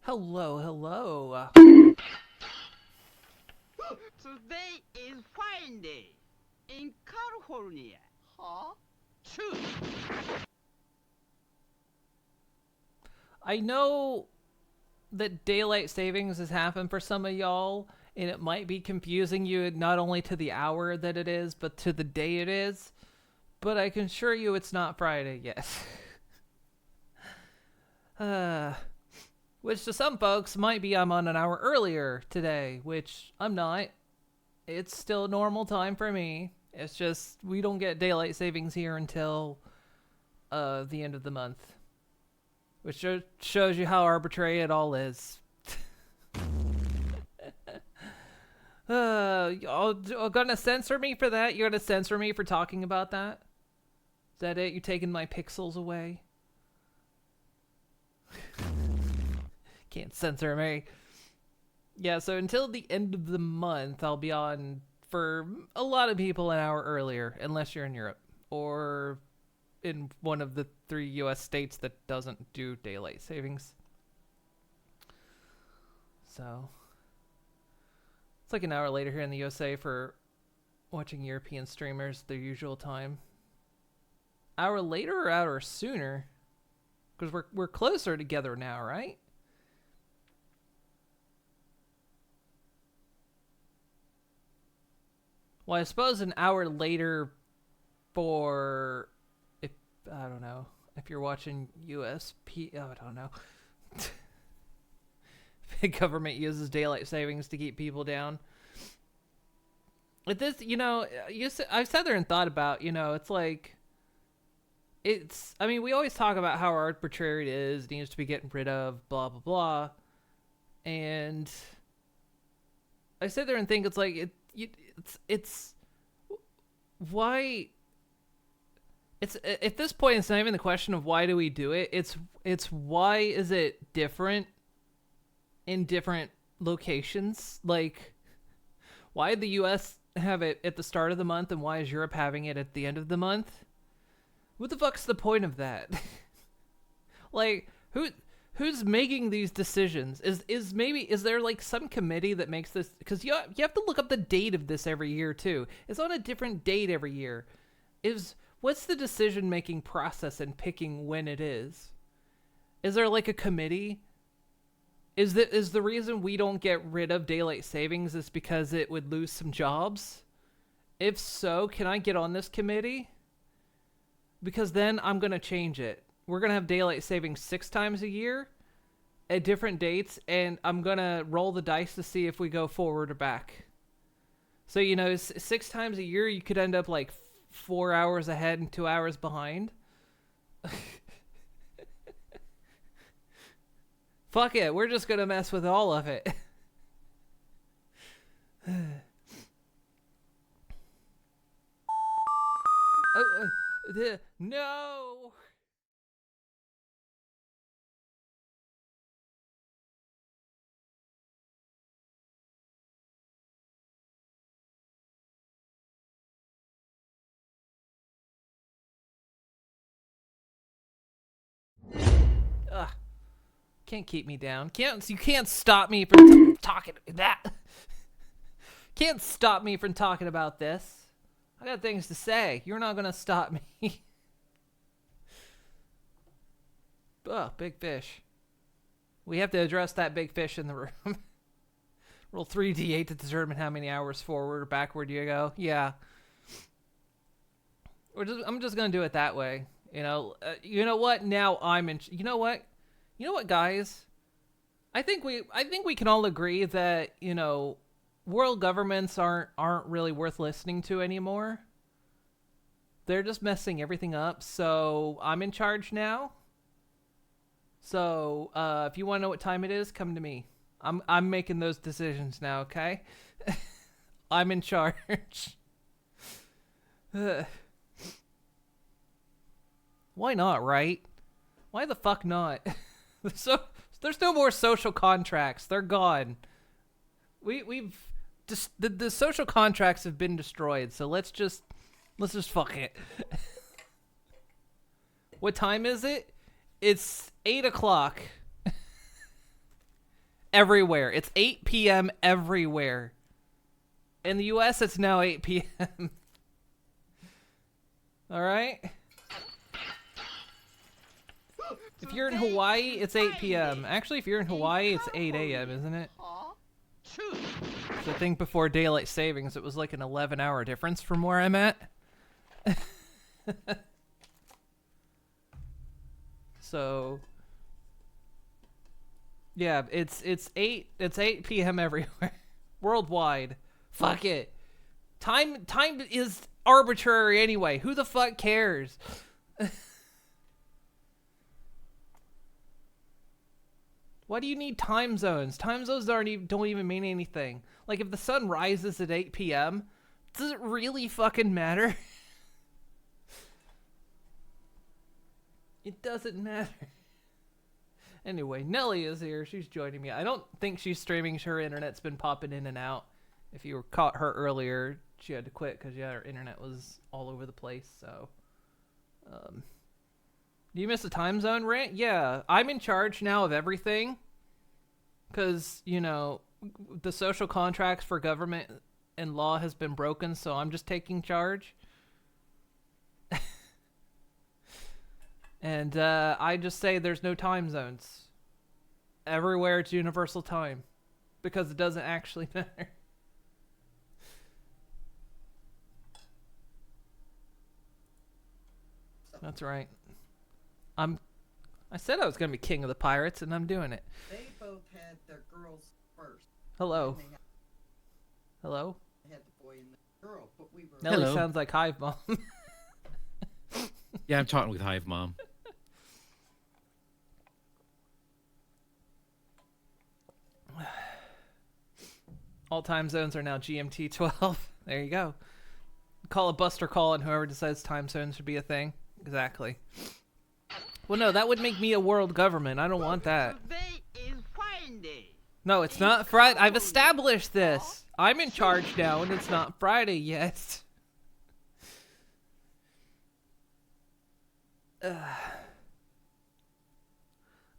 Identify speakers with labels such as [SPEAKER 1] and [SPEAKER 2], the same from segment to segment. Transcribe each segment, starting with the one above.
[SPEAKER 1] Hello, hello.
[SPEAKER 2] Today is Friday in California. Huh? True.
[SPEAKER 1] I know that daylight savings has happened for some of y'all, and it might be confusing you not only to the hour that it is, but to the day it is. But I can assure you it's not Friday yet. uh, which to some folks might be I'm on an hour earlier today, which I'm not. It's still normal time for me. It's just we don't get daylight savings here until the end of the month, which shows you how arbitrary it all is. Y'all gonna censor me for that? You're gonna censor me for talking about that? Is that it? You taking my pixels away? Can't censor me. Yeah, so until the end of the month, I'll be on for a lot of people an hour earlier, unless you're in Europe or in one of the 3 U.S. states that doesn't do daylight savings. So it's like an hour later here in the USA for watching European streamers their usual time. Hour later or hour sooner? Because we're closer together now, right? Well, I suppose an hour later for if I don't know if you're watching USP. Oh, I don't know. The government uses daylight savings to keep people down. But this, I've sat there and thought about, it's like it's. I mean, we always talk about how arbitrary it is, needs to be getting rid of, blah blah blah, and I sit there and think it's like it's why it's at this point it's not even the question of why do we do it. It's why is it different in different locations? Like, why did the U.S. have it at the start of the month and why is Europe having it at the end of the month? What the fuck's the point of that? Like, who's making these decisions? Is there like some committee that makes this? Because you have to look up the date of this every year too. It's on a different date every year. What's the decision making process in picking when it is? Is there like a committee? Is the reason we don't get rid of daylight savings is because it would lose some jobs? If so, can I get on this committee? Because then I'm gonna change it. We're gonna have daylight savings 6 times a year at different dates, and I'm gonna roll the dice to see if we go forward or back. So 6 times a year, you could end up like 4 hours ahead and 2 hours behind. Fuck it, we're just gonna mess with all of it. No. Ugh. Can't keep me down. You can't stop me from talking that. Can't stop me from talking about this. I got things to say. You're not gonna stop me. Oh, big fish. We have to address that big fish in the room. Roll 3d8 to determine how many hours forward or backward you go. Yeah. I'm just gonna do it that way. You know what? Now I'm in. You know what? You know what, guys? I think we can all agree that world governments aren't really worth listening to anymore. They're just messing everything up. So I'm in charge now. So if you want to know what time it is, come to me. I'm making those decisions now. Okay, I'm in charge. Why not, right? Why the fuck not? So there's no more social contracts. They're gone. We've just the social contracts have been destroyed. So let's just fuck it. What time is it? It's 8 o'clock. everywhere. It's 8 p.m. everywhere. In the U.S., it's now 8 p.m. All right? If you're in Hawaii, it's 8 p.m. Actually, if you're in Hawaii, it's 8 a.m., isn't it? So I think before daylight savings, it was like an 11-hour difference from where I'm at. So yeah, it's 8 p.m. everywhere. Worldwide. Fuck it. Time is arbitrary anyway. Who the fuck cares? Why do you need time zones? Time zones don't even mean anything. Like, if the sun rises at 8 p.m., does it really fucking matter? It doesn't matter. Anyway, Nelly is here. She's joining me. I don't think she's streaming. Her internet's been popping in and out. If you caught her earlier, she had to quit because, yeah, her internet was all over the place, so... Do you miss a time zone rant? Yeah, I'm in charge now of everything. Because, you know, the social contracts for government and law has been broken, so I'm just taking charge. And I just say there's no time zones. Everywhere it's universal time. Because it doesn't actually matter. That's right. I said I was going to be king of the pirates, and I'm doing it.
[SPEAKER 3] They both had their girls first.
[SPEAKER 1] Hello. Hello?
[SPEAKER 3] They had the boy and the girl, but we were...
[SPEAKER 1] Nelly
[SPEAKER 4] Hello.
[SPEAKER 1] sounds like Hive Mom.
[SPEAKER 4] Yeah, I'm talking with Hive Mom.
[SPEAKER 1] All time zones are now GMT 12. There you go. Call a Buster call, and whoever decides time zones should be a thing. Exactly. Well, no, that would make me a world government. I don't want that.
[SPEAKER 2] Today is Friday.
[SPEAKER 1] No, it's not Friday. I've established this. I'm in charge now, and it's not Friday yet. I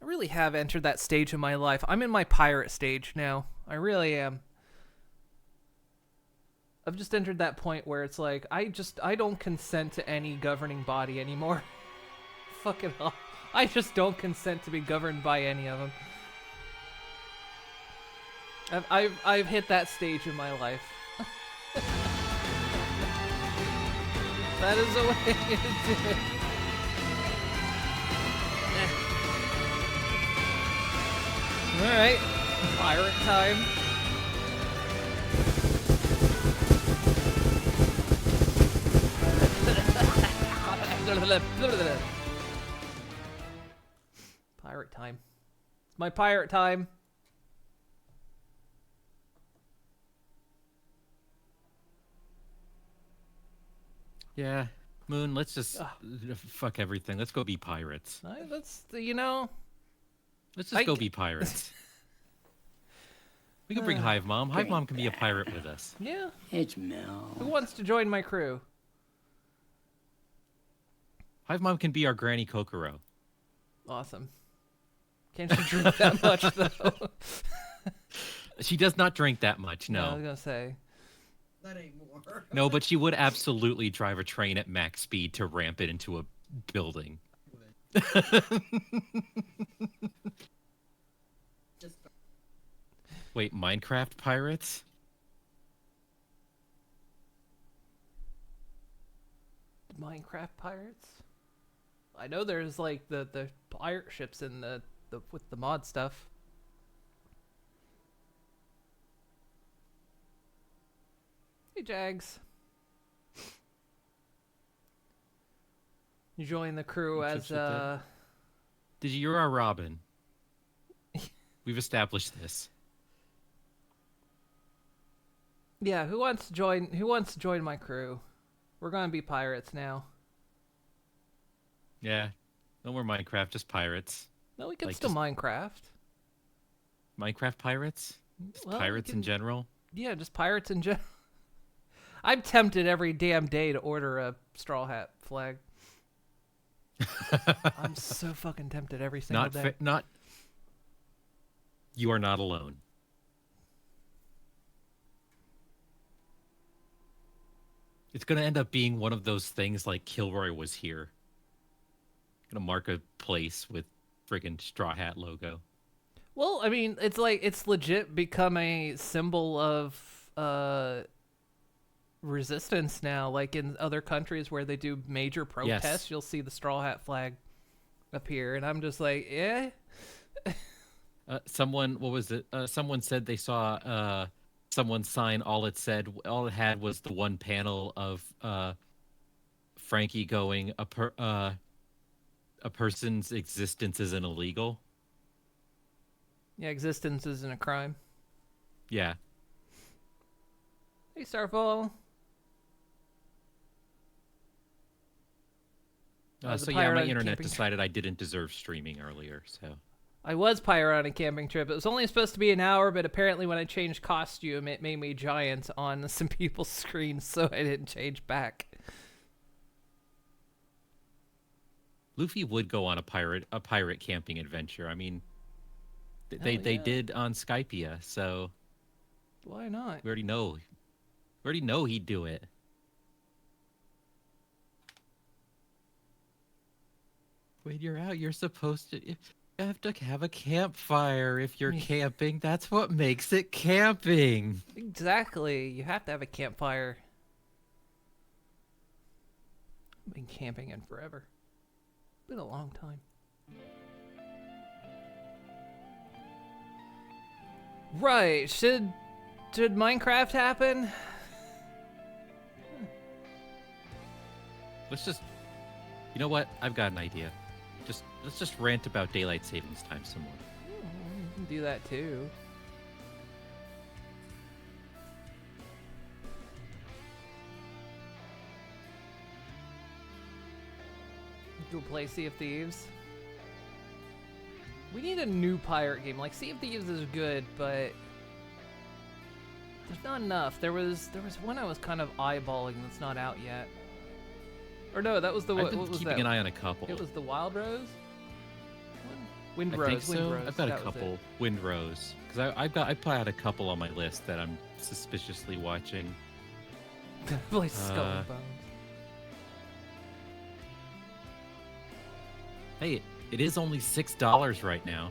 [SPEAKER 1] really have entered that stage in my life. I'm in my pirate stage now. I really am. I've just entered that point where it's like, I don't consent to any governing body anymore. Fucking hell. I just don't consent to be governed by any of them. I've hit that stage in my life. That is a way to do it. Alright. Pirate time. Pirate time. It's my pirate time.
[SPEAKER 4] Yeah, Moon, let's just fuck everything. Let's go be pirates.
[SPEAKER 1] That's, you know...
[SPEAKER 4] Let's just go be pirates. We can bring Hive Mom. Hive Mom can be a pirate with us.
[SPEAKER 1] Yeah.
[SPEAKER 3] It's Mel.
[SPEAKER 1] Who wants to join my crew?
[SPEAKER 4] Hive Mom can be our Granny Kokoro.
[SPEAKER 1] Awesome. Can't you drink that much, though?
[SPEAKER 4] She does not drink that much,
[SPEAKER 1] I
[SPEAKER 4] no.
[SPEAKER 1] was gonna say.
[SPEAKER 3] Not anymore.
[SPEAKER 4] No, but she would absolutely drive a train at max speed to ramp it into a building.
[SPEAKER 3] Just
[SPEAKER 4] Wait, Minecraft pirates?
[SPEAKER 1] Minecraft pirates? I know there's like the pirate ships in the with the mod stuff. Hey Jags. You join the crew as
[SPEAKER 4] Did you're our Robin? We've established this.
[SPEAKER 1] yeah, who wants to join my crew? We're gonna be pirates now.
[SPEAKER 4] Yeah. No more Minecraft, just pirates.
[SPEAKER 1] No, we can
[SPEAKER 4] Like,
[SPEAKER 1] still
[SPEAKER 4] just-
[SPEAKER 1] Minecraft.
[SPEAKER 4] Minecraft pirates? Just
[SPEAKER 1] Well, we
[SPEAKER 4] pirates in
[SPEAKER 1] can-
[SPEAKER 4] general?
[SPEAKER 1] Yeah, just pirates in general. I'm tempted every damn day to order a Straw Hat flag. I'm so fucking tempted every single day.
[SPEAKER 4] You are not alone. It's going to end up being one of those things like Kilroy was here. Going to mark a place with friggin' Straw Hat logo.
[SPEAKER 1] Well, I mean, it's like it's legit become a symbol of resistance now. Like in other countries where they do major protests,
[SPEAKER 4] Yes.
[SPEAKER 1] you'll see the straw hat flag appear, and I'm just like, eh.
[SPEAKER 4] Someone, what was it? Someone said they saw someone sign. All it had was the one panel of Frankie going, a person's existence isn't illegal.
[SPEAKER 1] Yeah, existence isn't a crime.
[SPEAKER 4] Yeah.
[SPEAKER 1] Hey, Starfall.
[SPEAKER 4] So yeah, my internet decided I didn't deserve streaming earlier, so.
[SPEAKER 1] I was pirate on a camping trip. It was only supposed to be an hour, but apparently when I changed costume, it made me giant on some people's screens, so I didn't change back.
[SPEAKER 4] Luffy would go on a pirate camping adventure. I mean, they did on Skypia, so
[SPEAKER 1] why not?
[SPEAKER 4] we already know he'd do it. When you're out, you're supposed to. You have to have a campfire if you're camping. That's what makes it camping.
[SPEAKER 1] Exactly. You have to have a campfire. I've been camping in forever. Been a long time. Right. Should Minecraft happen?
[SPEAKER 4] Let's just. You know what? I've got an idea. Let's just rant about daylight savings time some more.
[SPEAKER 1] You can do that too. Go play Sea of Thieves. We need a new pirate game. Like Sea of Thieves is good, but there's not enough. There was one I was kind of eyeballing that's not out yet. Or no, that was the
[SPEAKER 4] I've been
[SPEAKER 1] what was
[SPEAKER 4] keeping
[SPEAKER 1] that?
[SPEAKER 4] an eye on a couple.
[SPEAKER 1] It was the Wild Rose. Wind
[SPEAKER 4] I
[SPEAKER 1] Rose.
[SPEAKER 4] think so.
[SPEAKER 1] Wind Rose.
[SPEAKER 4] I've got a
[SPEAKER 1] that was
[SPEAKER 4] couple
[SPEAKER 1] it.
[SPEAKER 4] Wind Rose because I put out a couple on my list that I'm suspiciously watching.
[SPEAKER 1] Like Skull and Bones.
[SPEAKER 4] Hey, it is only $6 right now.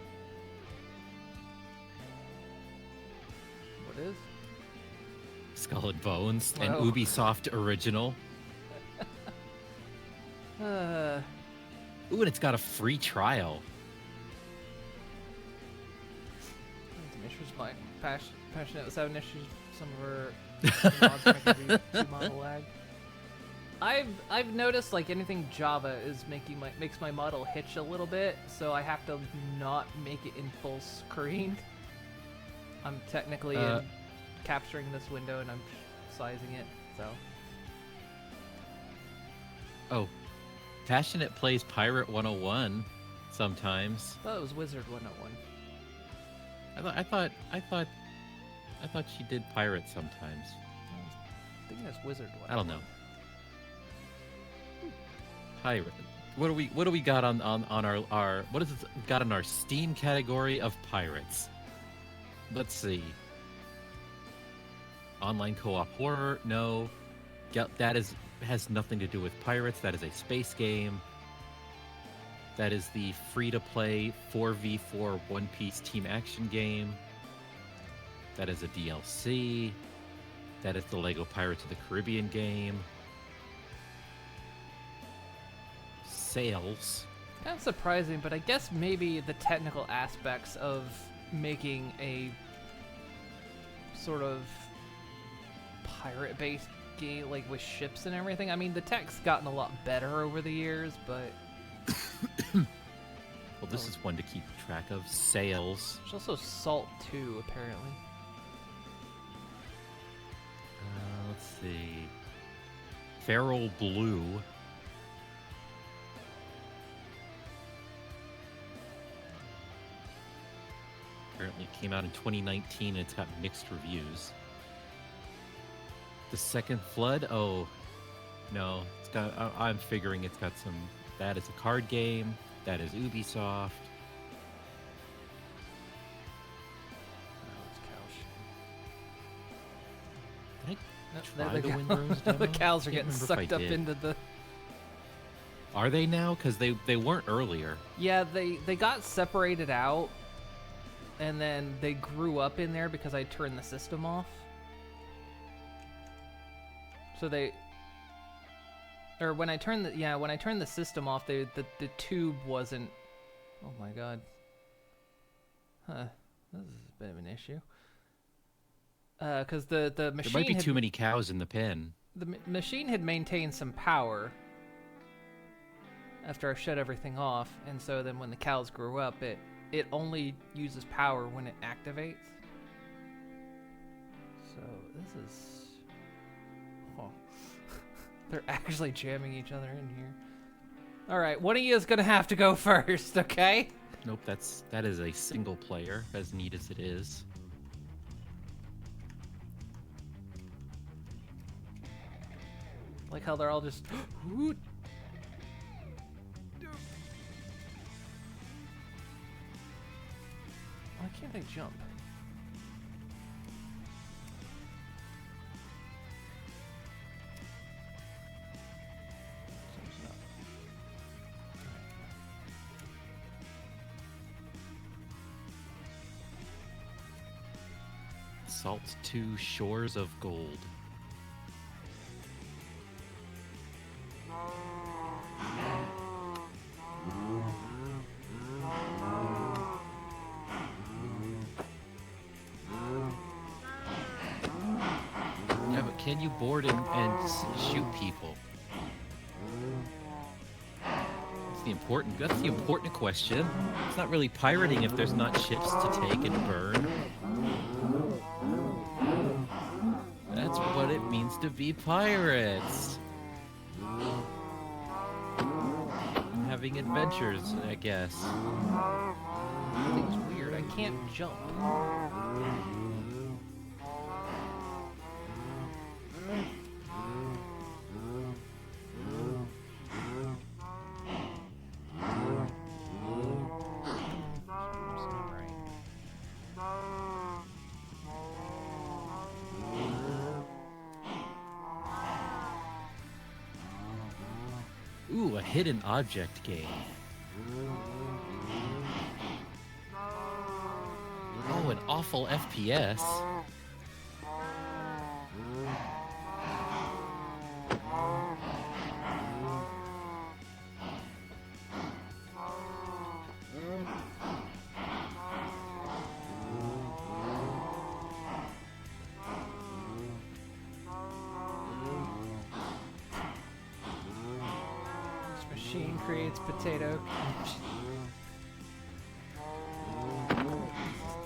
[SPEAKER 1] What is?
[SPEAKER 4] Skull and Bones, an
[SPEAKER 1] Wow.
[SPEAKER 4] Ubisoft original. Ooh, and it's got a free trial.
[SPEAKER 1] Mishra's my passionate with having issues. Some of her mods making me model lag. I've noticed like anything Java is makes my model hitch a little bit, so I have to not make it in full screen. I'm technically capturing this window and I'm sizing it, so.
[SPEAKER 4] Oh, Passionate plays Pirate 101 sometimes.
[SPEAKER 1] I thought it was Wizard 101.
[SPEAKER 4] I thought she did Pirate sometimes.
[SPEAKER 1] I think that's Wizard 101.
[SPEAKER 4] I don't know. Pirate. What do we got on our what is it got in our Steam category of pirates? Let's see. Online co-op horror? No. That has nothing to do with pirates. That is a space game. That is the free-to-play 4v4 One Piece team action game. That is a DLC. That is the Lego Pirates of the Caribbean game. Sales.
[SPEAKER 1] Kind of surprising, but I guess maybe the technical aspects of making a sort of pirate-based game, like with ships and everything. I mean, the tech's gotten a lot better over the years, but
[SPEAKER 4] Well, this is one to keep track of. Sales.
[SPEAKER 1] there's also Salt 2, apparently.
[SPEAKER 4] Let's see. Feral Blue. Apparently it came out in 2019 and it's got mixed reviews. The Second Flood? Oh, no. It's got. I'm figuring it's got some. That is a card game. That is Ubisoft.
[SPEAKER 1] There
[SPEAKER 4] try
[SPEAKER 1] they
[SPEAKER 4] the
[SPEAKER 1] go.
[SPEAKER 4] Windrose
[SPEAKER 1] The
[SPEAKER 4] demo?
[SPEAKER 1] cows are
[SPEAKER 4] Can't
[SPEAKER 1] getting
[SPEAKER 4] remember if I
[SPEAKER 1] sucked up
[SPEAKER 4] did.
[SPEAKER 1] into the.
[SPEAKER 4] Are they now? Because they weren't earlier.
[SPEAKER 1] Yeah, they got separated out, and then they grew up in there because I turned the system off. So when I turned the system off, the tube wasn't. Oh my god. Huh. This is a bit of an issue. Because the machine
[SPEAKER 4] There might be too many cows in the pen.
[SPEAKER 1] the machine had maintained some power after I shut everything off, and so then when the cows grew up, it only uses power when it activates. So this is, oh, they're actually jamming each other in here. All right, one of you is gonna have to go first, okay?
[SPEAKER 4] Nope, that is a single player, as neat as it is.
[SPEAKER 1] Like how they're all just. Why can't they jump? Something's up.
[SPEAKER 4] Salt 2 Shores of Gold. Yeah, but can you board and shoot people? That's the important question. It's not really pirating if there's not ships to take and burn. That's what it means to be pirates. Having adventures, I guess.
[SPEAKER 1] Everything's weird. I can't jump. That's not right.
[SPEAKER 4] Ooh, a hidden object game. Oh, an awful FPS.
[SPEAKER 1] This machine creates potato.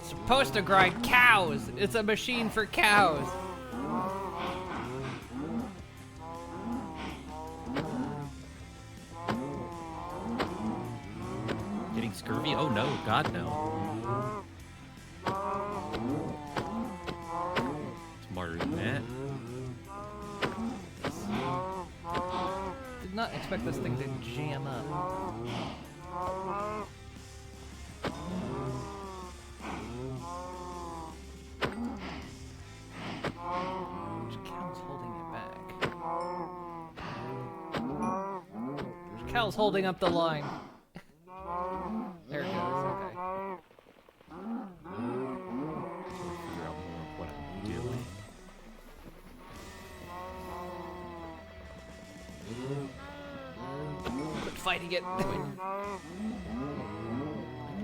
[SPEAKER 1] It's supposed to grind cows. It's a machine for cows.
[SPEAKER 4] Getting scurvy? Oh no, God no. Smarter than that.
[SPEAKER 1] Did not expect this thing to jam up. Which cow's holding it back? Which cow's holding up the line? There it goes, okay.
[SPEAKER 4] Figure out more of what I'm doing.
[SPEAKER 1] Quit fighting it.
[SPEAKER 4] I can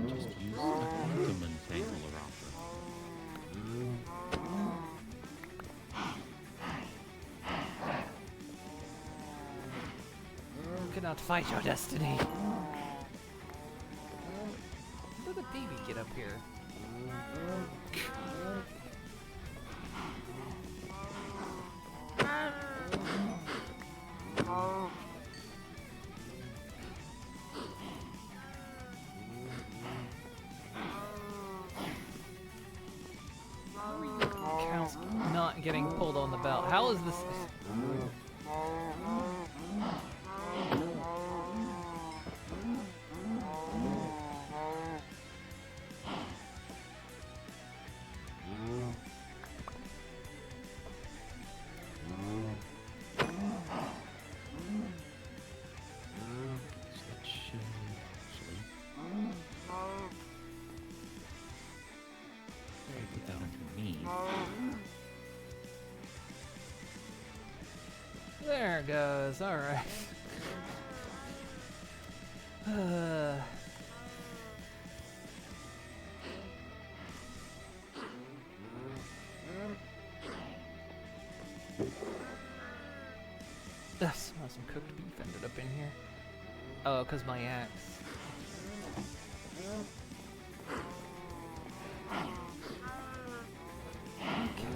[SPEAKER 4] just use the quantum entangler offer.
[SPEAKER 1] You cannot fight your destiny. How did the baby get up here? Cow's not getting pulled on the belt. How is this? There it goes. All right. Smell some cooked beef ended up in here. Oh, because my axe. Okay.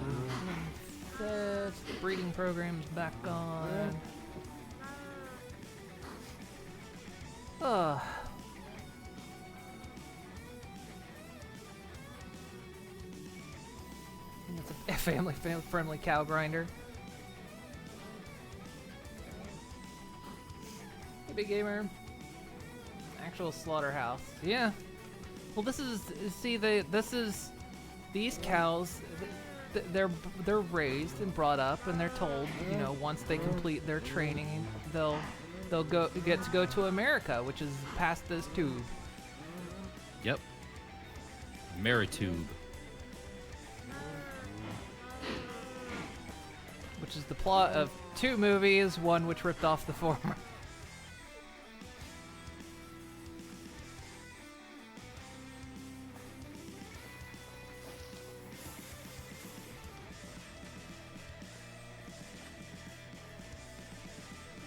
[SPEAKER 1] The breeding program's back on. Oh. It's a family-friendly cow grinder. Hey, big gamer. Actual slaughterhouse. Yeah. Well, this is these cows. They're raised and brought up, and they're told, you know, once they complete their training, they'll get to go to America, which is past this tube.
[SPEAKER 4] Yep. Meritube.
[SPEAKER 1] Which is the plot of 2 movies, one which ripped off the former.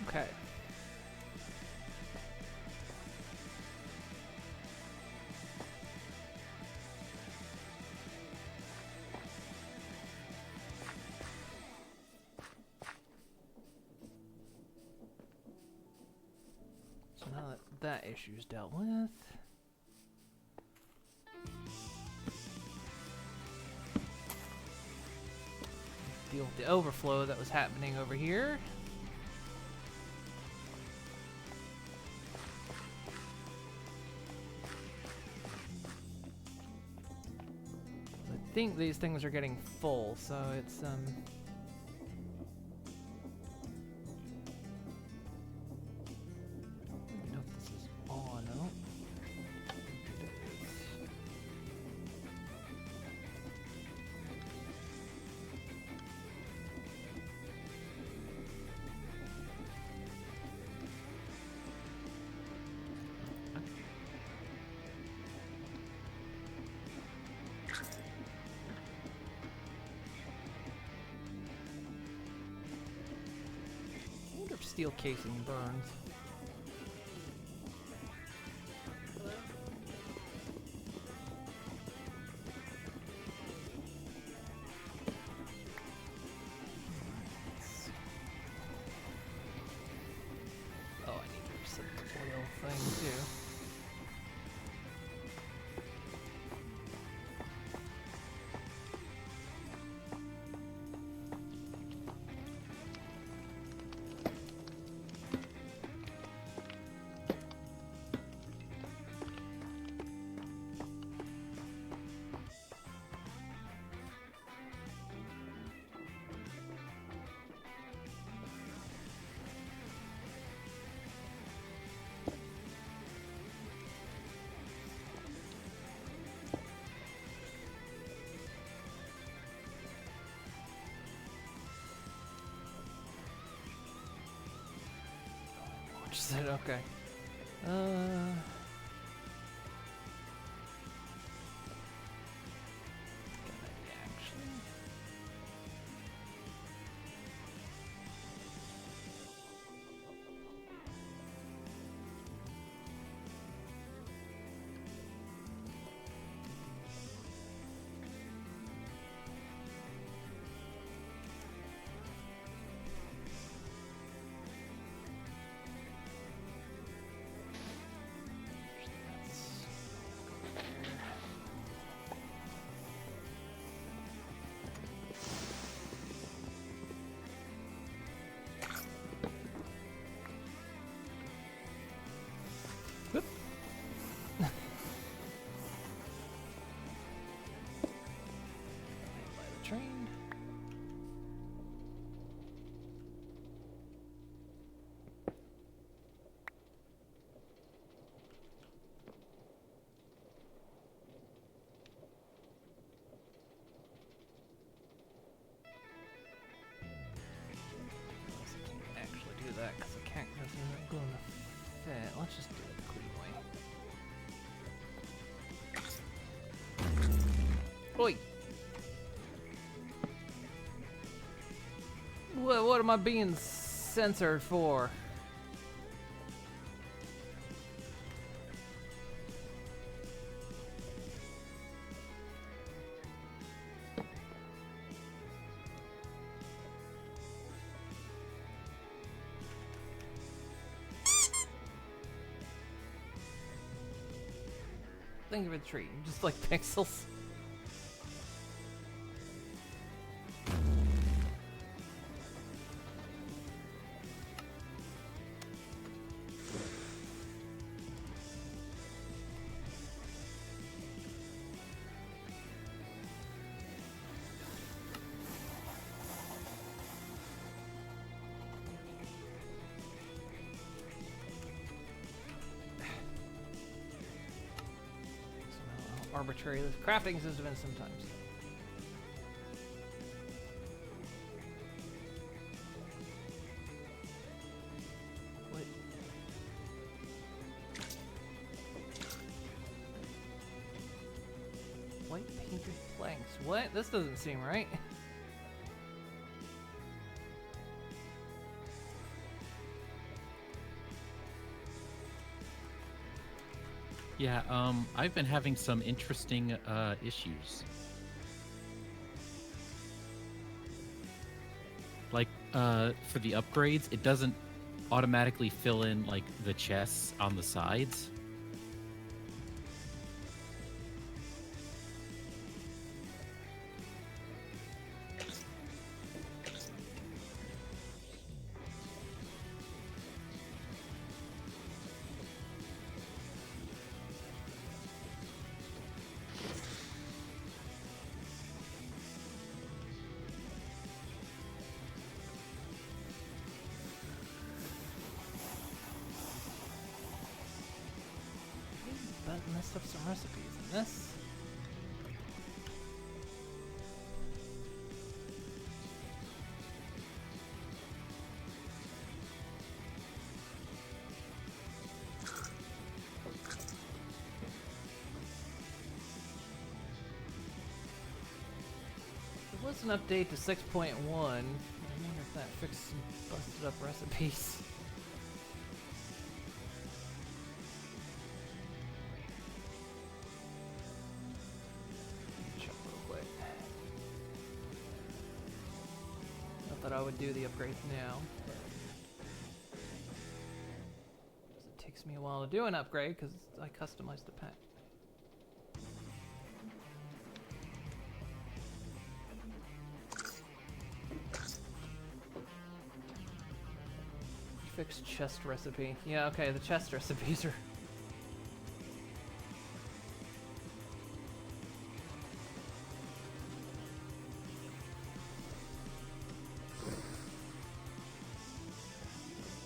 [SPEAKER 1] Okay. So now that that issue's dealt with, deal with the overflow that was happening over here. I think these things are getting full, so it's I don't know if this is on. Oh. It is. I wonder if steel casing burns. Oh, I need to reset the oil thing too. Just said okay. Actually. Whoop. By the train. let's just do it the clean way. Oi! What am I being censored for? Thank you for the treat. Just like pixels. Arbitrary this crafting system is sometimes. What? White painted planks. What? This doesn't seem right.
[SPEAKER 4] Yeah, I've been having some interesting issues. Like, for the upgrades, it doesn't automatically fill in, like, the chests on the sides.
[SPEAKER 1] But messed up some recipes in this. There was an update to 6.1. I wonder if that fixed some busted up recipes. Check real quick. Not that I would do the upgrades now, but it takes me a while to do an upgrade because I customized the pack. Fixed chest recipe. Yeah, okay, the chest recipes are...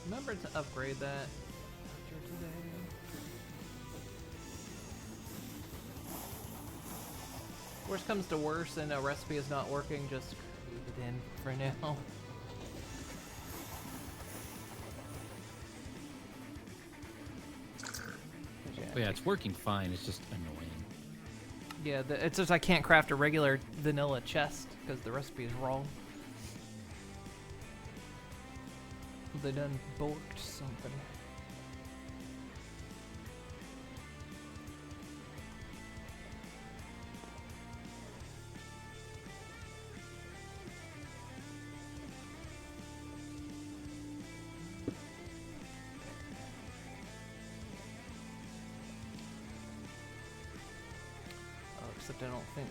[SPEAKER 1] Remember to upgrade that after today. Worst comes to worst and a recipe is not working, just leave it in for now.
[SPEAKER 4] Oh, yeah, it's working fine. It's just annoying.
[SPEAKER 1] Yeah, it's just I can't craft a regular vanilla chest because the recipe is wrong. They done borked something. Except I don't think.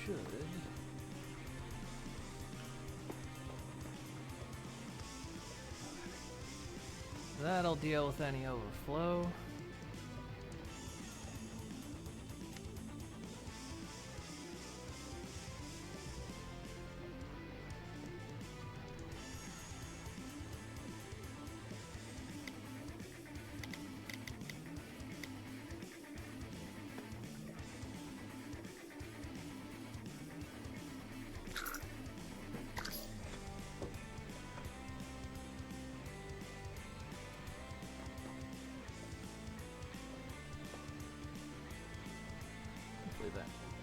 [SPEAKER 1] should. That'll deal with any overflow.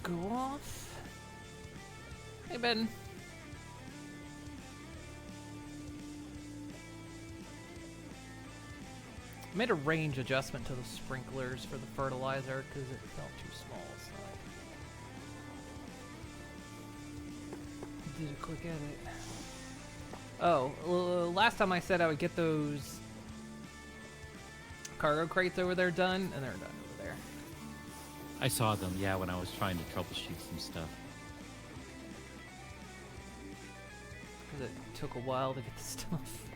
[SPEAKER 1] Go off. Hey, Ben. I made a range adjustment to the sprinklers for the fertilizer because it felt too small. So I did a quick edit. Oh, well, last time I said I would get those cargo crates over there done, and they're done over there.
[SPEAKER 4] I saw them, yeah, when I was trying to troubleshoot some stuff.
[SPEAKER 1] Because it took a while to get the stuff.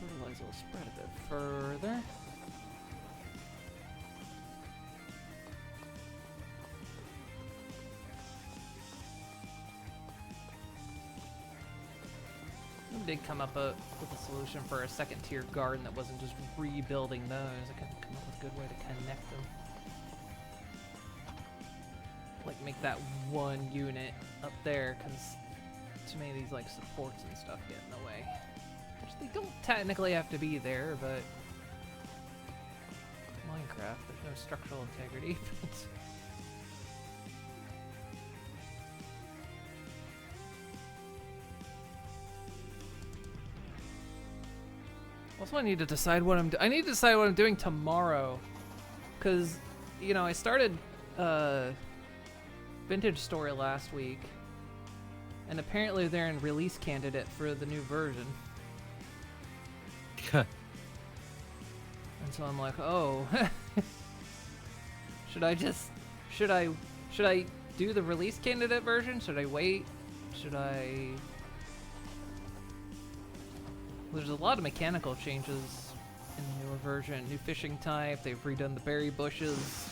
[SPEAKER 1] Fertilizer will spread a bit further. I did come up with a solution for a second tier garden that wasn't just rebuilding those. I couldn't come up with a good way to connect them. Like make that one unit up there, because too many of these like supports and stuff get in the way. Which they don't technically have to be there, but Minecraft, there's no structural integrity. Also, I need to decide what I need to decide what I'm doing tomorrow, because you know I started Vintage Story last week, and apparently they're in release candidate for the new version. And so I'm like, oh, should I do the release candidate version? Should I wait? Should I? There's a lot of mechanical changes in the newer version. New fishing type, they've redone the berry bushes,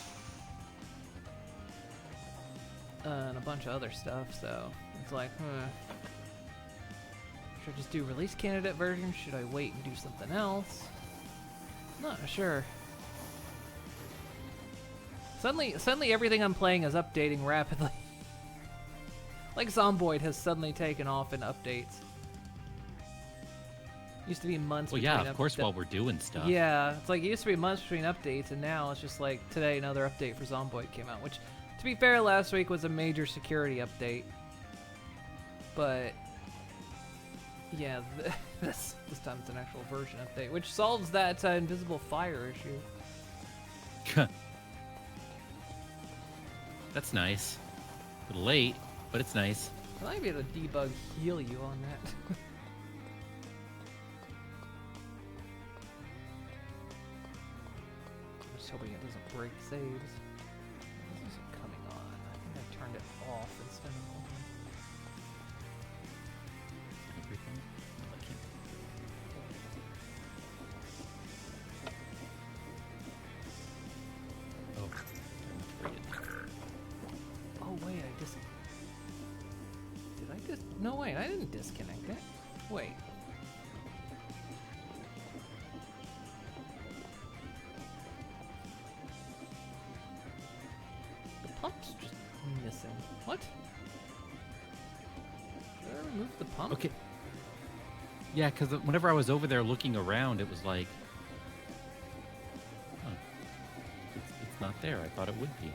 [SPEAKER 1] and a bunch of other stuff, so it's like, should I just do release candidate version? Should I wait and do something else? Not sure. Suddenly everything I'm playing is updating rapidly. Like Zomboid has suddenly taken off in updates. Used to be months.
[SPEAKER 4] Well, yeah, of course, while we're doing stuff.
[SPEAKER 1] Yeah, it's like it used to be months between updates, and now it's just like today another update for Zomboid came out. Which, to be fair, last week was a major security update. But yeah, this time it's an actual version update, which solves that invisible fire issue.
[SPEAKER 4] That's nice. A little late, but it's nice.
[SPEAKER 1] I might be able to debug heal you on that. Just hoping it doesn't break saves. This isn't coming on. I think I turned it off instead of on.
[SPEAKER 4] Everything? No, I can't. Oh, I must read it.
[SPEAKER 1] Oh wait, did I just? No wait, I didn't disconnect it. Wait. Pump's just missing. What? Did I remove the pump?
[SPEAKER 4] Okay. Yeah, because whenever I was over there looking around, it was like, huh, it's not there. I thought it would be.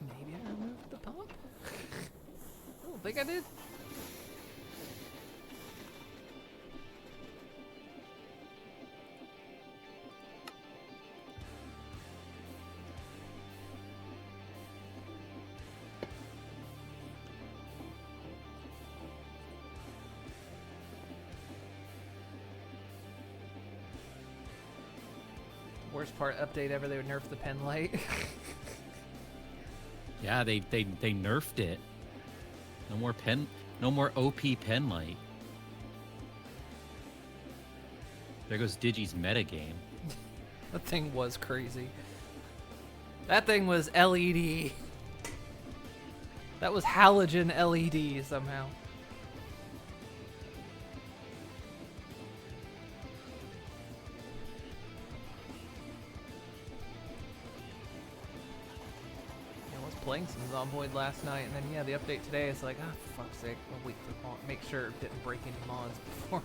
[SPEAKER 1] Maybe I removed the pump? I don't think I did. Worst part update ever, they would nerf the pen light.
[SPEAKER 4] Yeah, they nerfed it. No more OP pen light. There goes Digi's metagame.
[SPEAKER 1] That thing was crazy. That thing was LED. That was halogen LED somehow. I was playing some Zomboid last night, and then yeah, the update today is like, ah, for fuck's sake, I'll wait for make sure it didn't break any mods before.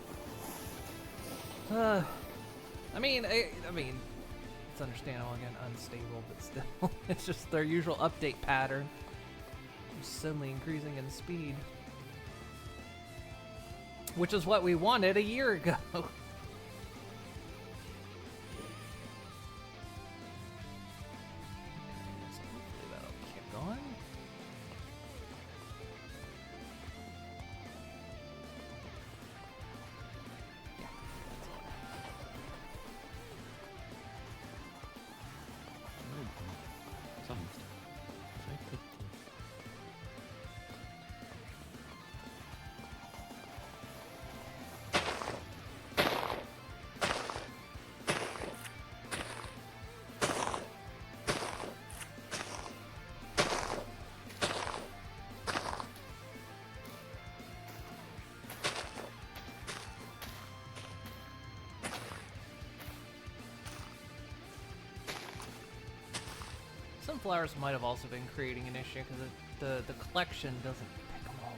[SPEAKER 1] I mean, it's understandable again, unstable, but still, it's just their usual update pattern. Just suddenly increasing in speed. Which is what we wanted a year ago. So hopefully that'll keep going. Yeah, that's all. Sunflowers might have also been creating an issue because the collection doesn't pick them all up.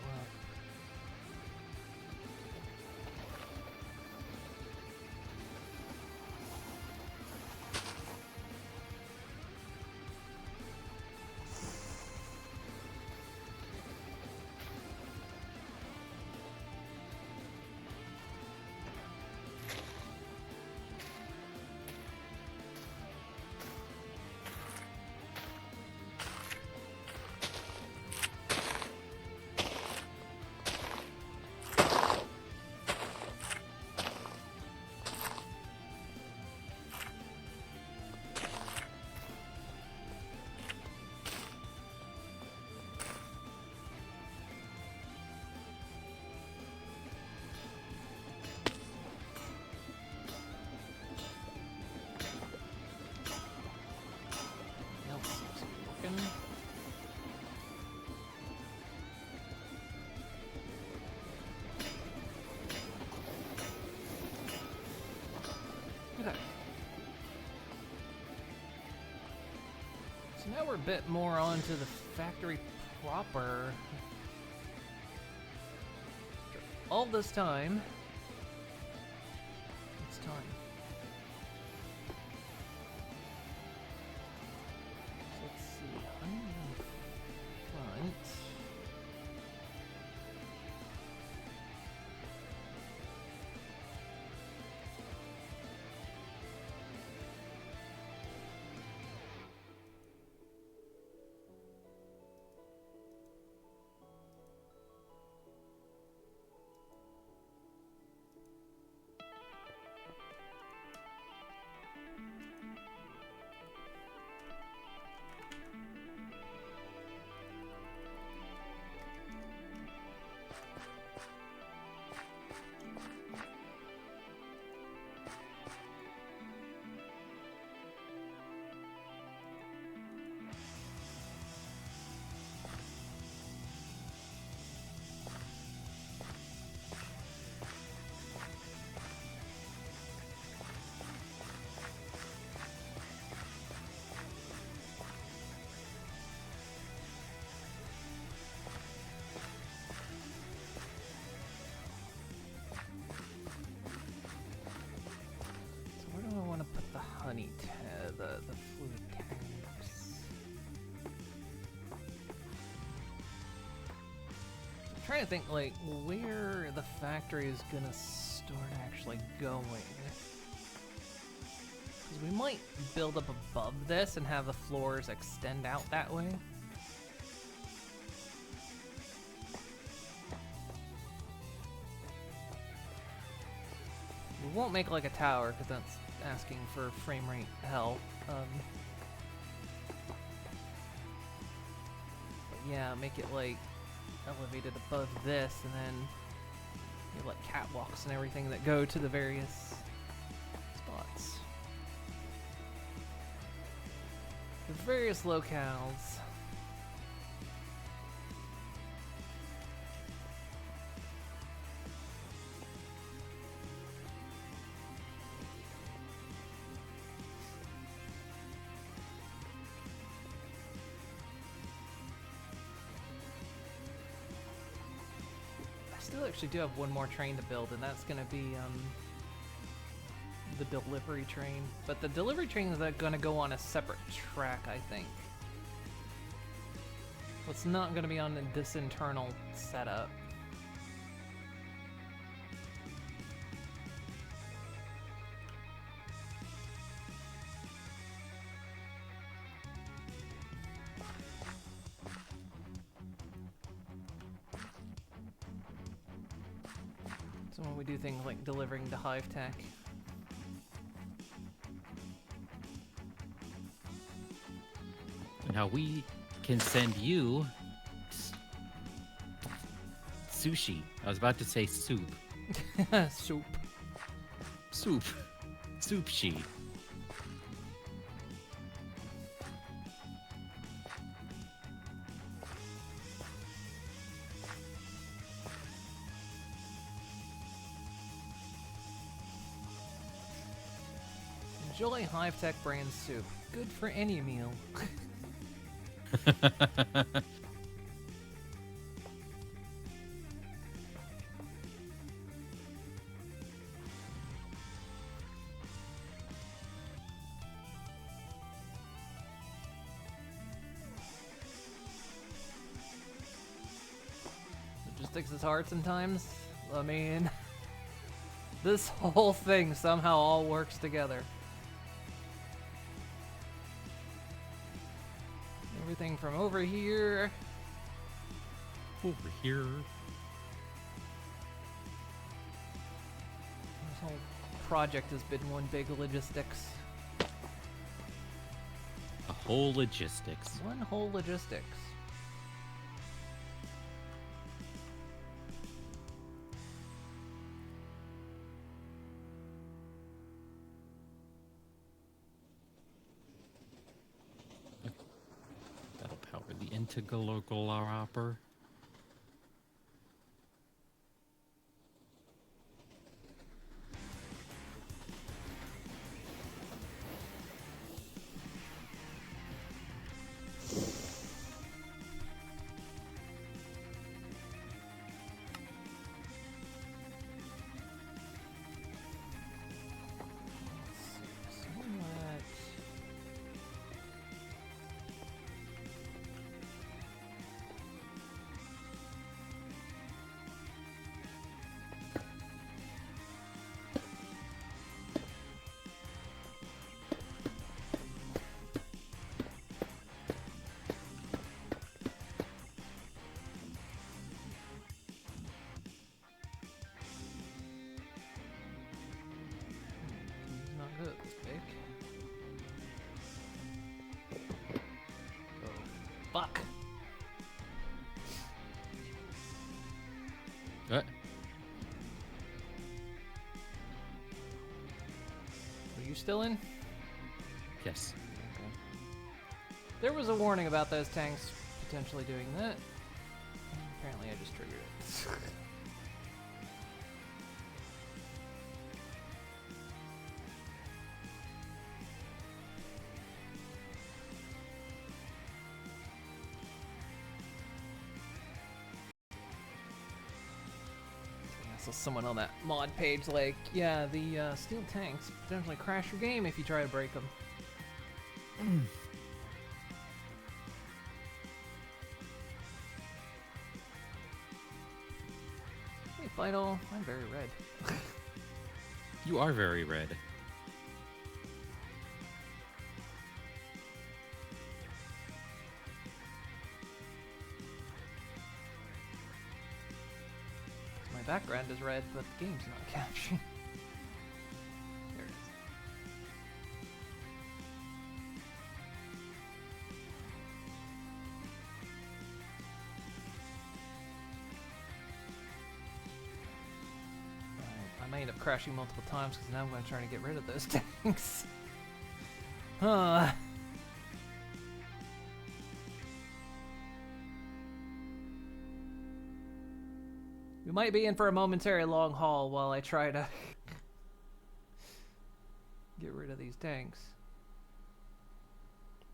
[SPEAKER 1] Okay. So now we're a bit more onto the factory proper. After all this time, it's time. So let's see, honey in front. trying to think, like, where the factory is gonna start actually going. Because we might build up above this and have the floors extend out that way. We won't make like a tower because that's asking for frame rate hell. But yeah, make it like elevated above this, and then you have like catwalks and everything that go to the various spots. The various locales. I actually do have one more train to build, and that's going to be the delivery train. But the delivery train is going to go on a separate track, I think. It's not going to be on this internal setup. So when we do things like delivering to Hive Tech.
[SPEAKER 4] Now we can send you sushi. I was about to say soup.
[SPEAKER 1] Soup.
[SPEAKER 4] Soup. Soup sheet.
[SPEAKER 1] Enjoy Hive Tech brand soup. Good for any meal. Logistics is hard sometimes. I mean, this whole thing somehow all works together. Everything from over here.
[SPEAKER 4] Over here.
[SPEAKER 1] This whole project has been one big logistics.
[SPEAKER 4] A whole logistics.
[SPEAKER 1] One whole logistics.
[SPEAKER 4] That'll power the intergalactic. Not good, this big. Oh, fuck. What?
[SPEAKER 1] Are you still in?
[SPEAKER 4] Yes.
[SPEAKER 1] Okay. There was a warning about those tanks potentially doing that. Apparently I just triggered it. So someone on that mod page like, yeah, the steel tanks potentially crash your game if you try to break them. Vital. I'm very red.
[SPEAKER 4] You are very red.
[SPEAKER 1] My background is red, but the game's not capturing. There it is. I may end up crashing multiple times because now I'm going to try to get rid of those tanks. We might be in for a momentary long haul while I try to get rid of these tanks.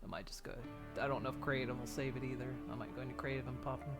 [SPEAKER 1] I might just go. I don't know if creative will save it either. I might go into creative and pop them.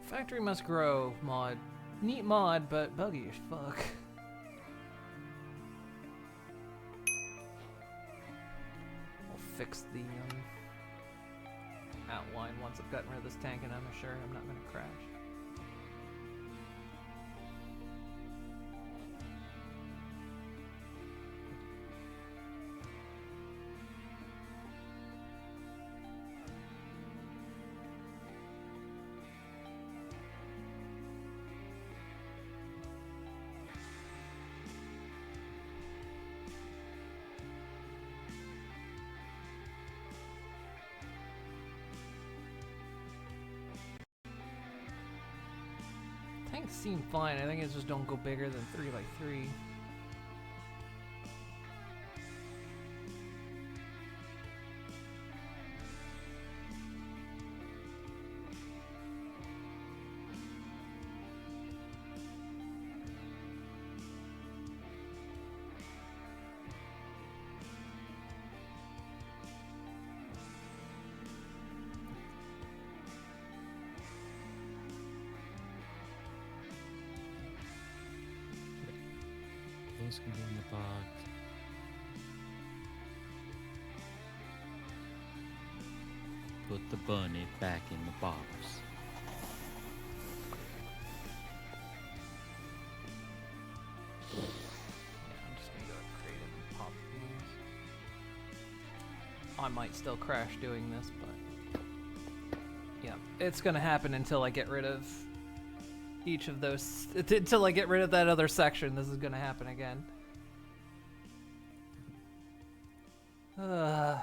[SPEAKER 1] Factory must grow mod. Neat mod, but buggy as fuck. We'll fix the outline once I've gotten rid of this tank, and I'm sure I'm not going to crash. Tanks seem fine. I think it just don't go bigger than 3x3.
[SPEAKER 4] Those can go in the box. Put the bunny back in the box.
[SPEAKER 1] Yeah, I'm just gonna go creative and pop these. I might still crash doing this, but yeah, it's gonna happen until I get rid of each of those. Until I get rid of that other section, this is gonna happen again. Oh,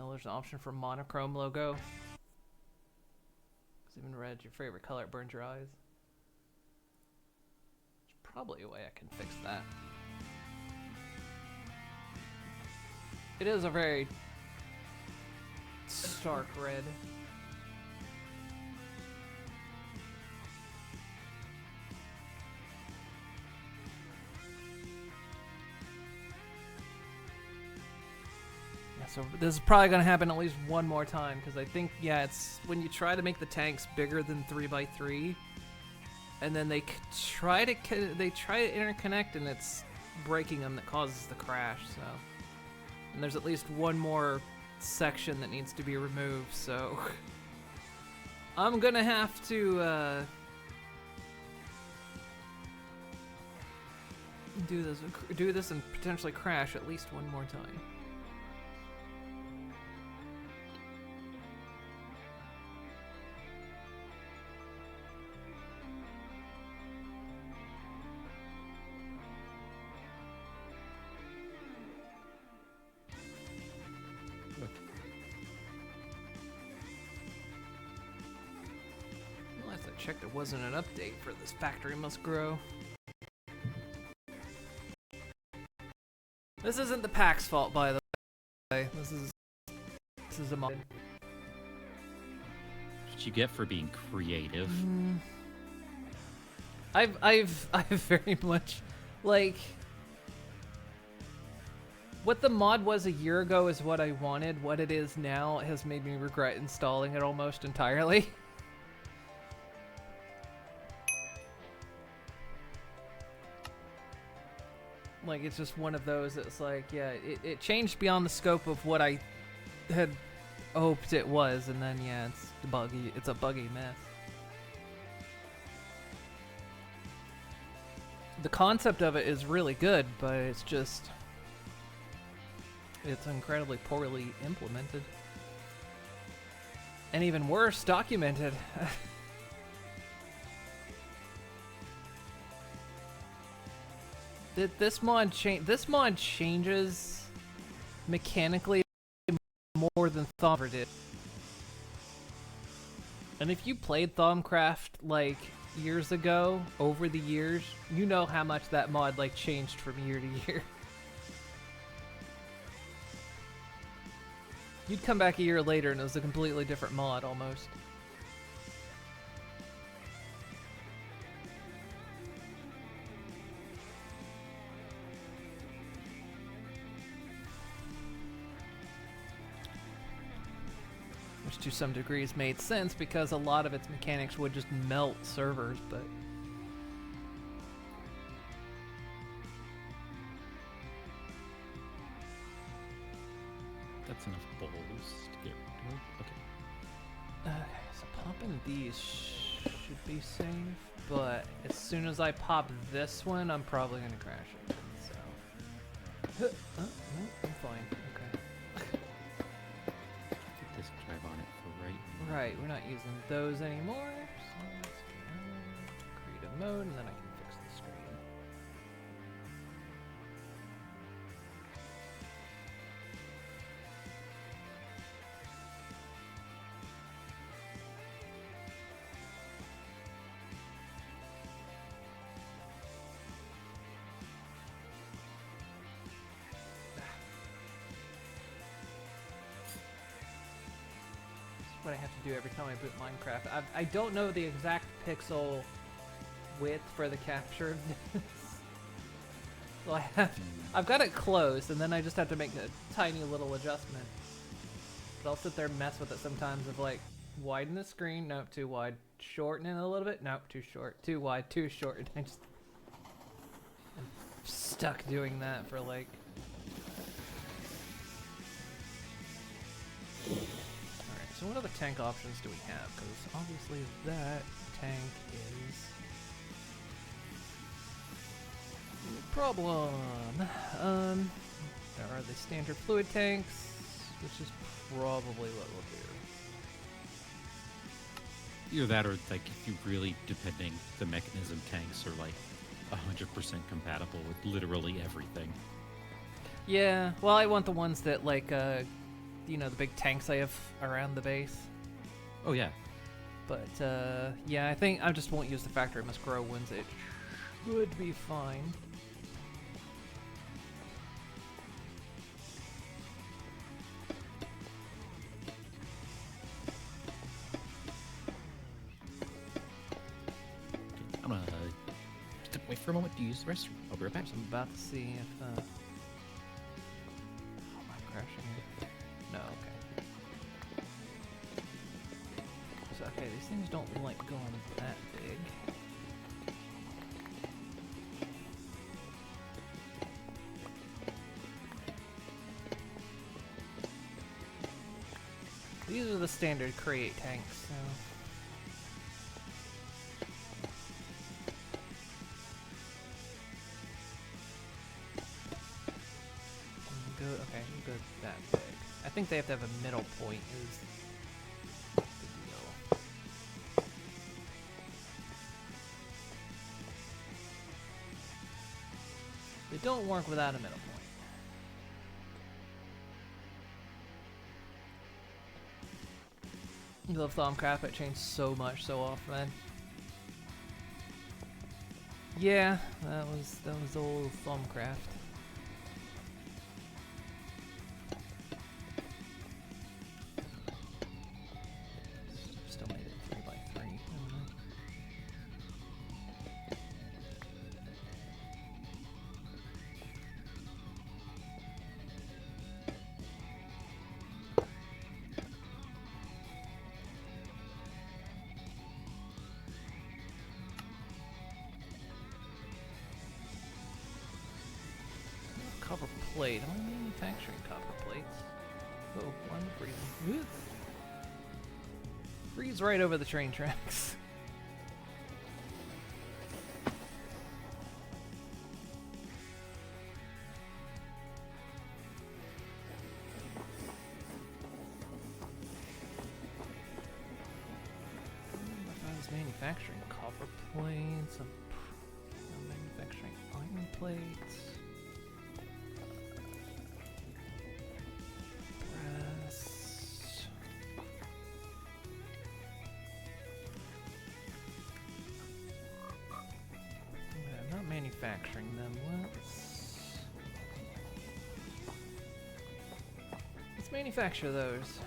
[SPEAKER 1] there's an option for monochrome logo. Because even red's your favorite color, it burns your eyes. There's probably a way I can fix that. It is a very stark red. So this is probably going to happen at least one more time, because I think, yeah, it's when you try to make the tanks bigger than 3x3, and then they try to interconnect, and it's breaking them that causes the crash. So, and there's at least one more section that needs to be removed. So I'm gonna have to do this and potentially crash at least one more time. Checked there wasn't an update for this factory must grow. This isn't the pack's fault, by the way. This is a mod.
[SPEAKER 4] What you get for being creative.
[SPEAKER 1] I've very much like what the mod was a year ago is what I wanted. What it is now has made me regret installing it almost entirely. Like, it's just one of those that's like, yeah, it changed beyond the scope of what I had hoped it was, and then, yeah, it's a buggy mess. The concept of it is really good, but it's incredibly poorly implemented. And even worse, documented. This mod changes mechanically more than Thaumcraft did. And if you played Thaumcraft like years ago, over the years, you know how much that mod like changed from year to year. You'd come back a year later and it was a completely different mod almost. Which to some degrees made sense because a lot of its mechanics would just melt servers, but
[SPEAKER 4] That's enough bowls to get rid of. Okay.
[SPEAKER 1] okay, so popping these should be safe, but as soon as I pop this one, I'm probably gonna crash it. So, no, I'm fine. Okay.
[SPEAKER 4] Put this drive on it for right now.
[SPEAKER 1] Right, we're not using those anymore. So let's create a mode, and then I can fix the screen. What I have to do every time I boot Minecraft. I don't know the exact pixel width for the capture of this. So I've got it closed, and then I just have to make a tiny little adjustment. But I'll sit there and mess with it sometimes of like, widen the screen, nope, too wide. Shorten it a little bit, nope, too short. Too wide, too short. I'm stuck doing that for like... So what other tank options do we have? Because obviously that tank is a problem. There are the standard fluid tanks, which is probably what we'll do.
[SPEAKER 4] Either that or like if you really depending the mechanism tanks are like 100% compatible with literally everything.
[SPEAKER 1] Yeah, well I want the ones that like you know, the big tanks I have around the base.
[SPEAKER 4] Oh yeah.
[SPEAKER 1] But yeah, I think I just won't use the factory must grow ones. It should be fine.
[SPEAKER 4] I'm gonna step away for a moment to use the restroom. I'll be right back.
[SPEAKER 1] I'm about to see if oh, am I crashing? No, okay. So, okay, these things don't like going that big. These are the standard create tanks, so... Okay, go that big. I think they have to have a middle point is the deal. They don't work without a middle point. I love Thaumcraft, it changed so much so often. Yeah, that was old Thaumcraft. plate. Am I manufacturing copper plates? Oh, I'm freezing. Freeze right over the train tracks. If I was manufacturing copper plates, I'm manufacturing iron plates. Brass. I'm not manufacturing them. Let's manufacture those.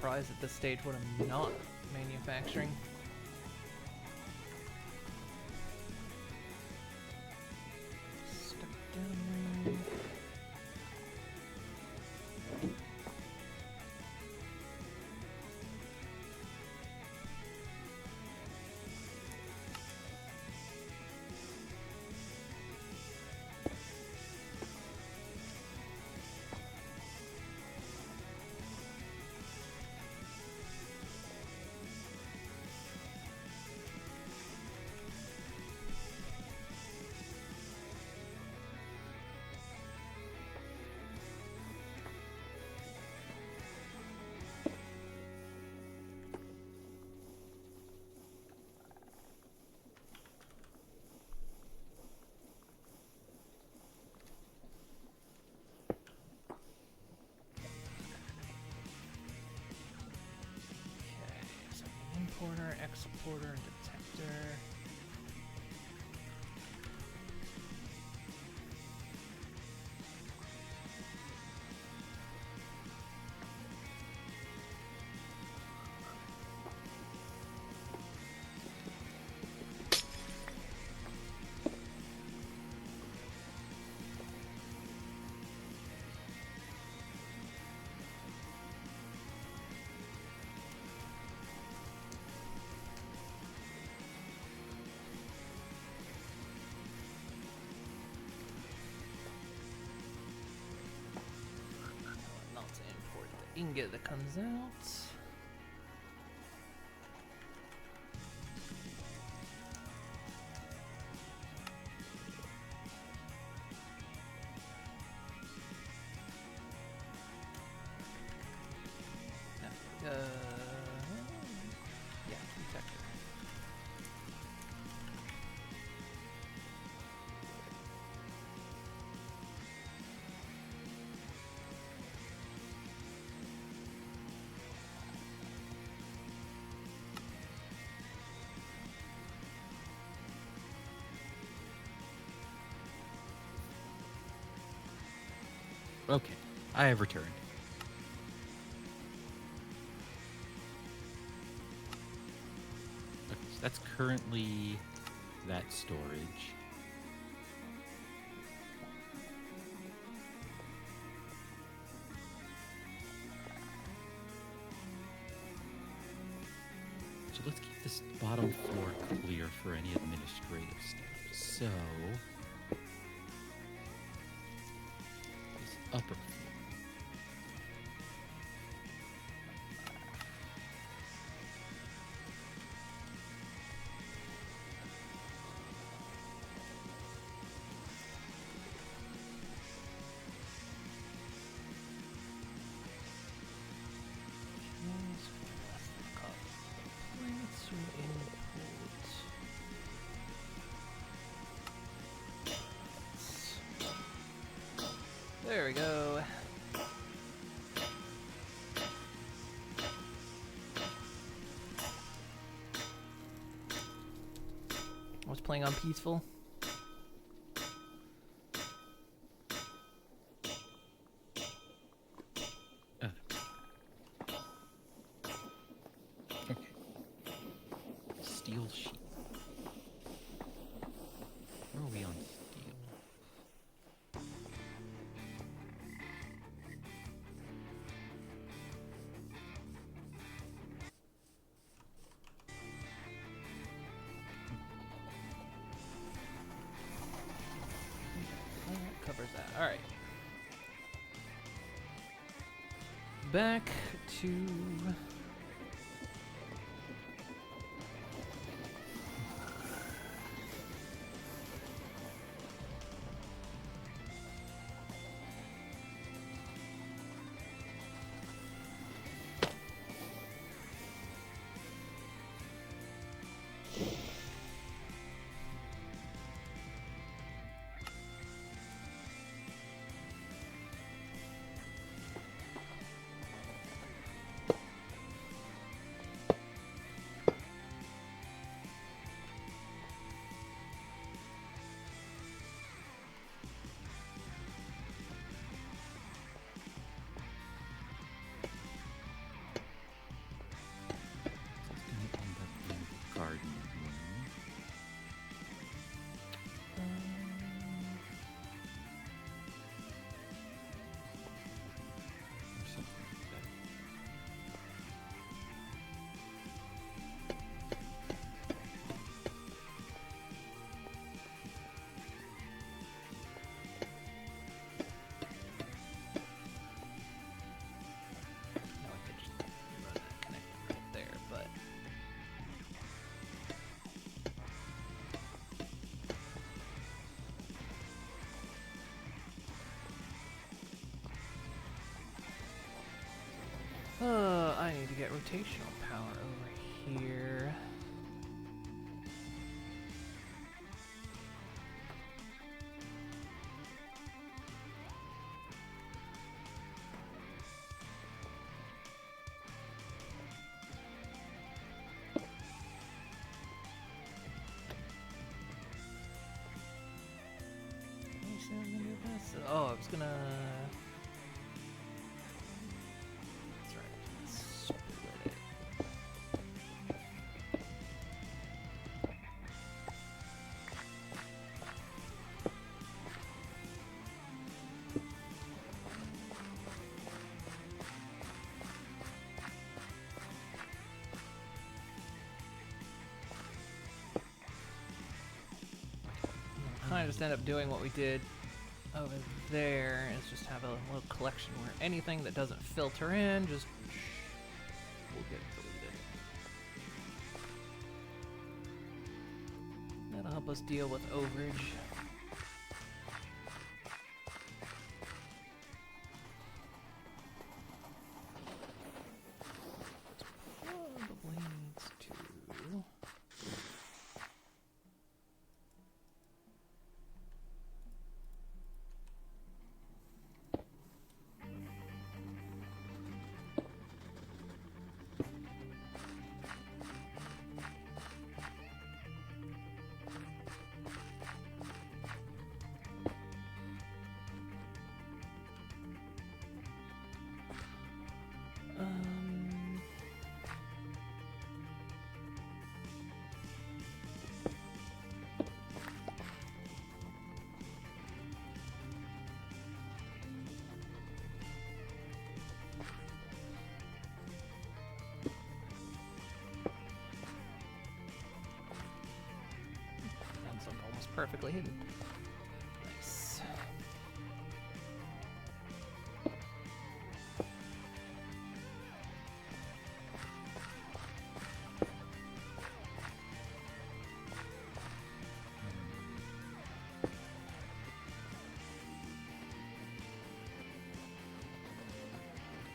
[SPEAKER 1] Surprised at this stage what I'm not manufacturing. Step down. Importer, exporter, and detector. Ingot that comes out. Yeah, detector.
[SPEAKER 4] Okay, I have returned. Okay, so that's currently that storage. So let's keep this bottom floor clear for any administrative stuff. So this upper floor.
[SPEAKER 1] There we go. I was playing on peaceful.
[SPEAKER 4] Okay.
[SPEAKER 1] back to...
[SPEAKER 4] Garden.
[SPEAKER 1] No, I could just run that connector right there, but... I need to get rotational power over here. Oh, I was gonna... That's right. Split it. Kind of just end up doing what we did over there, is just have a little collection where anything that doesn't filter in just will get deleted. That'll help us deal with overage. Probably needs to... Almost perfectly hidden. Nice.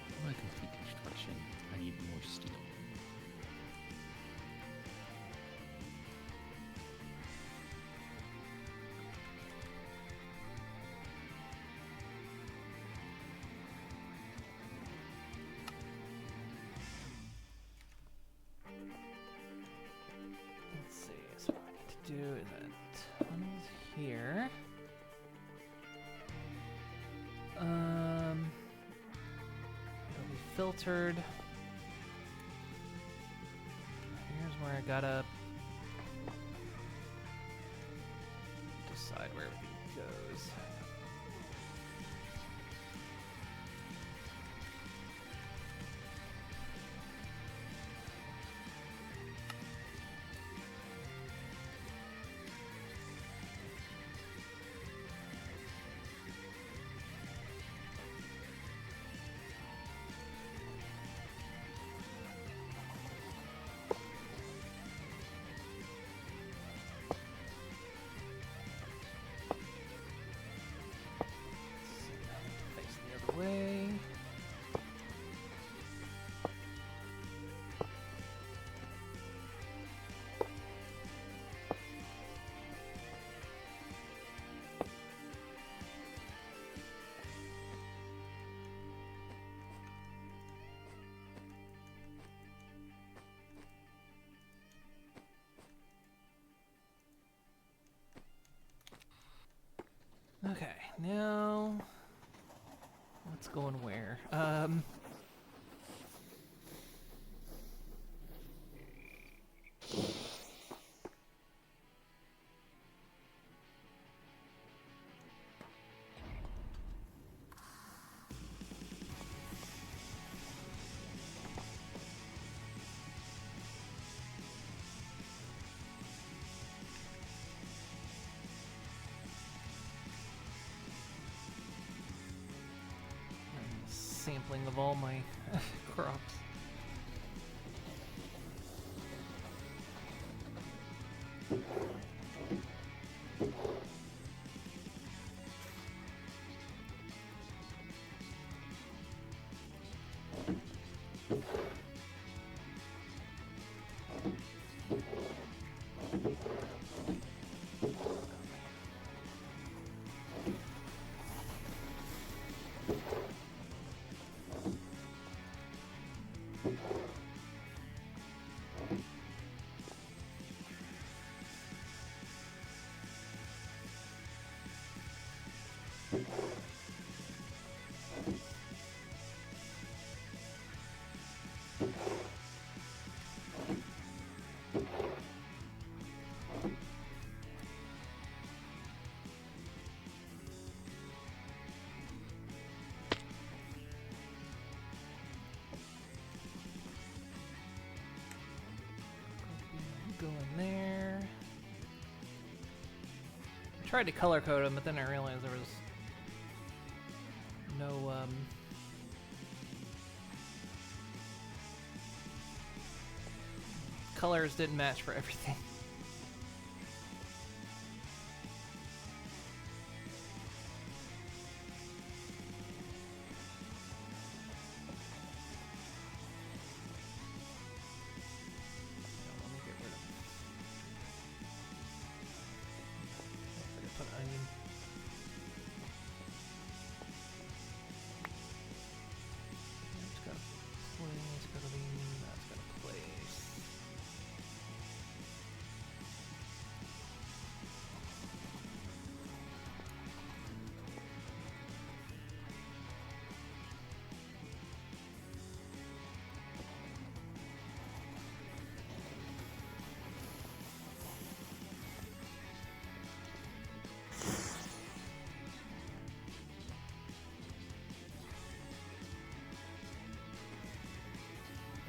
[SPEAKER 4] I want to complete construction. I need more steel.
[SPEAKER 1] Let's see, so what I need to do is that tunnels here. It'll be filtered. Here's where I gotta decide where everything goes. now what's going where? Sampling of all my crops. Go in there. I tried to color code them, but then I realized there was no colors didn't match for everything.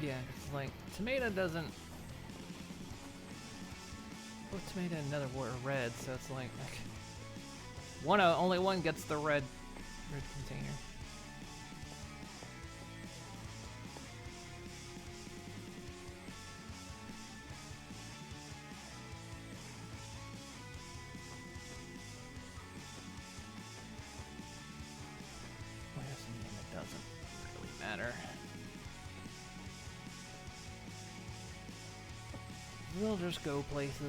[SPEAKER 1] Yeah, it's like tomato doesn't. Put tomato in another red, so it's like only one gets the red container. Well, here's something that doesn't really matter. We'll just go places.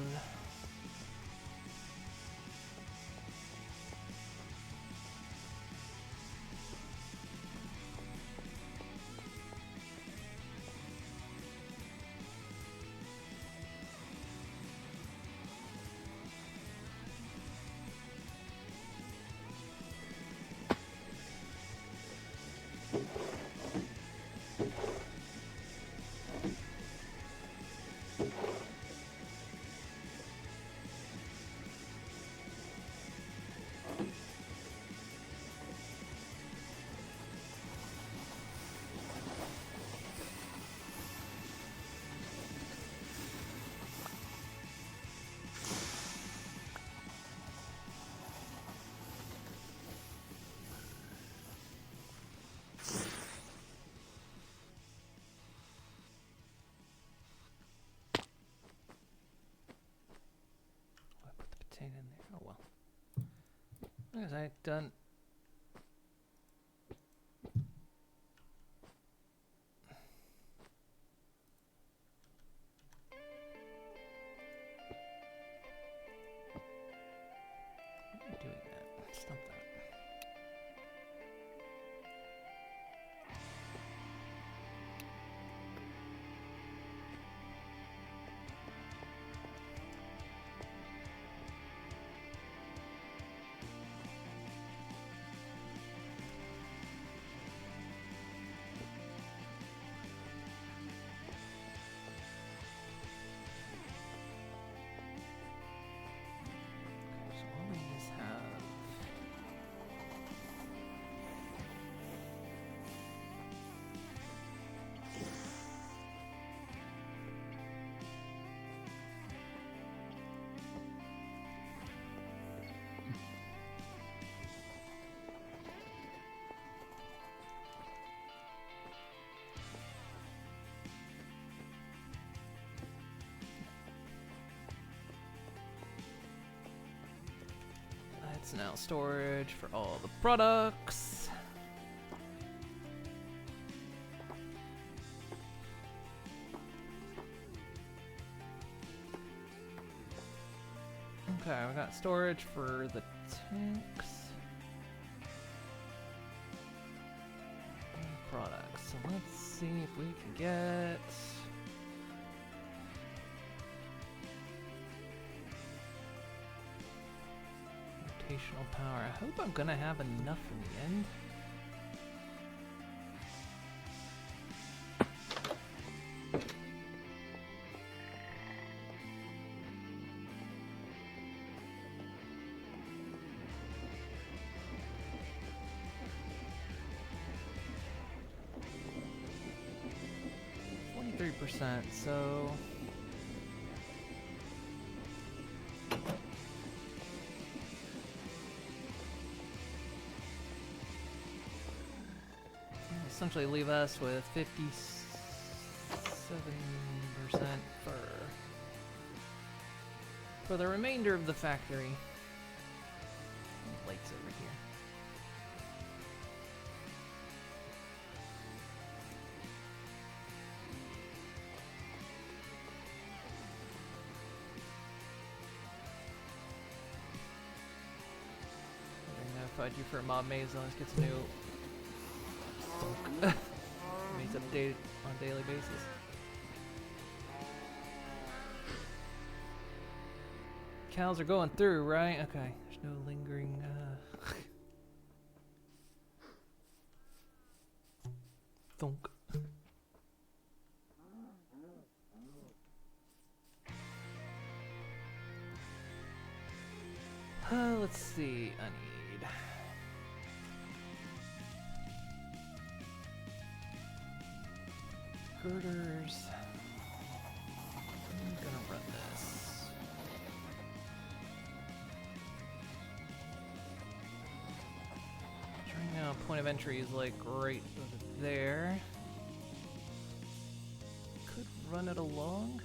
[SPEAKER 1] In there. Oh well. As I done. Why are you doing that? Stop that. That's now storage for all the products. Okay, we got storage for the tanks. And products. So let's see if we can get... rotational power. I hope I'm gonna have enough in the end. So essentially leave us with 57% for the remainder of the factory. Lights over here. Notified you for a mob maze. Let's get some new maze updated on a daily basis. Cows are going through, right? Okay. There's no lingering. Thunk. Let's see. I need girders. I'm gonna run this. Right now, point of entry is like right over there. Could run it along.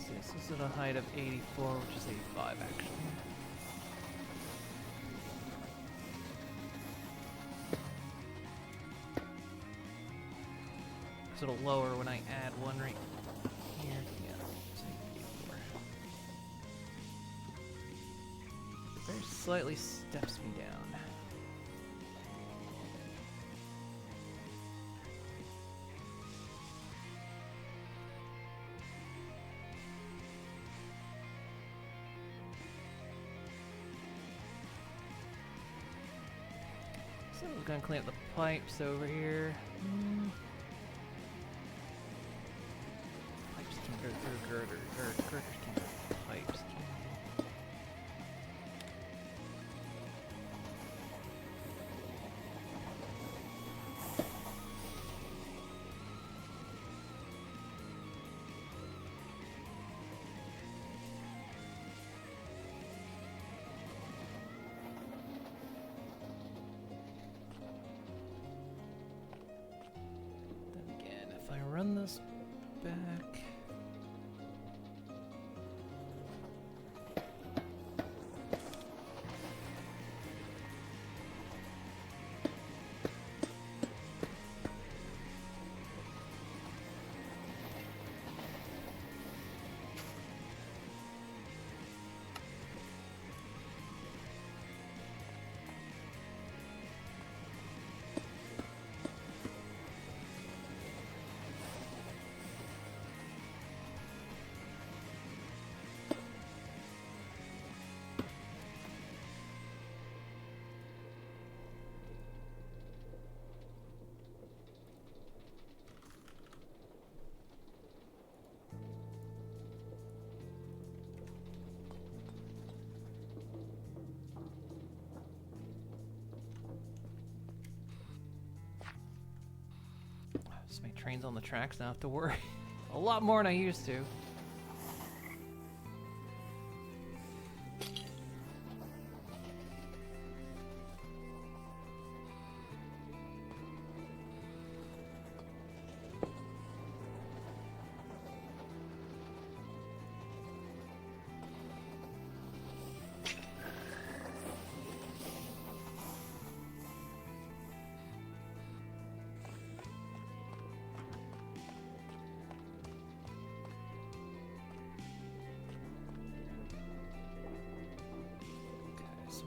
[SPEAKER 1] This is at a height of 84, which is 85 actually. So it'll lower when I add one right here. Yeah, so 84. Very slightly steps me down. So we're gonna clean up the pipes over here. Pipes can go through girders can go through pipes. Run this back. So many trains on the tracks, now I have to worry a lot more than I used to.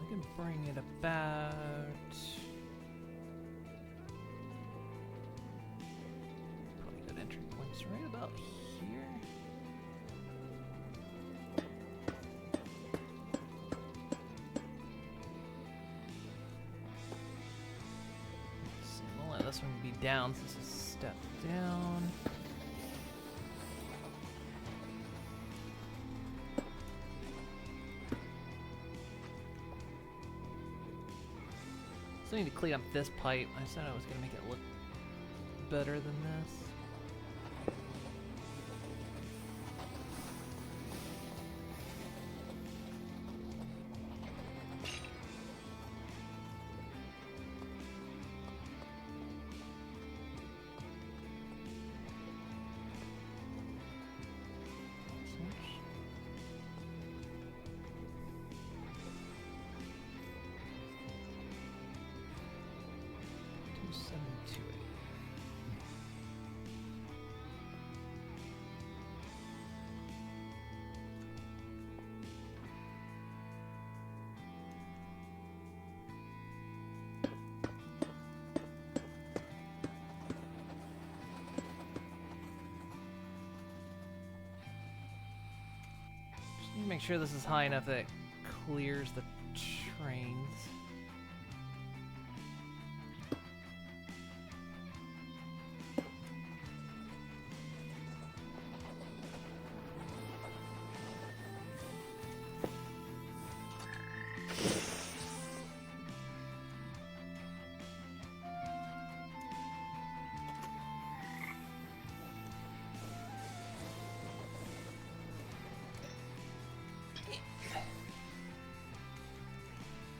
[SPEAKER 1] we can bring it about. Probably good entry points right about here. So we'll let this one be down since it's a step down. So I need to clean up this pipe. I said I was gonna make it look better than this. Switch. 2728. Just need to make sure this is high enough that it clears the trains.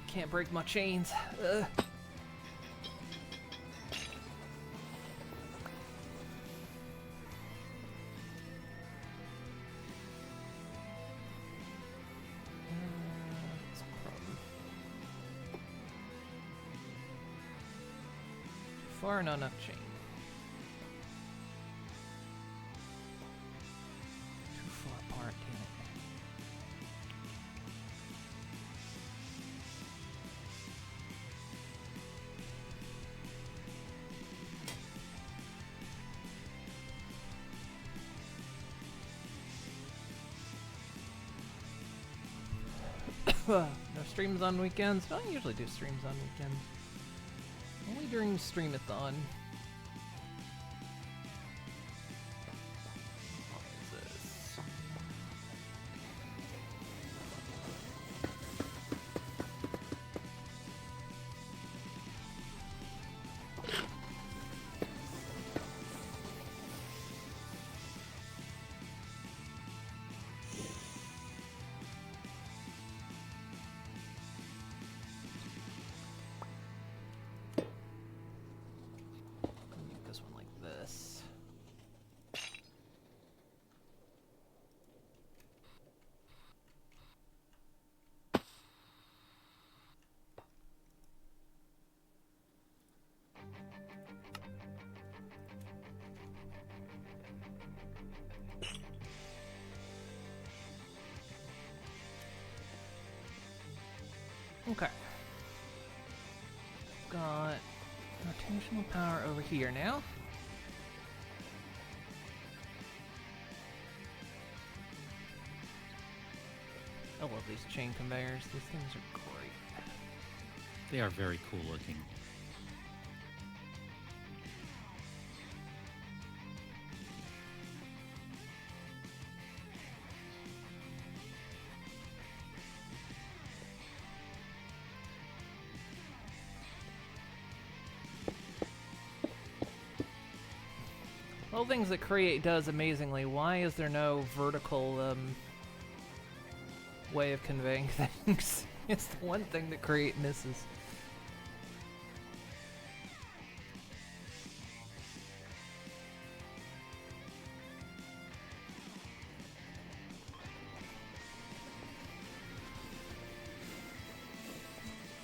[SPEAKER 1] Can't break my chains. Ugh. That's a problem. Too far, not enough chain. Too far apart, damn it. No streams on weekends. I don't usually do streams on weekends. Only during streamathon. What is this? Make this one like this. Okay. Got rotational power over here now. I love these chain conveyors. These things are great.
[SPEAKER 4] They are very cool looking.
[SPEAKER 1] All things that Create does amazingly. Why is there no vertical way of conveying things? It's the one thing that Create misses.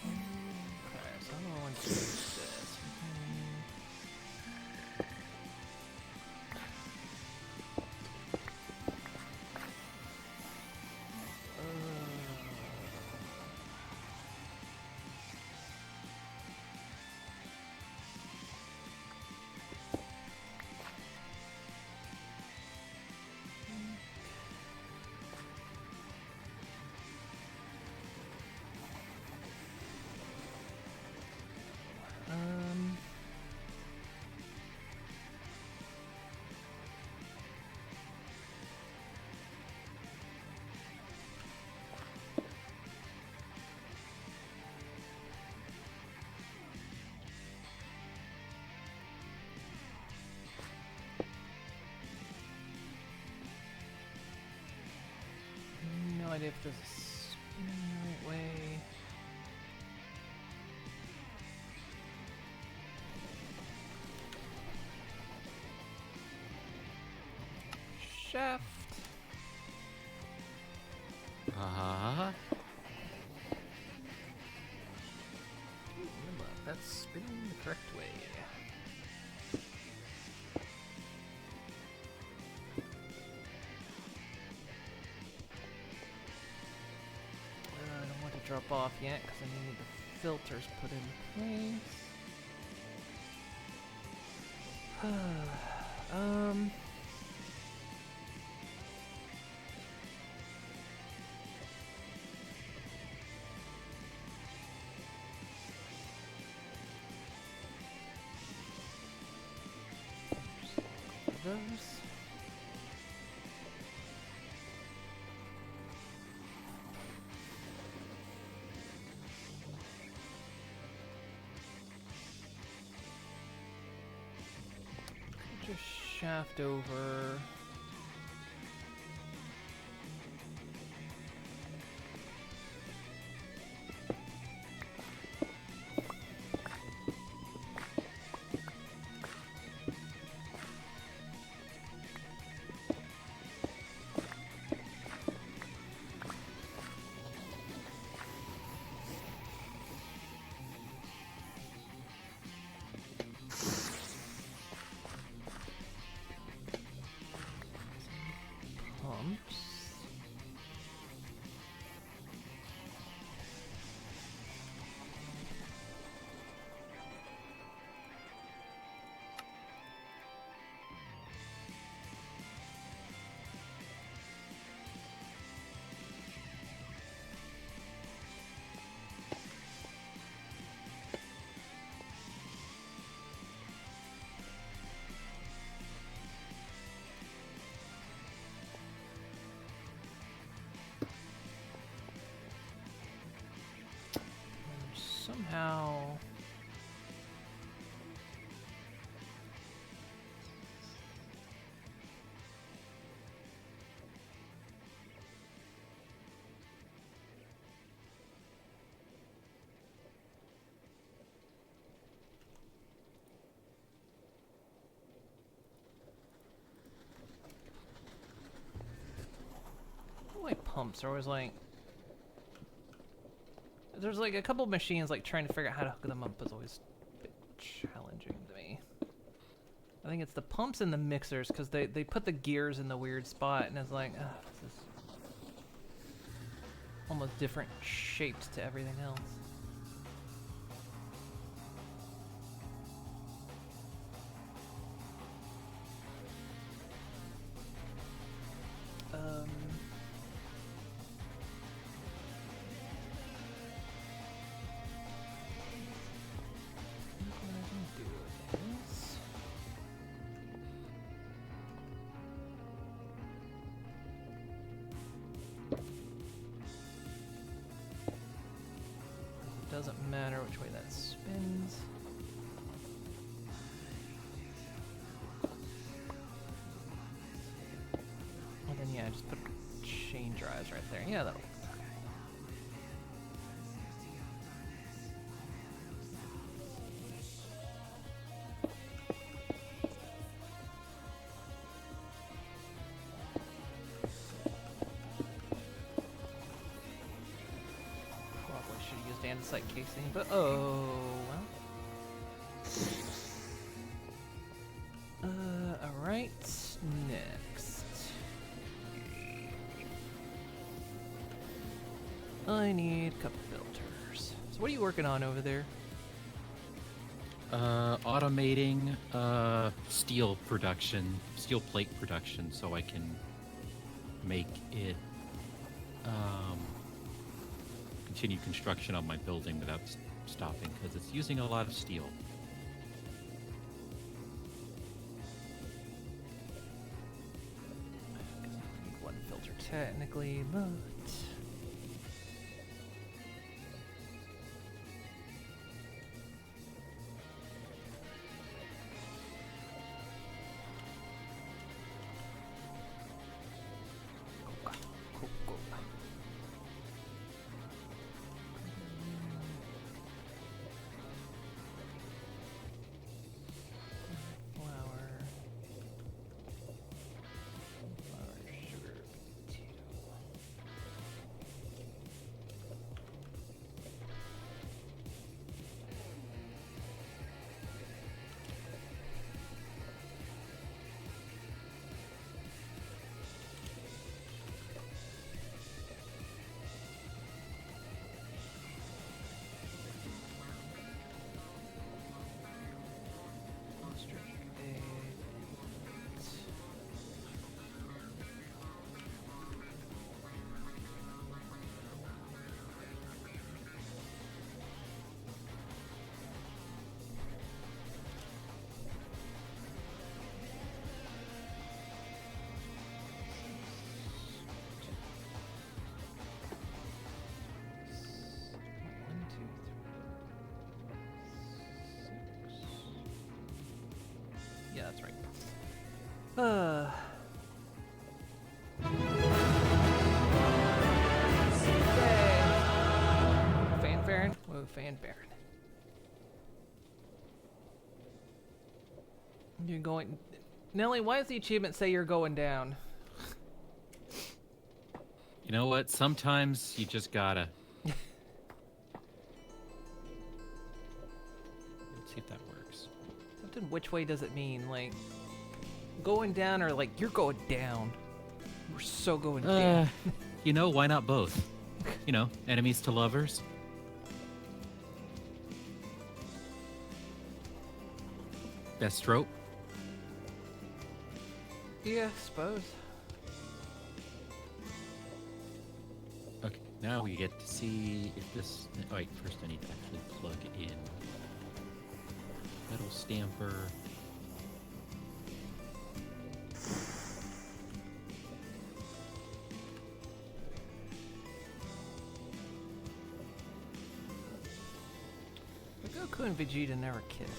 [SPEAKER 1] Okay, so how do I want to do this? idea if this is spinning the right way. Shaft. That's spinning the correct way. I don't want to drop off yet because I need the filters put in place. Those. Just shaft over. Somehow my pumps are always like, there's like a couple machines like trying to figure out how to hook them up is always a bit challenging to me. I think it's the pumps and the mixers because they put the gears in the weird spot and it's like, this is almost different shapes to everything else. Doesn't matter which way that spins. And then yeah, just put chain drives right there. Yeah, that'll work. Andesite casing, but oh well. Alright, next. I need cup filters. So what are you working on over there?
[SPEAKER 4] Automating steel production, steel plate production, so I can make it continue construction on my building without stopping, because it's using a lot of steel.
[SPEAKER 1] One filter technically, but Uh. Fanfare? Whoa, fanfare. You're going... Nelly, why does the achievement say you're going down?
[SPEAKER 4] You know what? Sometimes you just gotta. Let's see if that works.
[SPEAKER 1] Something, which way does it mean? Like, going down or like, you're going down? We're so going down.
[SPEAKER 4] You know, why not both? You know, enemies to lovers. Best trope.
[SPEAKER 1] Yeah, I suppose.
[SPEAKER 4] Okay, now we get to see if this... Oh, wait, first I need to actually plug in metal stamper.
[SPEAKER 1] Goku and Vegeta never kissed.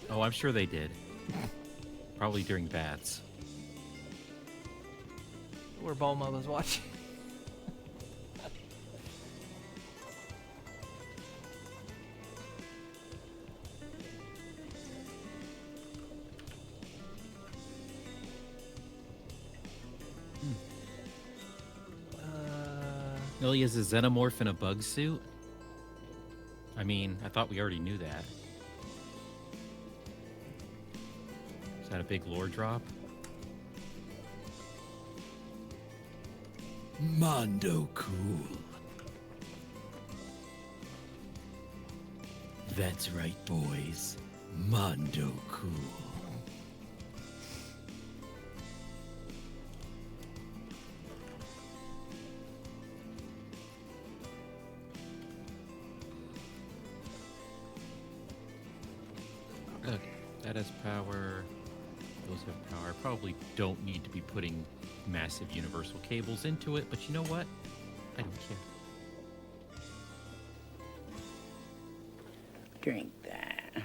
[SPEAKER 4] Oh, I'm sure they did. Probably during baths.
[SPEAKER 1] Where Bulma was watching.
[SPEAKER 4] Millie is a xenomorph in a bug suit? I mean, I thought we already knew that. Is that a big lore drop? Mondo cool. That's right, boys. Mondo cool. Okay, that has power. Those have power. Probably don't need to be putting massive universal cables into it, but you know what? I don't care.
[SPEAKER 2] Drink that.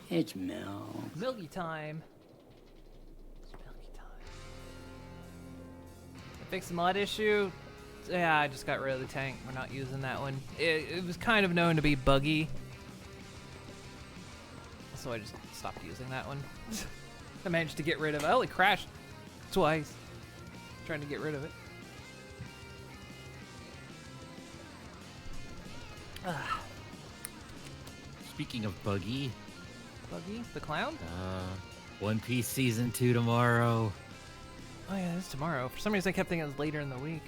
[SPEAKER 2] It's milk.
[SPEAKER 1] Milky time. It's milky time. I fixed the mod issue. Yeah, I just got rid of the tank. We're not using that one. It was kind of known to be buggy. So I just stopped using that one. I managed to get rid of it. I only crashed twice trying to get rid of it.
[SPEAKER 4] Speaking of buggy,
[SPEAKER 1] Buggy? The clown?
[SPEAKER 4] One Piece Season 2 tomorrow.
[SPEAKER 1] Oh yeah, it's tomorrow. For some reason I kept thinking it was later in the week.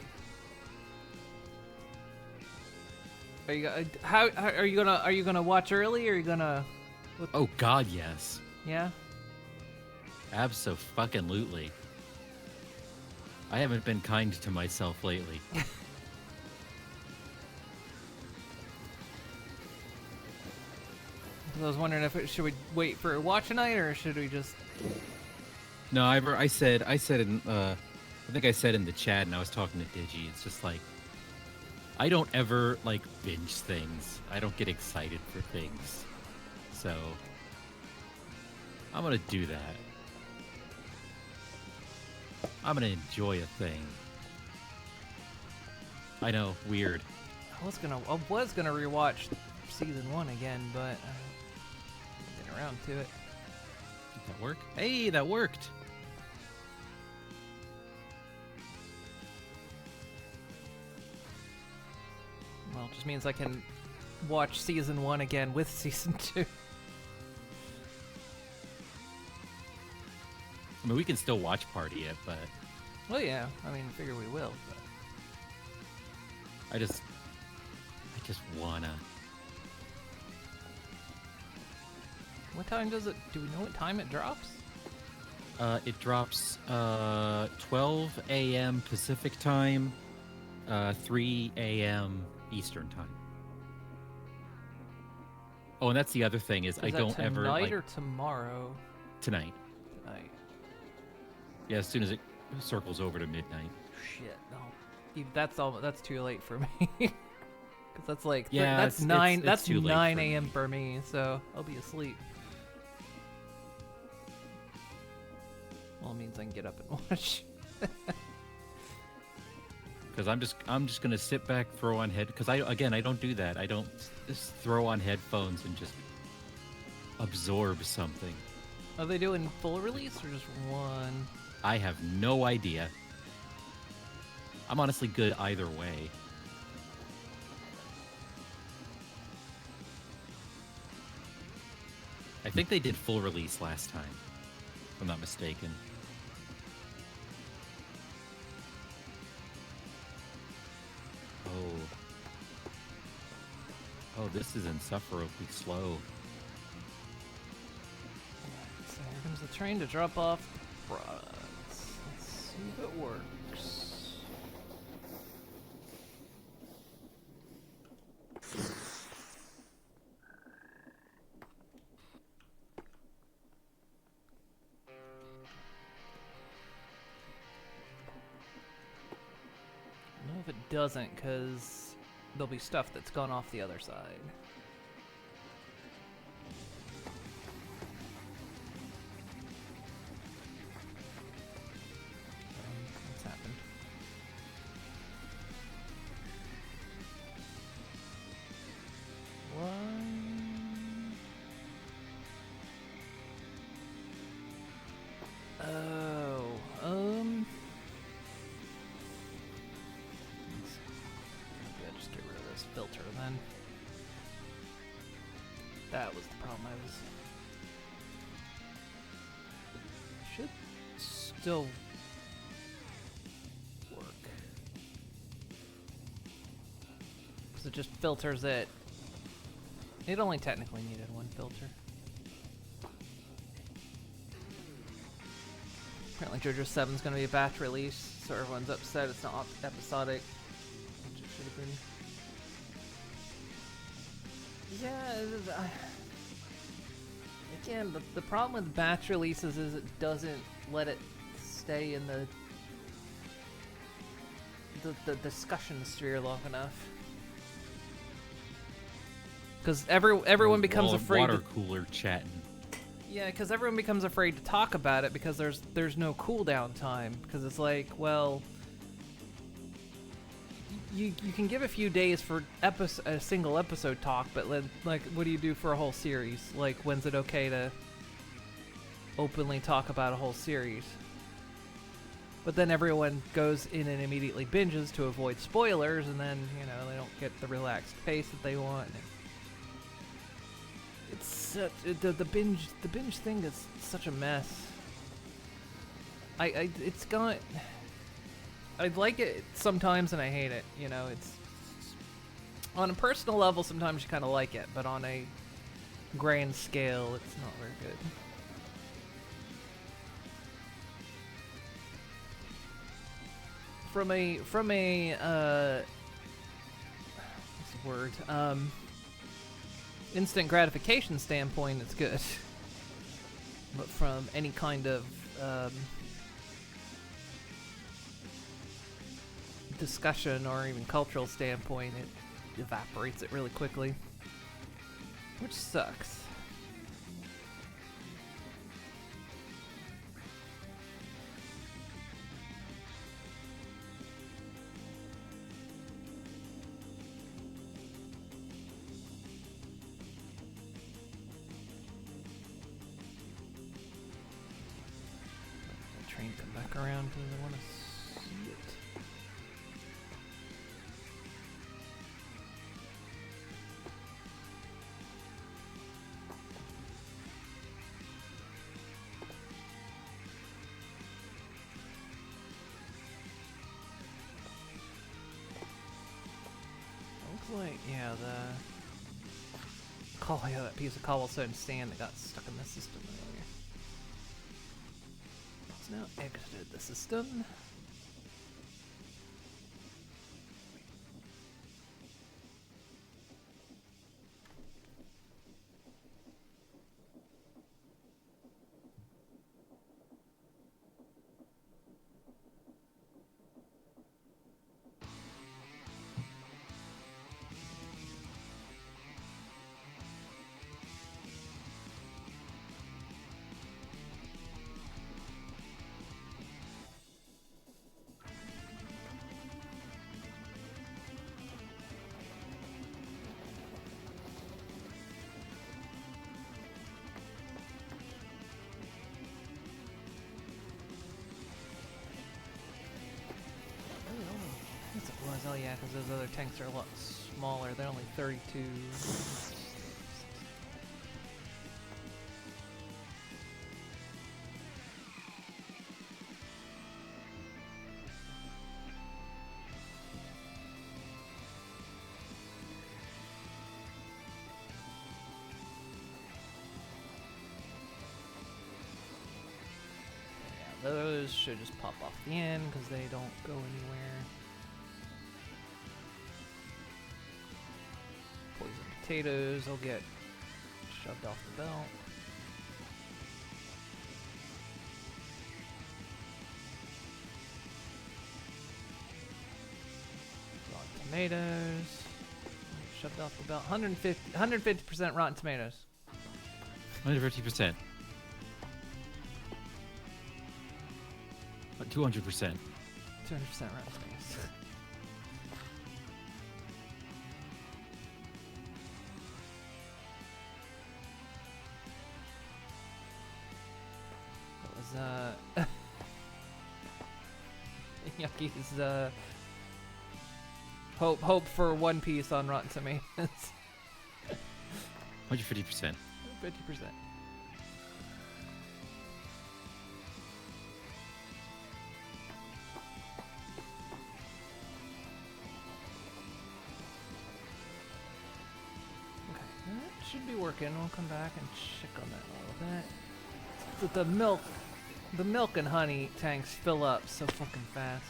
[SPEAKER 1] Are you are you gonna watch early or are you gonna
[SPEAKER 4] Oh god, yes.
[SPEAKER 1] Yeah?
[SPEAKER 4] Abso-fucking-lutely. I haven't been kind to myself lately.
[SPEAKER 1] I was wondering if should we wait for a watch tonight or should we just
[SPEAKER 4] No, I said in I think I said in the chat and I was talking to Digi, it's just like I don't ever like binge things. I don't get excited for things. So I'm gonna do that. I'm gonna enjoy a thing. I know, weird.
[SPEAKER 1] I was gonna rewatch season 1 again, but I haven't been around to it.
[SPEAKER 4] Did that work? Hey, that worked.
[SPEAKER 1] Well, it just means I can watch season 1 again with season 2.
[SPEAKER 4] I mean, we can still watch party it, but
[SPEAKER 1] Well, yeah. I mean, I figure we will. But
[SPEAKER 4] I just wanna.
[SPEAKER 1] what time does it? Do we know what time it drops?
[SPEAKER 4] It drops 12 a.m. Pacific time, 3 a.m. Eastern time. Oh, and that's the other thing is I
[SPEAKER 1] that
[SPEAKER 4] don't ever
[SPEAKER 1] tonight
[SPEAKER 4] like
[SPEAKER 1] or tomorrow.
[SPEAKER 4] tonight.
[SPEAKER 1] Tonight.
[SPEAKER 4] Yeah, as soon as it circles over to midnight.
[SPEAKER 1] Shit, no. That's too late for me. Because that's like
[SPEAKER 4] Yeah,
[SPEAKER 1] that's
[SPEAKER 4] it's-
[SPEAKER 1] 9
[SPEAKER 4] it's
[SPEAKER 1] that's
[SPEAKER 4] too late
[SPEAKER 1] 9
[SPEAKER 4] for
[SPEAKER 1] a.m.
[SPEAKER 4] me.
[SPEAKER 1] for me, so I'll be asleep. Well, it means I can get up and watch.
[SPEAKER 4] Because I'm just gonna sit back, throw on head. Because I don't do that. I don't just throw on headphones and just absorb something.
[SPEAKER 1] Are they doing full release or just one?
[SPEAKER 4] I have no idea. I'm honestly good either way. I think they did full release last time, if I'm not mistaken. Oh, this is insufferably slow.
[SPEAKER 1] So here comes the train to drop off the products. Let's see if it works. No, if it doesn't, because there'll be stuff that's gone off the other side. What's happened? What? Oh, maybe I'll just get rid of this filter then. That was the problem I was... Should still work. Because it just filters it. It only technically needed one filter. Apparently JoJo 7 is going to be a batch release, so everyone's upset it's not episodic, which it should have been. Yeah, again, the problem with batch releases is it doesn't let it stay in the discussion sphere long enough. Because everyone becomes afraid.
[SPEAKER 4] Water cooler chatting.
[SPEAKER 1] Yeah, because everyone becomes afraid to talk about it because there's no cooldown time. Because it's like, well, you can give a few days for a single episode talk, but like, what do you do for a whole series? Like, when's it okay to openly talk about a whole series? But then everyone goes in and immediately binges to avoid spoilers, and then they don't get the relaxed pace that they want. It's the binge thing is such a mess. It's got. I like it sometimes and I hate it. It's on a personal level. Sometimes you kind of like it, but on a grand scale, it's not very good. From a what's the word? Instant gratification standpoint, it's good. But from any kind of discussion or even cultural standpoint, it evaporates it really quickly, which sucks. Train come back around because I want to see it. Looks like, yeah, that piece of cobblestone stand that got stuck in the system earlier. It's now exited the system. Oh yeah, because those other tanks are a lot smaller. They're only 32. Those should just pop off the end because they don't go anywhere. Poison potatoes will get shoved off the belt. Rotten tomatoes shoved off the belt. 150% rotten tomatoes.
[SPEAKER 4] 150%. 200%.
[SPEAKER 1] 200% rotten tomatoes. That was Yucky's hope for One Piece on Rotten Tomatoes.
[SPEAKER 4] 150%.
[SPEAKER 1] 50%. Should be working. We'll come back and check on that a little bit. But the milk and honey tanks fill up so fucking fast.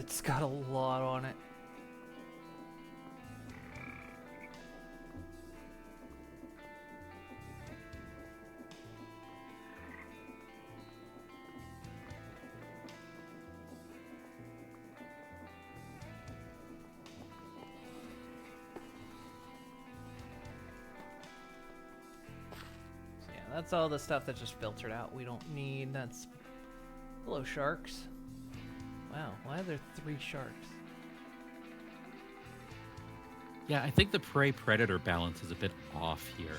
[SPEAKER 1] It's got a lot on it. So yeah, that's all the stuff that just filtered out. We don't need. That's hello sharks. Wow, why are there 3 sharks?
[SPEAKER 4] Yeah, I think the prey-predator balance is a bit off here.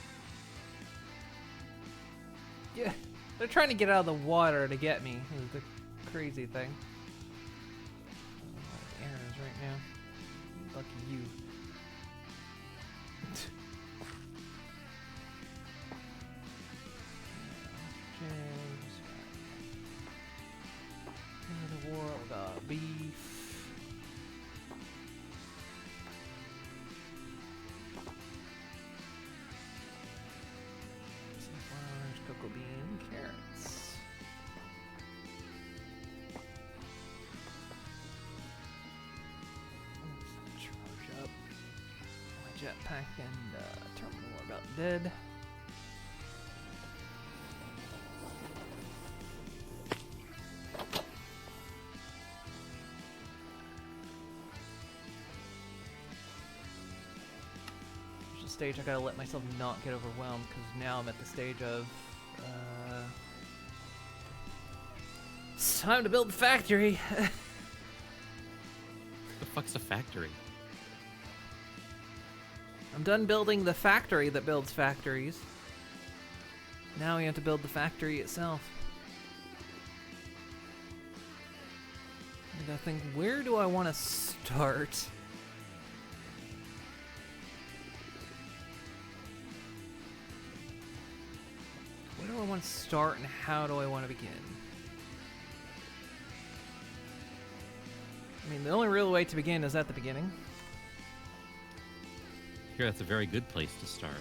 [SPEAKER 1] Yeah, they're trying to get out of the water to get me. Is the crazy thing. I don't know what errors right now. Lucky you. Beef. Sunflowers, cocoa bean, carrots. Let's charge up my jetpack and terminal are about dead. Stage I gotta let myself not get overwhelmed because now I'm at the stage of it's time to build the factory.
[SPEAKER 4] The fuck's a factory?
[SPEAKER 1] I'm done building the factory that builds factories. Now we have to build the factory itself. I gotta think, where do I want to start? Where do I want to start and how do I want to begin? I mean, the only real way to begin is at the beginning.
[SPEAKER 4] Here, that's a very good place to start.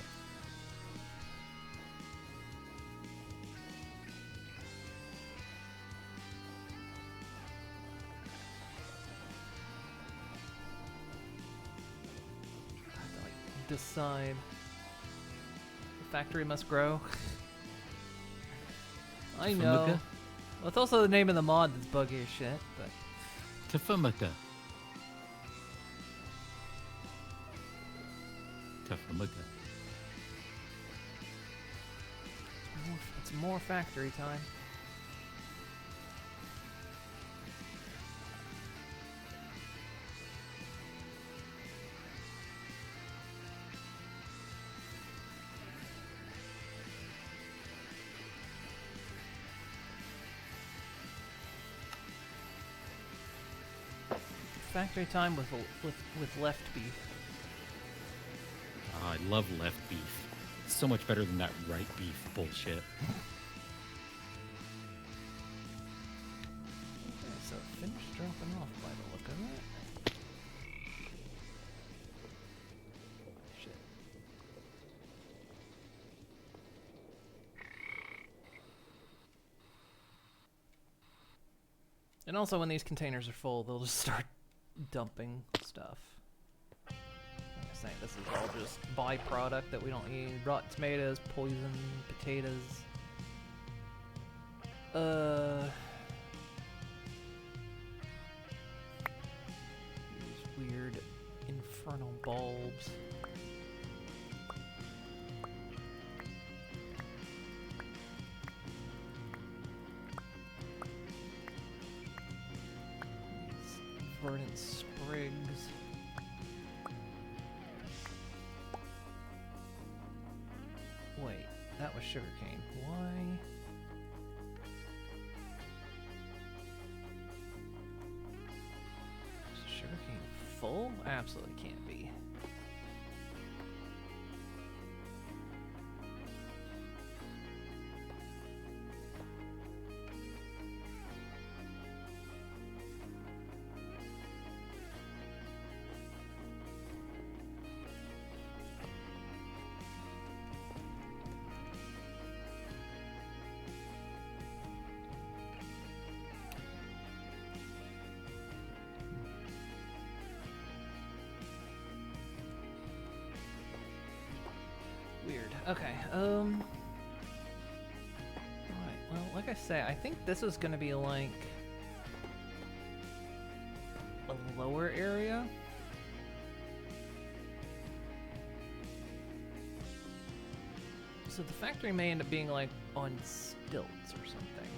[SPEAKER 1] I have to, like, decide. The factory must grow. I know.
[SPEAKER 4] Tafumuka?
[SPEAKER 1] Well, it's also the name of the mod that's buggy as shit, but...
[SPEAKER 4] Tafumuka. Tafumuka.
[SPEAKER 1] It's more factory time. Factory time with left beef.
[SPEAKER 4] Oh, I love left beef. It's so much better than that right beef bullshit.
[SPEAKER 1] Okay, so finished dropping off by the look of it. Shit. And also, when these containers are full, they'll just start dumping stuff. Like I was saying, this is all just byproduct that we don't need. Rotten tomatoes, poison, potatoes. These weird infernal bulbs. Verdant sprigs. Wait, that was sugarcane. Why? Is sugarcane full? Absolutely can't be. Weird. Okay, Alright, well, like I say, I think this is gonna be like a lower area. So the factory may end up being like on stilts or something.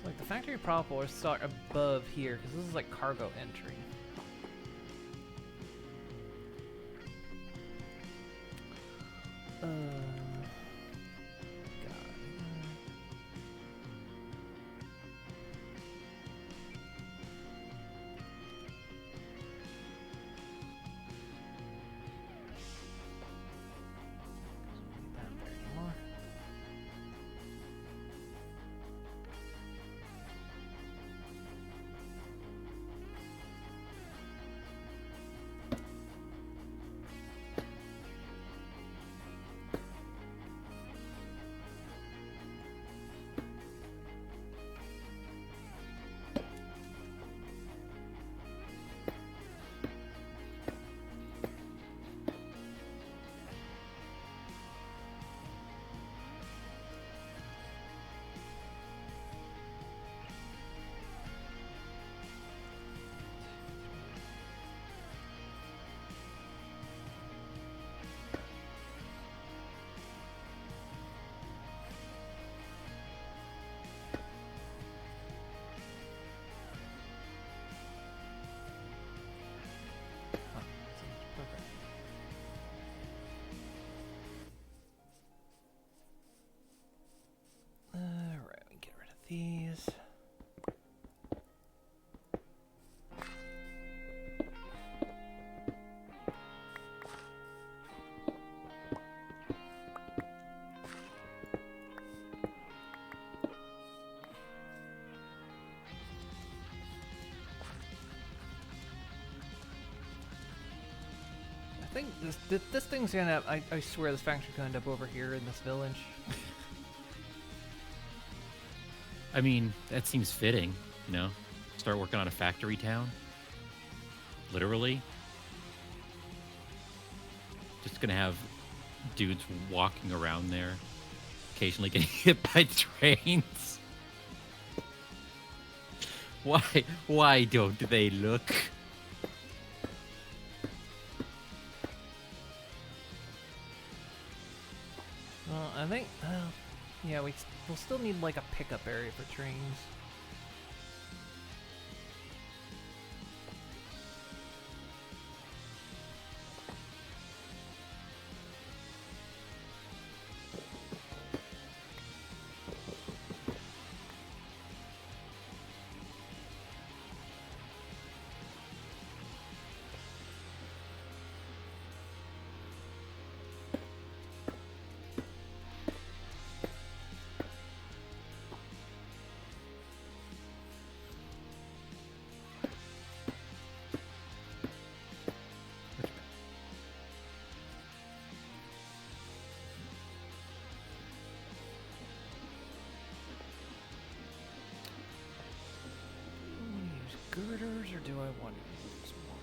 [SPEAKER 1] So like the factory proper will start above here, because this is like cargo entry. These. I think this thing's gonna. I swear this factory's gonna end up over here in this village.
[SPEAKER 4] I mean, that seems fitting, you know? Start working on a factory town. Literally. Just gonna have dudes walking around there, occasionally getting hit by trains. Why don't they look?
[SPEAKER 1] Well, I think, yeah, we'll still need like a pickup area for trains. Girders, or do I want to use more?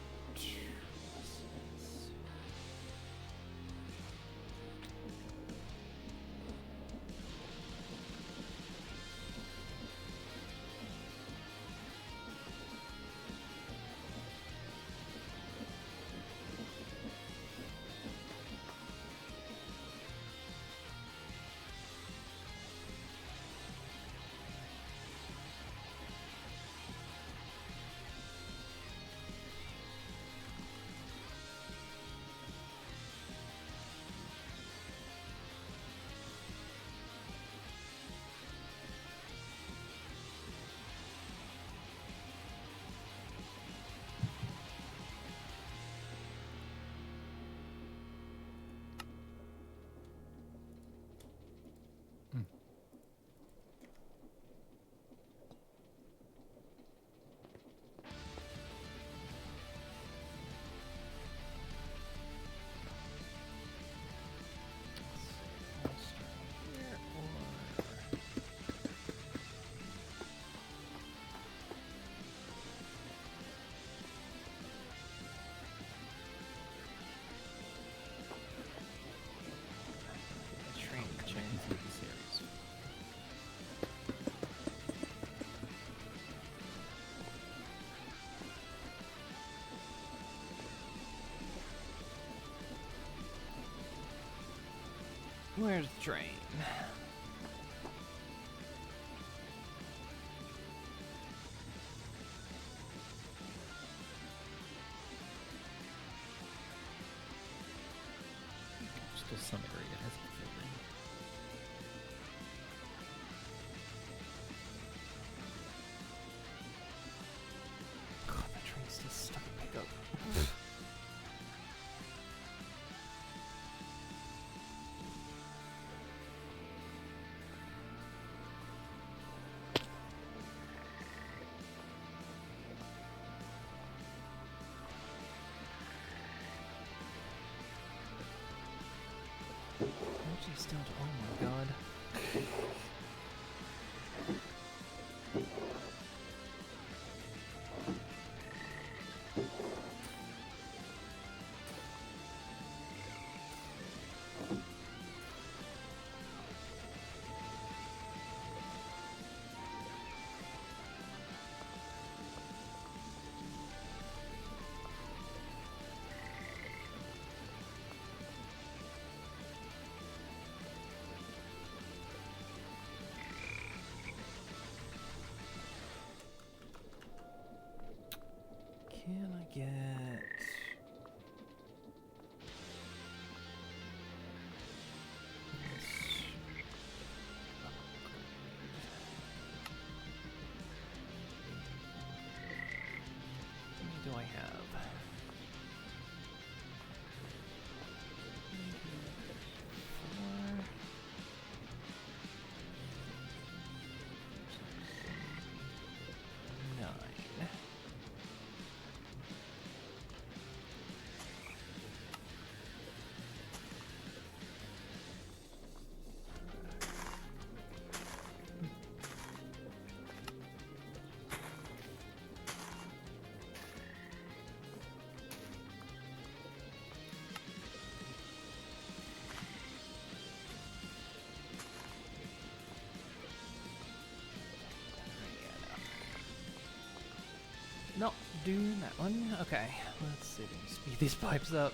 [SPEAKER 1] Where's the train?
[SPEAKER 4] Still some area hasn't filled in.
[SPEAKER 1] God, the train's still stuck in pickup. Actually, still. Oh my god. Can I get... How many do I have? Four. Nine. Not doing that one. Okay, let's see if we can speed these pipes up.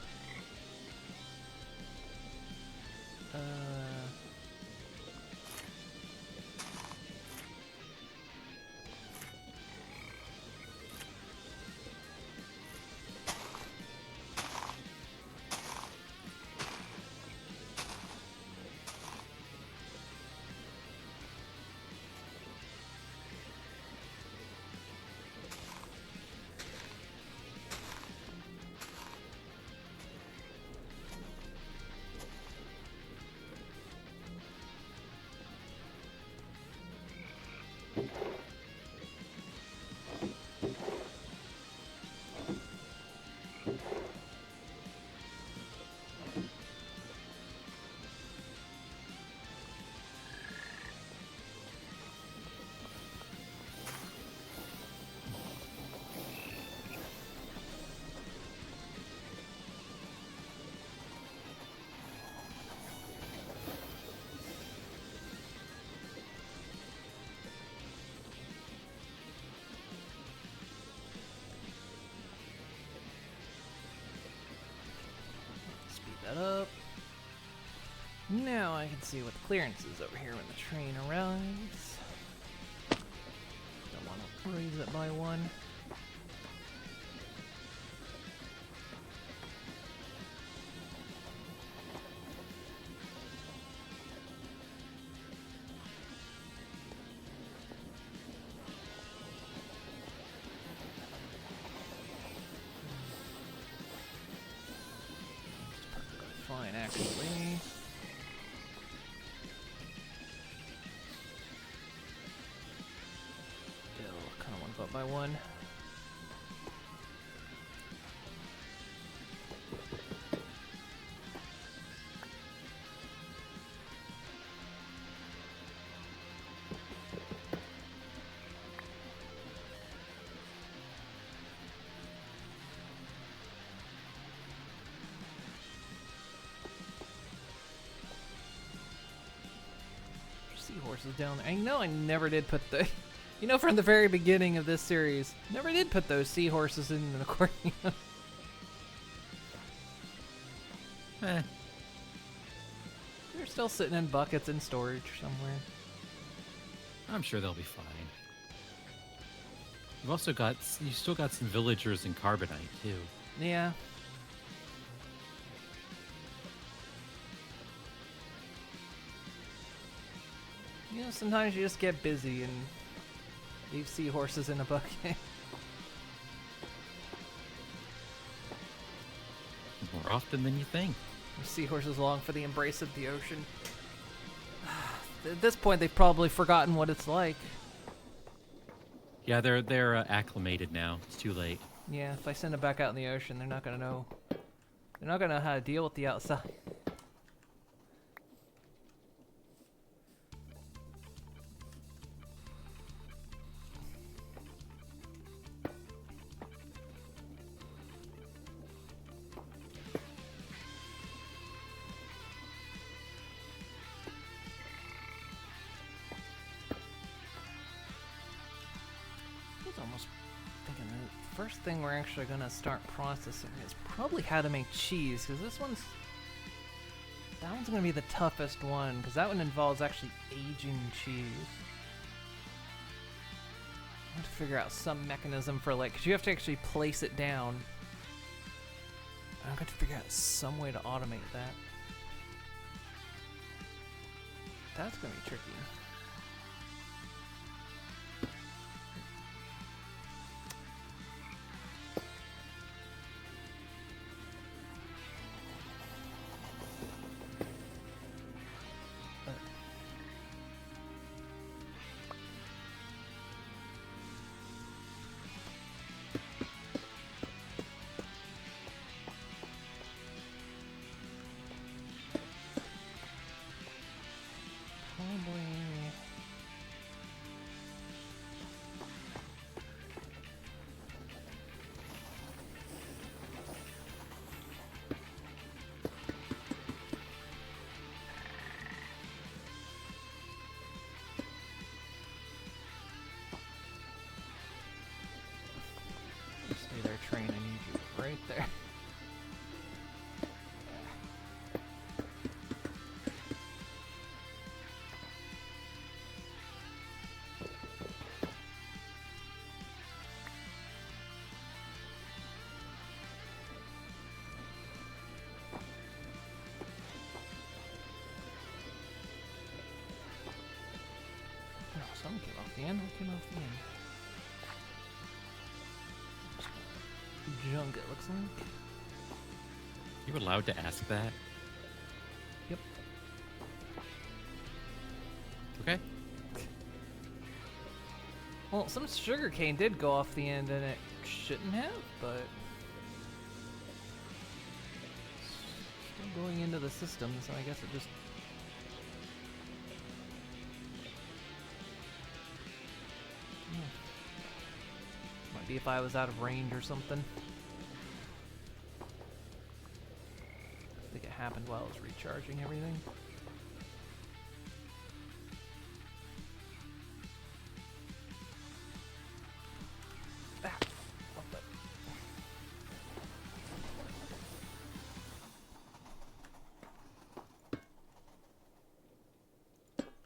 [SPEAKER 1] That up. Now I can see what the clearance is over here when the train arrives. Don't want to raise it by one. Fine, actually. Still kind of want to go up by one. Seahorses down there. I know I never did put the, you know, from the very beginning of this series, never did put those seahorses in an aquarium.
[SPEAKER 4] Eh.
[SPEAKER 1] They're still sitting in buckets in storage somewhere.
[SPEAKER 4] I'm sure they'll be fine. You've still got some villagers in Carbonite too.
[SPEAKER 1] Yeah. You know, sometimes you just get busy and leave seahorses in a bucket.
[SPEAKER 4] More often than you think.
[SPEAKER 1] Seahorses long for the embrace of the ocean. At this point, they've probably forgotten what it's like.
[SPEAKER 4] Yeah, they're acclimated now. It's too late.
[SPEAKER 1] Yeah, if I send them back out in the ocean, they're not gonna know. They're not gonna know how to deal with the outside. Almost thinking the first thing we're actually gonna start processing is probably how to make cheese, because that one's gonna be the toughest one, because that one involves actually aging cheese. I have to figure out some mechanism for, like, because you have to actually place it down. I've got to figure out some way to automate that. That's gonna be tricky. Probably the end? What came off the end? Junk, it looks like.
[SPEAKER 4] You were allowed to ask that?
[SPEAKER 1] Yep.
[SPEAKER 4] Okay.
[SPEAKER 1] Well, some sugarcane did go off the end and it shouldn't have, but still going into the system, so I guess it just might be if I was out of range or something. I think it happened while I was recharging everything. Ah, what the-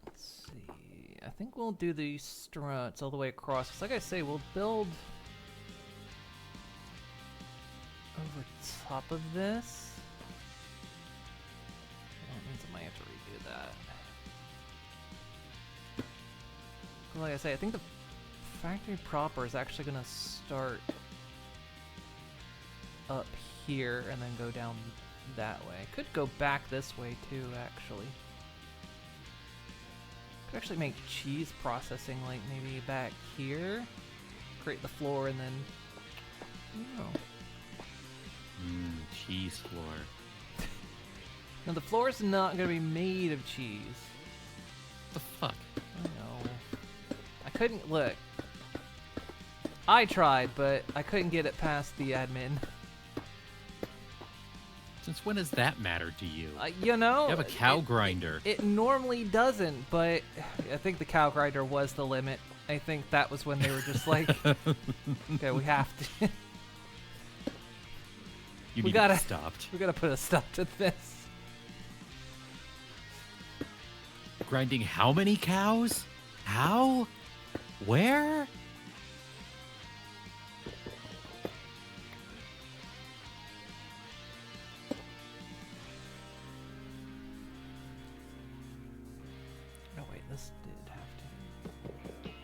[SPEAKER 1] Let's see. I think we'll do the struts all the way across. 'Cause like I say, we'll build over top of this. That means I might have to redo that. Like I say, I think the factory proper is actually gonna start up here and then go down that way. Could go back this way too, actually. Could actually make cheese processing like maybe back here. Create the floor and then, I don't know.
[SPEAKER 4] Cheese floor.
[SPEAKER 1] Now the floor is not gonna be made of cheese.
[SPEAKER 4] What the fuck?
[SPEAKER 1] I know. I couldn't look. I tried, but I couldn't get it past the admin.
[SPEAKER 4] Since when does that matter to you?
[SPEAKER 1] You know,
[SPEAKER 4] You have a cow grinder.
[SPEAKER 1] It normally doesn't, but I think the cow grinder was the limit. I think that was when they were just like, okay, we have to.
[SPEAKER 4] You
[SPEAKER 1] we
[SPEAKER 4] need
[SPEAKER 1] gotta
[SPEAKER 4] it stopped.
[SPEAKER 1] We gotta put a stop to this.
[SPEAKER 4] Grinding how many cows? How? Where?
[SPEAKER 1] Oh wait, this did have to.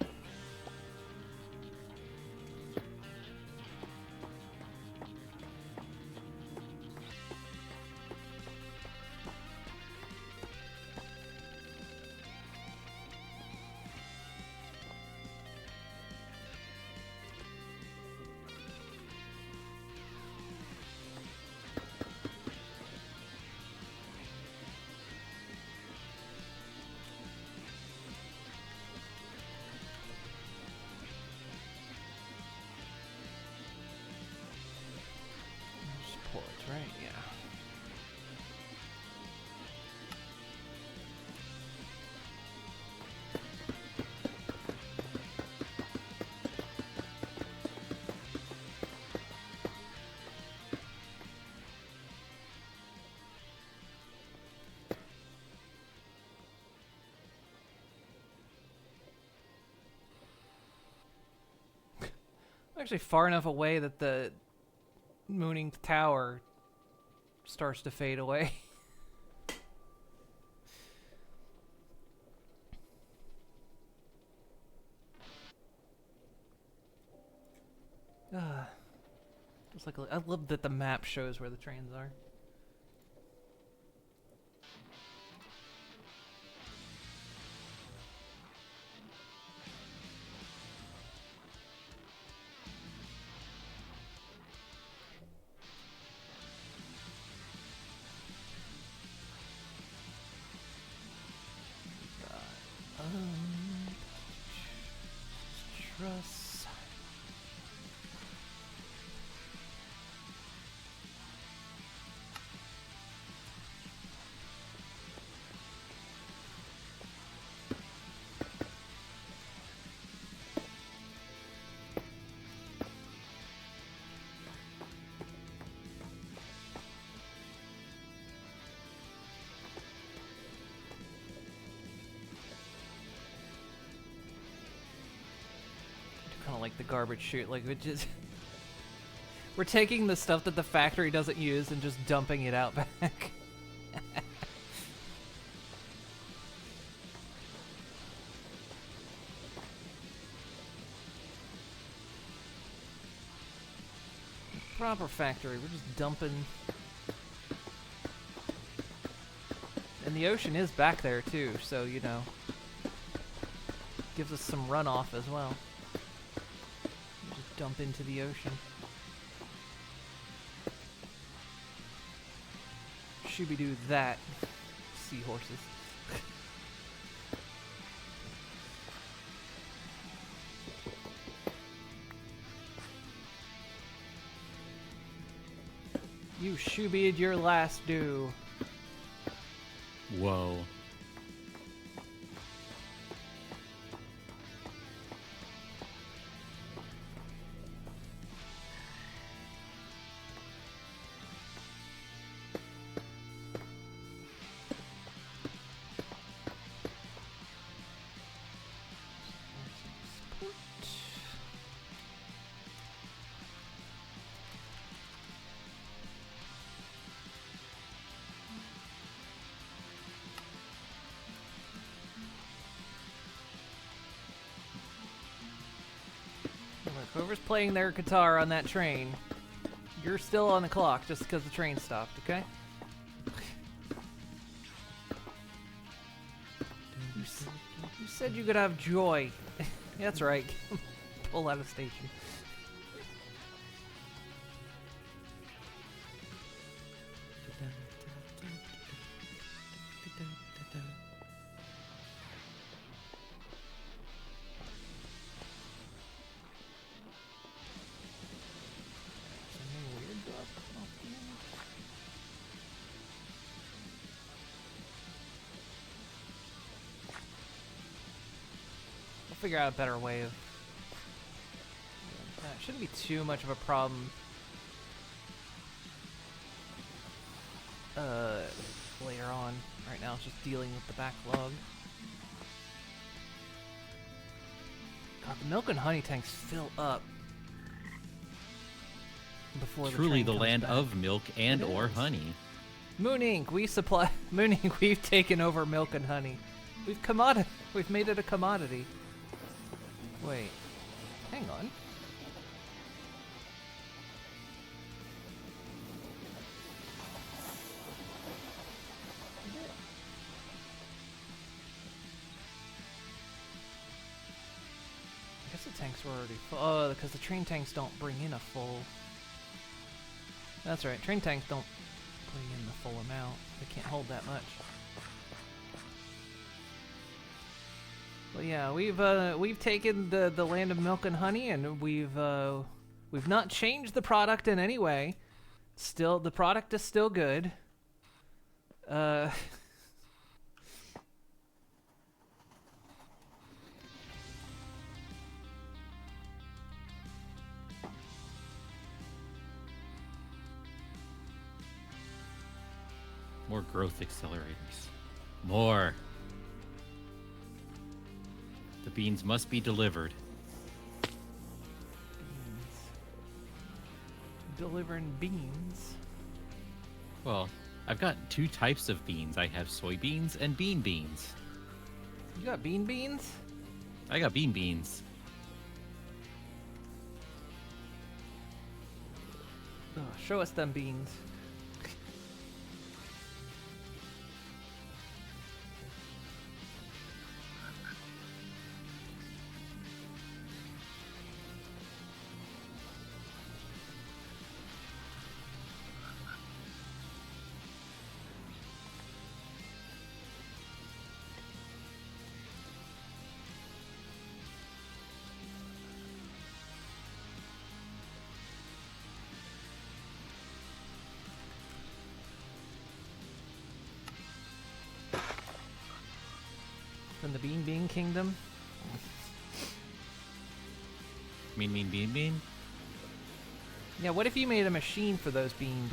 [SPEAKER 1] Ports, right? Yeah. I'm actually far enough away that the mooning tower starts to fade away. Just like I love that the map shows where the trains are. Trust. Kind of like the garbage chute, like we just we're taking the stuff that the factory doesn't use and just dumping it out back. proper factory. We're just dumping. And the ocean is back there too, so you know, gives us some runoff as well. Just dump into the ocean. Shooby-doo that. Seahorses. You shoobied your last do.
[SPEAKER 4] Whoa.
[SPEAKER 1] Whoever's playing their guitar on that train, you're still on the clock just because the train stopped, okay? You said you could have joy. That's right. Pull out of station. Figure out a better way of. It shouldn't be too much of a problem. Later on. Right now, it's just dealing with the backlog. God, the milk and honey tanks fill up before
[SPEAKER 4] Truly
[SPEAKER 1] the
[SPEAKER 4] the land
[SPEAKER 1] back.
[SPEAKER 4] of milk and or honey.
[SPEAKER 1] Moon Inc. We supply Moon Inc. We've taken over milk and honey. We've made it a commodity. Wait, hang on. I guess the tanks were already full. Oh, because the train tanks don't bring in a full. That's right, train tanks don't bring in the full amount. They can't hold that much. Well, yeah, we've taken the land of milk and honey, and we've not changed the product in any way. Still, the product is still good.
[SPEAKER 4] More growth accelerators. More. The beans must be delivered.
[SPEAKER 1] Delivering beans.
[SPEAKER 4] Well, I've got two types of beans. I have soybeans and bean beans.
[SPEAKER 1] You got bean beans?
[SPEAKER 4] I got bean beans.
[SPEAKER 1] Oh, show us them beans. From the Bean Kingdom.
[SPEAKER 4] Bean?
[SPEAKER 1] Yeah, what if you made a machine for those beans?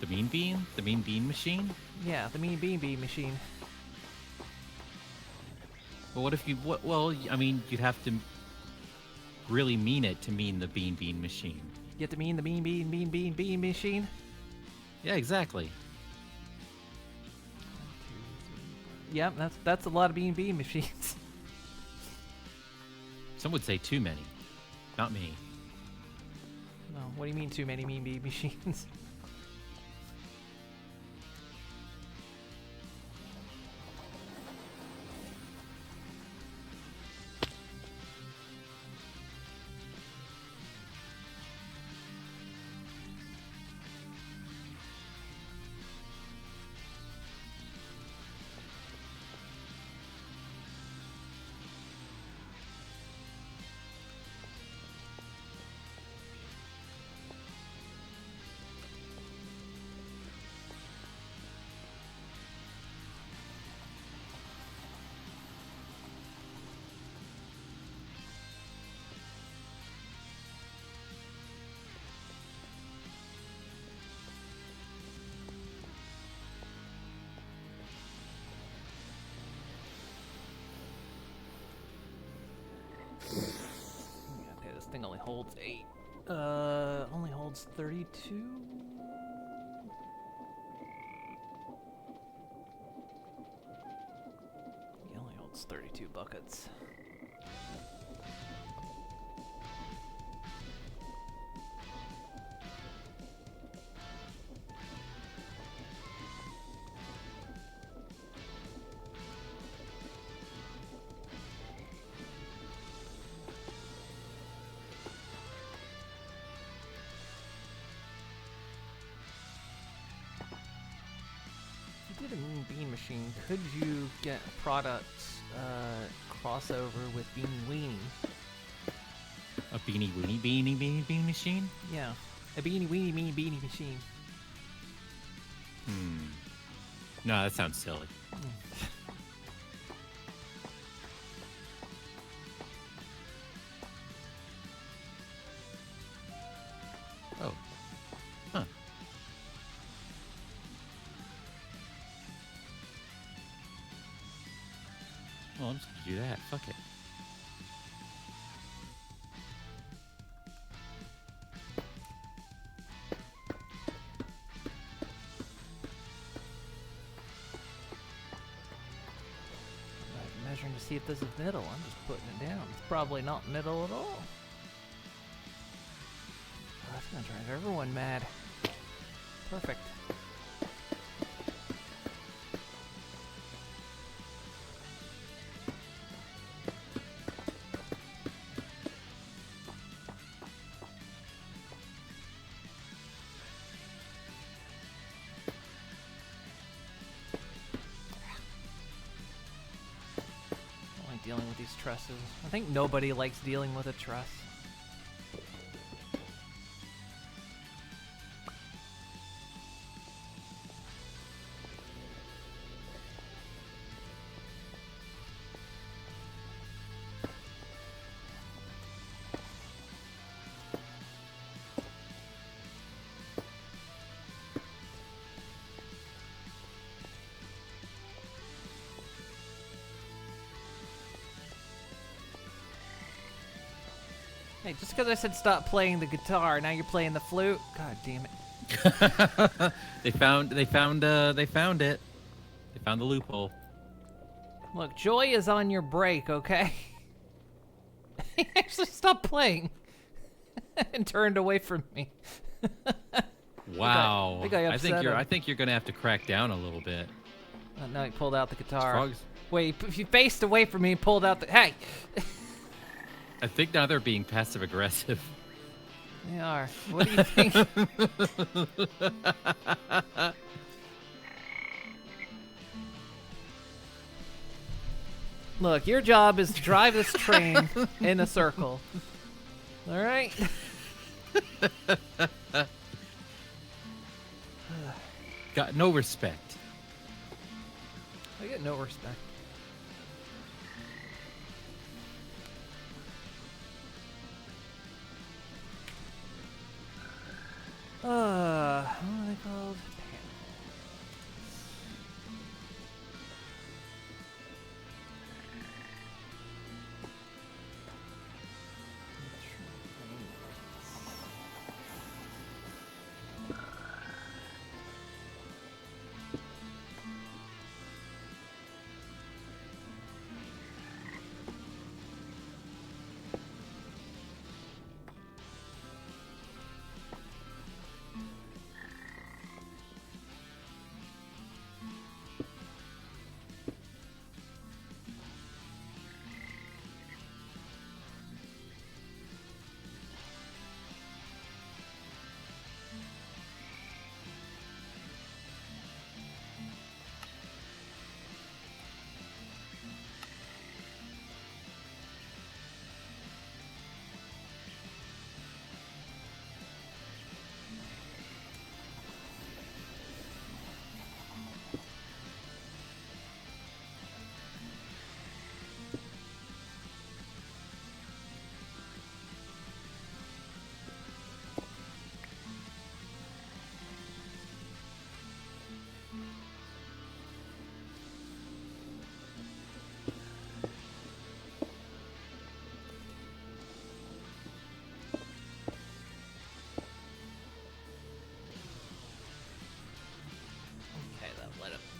[SPEAKER 4] The mean bean? The mean bean machine?
[SPEAKER 1] Yeah, the bean machine.
[SPEAKER 4] Well, what if you... Well, I mean, you'd have to really mean it to mean the bean machine.
[SPEAKER 1] You have to mean the bean machine?
[SPEAKER 4] Yeah, exactly.
[SPEAKER 1] Yep, that's a lot of bean machines.
[SPEAKER 4] Some would say too many. Not me.
[SPEAKER 1] Oh, what do you mean too many mean bean machines? Okay, this thing only holds 8. Only holds 32? He only holds 32 buckets. If you did a mean bean machine, could you get products crossover with Beanie Weenie?
[SPEAKER 4] A beanie weenie beanie machine?
[SPEAKER 1] Yeah, a Beanie Weenie mean beanie machine.
[SPEAKER 4] No, that sounds silly. Oh. Huh. Well, I'm just gonna do that. Fuck it.
[SPEAKER 1] I'm measuring to see if this is middle. I'm just putting it down. It's probably not middle at all. Oh, that's gonna drive everyone mad. Perfect. I don't like dealing with these trusses. I think nobody likes dealing with a truss. Hey, just because I said stop playing the guitar, now you're playing the flute? God damn it.
[SPEAKER 4] They found it. They found the loophole.
[SPEAKER 1] Look, Joy is on your break, okay? He actually stopped playing and turned away from me.
[SPEAKER 4] Wow.
[SPEAKER 1] I think I upset him.
[SPEAKER 4] I think you're gonna have to crack down a little bit.
[SPEAKER 1] No, he pulled out the guitar.
[SPEAKER 4] Frogs.
[SPEAKER 1] Wait, if you faced away from me, he pulled out the... Hey!
[SPEAKER 4] I think now they're being passive aggressive.
[SPEAKER 1] They are. What do you think? Look, your job is to drive this train in a circle. All right?
[SPEAKER 4] Got no respect.
[SPEAKER 1] I get no respect. What are they called?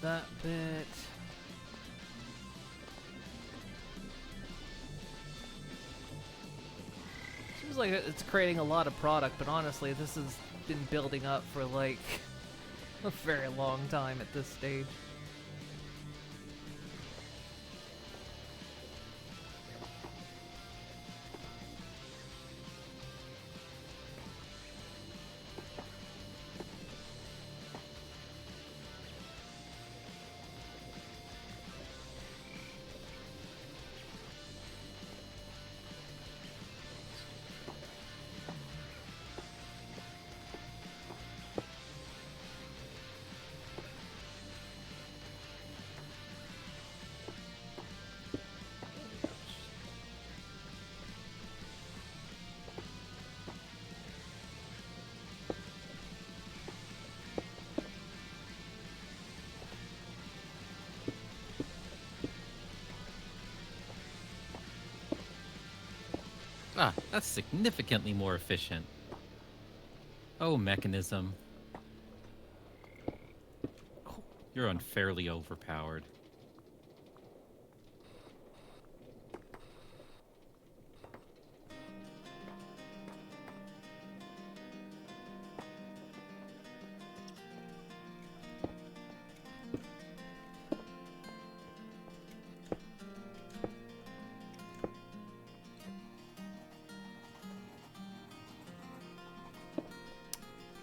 [SPEAKER 1] that bit. Seems like it's creating a lot of product, but honestly, this has been building up for like a very long time at this stage.
[SPEAKER 4] Ah, that's significantly more efficient. Oh, mechanism. You're unfairly overpowered.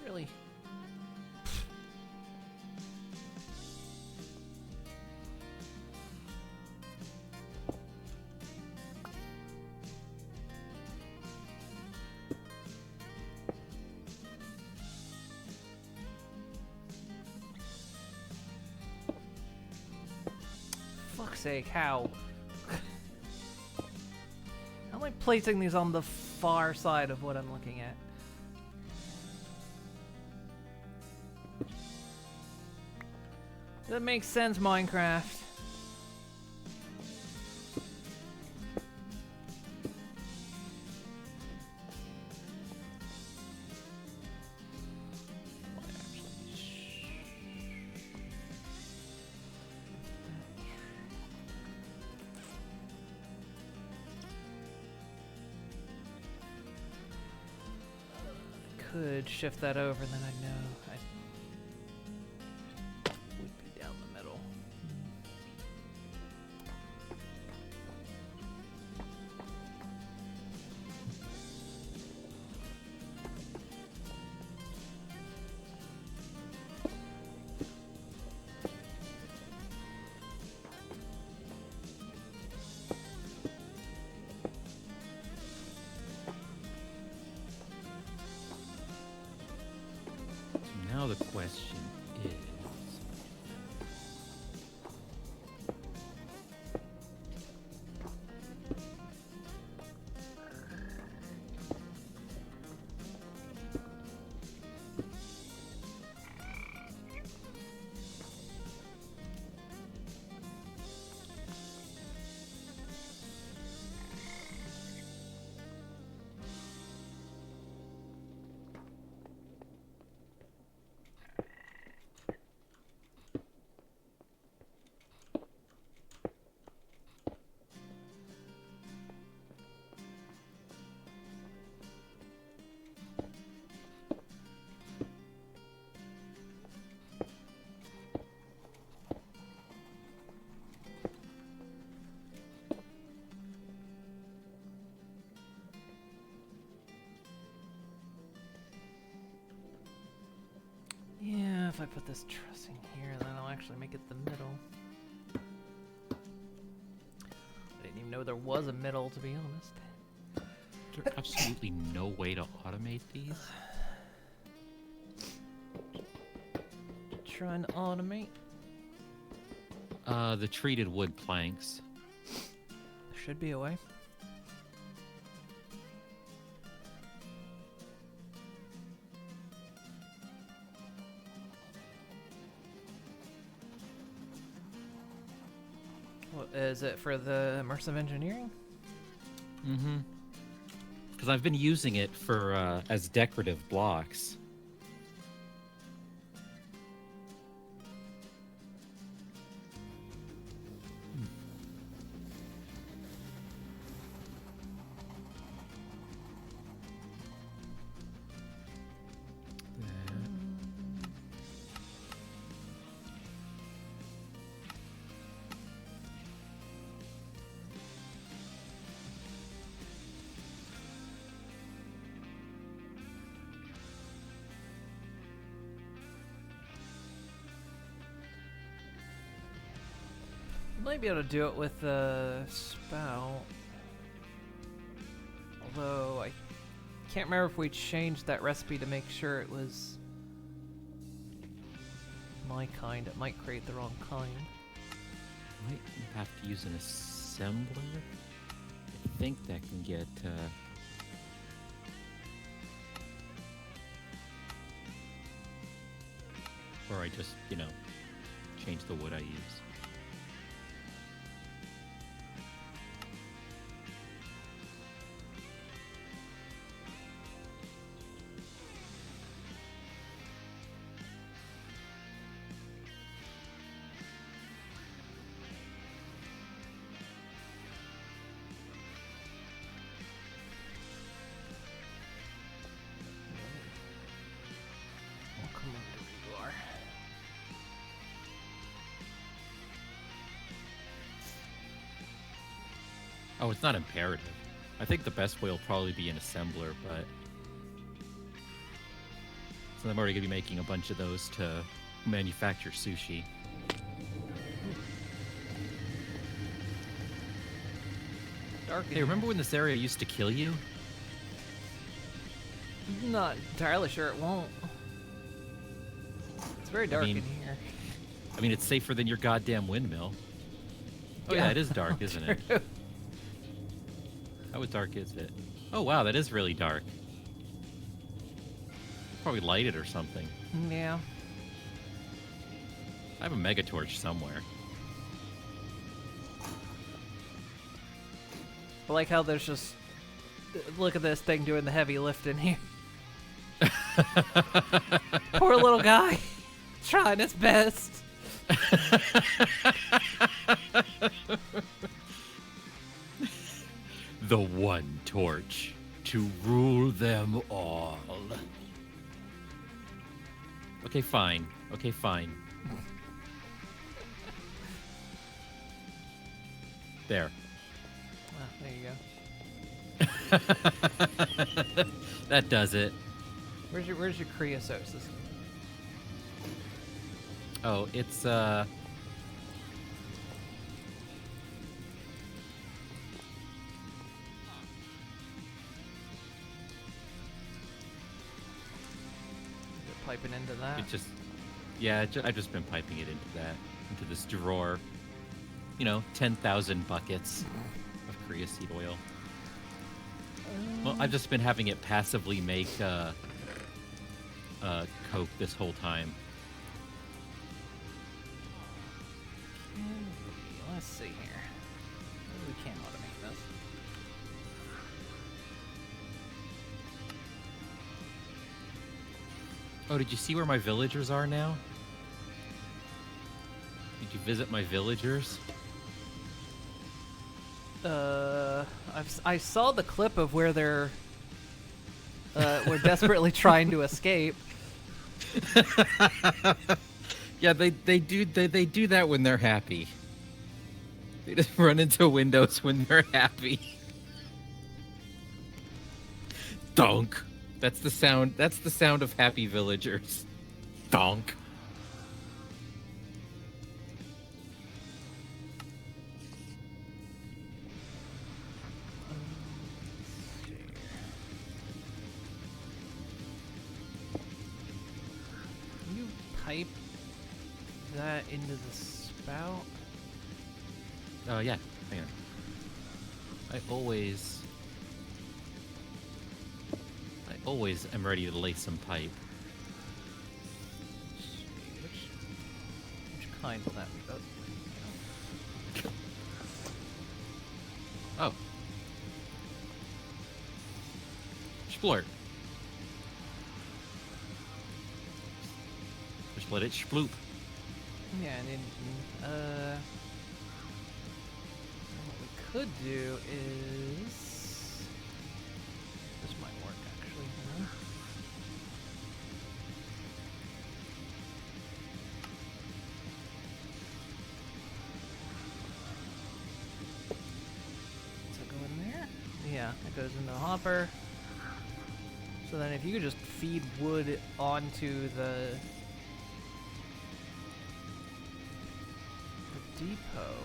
[SPEAKER 1] Really? Fuck's sake, how? How am I placing these on the far side of what I'm looking at? That makes sense, Minecraft. Could shift that over, then I know I would be down the middle.
[SPEAKER 4] Now the question is...
[SPEAKER 1] Yeah, if I put this trussing here, then I'll actually make it the middle. I didn't even know there was a middle, to be honest.
[SPEAKER 4] Is there absolutely no way to automate these?
[SPEAKER 1] Trying to automate.
[SPEAKER 4] The treated wood planks.
[SPEAKER 1] There should be a way. What is it for the immersive engineering?
[SPEAKER 4] Mm-hmm. Because I've been using it for as decorative blocks.
[SPEAKER 1] Might be able to do it with the spout. Although I can't remember if we changed that recipe to make sure it was my kind. It might create the wrong kind.
[SPEAKER 4] Might have to use an assembler. I think that can get. Or I just, change the wood I use.
[SPEAKER 1] Oh, come on, there you are.
[SPEAKER 4] Oh, it's not imperative. I think the best way will probably be an assembler, but so I'm already gonna be making a bunch of those to manufacture sushi.
[SPEAKER 1] Dark in
[SPEAKER 4] Hey, remember
[SPEAKER 1] here.
[SPEAKER 4] when this area used to kill you?
[SPEAKER 1] Not entirely sure it won't. It's very dark
[SPEAKER 4] mean,
[SPEAKER 1] in here.
[SPEAKER 4] I mean, it's safer than your goddamn windmill. Oh
[SPEAKER 1] Yeah.
[SPEAKER 4] yeah, it is dark, isn't it?
[SPEAKER 1] True.
[SPEAKER 4] How dark is it? Oh wow, that is really dark. Probably lighted or something.
[SPEAKER 1] Yeah.
[SPEAKER 4] I have a mega torch somewhere.
[SPEAKER 1] I like how there's just... Look at this thing doing the heavy lifting here. Poor little guy. Trying his best.
[SPEAKER 4] The one torch to rule them all. Okay, fine. Okay, fine. There.
[SPEAKER 1] Ah, there you go.
[SPEAKER 4] That does it.
[SPEAKER 1] Where's your creosote system?
[SPEAKER 4] Oh, it's
[SPEAKER 1] Is it piping into that?
[SPEAKER 4] it just yeah, I've just been piping it into this drawer. 10,000 buckets of Korea seed oil. Well, I've just been having it passively make Coke this whole time.
[SPEAKER 1] Let's see here. Maybe we can't automate this.
[SPEAKER 4] Oh, did you see where my villagers are now? Did you visit my villagers?
[SPEAKER 1] I saw the clip of where they're we're desperately trying to escape.
[SPEAKER 4] Yeah, they do that when they're happy. They just run into windows when they're happy. Donk. That's the sound of happy villagers. Donk.
[SPEAKER 1] Can you pipe that into the spout?
[SPEAKER 4] Oh yeah, hang on. I always am ready to lay some pipe.
[SPEAKER 1] Which kind will that be?
[SPEAKER 4] Oh. Splurt. Just let it sploop.
[SPEAKER 1] Yeah, and then, what we could do is... This might work, actually. Huh? Does that go in there? Yeah, it goes in the hopper. So then if you could just feed wood onto the depot.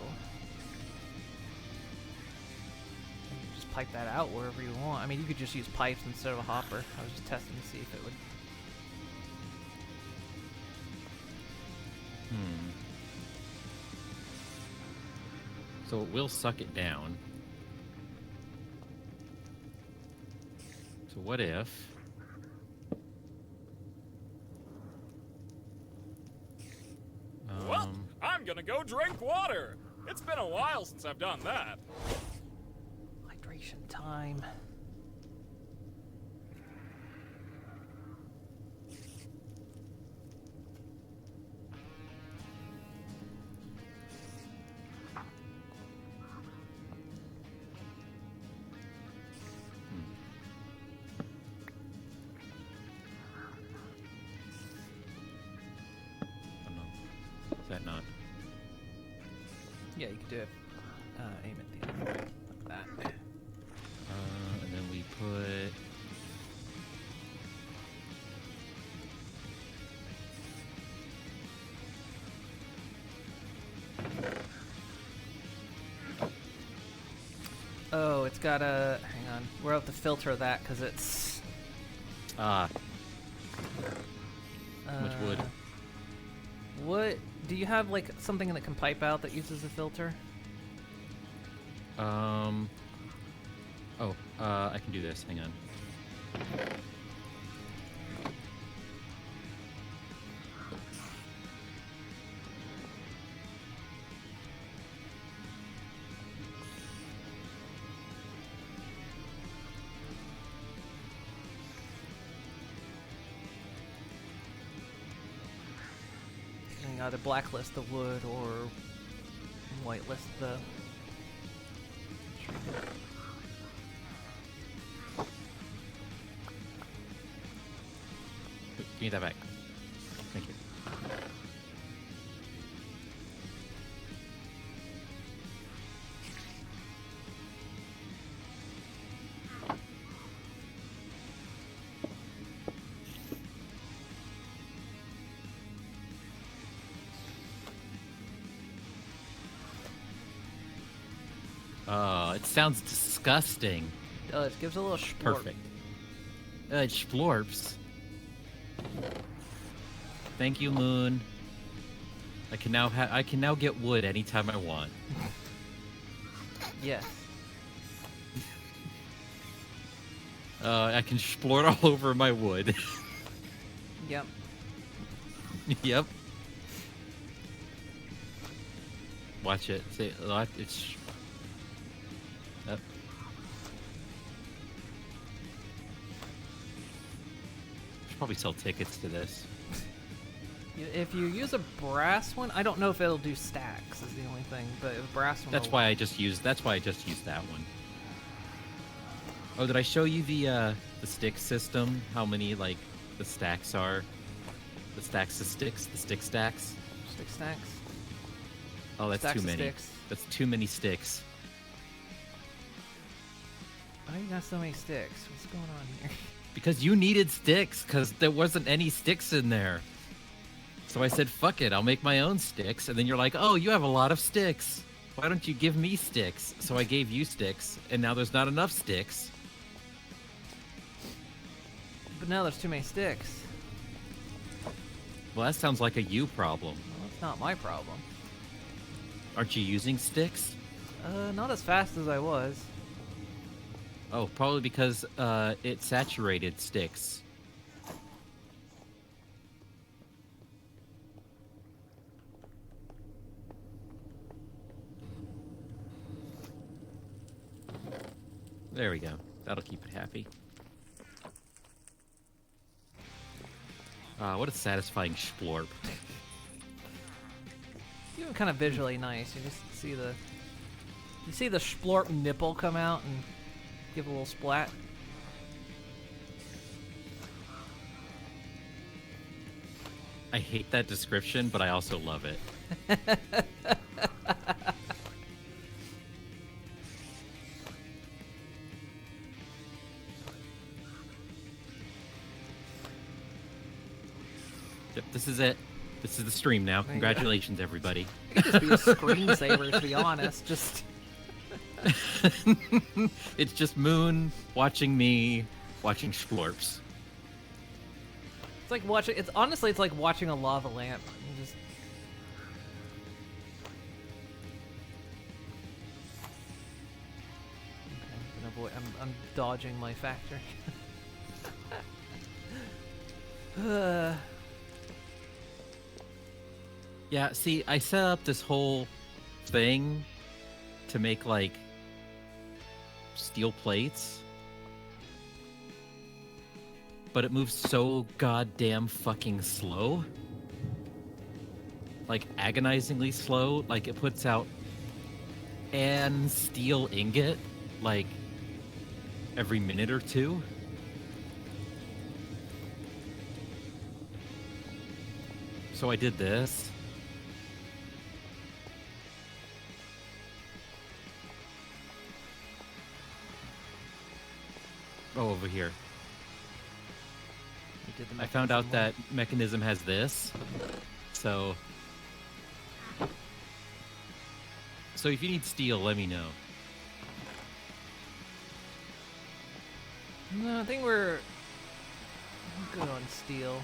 [SPEAKER 1] just pipe that out wherever you want. I mean, you could just use pipes instead of a hopper. I was just testing to see if it would.
[SPEAKER 4] So it will suck it down. So what if...
[SPEAKER 5] Well, I'm gonna go drink water. It's been a while since I've done that.
[SPEAKER 1] Hydration time.
[SPEAKER 4] Oh no. Is that not...
[SPEAKER 1] Yeah, you could do it. Aim at the end like that.
[SPEAKER 4] and then we put...
[SPEAKER 1] Oh, it's got a. Hang on. We're out to filter that because it's.
[SPEAKER 4] Ah. Much wood.
[SPEAKER 1] What? Do you have like something that can pipe out that uses a filter?
[SPEAKER 4] Oh, I can do this. Hang on.
[SPEAKER 1] You can either blacklist the wood or whitelist the.
[SPEAKER 4] Give me that back. Thank you. Oh, it sounds disgusting.
[SPEAKER 1] It does. Gives a little splorp.
[SPEAKER 4] Perfect. It splorps. Thank you, Moon. I can now get wood anytime I want.
[SPEAKER 1] Yes.
[SPEAKER 4] I can splort all over my wood.
[SPEAKER 1] Yep.
[SPEAKER 4] Yep. Watch it. Say it's. Yep. Should probably sell tickets to this.
[SPEAKER 1] If you use a brass one, I don't know if it'll do stacks. Is the only thing, but a brass one.
[SPEAKER 4] That's why I just used. That's why I just used that one. Oh, did I show you the stick system? How many like the stacks are? The stacks of sticks. The stick stacks.
[SPEAKER 1] Stick stacks.
[SPEAKER 4] Oh, that's
[SPEAKER 1] Stacks
[SPEAKER 4] too
[SPEAKER 1] of
[SPEAKER 4] many.
[SPEAKER 1] sticks.
[SPEAKER 4] That's too many sticks.
[SPEAKER 1] Why you got so many sticks? What's going on here?
[SPEAKER 4] Because you needed sticks, because there wasn't any sticks in there. So I said, fuck it, I'll make my own sticks. And then you're like, oh, you have a lot of sticks. Why don't you give me sticks? So I gave you sticks, and now there's not enough sticks.
[SPEAKER 1] But now there's too many sticks.
[SPEAKER 4] Well, that sounds like a you problem.
[SPEAKER 1] Well, that's not my problem.
[SPEAKER 4] Aren't you using sticks?
[SPEAKER 1] Not as fast as I was.
[SPEAKER 4] Oh, probably because it saturated sticks. There we go. That'll keep it happy. What a satisfying splorp.
[SPEAKER 1] Even kind of visually nice. You just see the. You see the splorp nipple come out and give a little splat.
[SPEAKER 4] I hate that description, but I also love it. Yep, this is it. This is the stream now.
[SPEAKER 1] There you go.
[SPEAKER 4] Congratulations, everybody.
[SPEAKER 1] It could just be a screensaver, to be honest. Just
[SPEAKER 4] It's just Moon watching me, watching Splorps.
[SPEAKER 1] It's like watching. It's honestly, it's like watching a lava lamp. You just. Okay, I'm dodging my factory.
[SPEAKER 4] Yeah, see, I set up this whole thing to make, like, steel plates. But it moves so goddamn fucking slow. Like, agonizingly slow. Like, it puts out an steel ingot, like, every minute or two. So I did this. Oh, over here.
[SPEAKER 1] You did the
[SPEAKER 4] I found out
[SPEAKER 1] mechanism
[SPEAKER 4] that mechanism has this. So if you need steel, let me know.
[SPEAKER 1] No, I think we're good on steel.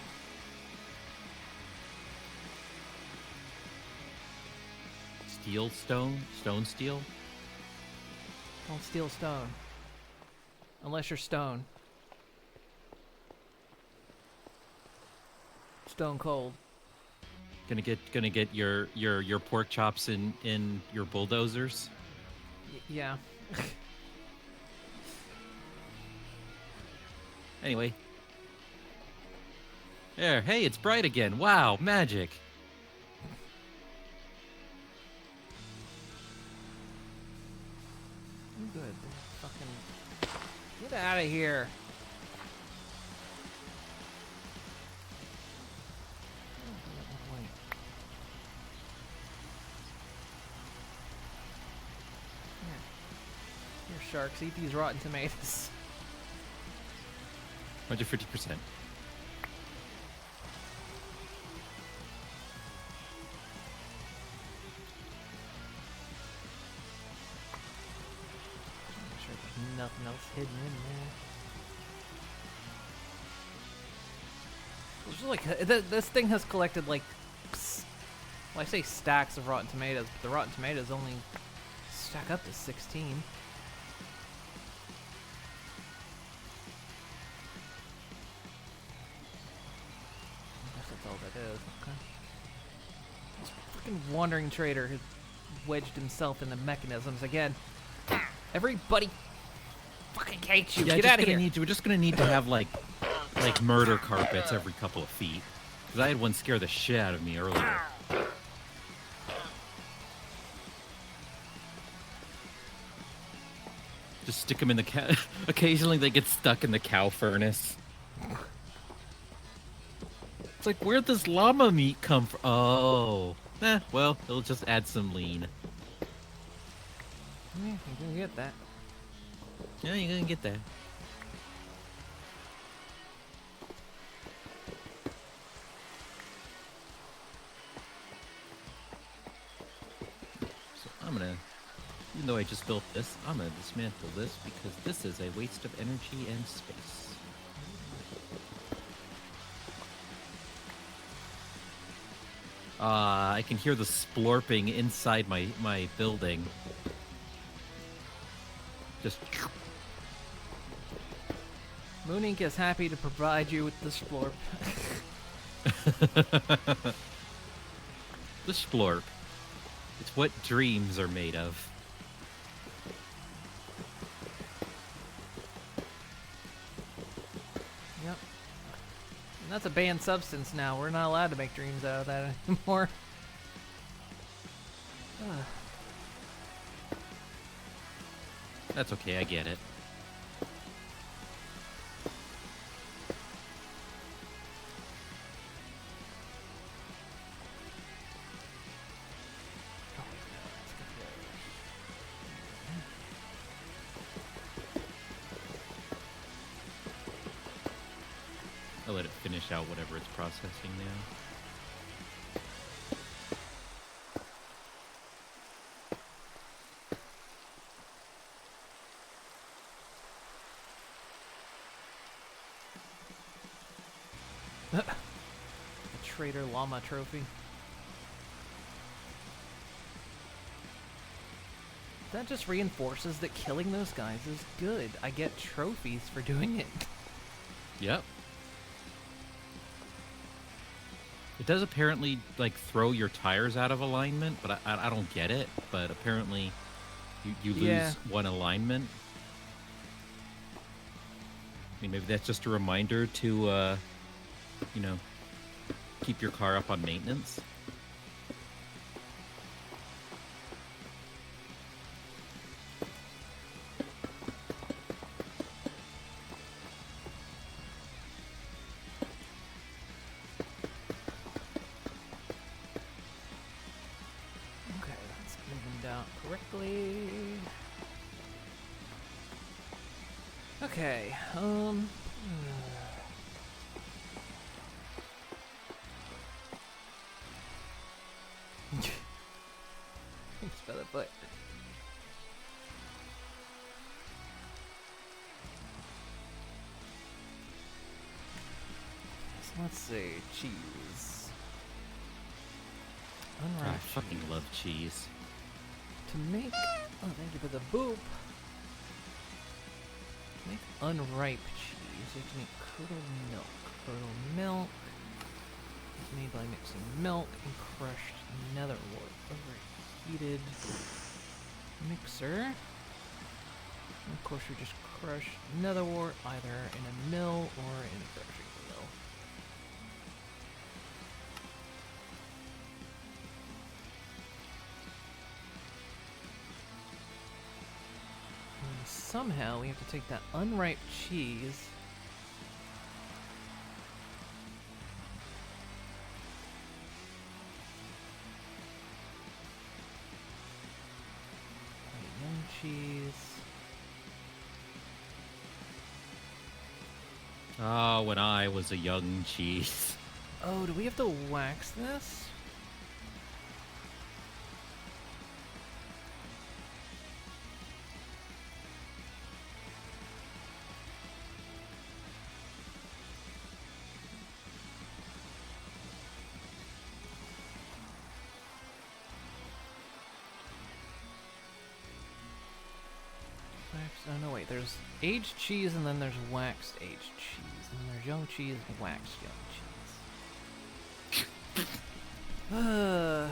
[SPEAKER 4] Steel stone? Stone steel?
[SPEAKER 1] Don't steal stone. Unless you're stone. Stone cold.
[SPEAKER 4] Gonna get your pork chops in your bulldozers?
[SPEAKER 1] Yeah.
[SPEAKER 4] Anyway. There, hey, it's bright again. Wow, magic.
[SPEAKER 1] I'm good. Fucking get out of here. Wait. Here, sharks, eat these rotten tomatoes.
[SPEAKER 4] 150%.
[SPEAKER 1] Make sure there's nothing else hidden in there. It's just like this thing has collected like, well, I say stacks of rotten tomatoes, but the rotten tomatoes only stack up to 16. I guess that's all that is. Okay. This fucking wandering trader has wedged himself in the mechanisms again. Everybody fucking hates you.
[SPEAKER 4] Yeah,
[SPEAKER 1] Get out of here.
[SPEAKER 4] We're just gonna need to have like murder carpets every couple of feet. Because I had one scare the shit out of me earlier. Just stick them in the cow. Occasionally they get stuck in the cow furnace. It's like, where'd this llama meat come from? Oh. Well, it'll just add some lean.
[SPEAKER 1] Yeah, you can get that.
[SPEAKER 4] Yeah, you're gonna get that. So I'm gonna, even though I just built this, I'm gonna dismantle this because this is a waste of energy and space. I can hear the splorping inside my building. Just
[SPEAKER 1] Moon Inc. is happy to provide you with the splorp.
[SPEAKER 4] the splorp. It's what dreams are made of.
[SPEAKER 1] Yep. And that's a banned substance now. We're not allowed to make dreams out of that anymore.
[SPEAKER 4] That's okay, I get it. I'll let it finish out whatever it's processing now.
[SPEAKER 1] The Traitor Llama Trophy. That just reinforces that killing those guys is good. I get trophies for doing it.
[SPEAKER 4] Yep. It does apparently, like, throw your tires out of alignment, but I don't get it. But apparently, you lose one alignment. I mean, maybe that's just a reminder to, you know, keep your car up on maintenance.
[SPEAKER 1] Okay, that's moving down correctly. Okay, Thanks for the foot. So let's see, cheese.
[SPEAKER 4] I
[SPEAKER 1] Unwrapped
[SPEAKER 4] fucking love cheese.
[SPEAKER 1] to make. Oh, thank you for the boop. To make unripe cheese, you have to make curdled milk. Curdled milk is made by mixing milk and crushed netherwort over a heated mixer. And of course, you just crush netherwort either in a mill or in a crushing mill. And somehow we have to take that unripe cheese. Young cheese.
[SPEAKER 4] Ah, when I was a young cheese.
[SPEAKER 1] Oh, do we have to wax this? Waxed, oh no, wait, there's aged cheese and then there's waxed aged cheese. And then there's young cheese and waxed young cheese.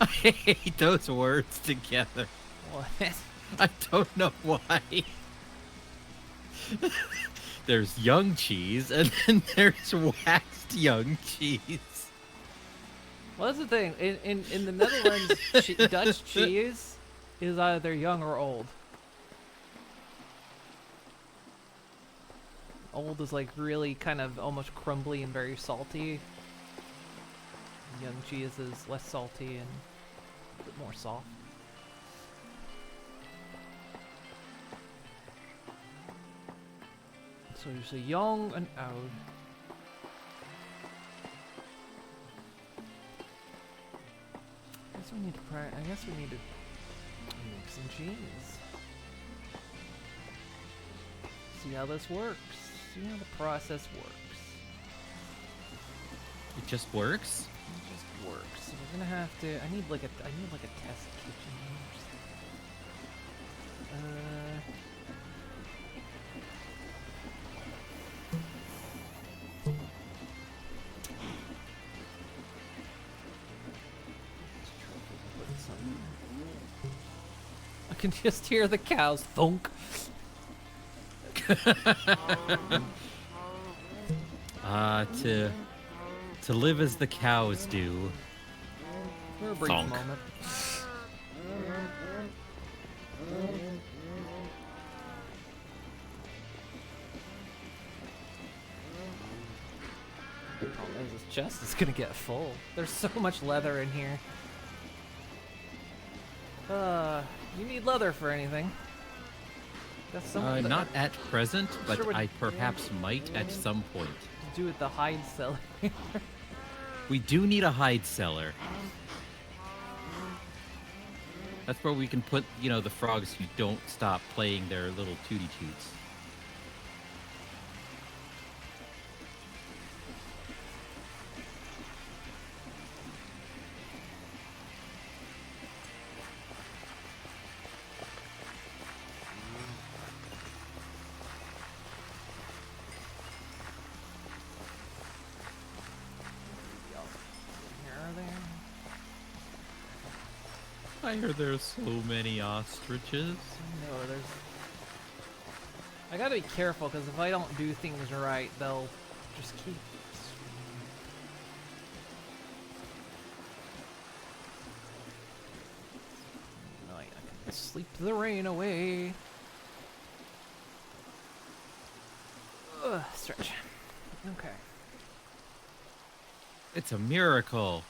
[SPEAKER 4] I hate those words together.
[SPEAKER 1] What?
[SPEAKER 4] I don't know why. There's young cheese, and then there's waxed young cheese.
[SPEAKER 1] Well, that's the thing. In the Netherlands, Dutch cheese is either young or old. Old is like really kind of almost crumbly and very salty. Young cheese is less salty and a bit more soft. So you say young and oud. I guess we need to make some cheese. See how this works. See how the process works.
[SPEAKER 4] It just works?
[SPEAKER 1] It just works. So we're gonna have to. I need like a test kitchen here. I can just hear the cows thunk.
[SPEAKER 4] To live as the cows do.
[SPEAKER 1] For a brief
[SPEAKER 4] Thunk.
[SPEAKER 1] moment. The problem is this chest is gonna get full. There's so much leather in here. You need leather for anything? That's something
[SPEAKER 4] Not at present, but
[SPEAKER 1] Sure would-
[SPEAKER 4] I perhaps might at some point.
[SPEAKER 1] to do with the hide cellar.
[SPEAKER 4] We do need a hide cellar. That's where we can put, you know, the frogs who don't stop playing their little tooty toots. Why are there so many ostriches?
[SPEAKER 1] No, there's. I gotta be careful because if I don't do things right, they'll just keep. No, I can sleep the rain away. Ugh, stretch. Okay.
[SPEAKER 4] It's a miracle.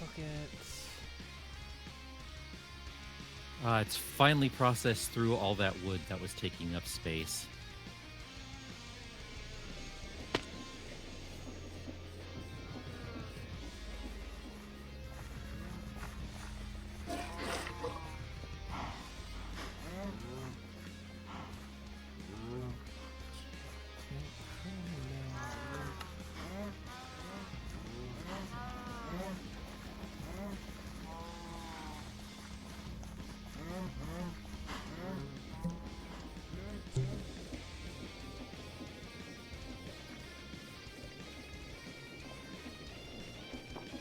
[SPEAKER 1] Buckets.
[SPEAKER 4] It's finally processed through all that wood that was taking up space.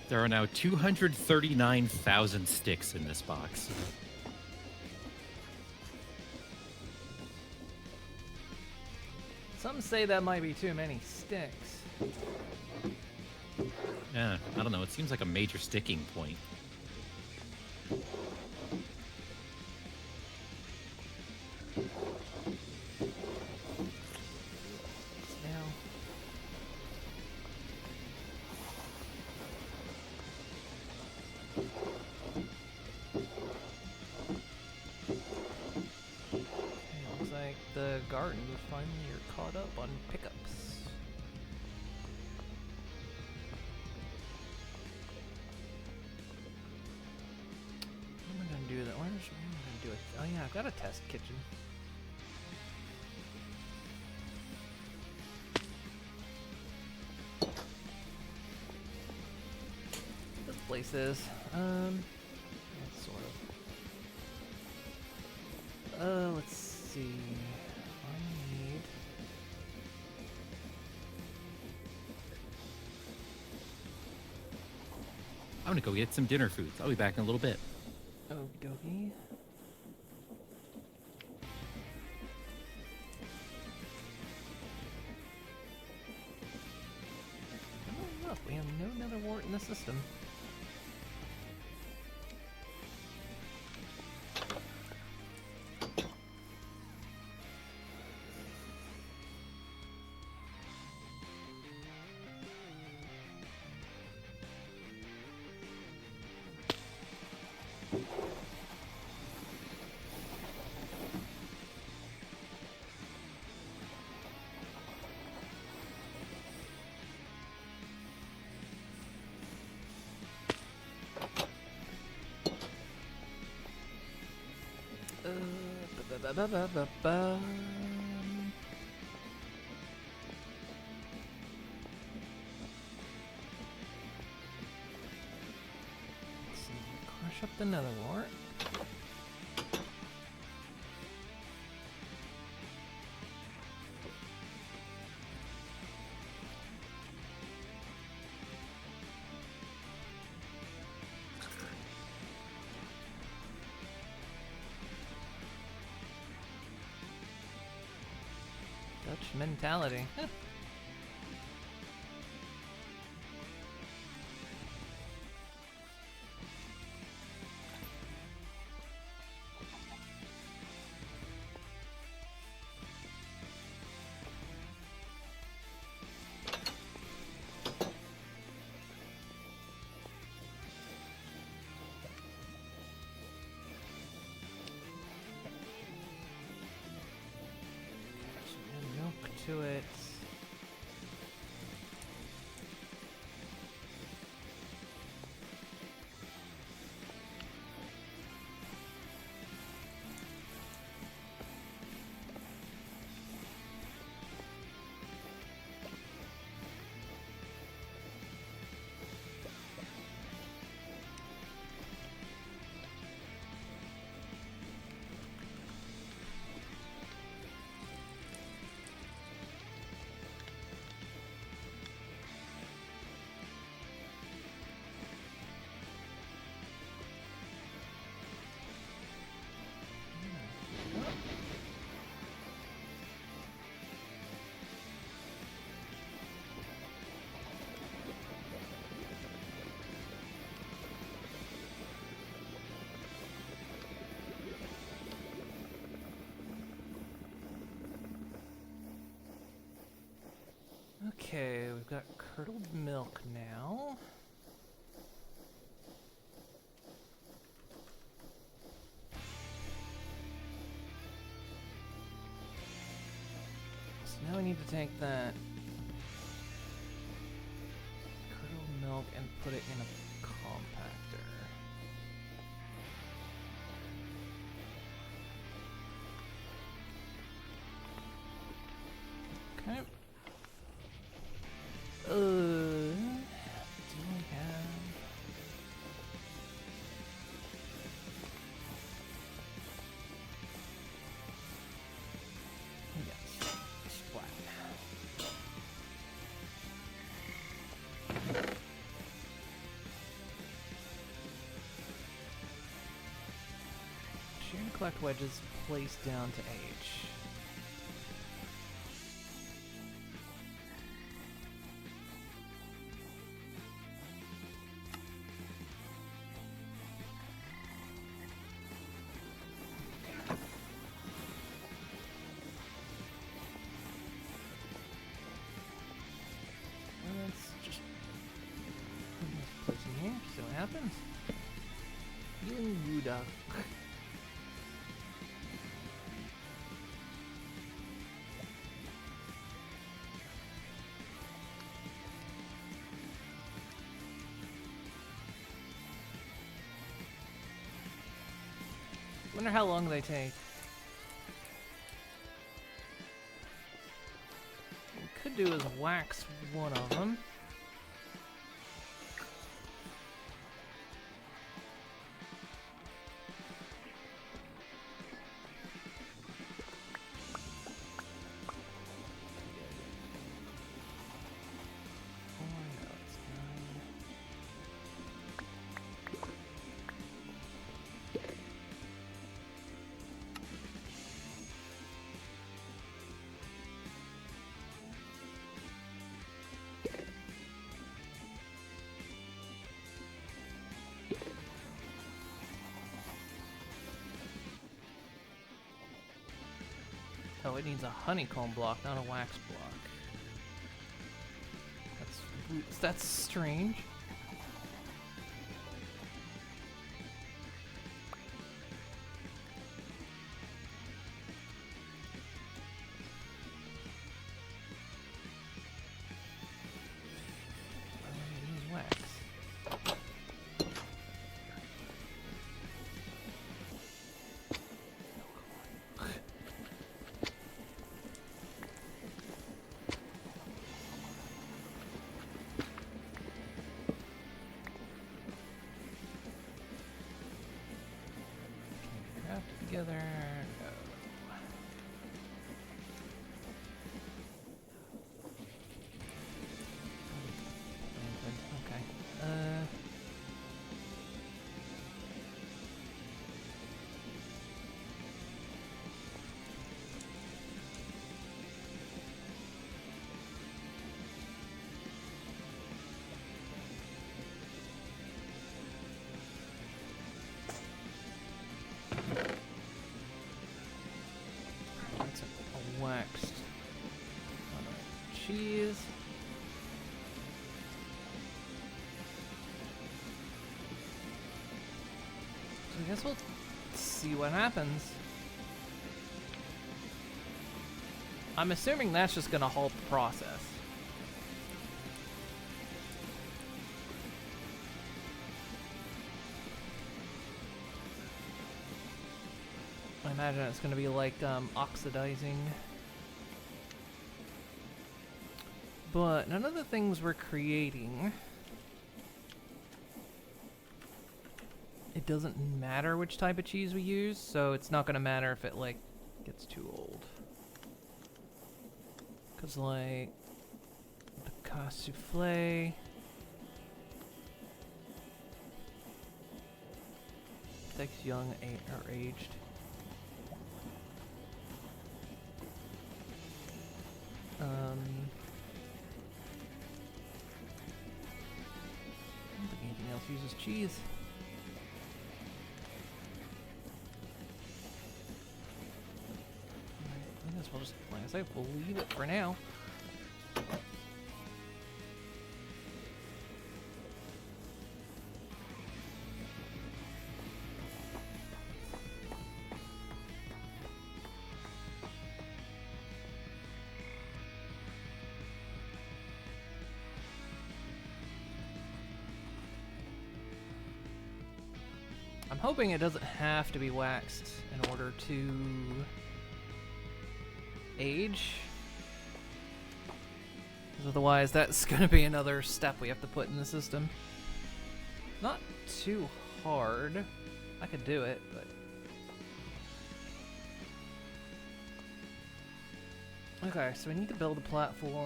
[SPEAKER 4] There are now 239,000 sticks in this box.
[SPEAKER 1] Some say that might be too many sticks.
[SPEAKER 4] Yeah, I don't know. It seems like a major sticking point.
[SPEAKER 1] Now. It looks like the garden finally are caught up on pickups. What am I gonna do that? What am I gonna do it? Oh yeah, I've got a test kitchen. This place is, that's sort of. Let's see. I need.
[SPEAKER 4] I'm gonna go get some dinner foods. I'll be back in a little bit.
[SPEAKER 1] Okie dokie. Oh, look, we have no nether wart in the system. Ba-ba-ba-ba-ba. Let's see, crush up the nether wart. Dutch mentality. Huh. to it. Okay, we've got curdled milk now. So now we need to take that curdled milk and put it in a compactor. Okay. Do we have... Yes. Splat. Shear and collect wedges placed down to H. Let's just put this place in here, see what happens. Healing Buddha. Wonder how long they take. What we could do is wax one of them. Oh, it needs a honeycomb block, not a wax block. That's strange. Use wax. Together. No. Okay. That's a waxed cheese. So I guess we'll see what happens. I'm assuming that's just gonna halt the process. I imagine it's gonna be like oxidizing. But none of the things we're creating, it doesn't matter which type of cheese we use, so it's not gonna matter if it like gets too old. Cause like the cassouffle, six young or aged. I don't think anything else uses cheese. I guess we'll just, like I say, we'll leave it for now. I'm hoping it doesn't have to be waxed in order to age. Because otherwise that's going to be another step we have to put in the system. Not too hard. I could do it, but... Okay, so we need to build a platform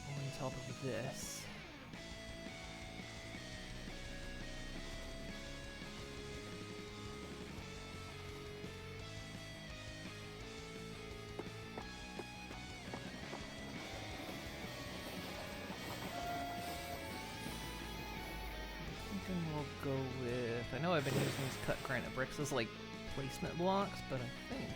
[SPEAKER 1] on top of this. We'll go with... I know I've been using these cut granite bricks as like placement blocks, but I think...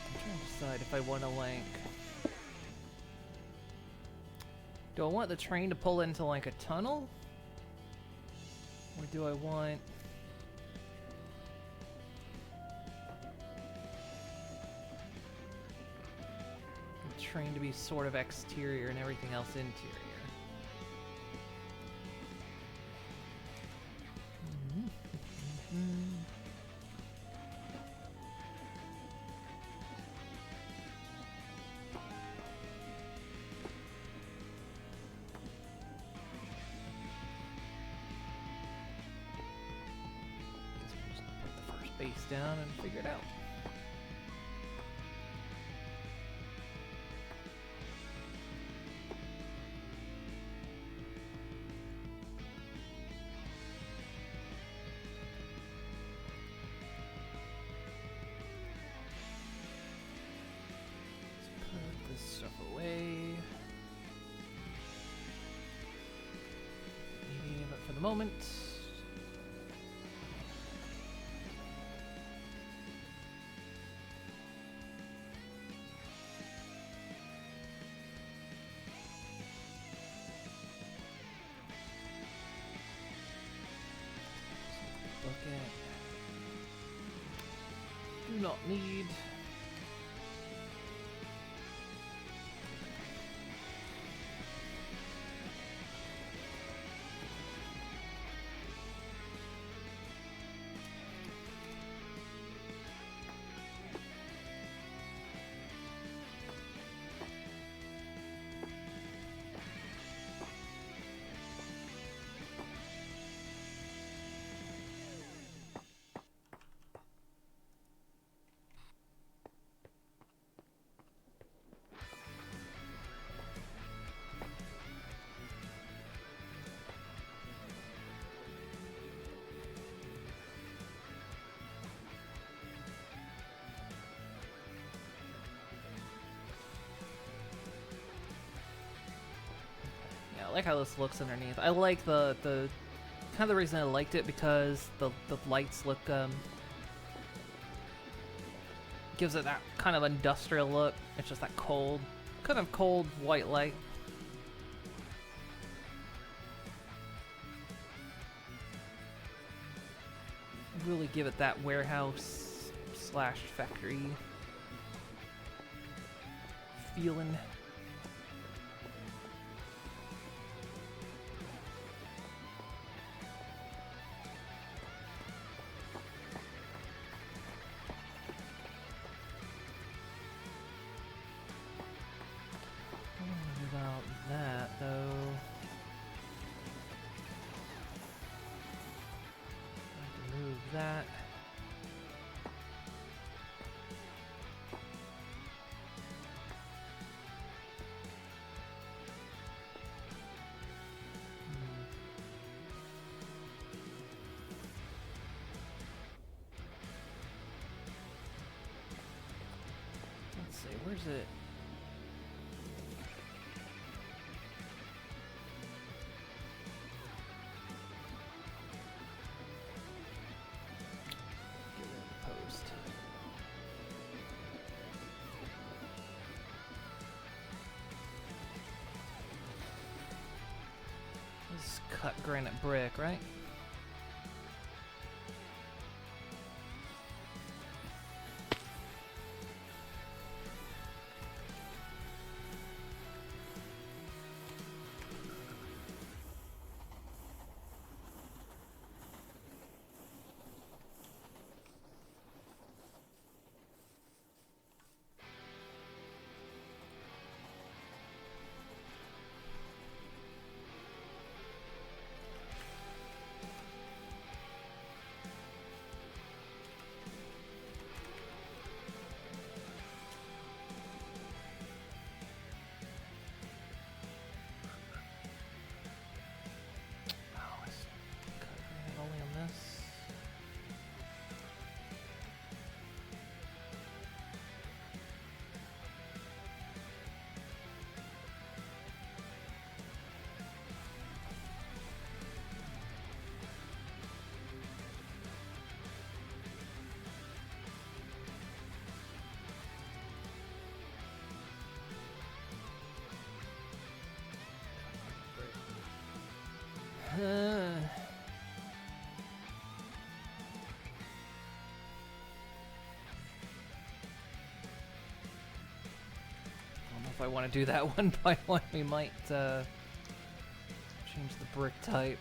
[SPEAKER 1] I'm trying to decide if I want to like... Do I want the train to pull into like a tunnel? Or do I want... train to be sort of exterior and everything else interior? Guess we'll just put the first base down and figure it out. Stuff away. Medium up for the moment. Bucket. Do not need. I like how this looks underneath. I like the kind of the reason I liked it because the lights look gives it that kind of industrial look. It's just that cold, kind of cold white light. really give it that warehouse slash factory feeling. What about that though? Move that. Let's see, where's it? Get rid of the post. This is cut granite brick, right? Oh, it's cut granite only on this. I don't know if I want to do that one by one. We might change the brick type.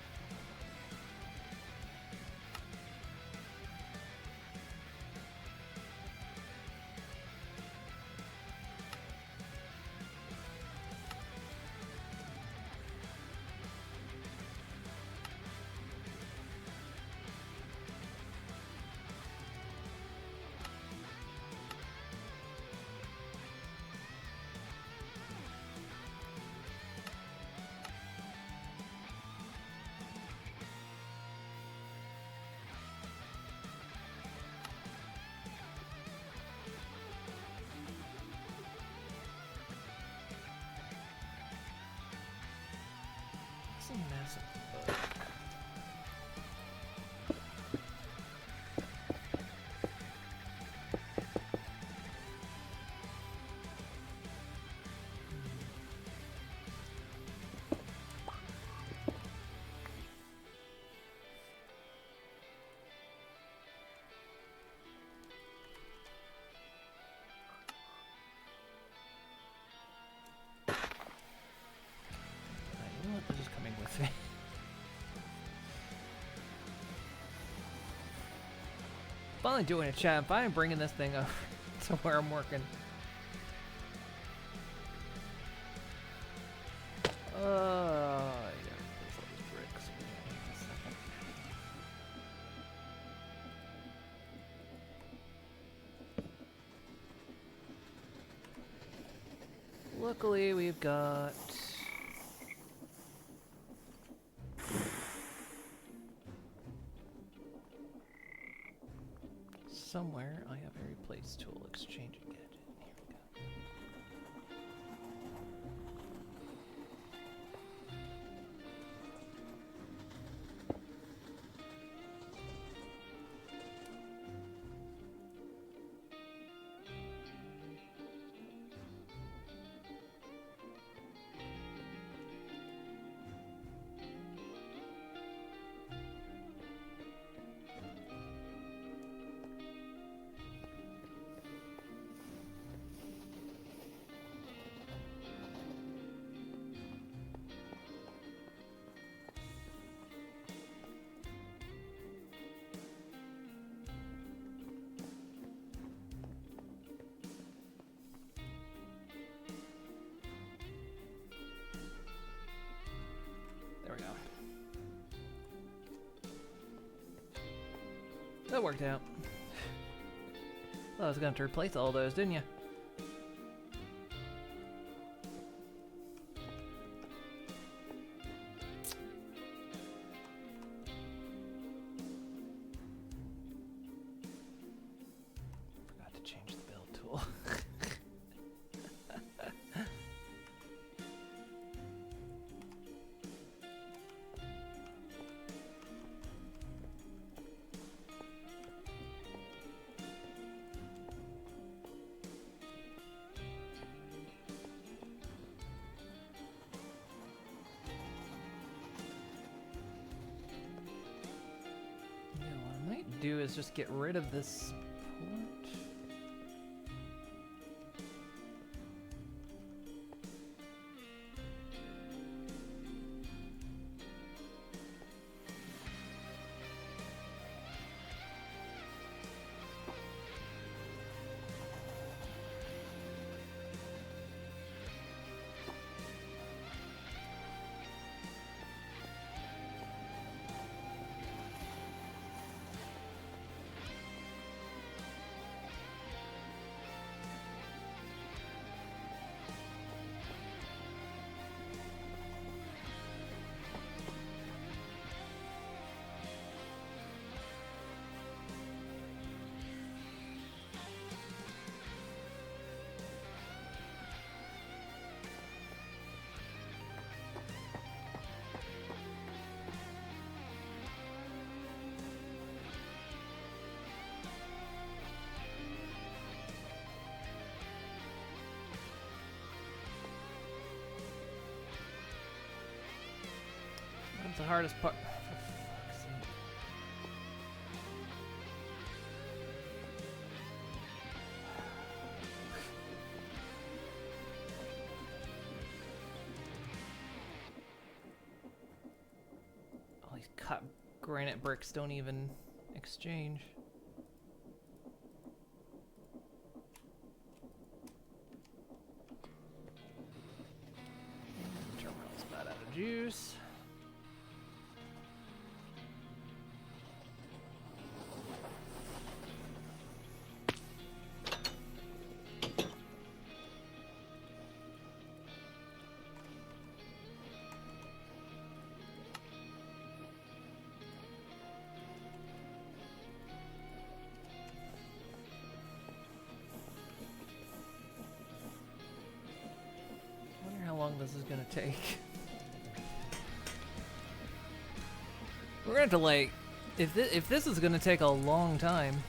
[SPEAKER 1] It's a massive bug. You know what? They're just coming with me. Finally doing a chat. Finally bringing this thing up to where I'm working. I gotta replace all these bricks. Hold on a second. Luckily, we've got somewhere I have a replace tool exchanging gadget. Here we go. That worked out. Thought I was going to replace all those, didn't you? Forgot to change the build tool. Do is just get rid of this port. That's the hardest part. For fuck's sake. All these cut granite bricks don't even exchange. Terminal's about out of juice. This is gonna take. We're gonna have to like, if this is gonna take a long time.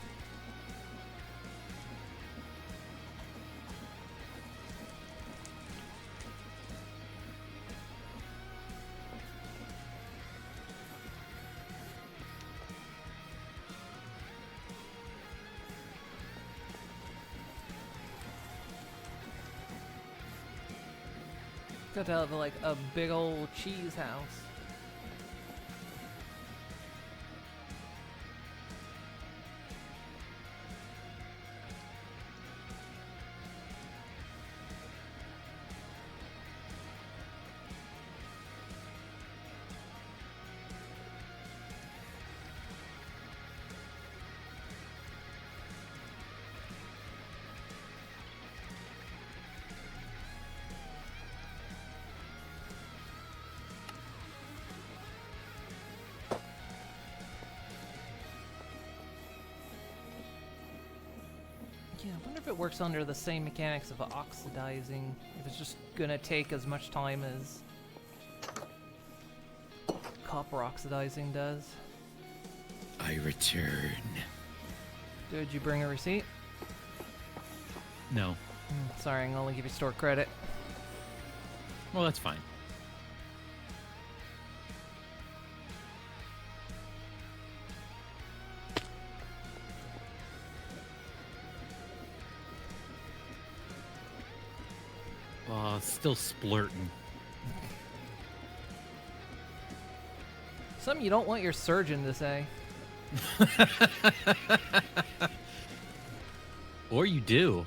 [SPEAKER 1] Got to have like a big old cheese house. Yeah, I wonder if it works under the same mechanics of oxidizing, if it's just gonna take as much time as copper oxidizing does.
[SPEAKER 2] I return.
[SPEAKER 1] Did you bring a receipt?
[SPEAKER 4] No.
[SPEAKER 1] Sorry, I can only give you store credit.
[SPEAKER 4] Well, that's fine. Still splurting.
[SPEAKER 1] Something you don't want your surgeon to say.
[SPEAKER 4] Or you do.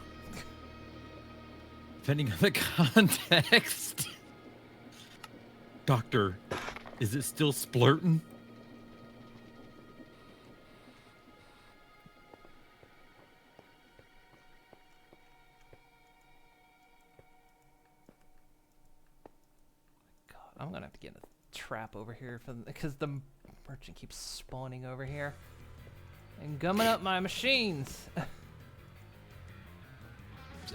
[SPEAKER 4] Depending on the context. Doctor, is it still splurting?
[SPEAKER 1] I'm gonna have to get in a trap over here because the merchant keeps spawning over here and gumming up my machines.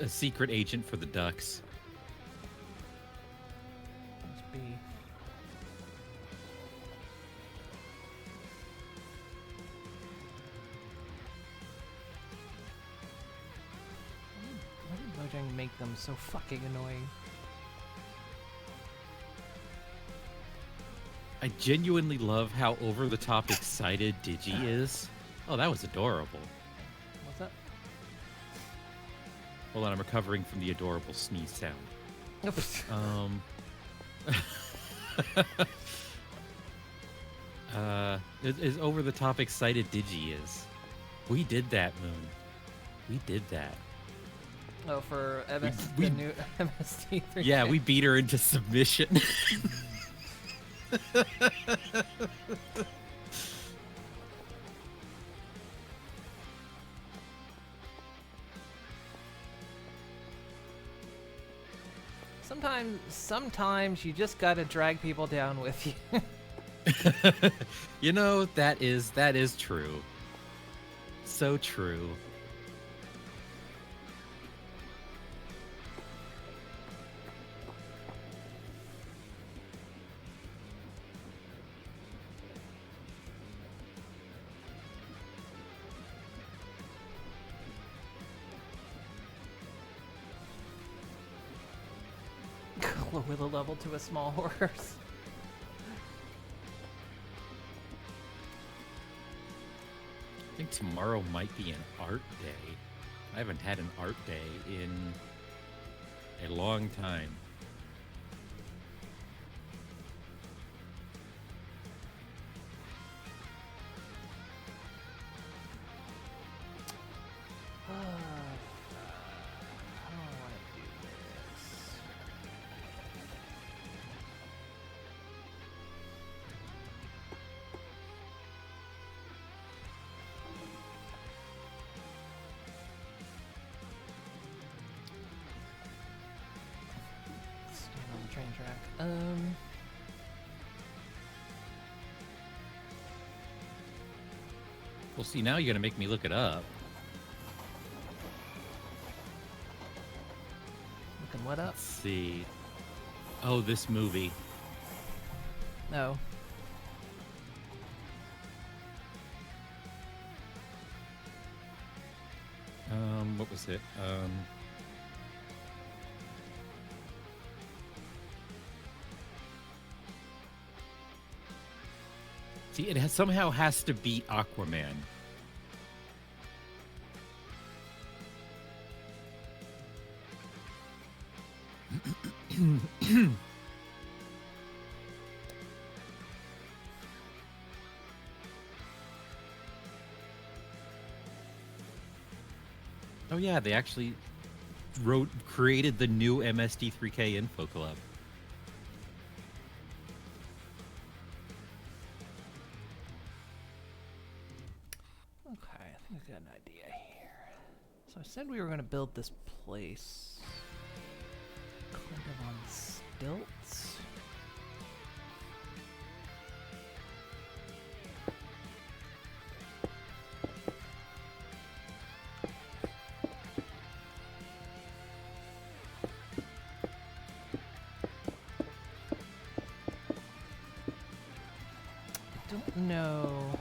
[SPEAKER 4] A secret agent for the ducks.
[SPEAKER 1] Must be. Why did Mojang make them so fucking annoying?
[SPEAKER 4] I genuinely love how over-the-top excited Digi is. Oh, that was adorable.
[SPEAKER 1] What's that?
[SPEAKER 4] Hold on, I'm recovering from the adorable sneeze sound. As over-the-top excited Digi is. We did that, Moon. We did that.
[SPEAKER 1] Oh, for MS,
[SPEAKER 4] We-
[SPEAKER 1] the new MST3.
[SPEAKER 4] Yeah, we beat her into submission.
[SPEAKER 1] Sometimes you just gotta drag people down with you.
[SPEAKER 4] You know, that is true. So true.
[SPEAKER 1] Lower the level to a small horse.
[SPEAKER 4] I think tomorrow might be an art day. I haven't had an art day in a long time.
[SPEAKER 1] How do I want to do this? Stand on the train track.
[SPEAKER 4] Well, see, now you're gonna make me look it up.
[SPEAKER 1] Looking what up?
[SPEAKER 4] Let's see. Oh, this movie.
[SPEAKER 1] No.
[SPEAKER 4] What was it? See, it somehow has to beat Aquaman. Oh yeah, they actually created the new MSD3K Info Club.
[SPEAKER 1] Okay, I think I got an idea here. So I said we were going to build this place kind of on stilts. I don't know.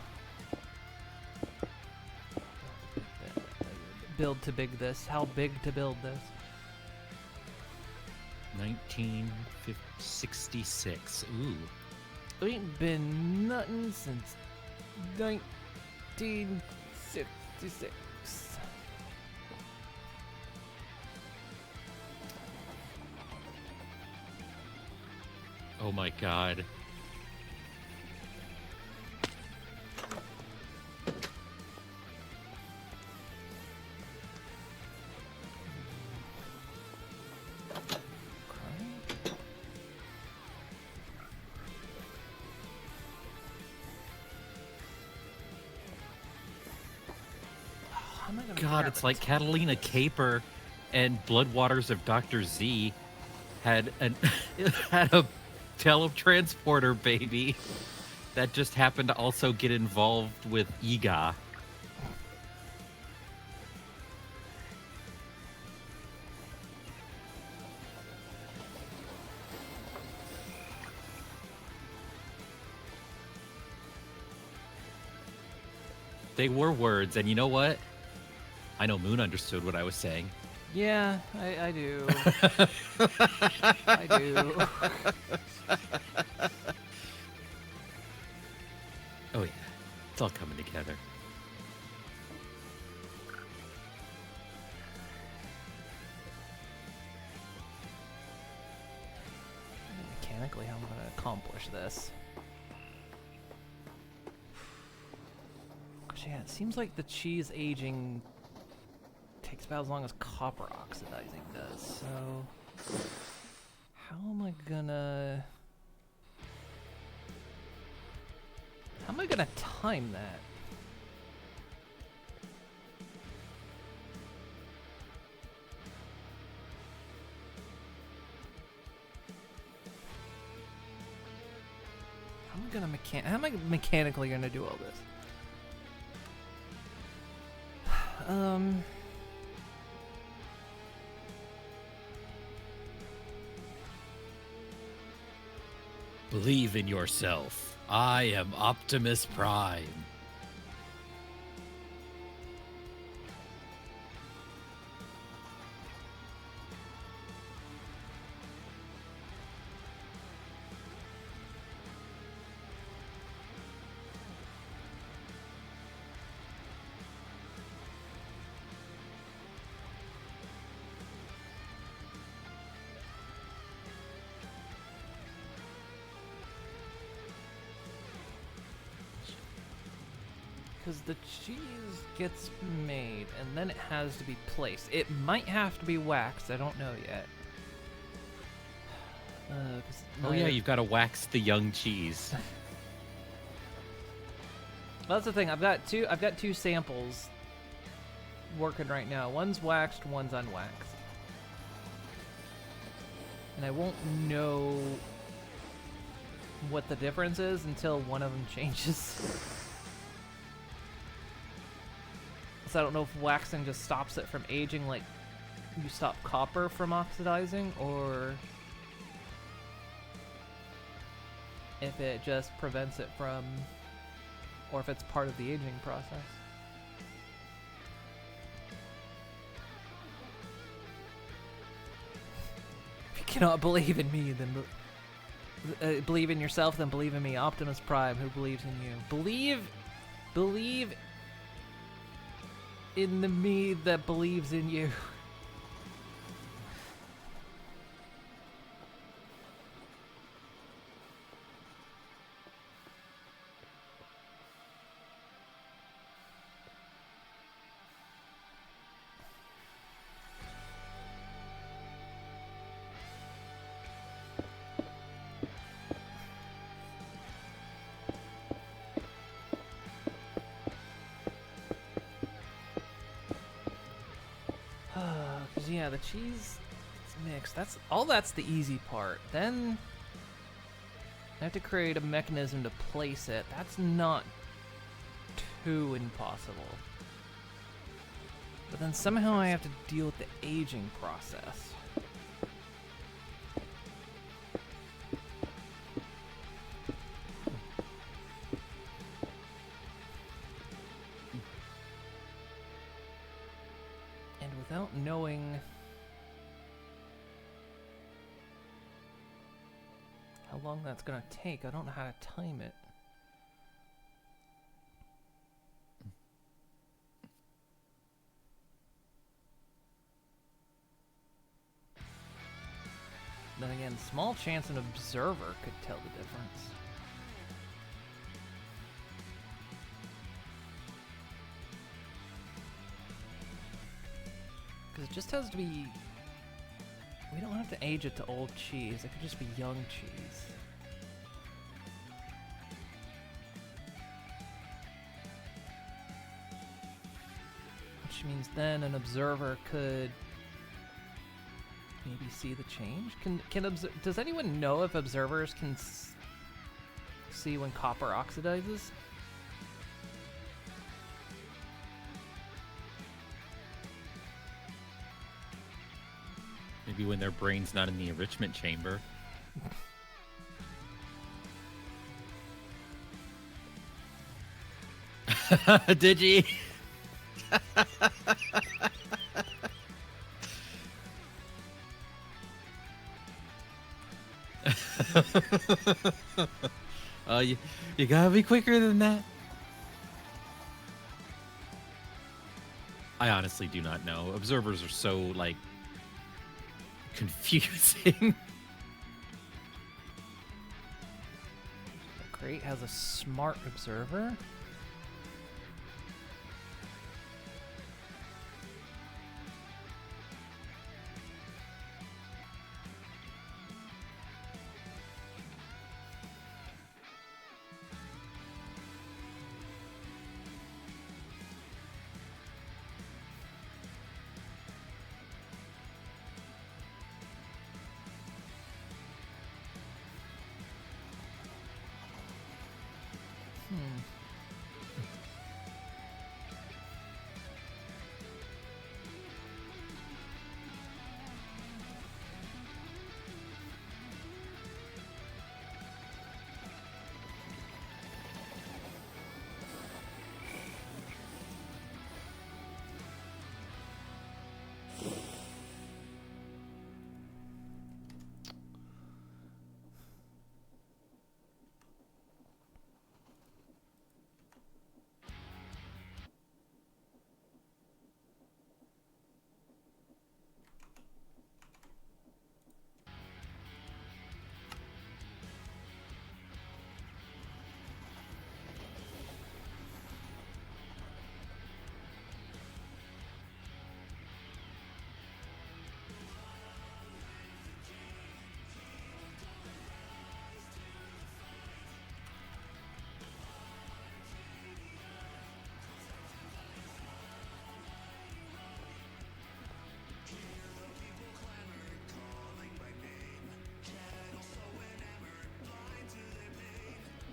[SPEAKER 1] Build to big this. How big to build this?
[SPEAKER 4] 1966. Ooh.
[SPEAKER 1] Ain't been nothing since 1966.
[SPEAKER 4] Oh my god. God, it's like Catalina Caper and Bloodwaters of Dr. Z had a Teletransporter, baby. That just happened to also get involved with Iga. They were words, and you know what? I know Moon understood what I was saying.
[SPEAKER 1] Yeah, I do. I do.
[SPEAKER 4] Oh yeah, it's all coming together.
[SPEAKER 1] Mechanically, how am I going to accomplish this? 'Cause, yeah, it seems like the cheese aging takes about as long as copper oxidizing does, so how am I gonna time that? How am I mechanically gonna do all this?
[SPEAKER 4] Believe in yourself. I am Optimus Prime.
[SPEAKER 1] Because the cheese gets made, and then it has to be placed. It might have to be waxed, I don't know yet.
[SPEAKER 4] Oh yeah, you've got to wax the young cheese.
[SPEAKER 1] Well, that's the thing. I've got two samples working right now. One's waxed, one's unwaxed. And I won't know what the difference is until one of them changes. So I don't know if waxing just stops it from aging like you stop copper from oxidizing, or if it just prevents it from, or if it's part of the aging process. If you cannot believe in me, then believe in yourself, then believe in me. Optimus Prime, who believes in you. Believe in the me that believes in you. Cause yeah, the cheese is mixed. That's the easy part. Then I have to create a mechanism to place it. That's not too impossible. But then somehow I have to deal with the aging process. And without knowing how long that's gonna take, I don't know how to time it. Then again, small chance an observer could tell the difference. Because it just has to be... We don't have to age it to old cheese. It could just be young cheese. Which means then an observer could maybe see the change. Does anyone know if observers can see when copper oxidizes?
[SPEAKER 4] Maybe when their brain's not in the enrichment chamber. Did you? You gotta be quicker than that. I honestly do not know. Observers are so, like, confusing.
[SPEAKER 1] Crate has a smart observer.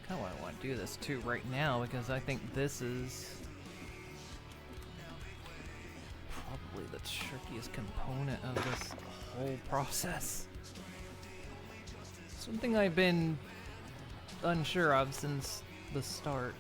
[SPEAKER 1] Kind of want to do this too right now because I think this is probably the trickiest component of this whole process. Something I've been unsure of since the start.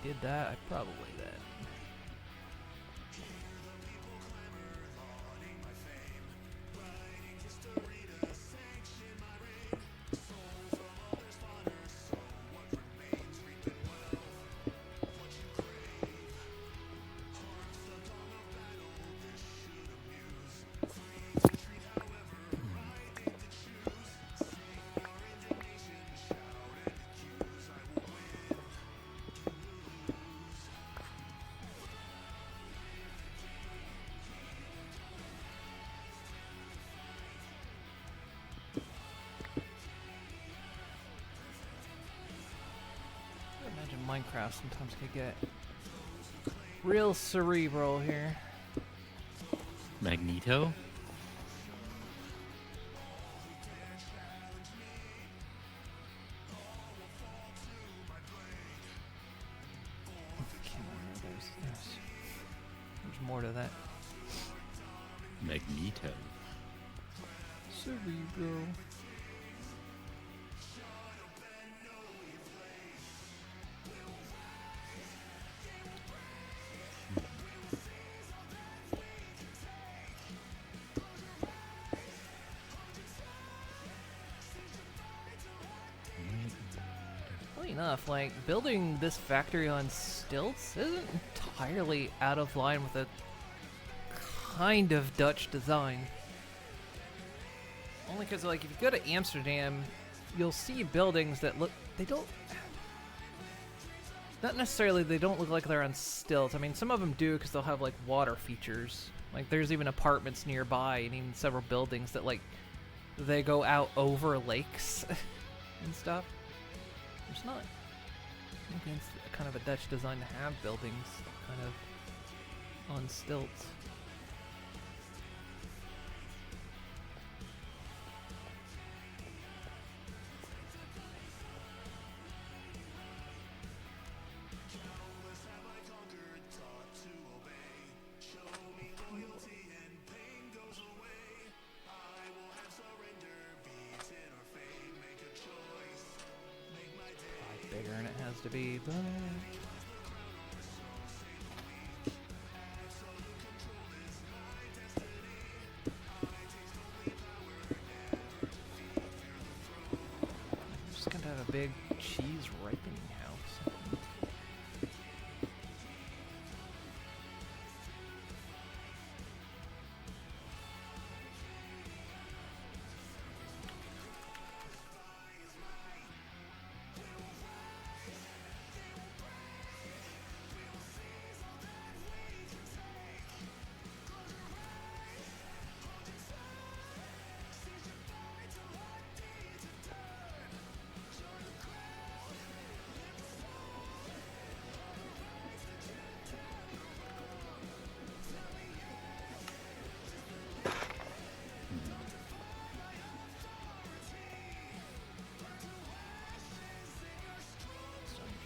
[SPEAKER 1] Did that, I probably that. Minecraft sometimes could get real cerebral here.
[SPEAKER 4] Magneto?
[SPEAKER 1] Can't remember there's more to that.
[SPEAKER 4] Magneto.
[SPEAKER 1] Cerebral. Enough, like, building this factory on stilts isn't entirely out of line with a kind of Dutch design. Only because, like, if you go to Amsterdam, you'll see buildings that look, not necessarily they don't look like they're on stilts. I mean, some of them do because they'll have, like, water features Like there's even apartments nearby and even several buildings that like they go out over lakes and stuff. It's not against kind of a Dutch design to have buildings kind of on stilts. Bigger than it has to be, but I'm just gonna have a big cheese ripening house.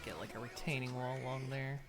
[SPEAKER 1] Get like a retaining wall along there.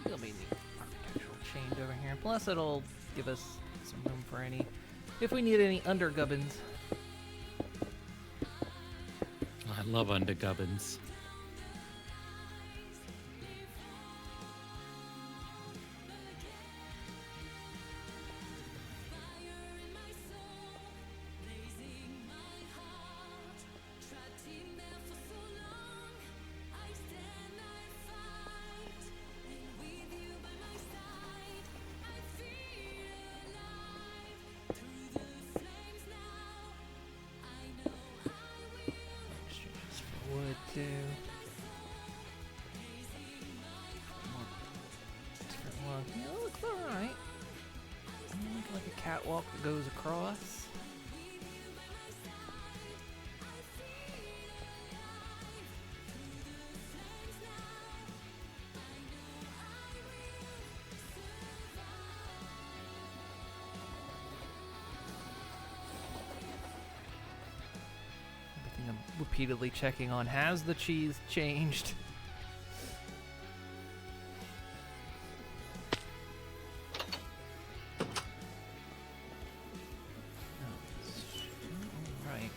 [SPEAKER 1] There'll be the architectural change over here. Plus, it'll give us some room for any, if we need any undergubbins.
[SPEAKER 4] I love undergubbins.
[SPEAKER 1] Exchanges for wood too. Different look. Yeah, it looks alright. Like a catwalk that goes across. Everything I'm repeatedly checking on. Has the cheese changed? Right.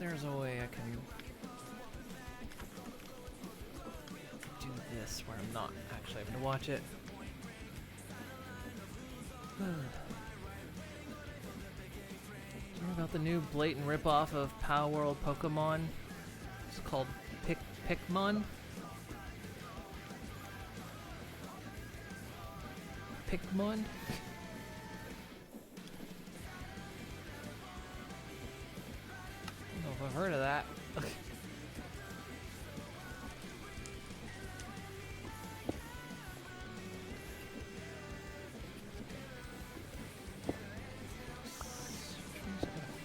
[SPEAKER 1] there's a way I can do this where I'm not actually having to watch it. Do you know about the new blatant ripoff of Power World Pokemon? It's called Pikmon? Pikmon? I don't know if I've heard of that.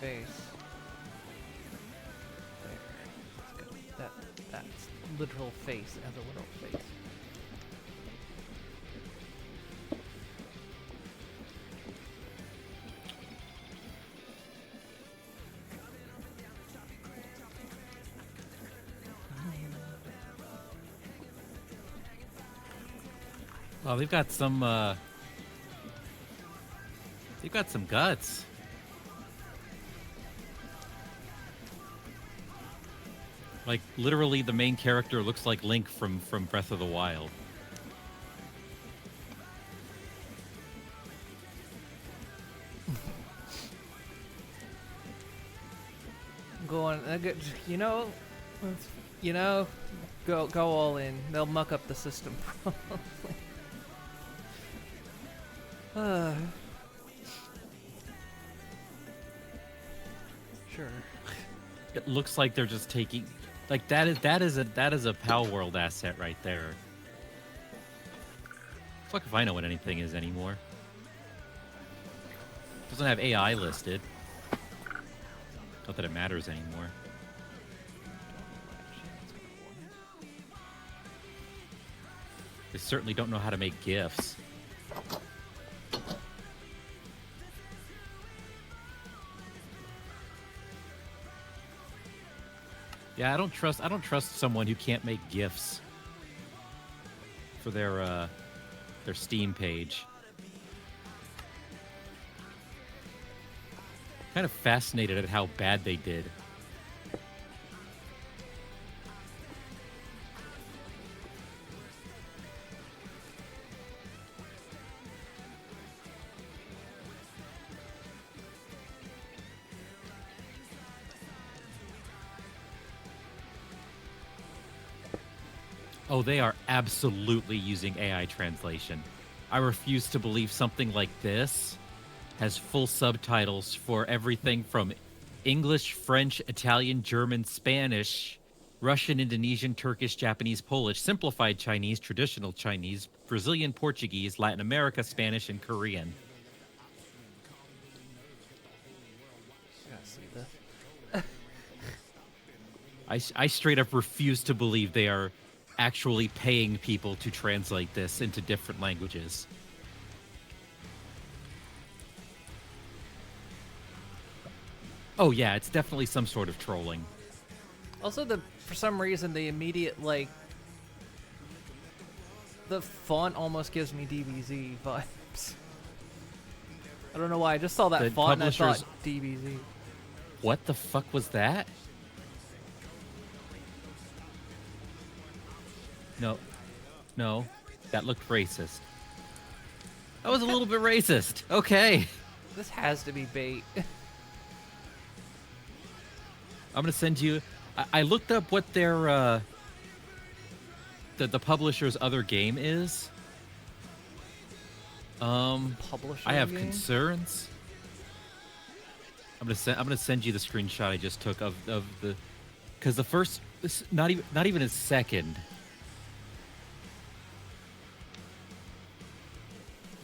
[SPEAKER 1] Face. There. That's literal face as a literal face.
[SPEAKER 4] Well, they've got some guts. Like, literally, the main character looks like Link from Breath of the Wild.
[SPEAKER 1] Go on, go all in. They'll muck up the system probably. Sure.
[SPEAKER 4] It looks like they're just taking, like, that is a Pal World asset right there. Fuck if I know what anything is anymore. Doesn't have AI listed. Not that it matters anymore. They certainly don't know how to make GIFs. Yeah, I don't trust someone who can't make GIFs for their Steam page. Kind of fascinated at how bad they did. Oh, they are absolutely using AI translation. I refuse to believe something like this has full subtitles for everything from English, French, Italian, German, Spanish, Russian, Indonesian, Turkish, Japanese, Polish, simplified Chinese, traditional Chinese, Brazilian, Portuguese, Latin America, Spanish, and Korean. I straight up refuse to believe they are actually paying people to translate this into different languages. Oh yeah, it's definitely some sort of trolling.
[SPEAKER 1] Also, for some reason, the immediate, like, the font almost gives me DBZ vibes. I don't know why. I just saw that
[SPEAKER 4] The
[SPEAKER 1] font and I thought
[SPEAKER 4] publishers-
[SPEAKER 1] DBZ.
[SPEAKER 4] What the fuck was that? No, that looked racist. That was a little bit racist. Okay.
[SPEAKER 1] This has to be bait.
[SPEAKER 4] I'm gonna send you. I looked up what their the publisher's other game is.
[SPEAKER 1] Publisher
[SPEAKER 4] I have
[SPEAKER 1] game?
[SPEAKER 4] concerns. I'm gonna send you the screenshot I just took of the, because the first, not even a second.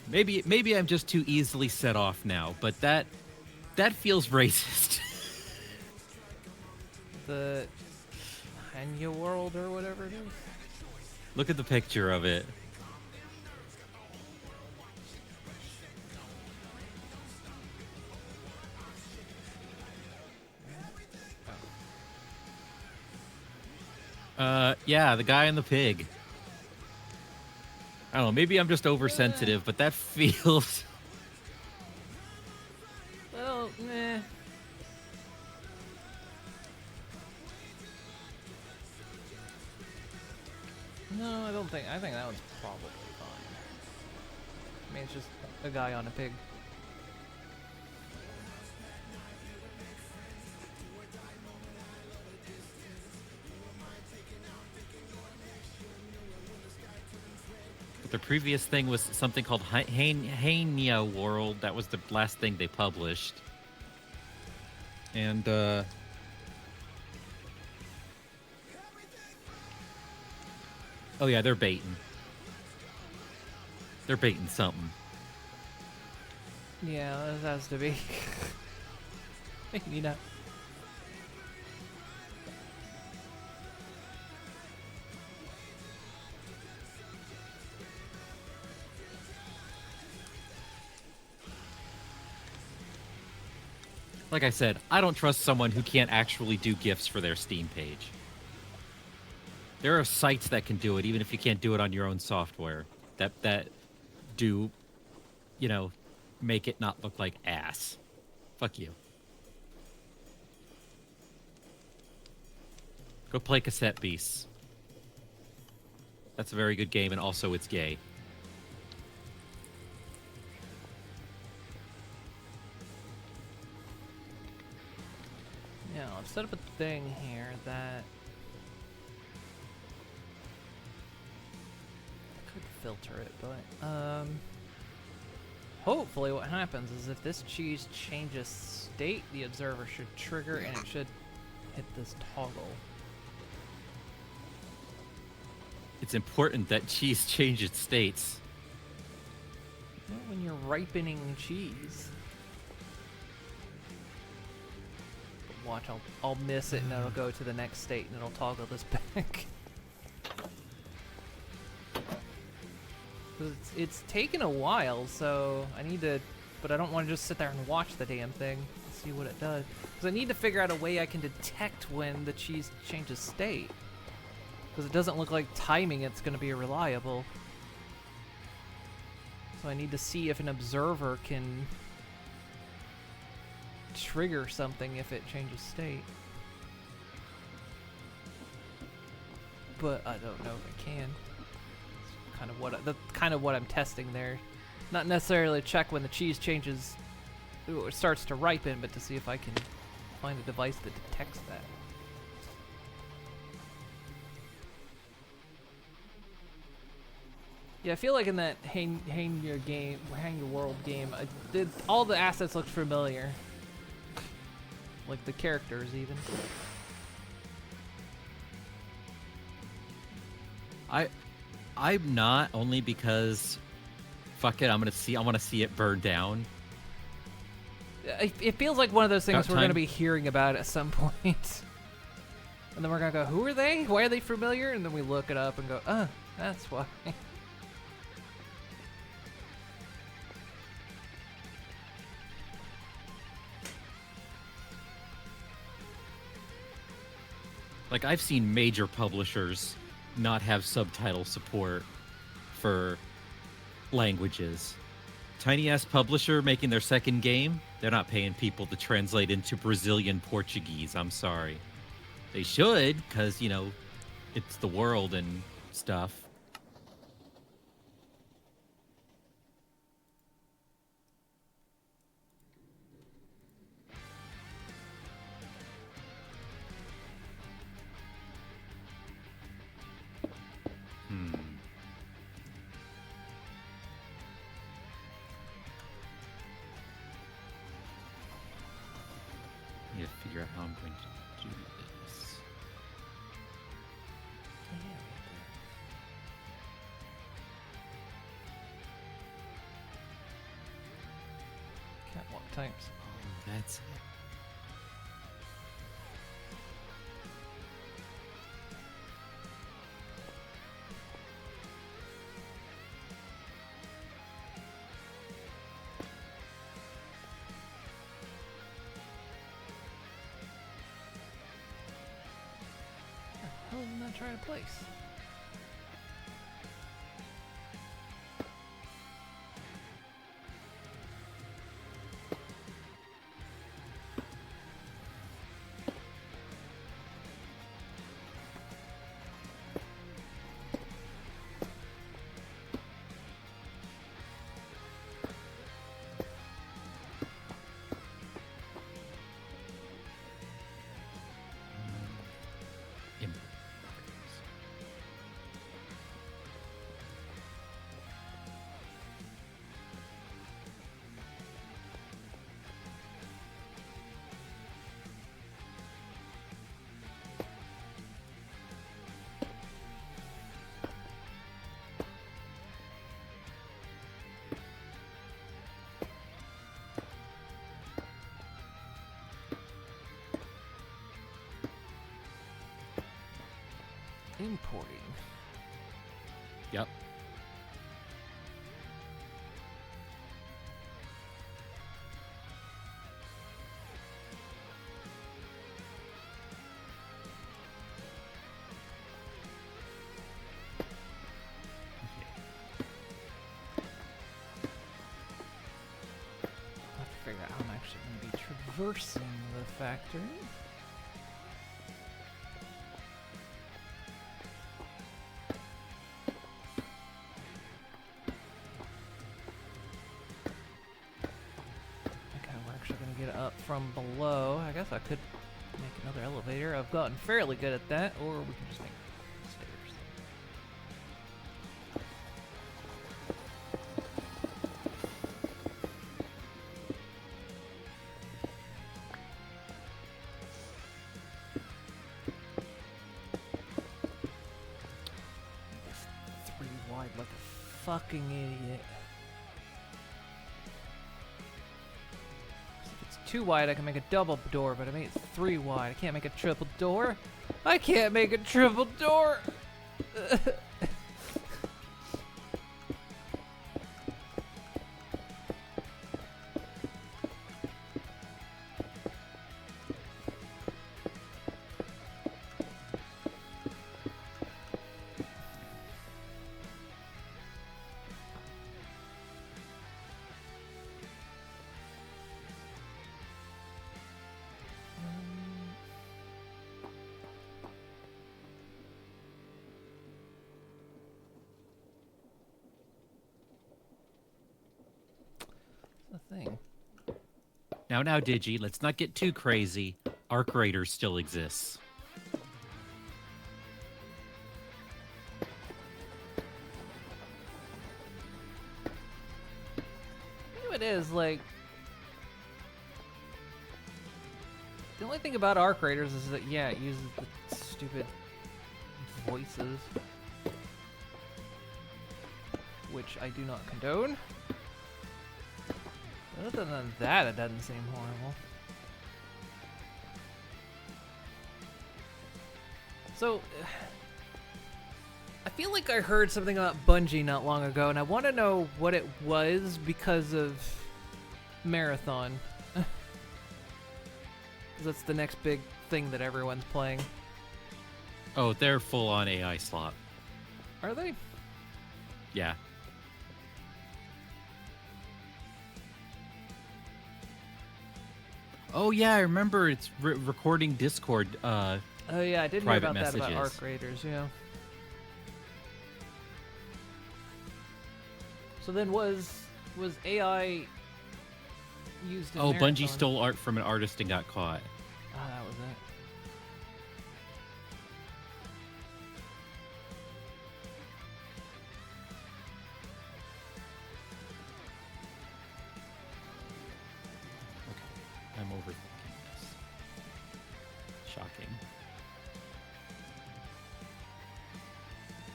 [SPEAKER 4] Maybe I'm just too easily set off now, but that feels racist.
[SPEAKER 1] The Hanya World or whatever it is.
[SPEAKER 4] Look at the picture of it. Yeah, the guy and the pig. I don't know, maybe I'm just oversensitive, but that feels...
[SPEAKER 1] Well, meh. No, I don't think. I think that one's probably fine. I mean, it's just a guy on a pig.
[SPEAKER 4] The previous thing was something called Hania World. That was the last thing they published. And, oh yeah, they're baiting. They're baiting something.
[SPEAKER 1] Yeah, that has to be. You know.
[SPEAKER 4] Like I said, I don't trust someone who can't actually do GIFs for their Steam page. There are sites that can do it, even if you can't do it on your own software. That do, you know, make it not look like ass. Fuck you. Go play Cassette Beasts. That's a very good game, and also it's gay.
[SPEAKER 1] Yeah, I've set up a thing here that I could filter it, but hopefully what happens is if this cheese changes state, the observer should trigger and it should hit this toggle.
[SPEAKER 4] It's important that cheese change its states.
[SPEAKER 1] Well, when you're ripening cheese. But watch, I'll miss it and it'll go to the next state and it'll toggle this back. It's taken a while, so I need to, but I don't want to just sit there and watch the damn thing and see what it does. Because I need to figure out a way I can detect when the cheese changes state. Because it doesn't look like timing it's going to be reliable. So I need to see if an observer can trigger something if it changes state. But I don't know if it can. That's kind of what I'm testing there. Not necessarily check when the cheese changes, or starts to ripen, but to see if I can find a device that detects that. Yeah, I feel like in that Hang Your World game, all the assets looked familiar. Like the characters, even.
[SPEAKER 4] I'm not, only because fuck it, I want to see it burn down.
[SPEAKER 1] It feels like one of those things
[SPEAKER 4] About
[SPEAKER 1] we're going to
[SPEAKER 4] time.
[SPEAKER 1] be hearing about at some point. And then we're going to go, who are they? Why are they familiar? And then we look it up and go, that's why.
[SPEAKER 4] Like, I've seen major publishers not have subtitle support for languages. Tiny ass publisher making their second game, they're not paying people to translate into Brazilian Portuguese. I'm sorry. They should, because, you know, it's the world and stuff. I need to figure out how I'm going to do this.
[SPEAKER 1] Catwalk types.
[SPEAKER 4] Oh, that's it.
[SPEAKER 1] How did I not try to place? Importing.
[SPEAKER 4] Yep.
[SPEAKER 1] I have to figure out how I'm actually going to be traversing the factory. Okay, we're actually going to get up from below. I guess I could make another elevator. I've gotten fairly good at that, or we can just make stairs. It's 3 wide like a fucking idiot. If it's 2 wide, I can make a double door, but I made it 3 wide. I can't make a triple door. I can't make a triple door. The thing.
[SPEAKER 4] Now, Digi, let's not get too crazy. Arc Raiders still exists.
[SPEAKER 1] You know, it is like the only thing about Arc Raiders is that yeah, it uses the stupid voices, which I do not condone. But other than that, it doesn't seem horrible. So, I feel like I heard something about Bungie not long ago, and I want to know what it was because of Marathon. Because that's the next big thing that everyone's playing.
[SPEAKER 4] Oh, they're full on AI slot.
[SPEAKER 1] Are they?
[SPEAKER 4] Yeah. Oh yeah, I remember it's recording Discord.
[SPEAKER 1] Oh yeah, I did hear
[SPEAKER 4] Private
[SPEAKER 1] about that about
[SPEAKER 4] messages.
[SPEAKER 1] Arc Raiders, yeah. So then was AI used in
[SPEAKER 4] Oh,
[SPEAKER 1] Marathon?
[SPEAKER 4] Bungie stole art from an artist and got caught.
[SPEAKER 1] Oh, that was it.
[SPEAKER 4] I'm overthinking this. Shocking.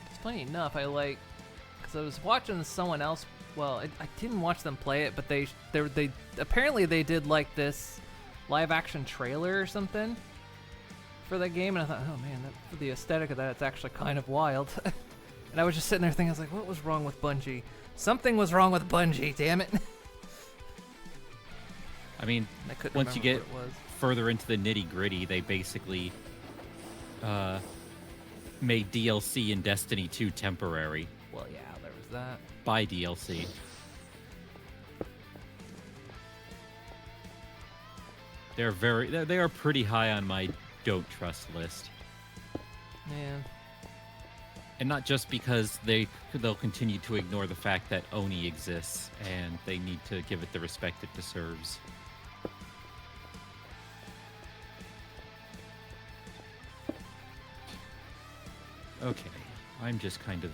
[SPEAKER 1] It's funny enough, I like, because I was watching someone else. Well, I didn't watch them play it, but they apparently they did like this live action trailer or something for that game, and I thought, oh man, for the aesthetic of that, it's actually kind of wild. And I was just sitting there thinking, I was like, what was wrong with Bungie? Something was wrong with Bungie, damn it.
[SPEAKER 4] I mean,
[SPEAKER 1] I couldn't
[SPEAKER 4] once you get
[SPEAKER 1] remember what it was.
[SPEAKER 4] further into the nitty gritty, they basically made DLC in Destiny 2 temporary
[SPEAKER 1] Well, yeah, there was that.
[SPEAKER 4] by DLC. They are pretty high on my don't trust list,
[SPEAKER 1] Yeah.
[SPEAKER 4] and not just because they'll continue to ignore the fact that Oni exists and they need to give it the respect it deserves. Okay, I'm just kind of.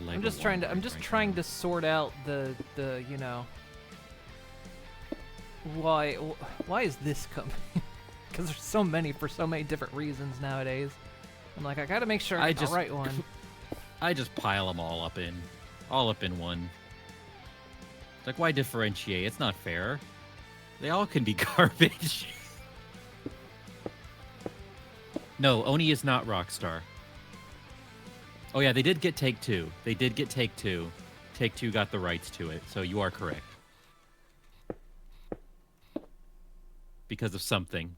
[SPEAKER 1] I'm just trying to sort out the you know, why is this coming? Because there's so many for so many different reasons nowadays. I'm like, I gotta make sure I get the right one.
[SPEAKER 4] I just pile them all up in one. It's like, why differentiate? It's not fair. They all can be garbage. No, Oni is not Rockstar. Oh yeah, they did get Take Two. They did get Take Two. Take Two got the rights to it, so you are correct. Because of something.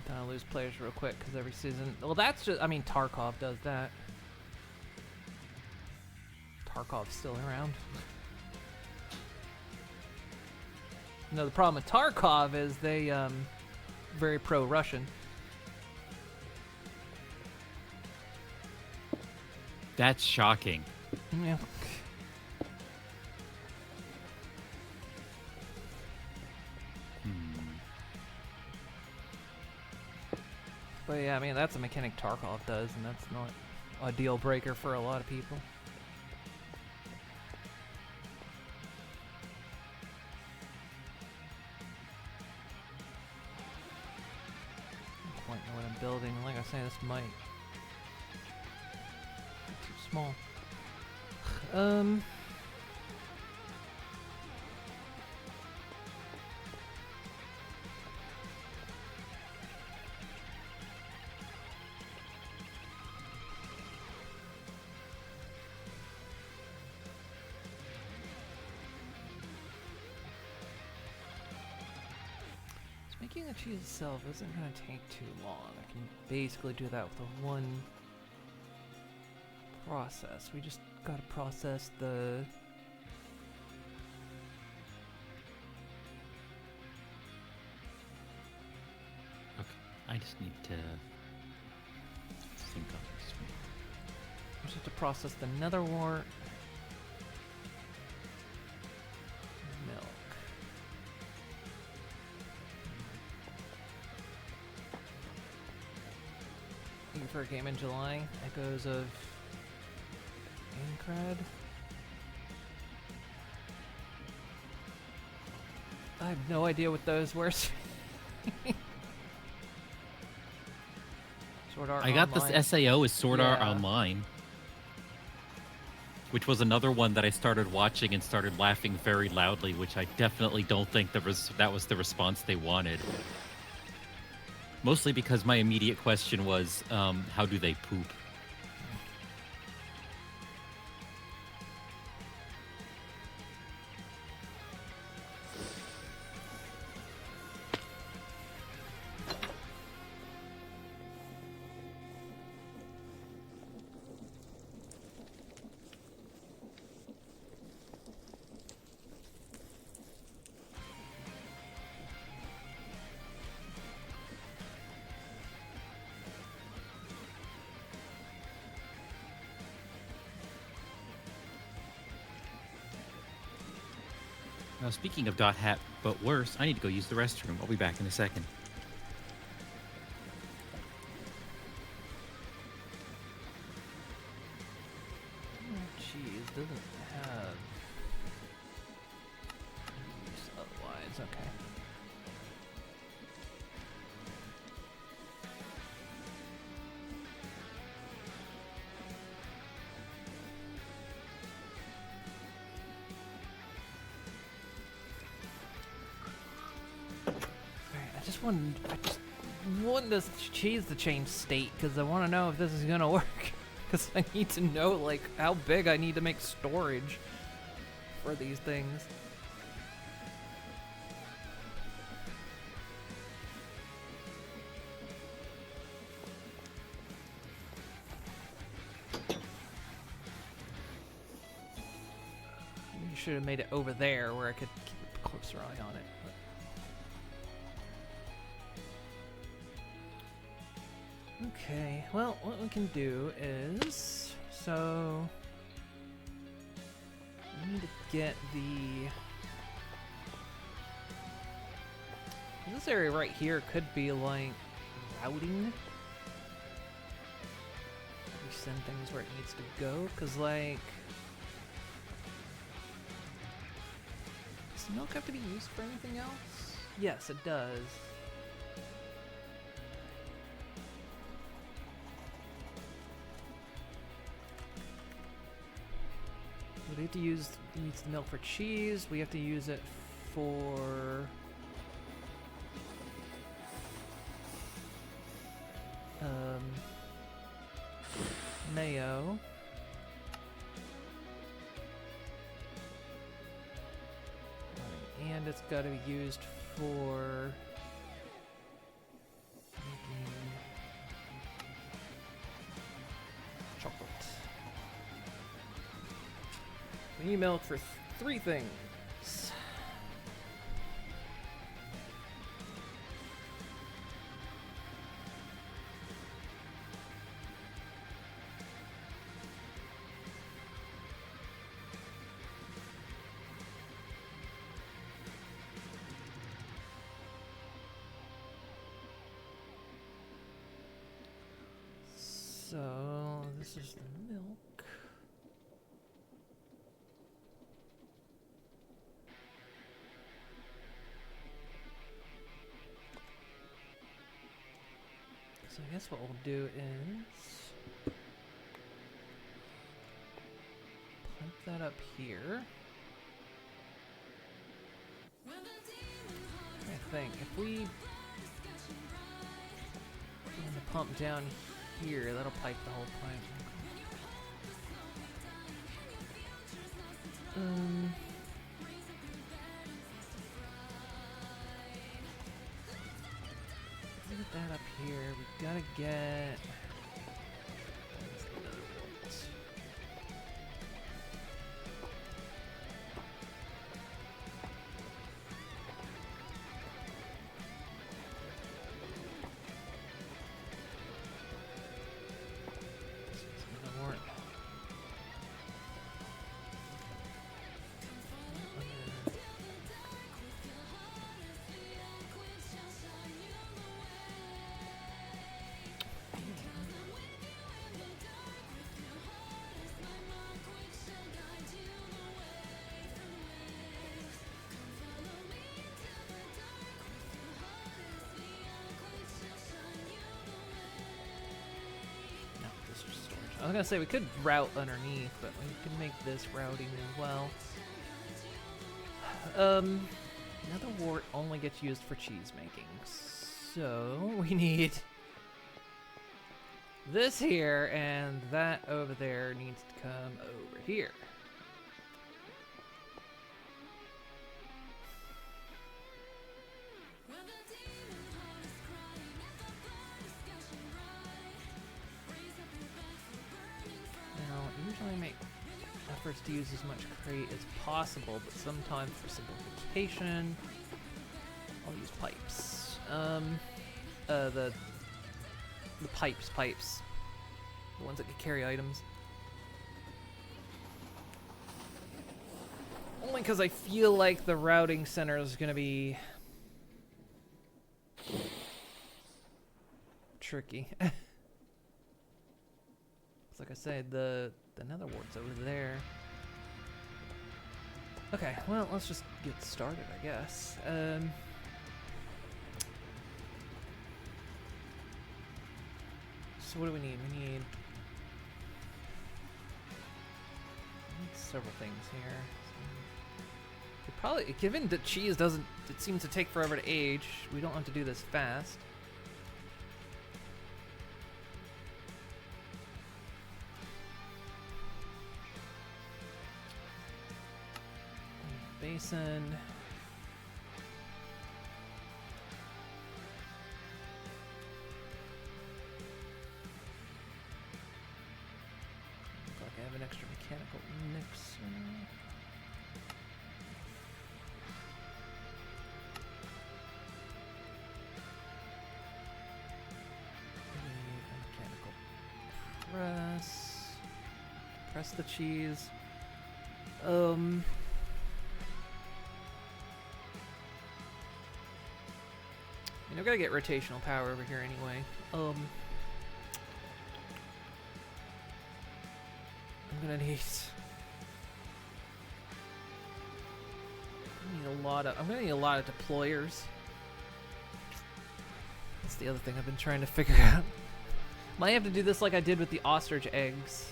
[SPEAKER 1] I'm gonna lose players real quick because every season. Well, that's just. I mean, Tarkov does that. Tarkov's still around. No, the problem with Tarkov is they very pro-Russian.
[SPEAKER 4] That's shocking.
[SPEAKER 1] Yeah. But yeah, I mean that's a mechanic Tarkov does, and that's not a deal breaker for a lot of people. Point to what I'm building. Like I say, this might be too small. Making the cheese itself isn't going to take too long. I can basically do that with a one process. We just got to process the...
[SPEAKER 4] Okay, I just need to think on this one.
[SPEAKER 1] We just have to process the nether wart. Milk. Looking for a game in July. Echoes of Aincrad. I have no idea what those were. Sword Art
[SPEAKER 4] I got
[SPEAKER 1] Online.
[SPEAKER 4] this SAO as Sword Art
[SPEAKER 1] Yeah.
[SPEAKER 4] Online, which was another one that I started watching and started laughing very loudly, which I definitely don't think that was the response they wanted. Mostly because my immediate question was, how do they poop? Now, speaking of dot hat, but worse, I need to go use the restroom. I'll be back in a second.
[SPEAKER 1] Cheese doesn't have use otherwise. Okay. I just want this cheese to change state because I want to know if this is gonna work. Because I need to know like how big I need to make storage for these things. You should have made it over there where I could keep a closer eye on it. Okay, well, what we can do is, so, we need to get this area right here could be like routing. We send things where it needs to go, because like, does milk have to be used for anything else? Yes, it does. We have to use the milk for cheese. We have to use it for mayo. And it's got to be used for making chocolate. We need milk for 3 things. So this is the milk. So I guess what we'll do is pump that up here. I think if we run the pump down here, that'll pipe the whole pipe. Get that up here. We gotta get. I was gonna say we could route underneath, but we can make this routing as well. Another wart only gets used for cheese making, so we need this here, and that over there needs to come over here. Usually make efforts to use as much crate as possible, but sometimes for simplification, I'll use pipes. The pipes, the ones that can carry items. Only because I feel like the routing center is going to be tricky. Like I said, the nether wart's over there. Okay, well, let's just get started, I guess. So what do we need? We need several things here. Probably, given that cheese it seems to take forever to age, we don't have to do this fast. Basin. Looks like I have an extra mechanical mixer. A mechanical press. Press the cheese. I've got to get rotational power over here anyway. I'm gonna need I'm gonna need a lot of deployers. That's the other thing I've been trying to figure out. Might have to do this like I did with the ostrich eggs,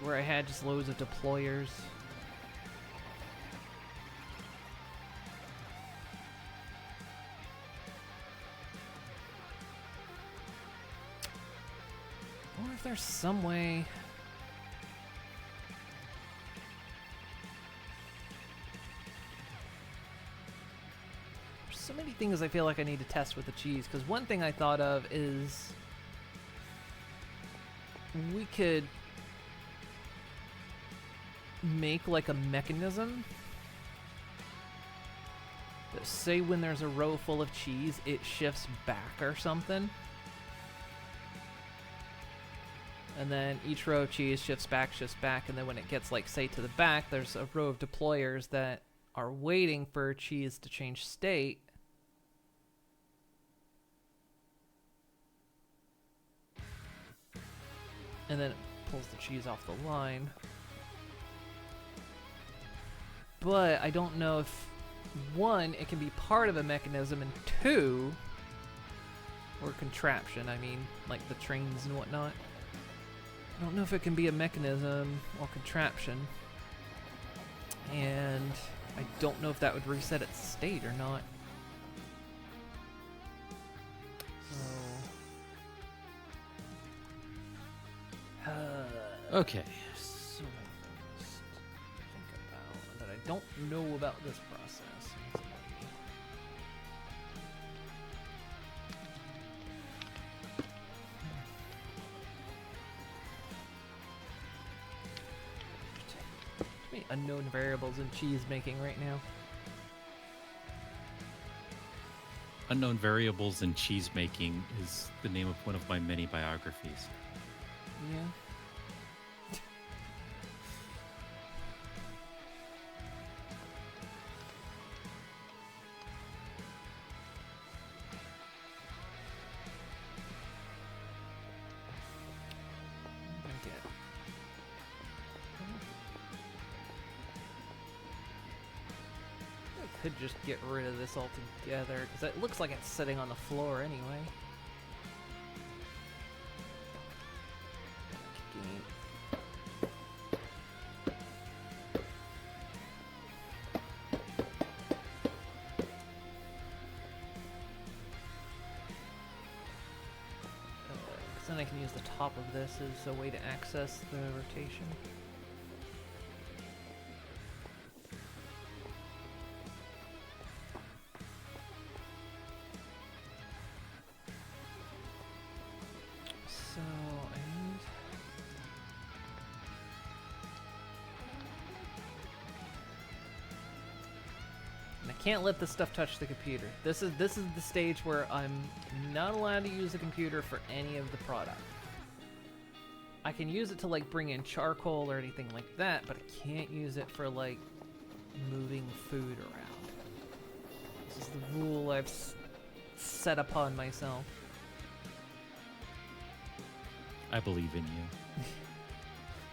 [SPEAKER 1] where I had just loads of deployers. there's some way. There's so many things I feel like I need to test with the cheese, because one thing I thought of is we could make like a mechanism that, say when there's a row full of cheese, it shifts back or something. And then each row of cheese shifts back, and then when it gets, like, say, to the back, there's a row of deployers that are waiting for cheese to change state. And then it pulls the cheese off the line. But I don't know if, one, it can be part of a mechanism, and two, or contraption, I mean, like the trains and whatnot. I don't know if it can be a mechanism or contraption, and I don't know if that would reset its state or not. So,
[SPEAKER 4] Okay.
[SPEAKER 1] so many things to think about that I don't know about this process. Unknown variables in cheese making right now.
[SPEAKER 4] Unknown variables in cheese making is the name of one of my many biographies.
[SPEAKER 1] Yeah. Could just get rid of this altogether, because it looks like it's sitting on the floor anyway. Because then I can use the top of this as a way to access the rotation. Can't let this stuff touch the computer. This is the stage where I'm not allowed to use the computer for any of the product. I can use it to like bring in charcoal or anything like that, but I can't use it for like moving food around. This is the rule I've set upon myself.
[SPEAKER 4] I believe in you.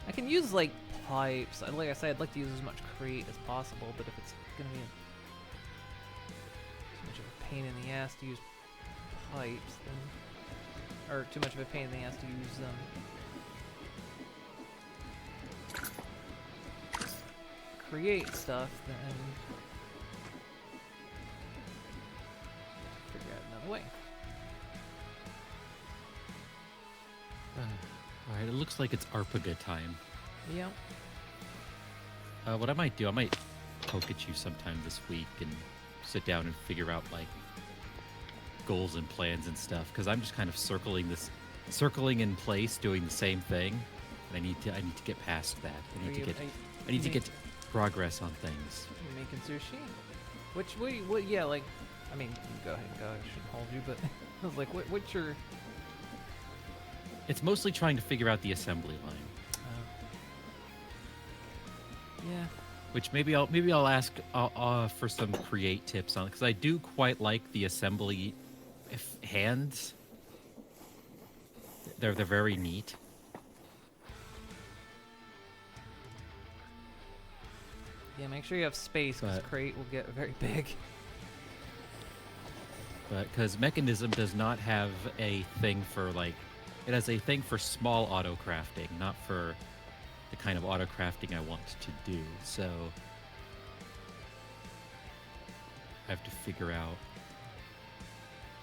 [SPEAKER 1] I can use like pipes. Like I said, I'd like to use as much crate as possible, but if it's gonna be too much of a pain in the ass to use pipes, then, or too much of a pain in the ass to use create stuff, then figure out another way.
[SPEAKER 4] Alright, it looks like it's Arpaga time.
[SPEAKER 1] Yeah.
[SPEAKER 4] What I might do, I might poke at you sometime this week and sit down and figure out like goals and plans and stuff, because I'm just kind of circling in place, doing the same thing, and I need to get past that. I need to get progress on things.
[SPEAKER 1] You making sushi? What? Yeah, like, I mean, go ahead, go. I shouldn't hold you, but I was like, what's your?
[SPEAKER 4] It's mostly trying to figure out the assembly line.
[SPEAKER 1] Yeah.
[SPEAKER 4] Which maybe I'll ask for some create tips on, because I do quite like the assembly hands. They're very neat.
[SPEAKER 1] Yeah, make sure you have space, because crate will get very big.
[SPEAKER 4] But because Mechanism does not have a thing for like, it has a thing for small auto crafting, not for the kind of auto crafting I want to do. So I have to figure out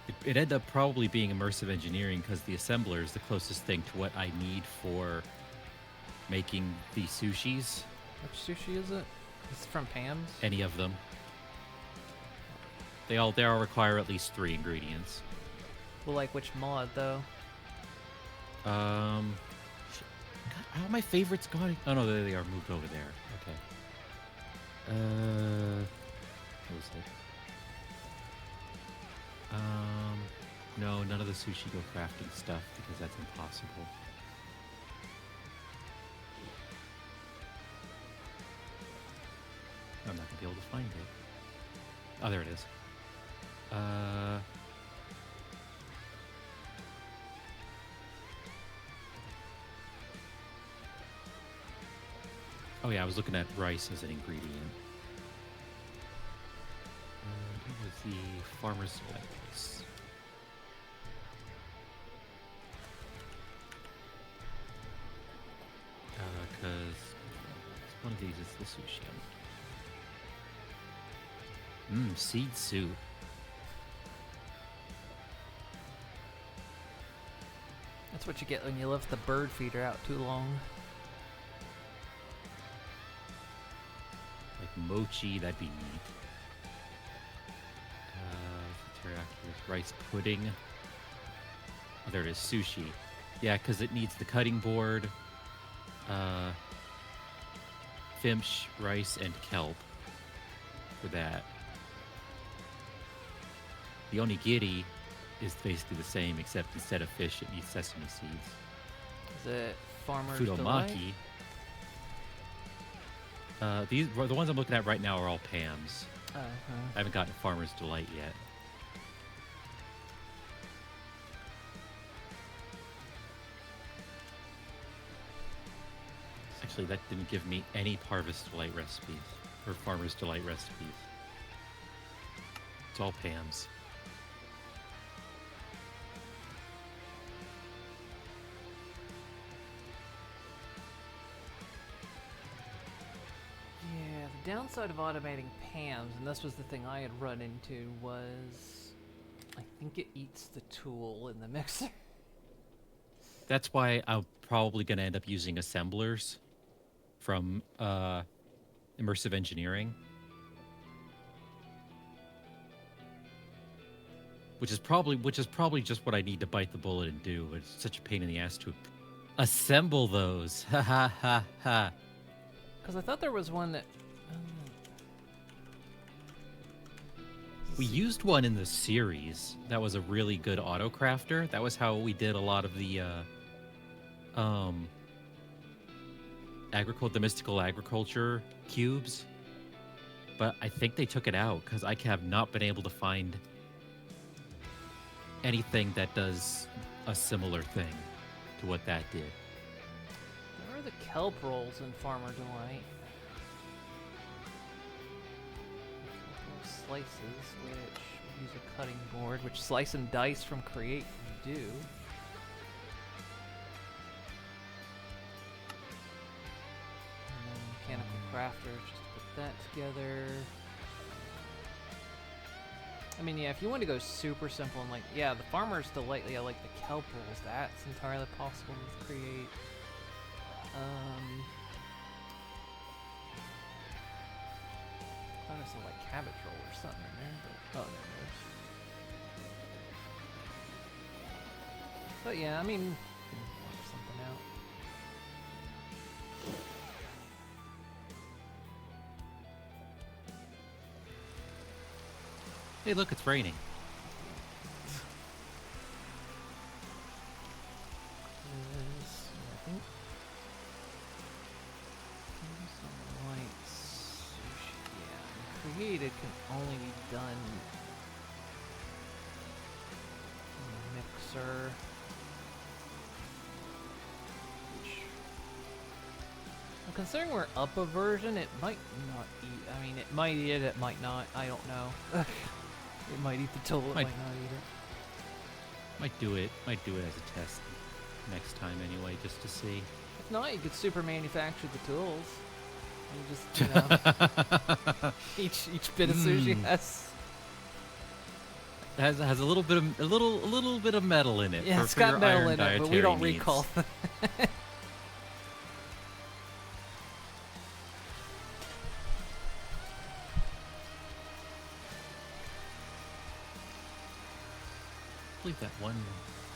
[SPEAKER 4] It ended up probably being immersive engineering because the assembler is the closest thing to what I need for making the sushis.
[SPEAKER 1] Which sushi is it? It's from Pam's?
[SPEAKER 4] Any of them. They all require at least 3 ingredients.
[SPEAKER 1] Well, like which mod though?
[SPEAKER 4] God, how are my favorites going? Oh no, there they are, moved over there. Okay. What was it? No, none of the sushi go crafting stuff because that's impossible. I'm not gonna be able to find it. Oh, there it is. Oh yeah, I was looking at rice as an ingredient. It was the farmer's rice. Because one of these is the sushi. Seed soup.
[SPEAKER 1] That's what you get when you left the bird feeder out too long.
[SPEAKER 4] Like mochi, that'd be neat. Teriyaki with rice pudding. Oh, there it is, sushi. Yeah, because it needs the cutting board, fimsh, rice, and kelp for that. The onigiri is basically the same, except instead of fish, it needs sesame seeds.
[SPEAKER 1] Is it Farmer's Delight?
[SPEAKER 4] Fudomaki. The ones I'm looking at right now are all Pam's. I haven't gotten Farmer's Delight yet. Actually, that didn't give me any Harvest Delight recipes or Farmer's Delight recipes. It's all Pam's.
[SPEAKER 1] Yeah, the downside of automating Pam's, and this was the thing I had run into, was I think it eats the tool in the mixer.
[SPEAKER 4] That's why I'm probably going to end up using assemblers from immersive engineering, which is probably just what I need to bite the bullet and do. But it's such a pain in the ass to assemble those. Ha ha ha ha.
[SPEAKER 1] Because I thought there was one that.
[SPEAKER 4] We used one in the series that was a really good auto crafter. That was how we did a lot of the the mystical agriculture cubes. But I think they took it out because I have not been able to find anything that does a similar thing to what that did.
[SPEAKER 1] Where are the kelp rolls in Farmer Delight? Slices, which use a cutting board, which slice and dice from Create do. And then Mechanical Crafter, just to put that together. I mean, yeah, if you want to go super simple and like, yeah, the Farmer's Delight, yeah, like the kelp rolls, that's entirely possible with Create. I thought I saw like cabbage roll or something in there, but oh, there it is. But yeah, I mean, work something out.
[SPEAKER 4] Hey, look, it's raining.
[SPEAKER 1] I think. Created can only be done in the mixer. Well, considering we're up a version, it might not eat. I mean, it might eat it, it might not. I don't know. It might eat the tool, it might not eat it.
[SPEAKER 4] Might do it as a test next time anyway, just to see.
[SPEAKER 1] If not, you could super manufacture the tools. You just, you know, each bit of sushi has.
[SPEAKER 4] has a little bit of a little bit of metal in it.
[SPEAKER 1] Yeah,
[SPEAKER 4] for,
[SPEAKER 1] it's
[SPEAKER 4] for
[SPEAKER 1] got
[SPEAKER 4] your
[SPEAKER 1] metal
[SPEAKER 4] iron
[SPEAKER 1] in it, but we
[SPEAKER 4] dietary
[SPEAKER 1] don't
[SPEAKER 4] needs.
[SPEAKER 1] recall.
[SPEAKER 4] I believe that one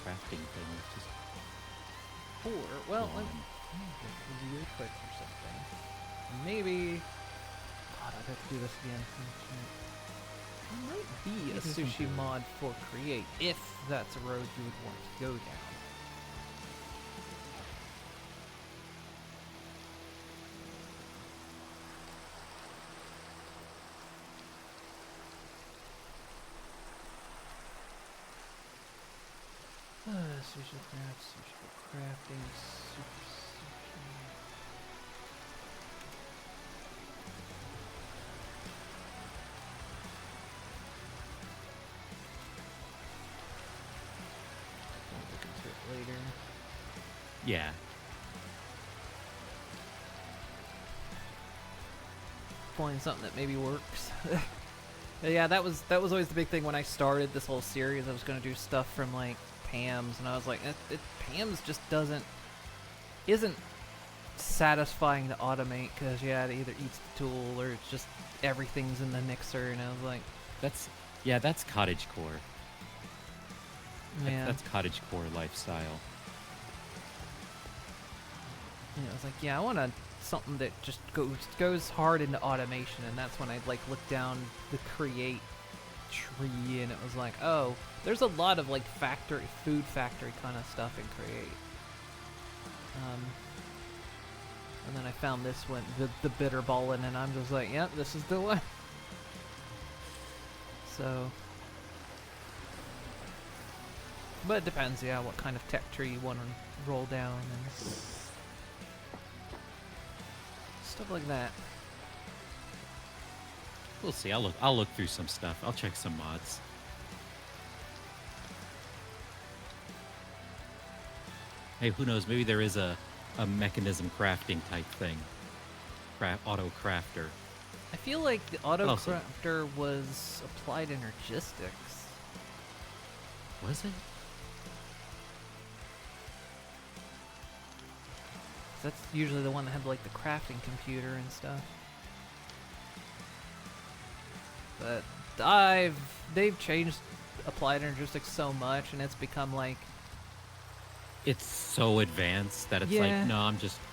[SPEAKER 4] crafting thing was just
[SPEAKER 1] Or, well,
[SPEAKER 4] Come
[SPEAKER 1] let
[SPEAKER 4] on.
[SPEAKER 1] me get really quick or something. Maybe. God, I'd have to do this again. There might be a
[SPEAKER 4] Maybe
[SPEAKER 1] sushi
[SPEAKER 4] something.
[SPEAKER 1] mod for Create, if that's a road you would want to go down. Sushi craft, sushi for crafting, super sushi. I'll look into it later.
[SPEAKER 4] yeah.
[SPEAKER 1] Find something that maybe works. Yeah, that was always the big thing when I started this whole series. I was gonna do stuff from like Pam's, and I was like, Pam's just isn't satisfying to automate because yeah, it either eats the tool or it's just everything's in the mixer, and I was like,
[SPEAKER 4] That's cottage core.
[SPEAKER 1] yeah,
[SPEAKER 4] That's cottage core lifestyle.
[SPEAKER 1] And I was like, yeah, I want something that just goes hard into automation, and that's when I like looked down the create tree, and it was like, oh, there's a lot of like food factory kind of stuff in create. And then I found this one, the bitter ballin', and I'm just like, yep, this is the one. So, but it depends, yeah, what kind of tech tree you want to roll down and stuff like that.
[SPEAKER 4] We'll see. I'll look through some stuff. I'll check some mods. Hey, who knows? Maybe there is a mechanism crafting type thing. Auto crafter.
[SPEAKER 1] I feel like the auto
[SPEAKER 4] Also-
[SPEAKER 1] crafter was applied energistics.
[SPEAKER 4] Was it?
[SPEAKER 1] That's usually the one that had like the crafting computer and stuff. But they've changed applied energistics so much, and it's become like,
[SPEAKER 4] It's so advanced that it's
[SPEAKER 1] Yeah.
[SPEAKER 4] like, no,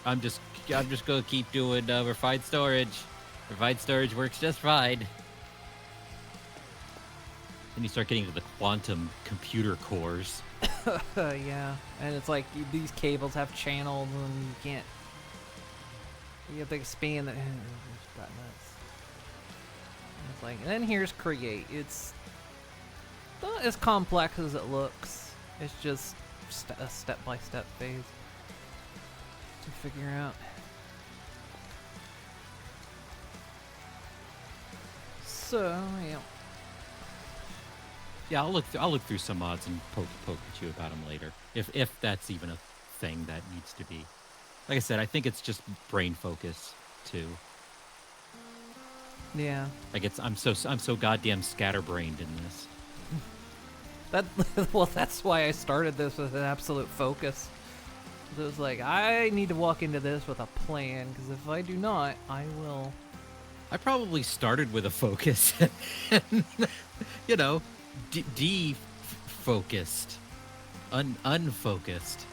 [SPEAKER 4] I'm just gonna keep doing refined storage. Refined storage works just fine. Then you start getting to the quantum computer cores.
[SPEAKER 1] yeah, and it's like these cables have channels, and you have to expand the. It's got nuts. And it's like, and then here's create. It's not as complex as it looks. It's just a step-by-step phase to figure out. So yeah.
[SPEAKER 4] Yeah, I'll look through some mods and poke at you about them later, if that's even a thing that needs to be. Like I said, I think it's just brain focus too.
[SPEAKER 1] Yeah.
[SPEAKER 4] Like I'm so goddamn scatterbrained in this.
[SPEAKER 1] That well, that's why I started this with an absolute focus. It was like, I need to walk into this with a plan, because if I do not, I will.
[SPEAKER 4] I probably started with a focus, and, you know, focused, unfocused.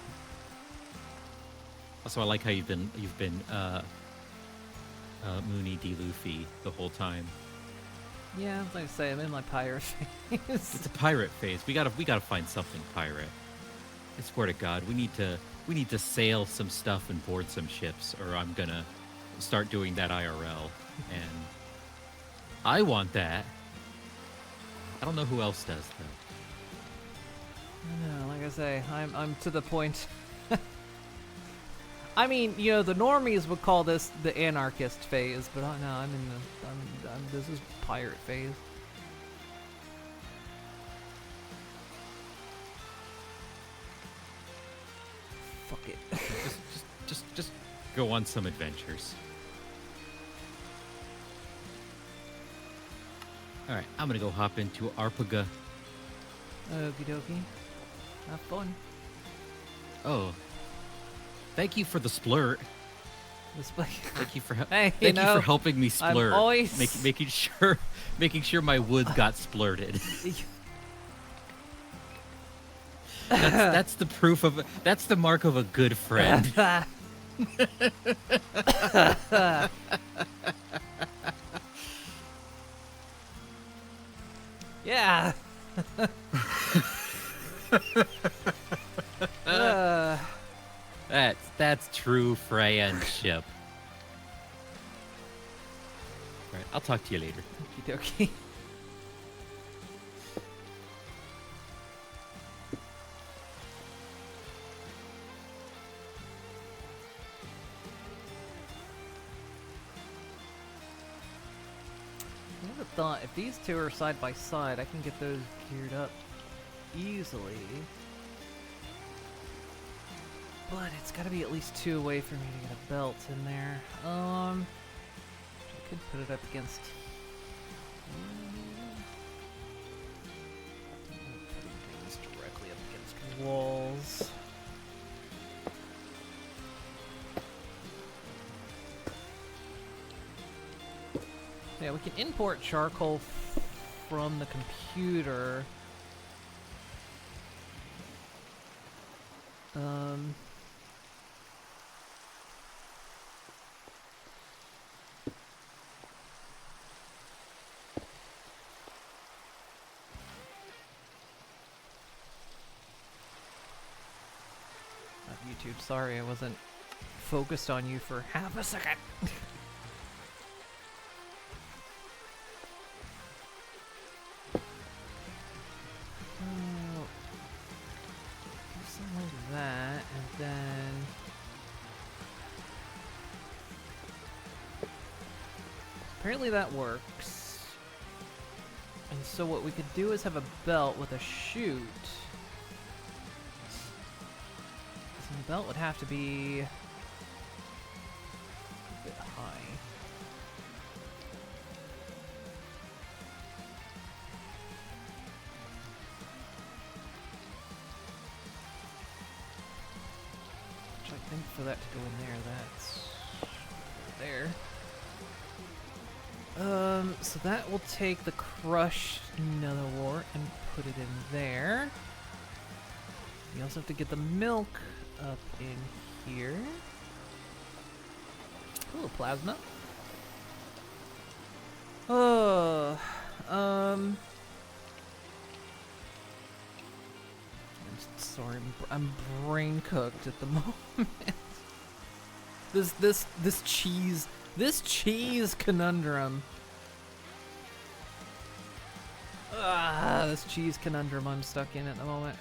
[SPEAKER 4] Also, I like how you've been Mooney D. Luffy the whole time.
[SPEAKER 1] Yeah, like I say, I'm in my pirate phase.
[SPEAKER 4] It's a pirate phase. We gotta find something pirate. I swear to God, we need to sail some stuff and board some ships, or I'm gonna start doing that IRL. And I want that. I don't know who else does though.
[SPEAKER 1] No, like I say, I'm to the point. I mean, you know, the normies would call this the anarchist phase, but no, I'm in the this is pirate phase. Fuck it.
[SPEAKER 4] Just go on some adventures. All right, I'm gonna go hop into Arpaga
[SPEAKER 1] Okie dokie. Have fun.
[SPEAKER 4] Oh. Thank you for the splurt.
[SPEAKER 1] Display.
[SPEAKER 4] Thank you for
[SPEAKER 1] Hey,
[SPEAKER 4] thank you for helping me
[SPEAKER 1] I'm
[SPEAKER 4] splurt.
[SPEAKER 1] always-
[SPEAKER 4] Making sure my wood got splurted. That's the proof of that's the mark of a good friend.
[SPEAKER 1] Yeah.
[SPEAKER 4] That's true friendship. Right, I'll talk to you later.
[SPEAKER 1] Okie dokie. I would have thought if these two are side by side, I can get those geared up easily. But it's got to be at least 2 away for me to get a belt in there. I could put it up against. Putting things directly up against walls. Yeah, we can import charcoal from the computer. YouTube, sorry I wasn't focused on you for half a second. Something like that, and then apparently that works. And so what we could do is have a belt with a chute. So the belt would have to be a bit high. Which I think for that to go in there, that's there. So that will take the crushed nether wart and put it in there. You also have to get the milk up in here. Ooh, plasma. Oh, sorry, I'm brain cooked at the moment. This cheese conundrum. This cheese conundrum I'm stuck in at the moment.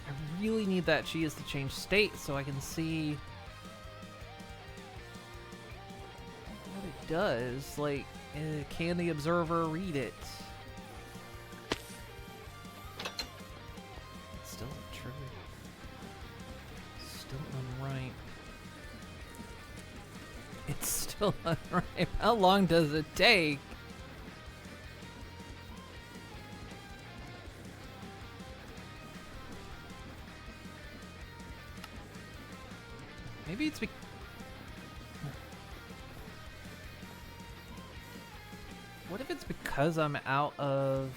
[SPEAKER 1] I really need that cheese to change state so I can see what it does. Like, can the observer read it? It's still true. Still unripe. It's still unripe. How long does it take? Maybe it's what if it's because I'm out of...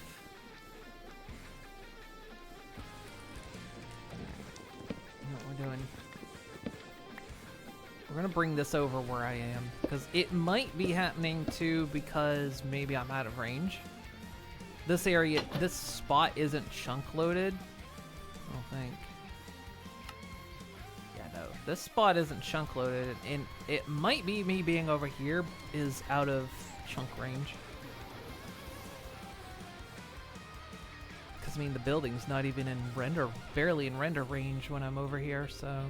[SPEAKER 1] You know what we're doing? We're gonna bring this over where I am, because it might be happening too because maybe I'm out of range. This area, this spot isn't chunk loaded, I don't think. This spot isn't chunk loaded, and it might be me being over here is out of chunk range. Because, I mean, the building's not even in render, barely in render range when I'm over here, so...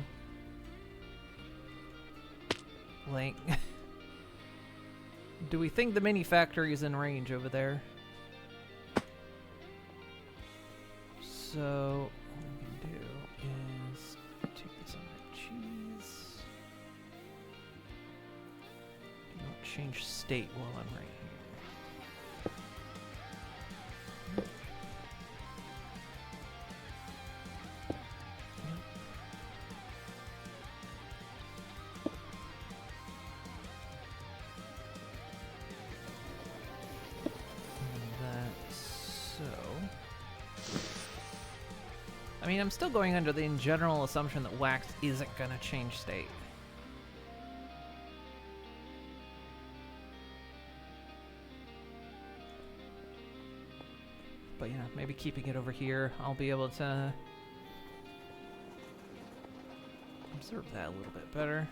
[SPEAKER 1] Like... Do we think the mini factory is in range over there? So, what we can do is take this on that cheese. Do not change state while I'm right here. mean, I'm still going under the general assumption that wax isn't gonna change state. But yeah, maybe keeping it over here, I'll be able to observe that a little bit better.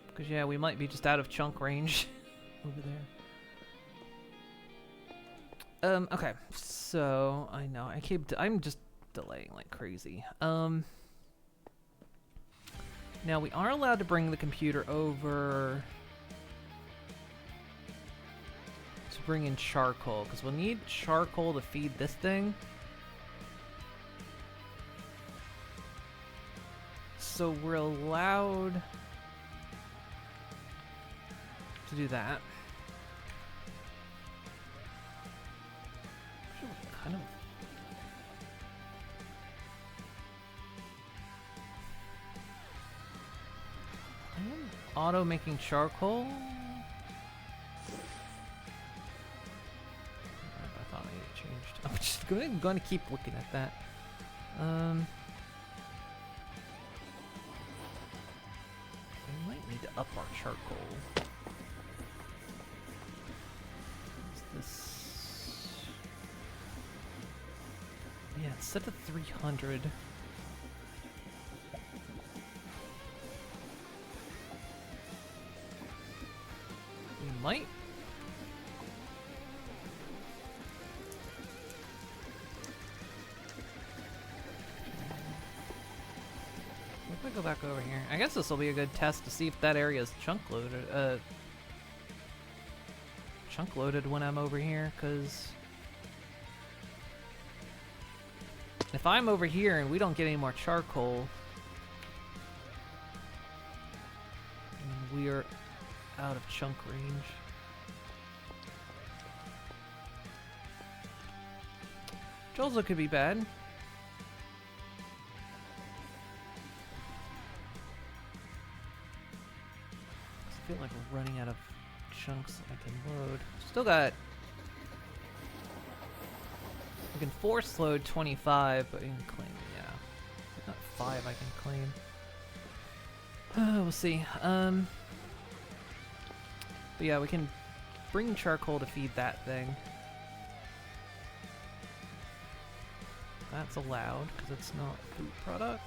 [SPEAKER 1] Because yeah, we might be just out of chunk range over there. Okay, so I know I'm just delaying like crazy. Now we are allowed to bring the computer over to bring in charcoal, because we'll need charcoal to feed this thing. So we're allowed to do that. Kind of. I am auto making charcoal. I thought maybe it changed. I'm just going to keep looking at that. We might need to up our charcoal. What's this? Yeah, it's set to 300. We might. If I go back over here, I guess this will be a good test to see if that area is chunk loaded when I'm over here, because if I'm over here and we don't get any more charcoal, then we are out of chunk range. Which also could be bad. I feel like we're running out of chunks I can load. Still got... I can force load 25, but I can claim, yeah. Not 5 I can claim. We'll see. But yeah, we can bring charcoal to feed that thing. That's allowed, because it's not a food product.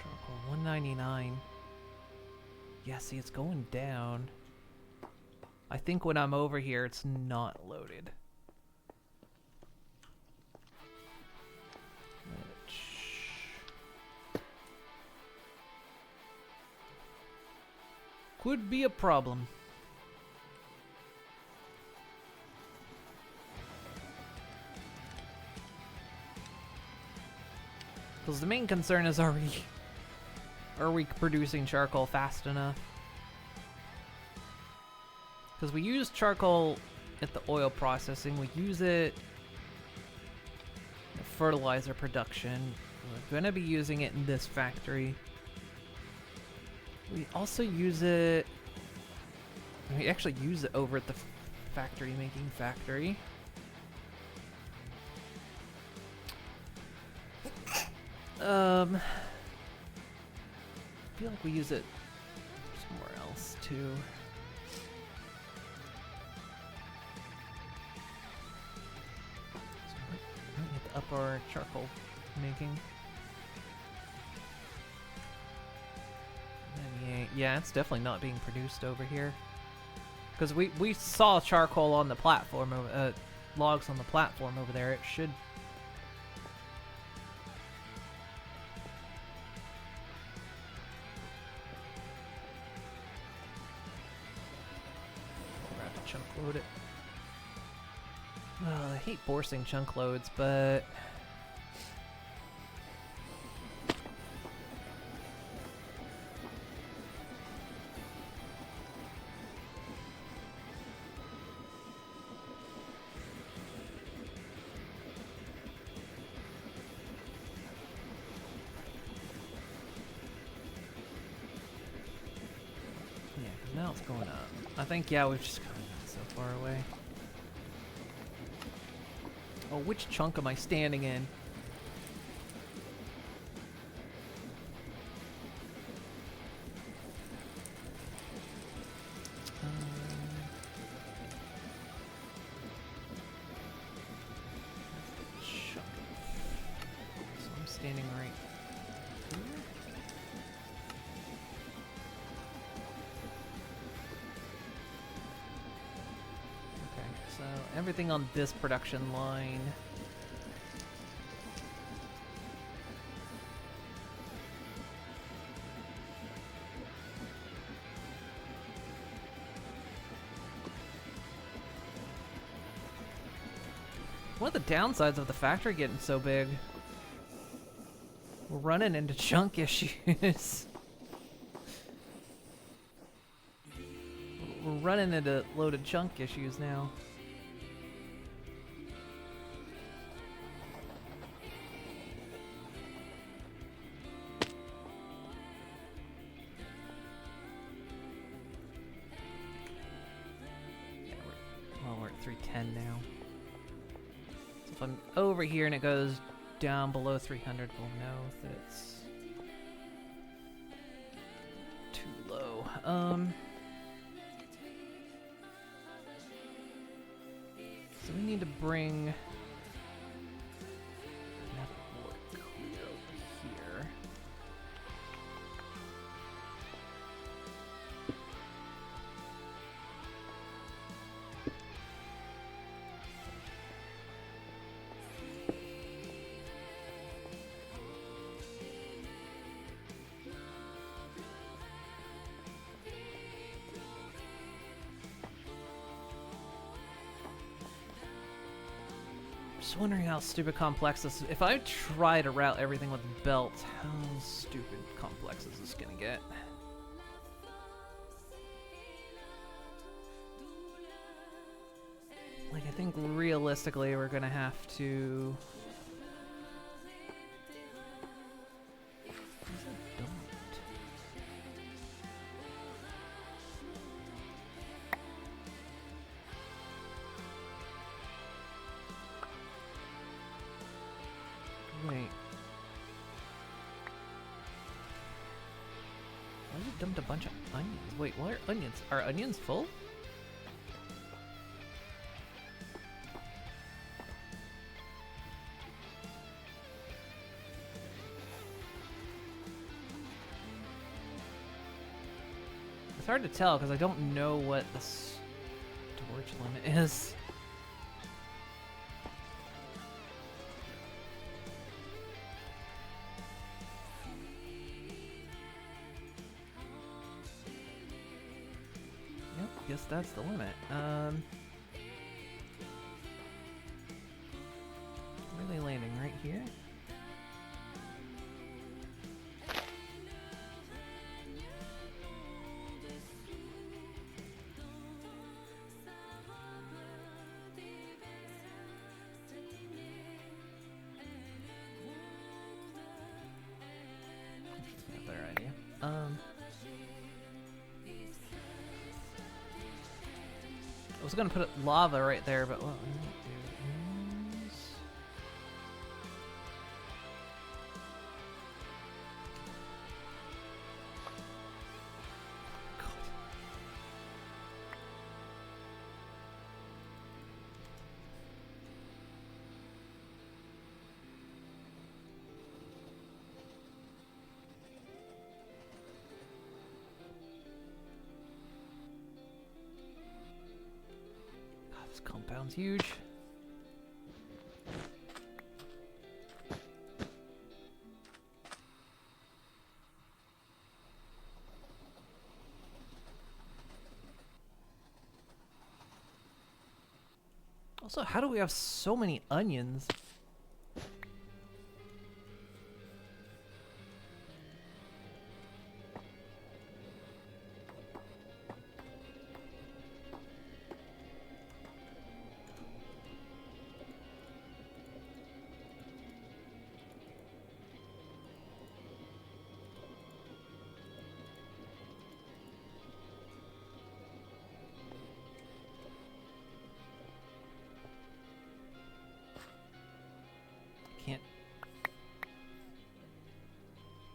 [SPEAKER 1] Charcoal, 199. Yeah, see, it's going down. I think when I'm over here, it's not loaded. Which could be a problem. Because the main concern is, are we producing charcoal fast enough? Because we use charcoal at the oil processing, we use it in fertilizer production. We're going to be using it in this factory. We also use it... We actually use it over at the factory making factory. I feel like we use it somewhere else too. So we might need to up our charcoal making. 98. Yeah, it's definitely not being produced over here. Because we saw charcoal on the platform, logs on the platform over there. It should... We're about to chunk load it. Well, I hate forcing chunk loads, but... now it's going up. I think, yeah, we've just gotten so far away. Oh, which chunk am I standing in? Chunk. So I'm standing right here. Okay, so everything on this production line. One of the downsides of the factory getting so big, we're running into chunk issues. We're running into loaded chunk issues now. Yeah, we're at 310 now. So if I'm over here and it goes down below 300, we'll know that it's too low. So we need to bring enough wood clear over here. Just wondering how stupid complex this is. If I try to route everything with belt, how stupid complex is this gonna get? Like, I think realistically we're gonna have to... Wait. Why is it dumped a bunch of onions? Wait, what are onions? Are onions full? It's hard to tell because I don't know what the storage limit is. Guess that's the limit. Where are they landing? Right here? That's a better idea. I was gonna put lava right there, but what I might do is... God. God, this compound's huge. Also, how do we have so many onions?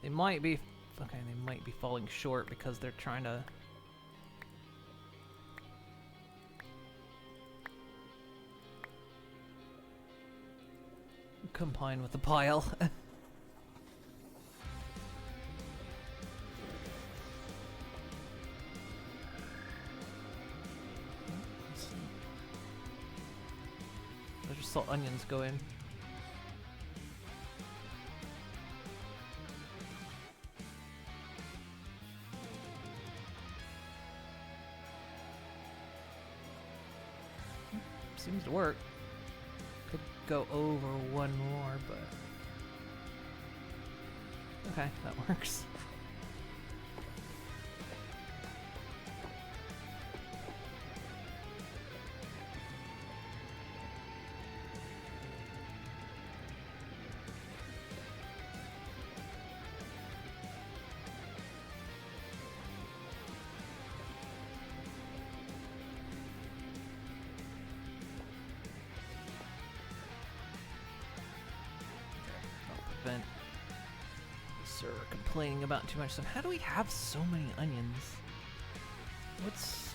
[SPEAKER 1] They might be... Okay, they might be falling short because they're trying to... combine with the pile. I just saw onions go in. Seems to work. Could go over one more, but... Okay, that works. Prevent sir complaining about too much stuff. How do we have so many onions? What's...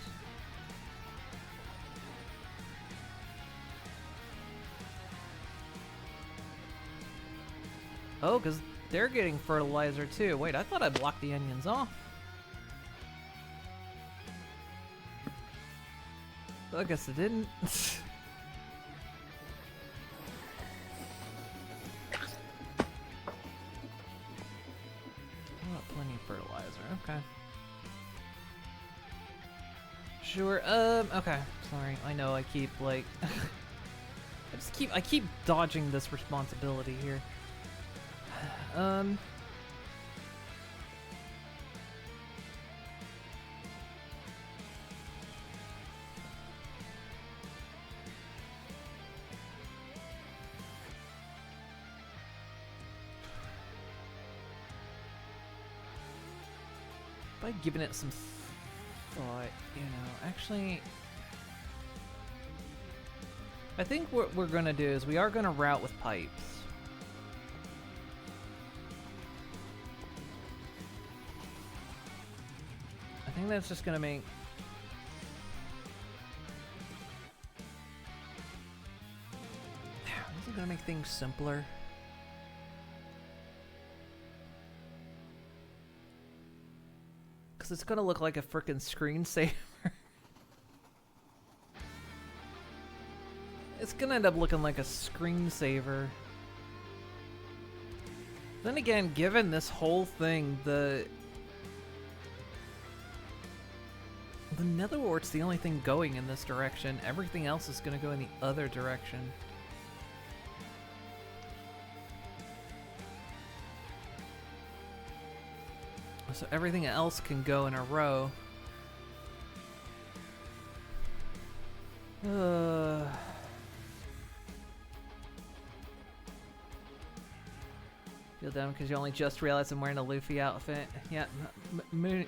[SPEAKER 1] Oh, because they're getting fertilizer too. Wait, I thought I blocked the onions off. I guess it didn't. Plenty of fertilizer, okay. Sure, okay. Sorry, I know I keep, like... I keep dodging this responsibility here. By giving it some thought, you know, actually, I think what we're gonna do is we are gonna route with pipes. I think that's just gonna make... This is gonna make things simpler. It's gonna look like a frickin' screensaver. It's gonna end up looking like a screensaver. Then again, given this whole thing, the Netherwart's the only thing going in this direction. Everything else is gonna go in the other direction. So everything else can go in a row. Feel dumb because you only just realized I'm wearing a Luffy outfit. Yeah, Moon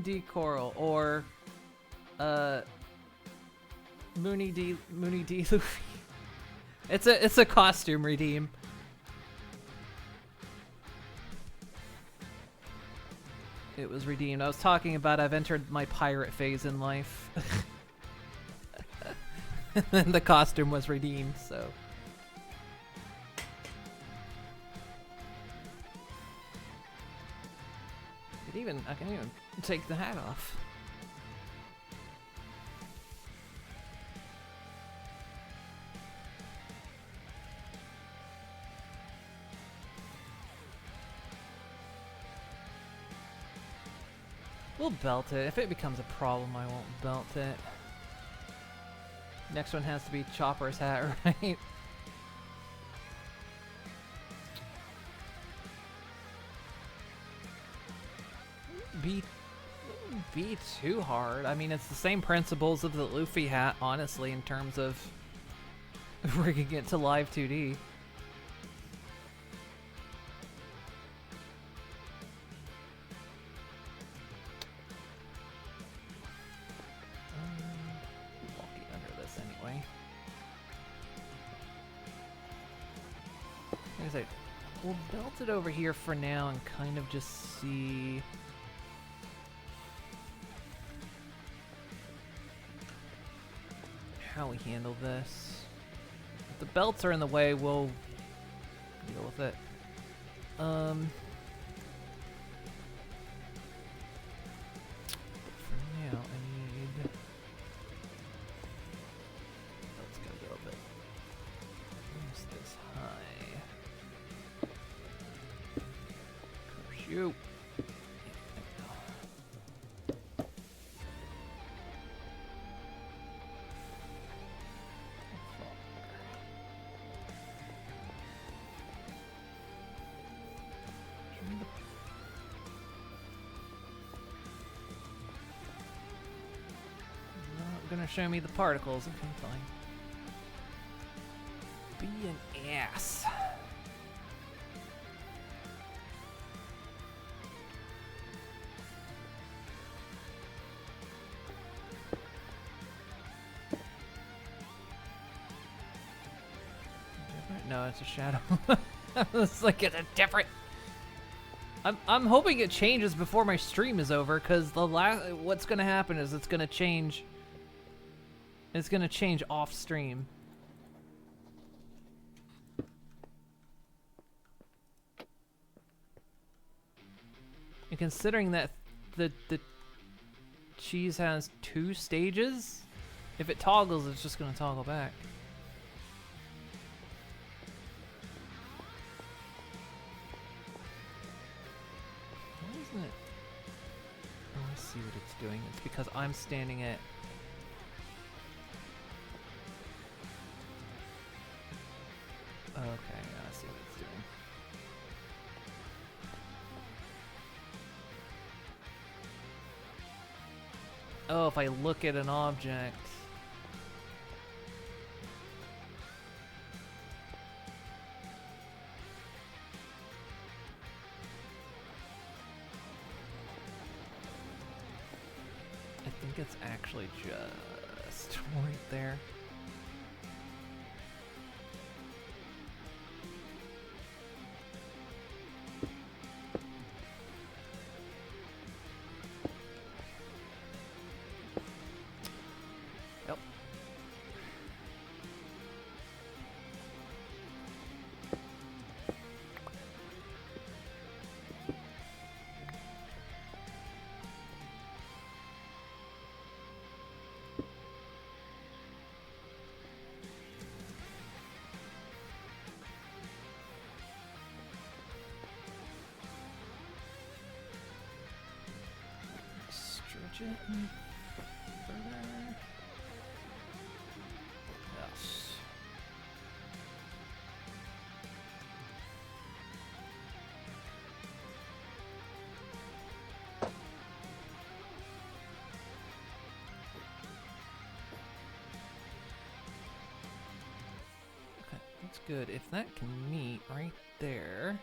[SPEAKER 1] D Coral or Moony D Luffy. It's a costume redeem. It was redeemed. I was talking about I've entered my pirate phase in life. And then the costume was redeemed, so. I can even take the hat off. We'll belt it. If it becomes a problem, I won't belt it. Next one has to be Chopper's hat, right? Be too hard. I mean, it's the same principles of the Luffy hat, honestly, in terms of rigging it to live 2D. Walking under this anyway. Like I say, we'll belt it over here for now and kind of just see. How we handle this. If the belts are in the way, we'll deal with it. But for now, I need. Let's go a little bit. Where's this high? Shoot. Gonna show me the particles. Okay, fine. Be an ass. Different? No, it's a shadow. It's like it's a different. I'm hoping it changes before my stream is over, because what's gonna happen is it's gonna change. It's gonna change off stream. And considering that the cheese has 2 stages, if it toggles, it's just gonna toggle back. Why isn't it? Oh, I see what it's doing. It's because I'm standing at. Okay, I see what it's doing. Oh, if I look at an object. I think it's actually just right there. Stretch it further. Yes. Okay, that's good. If that can meet right there.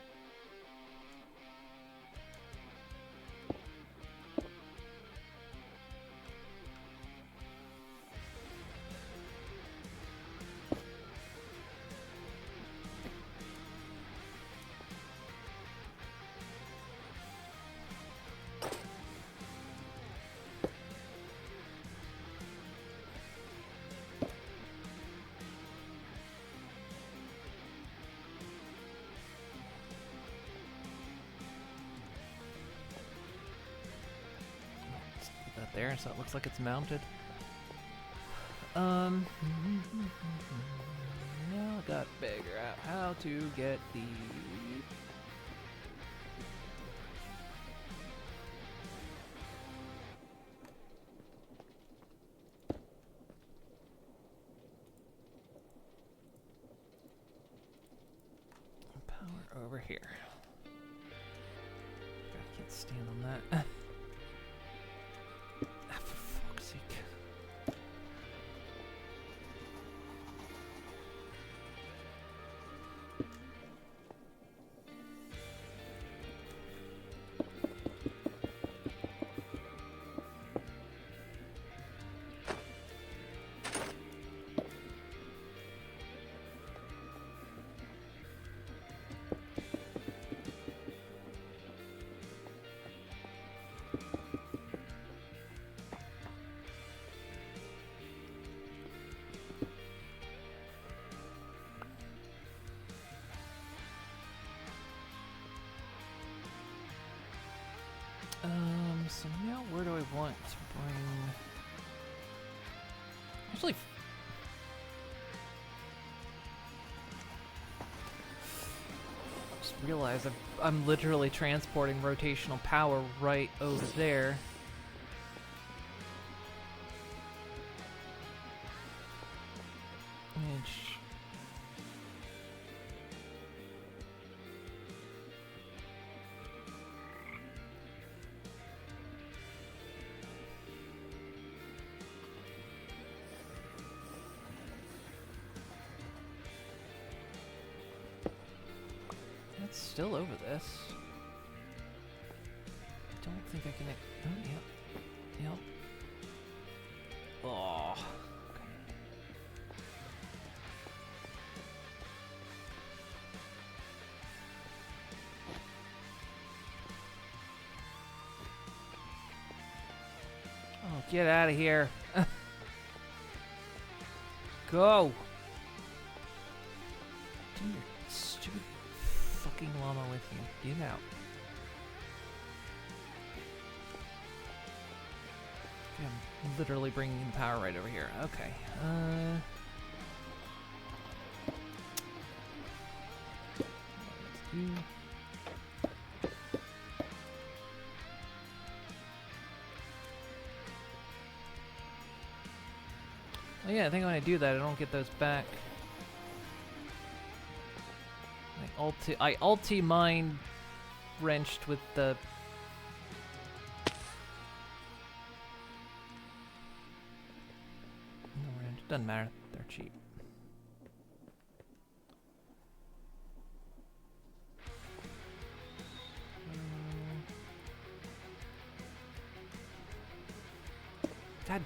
[SPEAKER 1] There, so it looks like it's mounted. Now I gotta figure out how to get the power over here. I can't stand on that. So now where do I want to bring... Actually... Just realized I'm literally transporting rotational power right over there. Which... That's still over this. Don't think I can... Oh, yep. Yep. Oh. Oh, get out of here. Go. Do your stupid fucking llama with you. Get out. Okay, I'm literally bringing the power right over here. Okay. Let's do... Oh yeah, I think when I do that, I don't get those back. I ulti mind wrenched with the... No, wrench. Doesn't matter. They're cheap. God.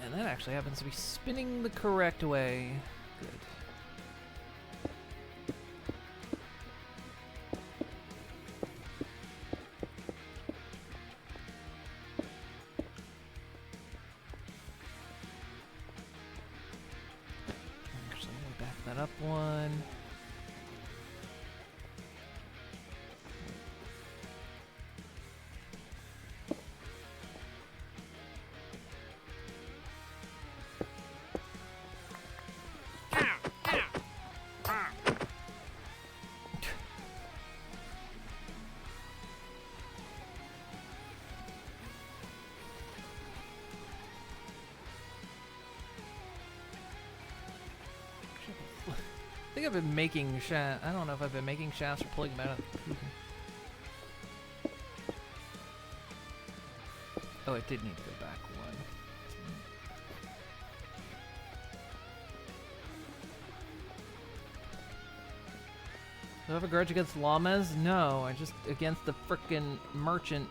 [SPEAKER 1] And that actually happens to be spinning the correct way. Good. Actually, let me back that up one. I think I've been making shafts. I don't know if I've been making shafts or pulling them out of the... Oh, it did need to go back one. Do I have a grudge against llamas? No, I just against the frickin' merchant.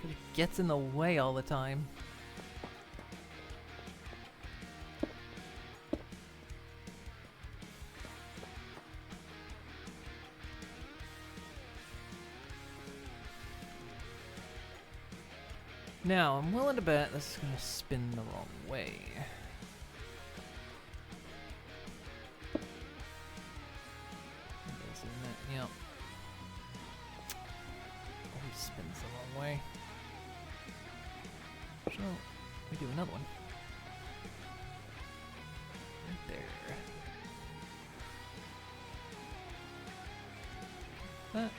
[SPEAKER 1] Because he gets in the way all the time. Now, I'm willing to bet this is going to spin the wrong way. It is, isn't it? Yep. Always spins the wrong way. So, we do another one. Right there. That.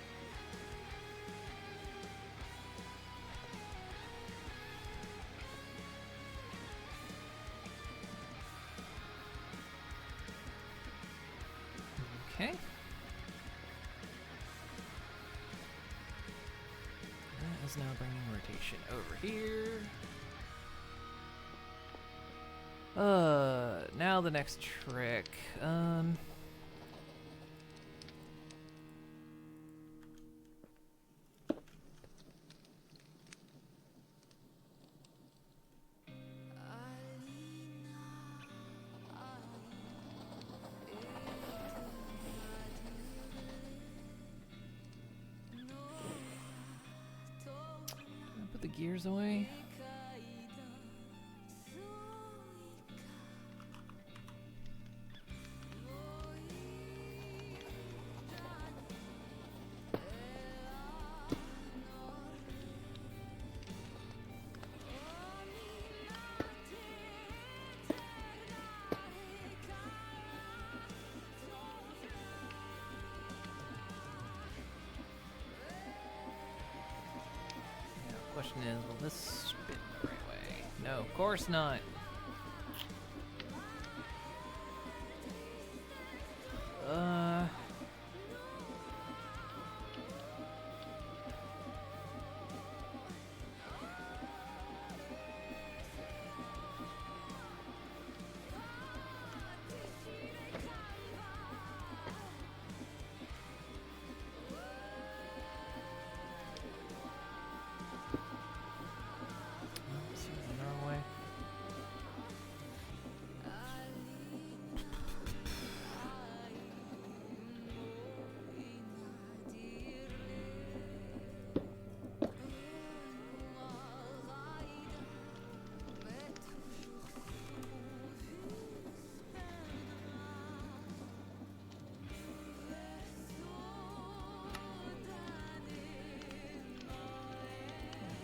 [SPEAKER 1] Okay. That is now bringing rotation over here. Now the next trick. the gears away. Question is, will this spin the right way? No, of course not.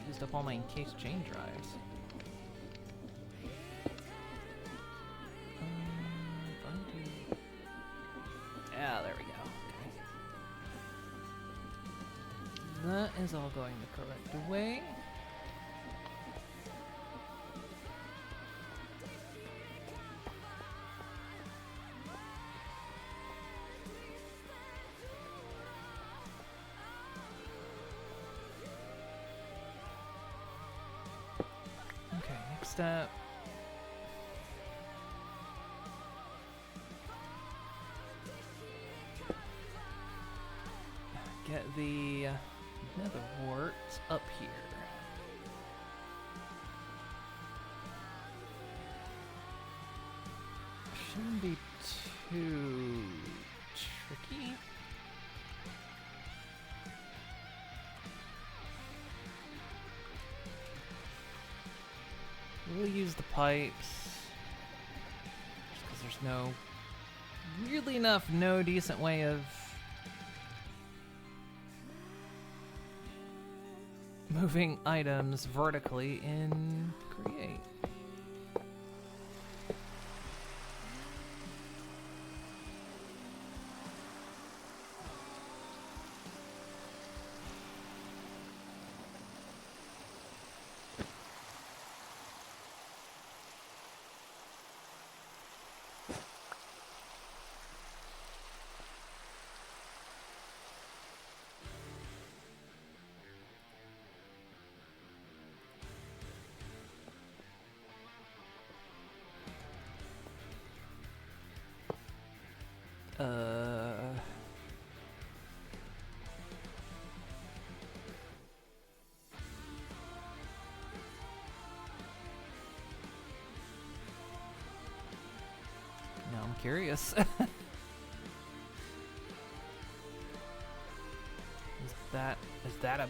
[SPEAKER 1] Used up all my encased chain drives. Yeah, there we go. Okay. That is all going the correct way. Okay, next step. Get the nether wart up here. Shouldn't be too tricky. We'll use the pipes, just because there's no decent way of moving items vertically in Create. Now I'm curious. Is that a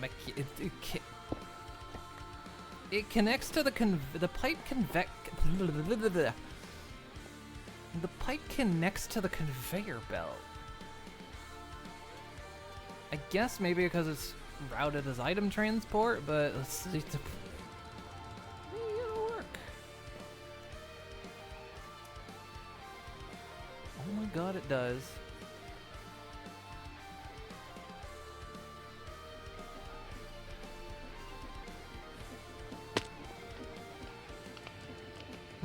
[SPEAKER 1] it connects to the pipe the pipe connects to the conveyor belt. I guess maybe because it's routed as item transport, but let's see. Maybe it'll work. Oh my god, it does.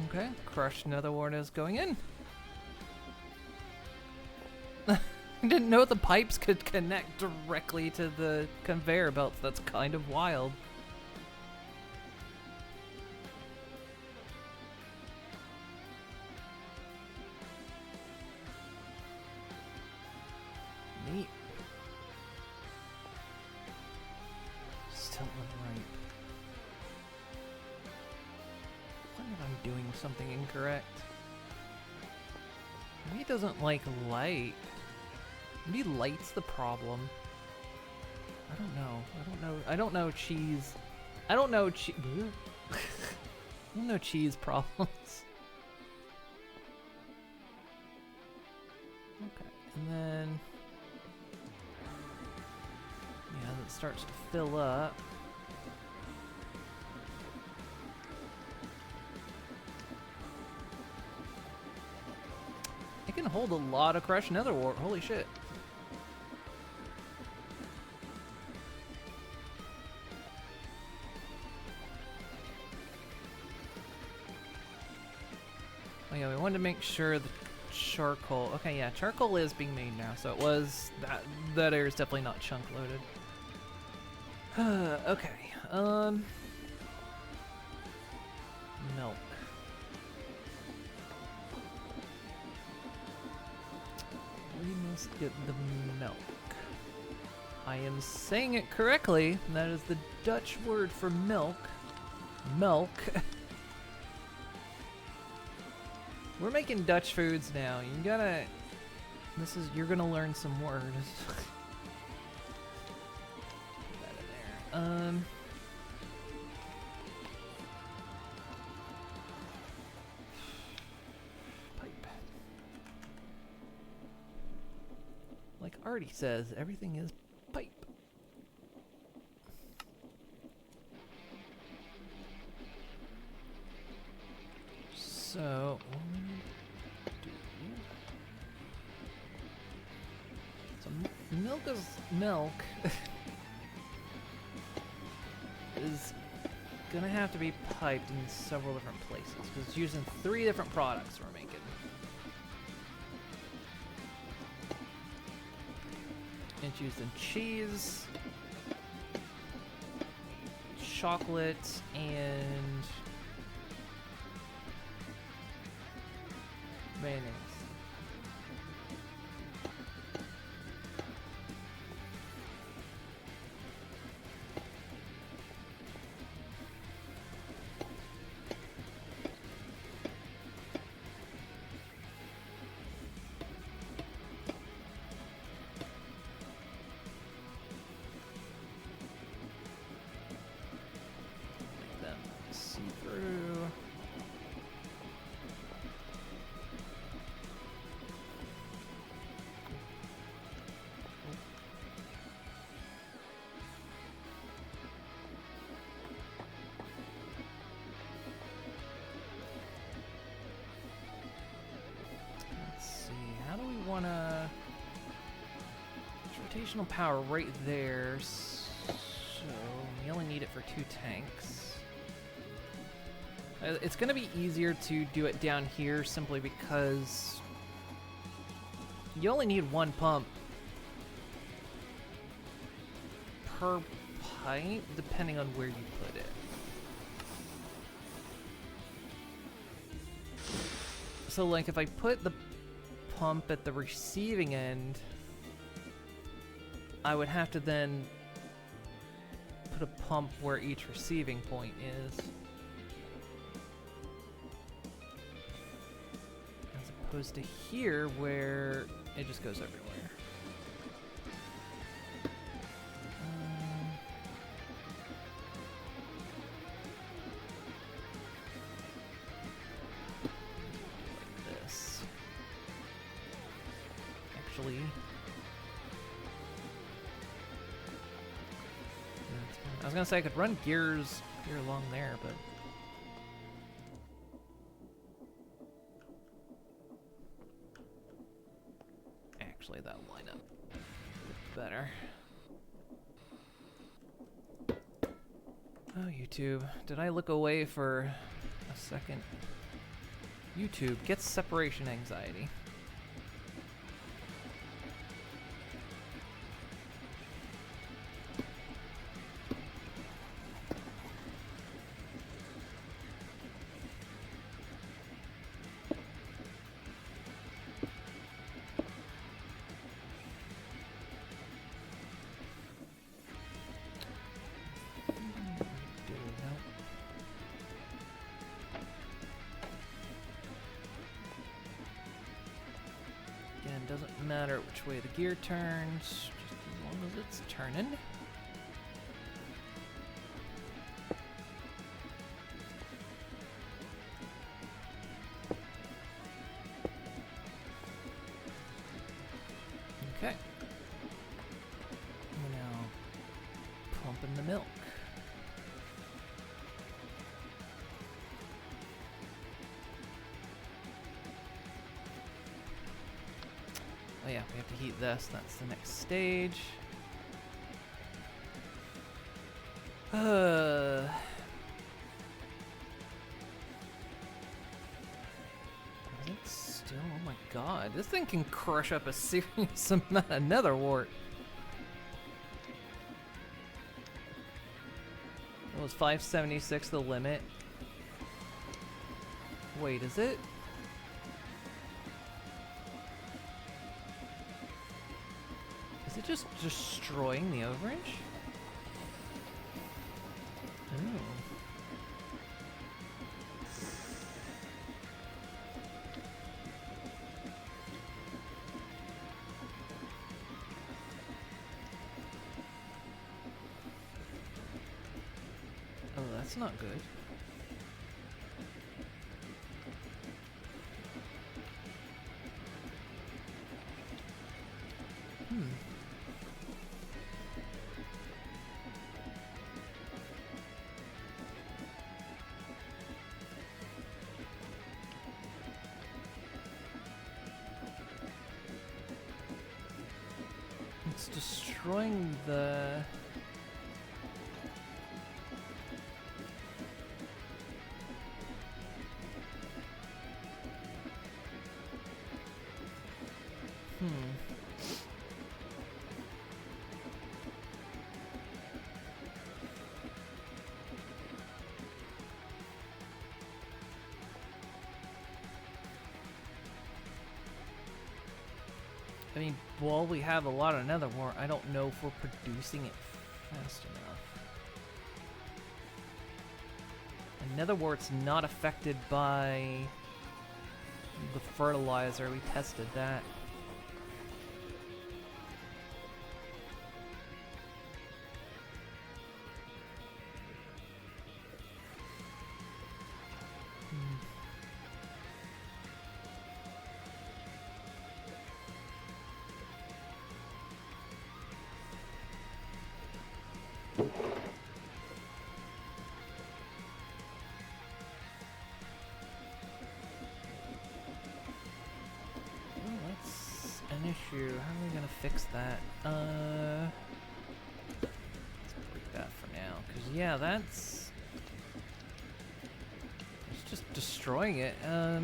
[SPEAKER 1] Okay, crushed nether wart is going in. I didn't know the pipes could connect directly to the conveyor belts. That's kind of wild. Neat. Still unripe. What if I'm doing something incorrect? Maybe it doesn't like light. Maybe light's the problem. I don't know. I don't know cheese. I don't know I don't know cheese problems. Okay, and then yeah, as it starts to fill up. It can hold a lot of crushed nether wart. Holy shit. Oh yeah, we wanted to make sure the charcoal. Okay, yeah, charcoal is being made now, so it was that area is definitely not chunk loaded. Okay. Milk. We must get the milk. I am saying it correctly. That is the Dutch word for milk. Milk. We're making Dutch foods now. You gotta. You're gonna learn some words. Put that in there. Pipe. Like Artie says, everything is pipe. So, milk is gonna have to be piped in several different places because it's using 3 different products we're making. It's used in cheese, chocolate, and mayonnaise. Make them see through. Let's see, how do we want to... Rotational power right there, so we only need it for 2 tanks. It's going to be easier to do it down here simply because you only need 1 pump per pipe, depending on where you put it. So like if I put the pump at the receiving end, I would have to then put a pump where each receiving point is. As opposed to here where it just goes everywhere. Like this. Actually, I was gonna say I could run gears here along there, but actually that'll line up a bit better. Oh, YouTube. Did I look away for a second? YouTube gets separation anxiety. Again, doesn't matter which way the gear turns, just as long as it's turning. in the milk. Oh yeah, we have to heat this. That's the next stage. It's still, oh my god, this thing can crush up a serious amount of nether wart. It was 576 the limit. Wait, is it? Is it just destroying the overage? Oh. Oh, that's not good. It's destroying the... I mean, while we have a lot of nether wart, I don't know if we're producing it fast enough. And nether wart's not affected by the fertilizer. We tested that. That's an issue. How are we gonna fix that? Let's break that for now, because yeah, that's... It's just destroying it. I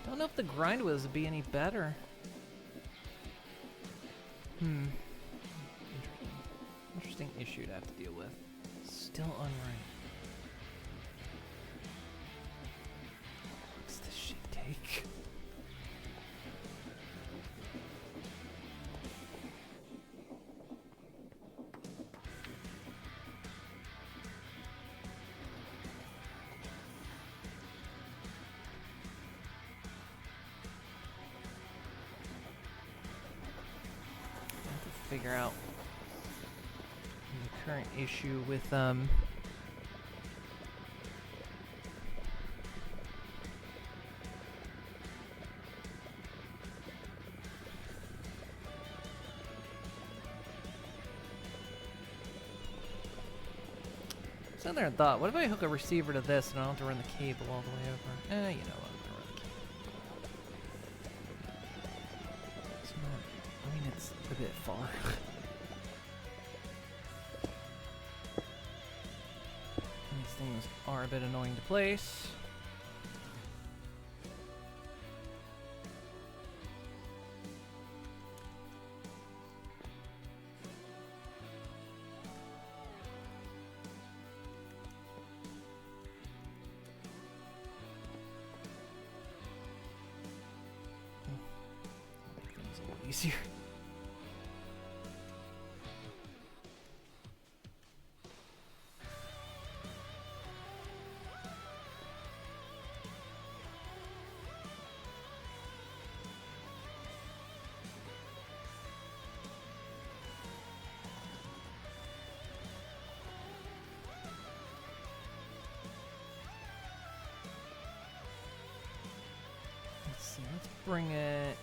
[SPEAKER 1] don't know if the grind was would be any better. Interesting issue to have to deal with. Still unranked. What's this shit take? Figure out the current issue with sat there and thought, what if I hook a receiver to this and I don't have to run the cable all the way over? You know what, I'm gonna run the cable. It's not, I mean, it's a bit far. These things are a bit annoying to place. Make things a little easier. Let's bring it.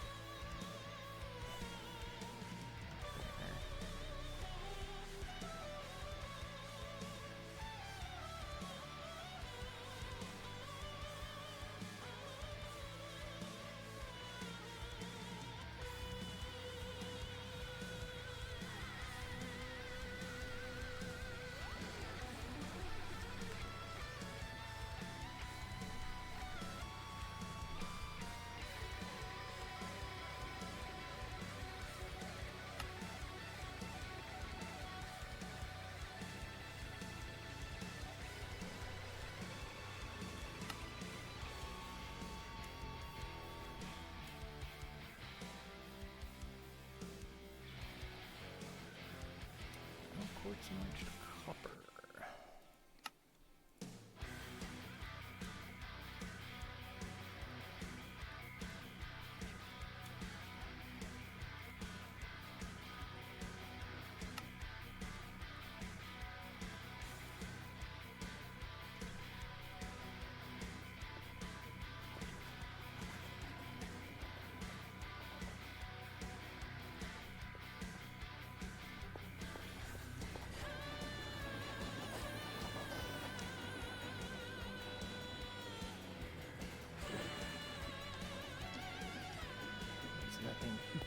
[SPEAKER 1] Quartz enriched copper.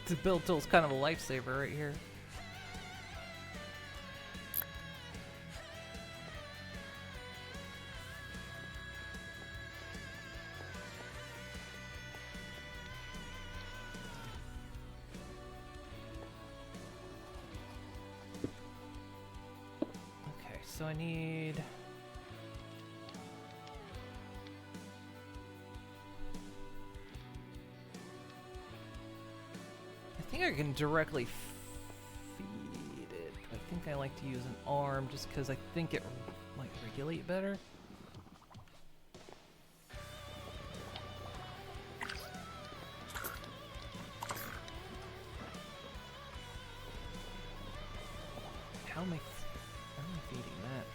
[SPEAKER 1] The build tool's kind of a lifesaver right here. Okay, so I need... I think I can directly feed it. I think I like to use an arm just because I think it might regulate better. How am I feeding that?